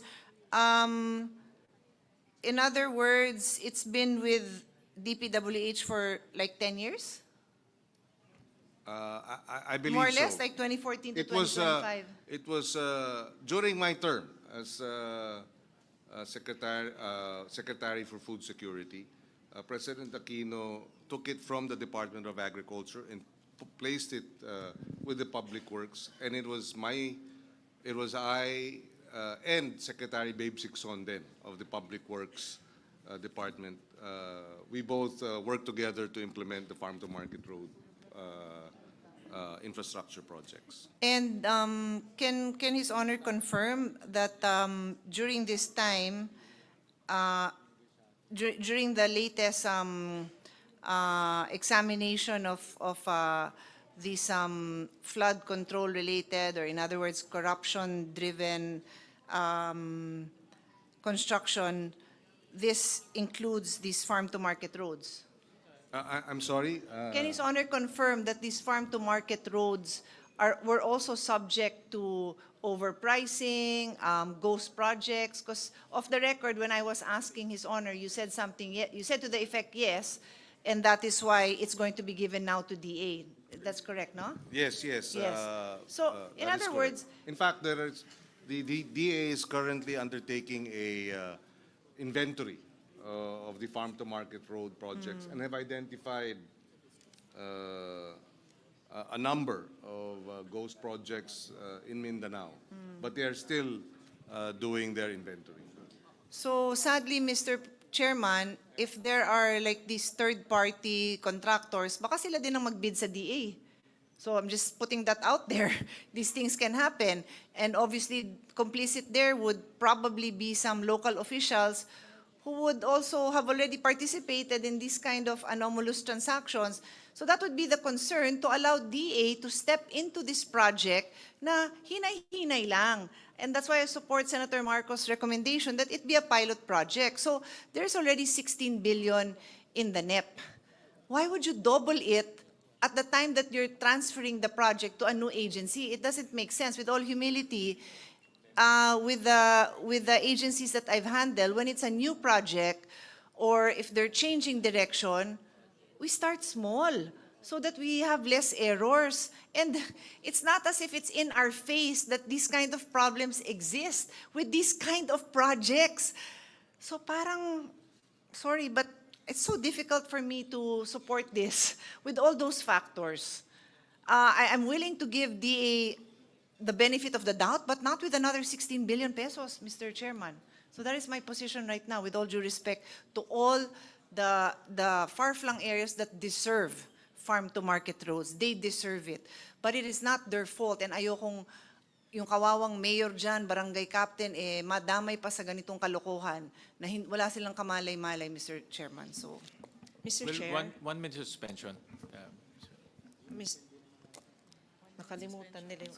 it's been with DPWH for like 10 years? I believe More or less, so. like 2014 to It was 2025. it was during my term as Secretary for Food Security. President Aquino took it from the Department of Agriculture and placed it with the Public Works, and it was I and Secretary Babe Sixon then of the Public Works Department. We both worked together to implement the Farm to Market Road infrastructure projects. And can His Honor confirm that during this time, during the latest examination of these flood control related, or in other words, corruption driven construction, this includes these farm-to-market roads? I'm sorry? Can His Honor confirm that these farm-to-market roads were also subject to overpricing, ghost projects? Because off the record, when I was asking His Honor, you said something, you said to the effect, yes, and that is why it's going to be given now to DA. That's correct, no? Yes, yes. Yes. So, in that is other correct. words, In fact, the DA is currently undertaking a inventory of the farm-to-market road projects and have identified a number of ghost projects in Mindanao, but they are still doing their inventory. so sadly, Mr. Chairman, if there are like these third-party contractors, baka sila din ang magbid sa DA. So I'm just putting that out there. These things can happen. And obviously, complicit there would probably be some local officials who would also have already participated in this kind of anomalous transactions. So that would be the concern, to allow DA to step into this project na hinay-hinay lang. And that's why I support Senator Marcos' recommendation that it be a pilot project. So there's already 16 billion in the NEP. Why would you double it at the time that you're transferring the project to a new agency? It doesn't make sense. With all humility, with the agencies that I've handled, when it's a new project or if they're changing direction, we start small so that we have less errors. And it's not as if it's in our face that these kind of problems exist with these kind of projects. So parang, sorry, but it's so difficult for me to support this with all those factors. I'm willing to give DA the benefit of the doubt, but not with another 16 billion pesos, Mr. Chairman. So that is my position right now, with all due respect to all the far-flung areas that deserve farm-to-market roads. They deserve it. But it is not their fault, and ayokong yung kawawang mayor dyan, barangay captain, madamay pa sa ganitong kalokohan na wala silang kamalay-malay, Mr. Chairman. So, Mr. Well, Chair. one minute suspension. Nakalimutan nila yung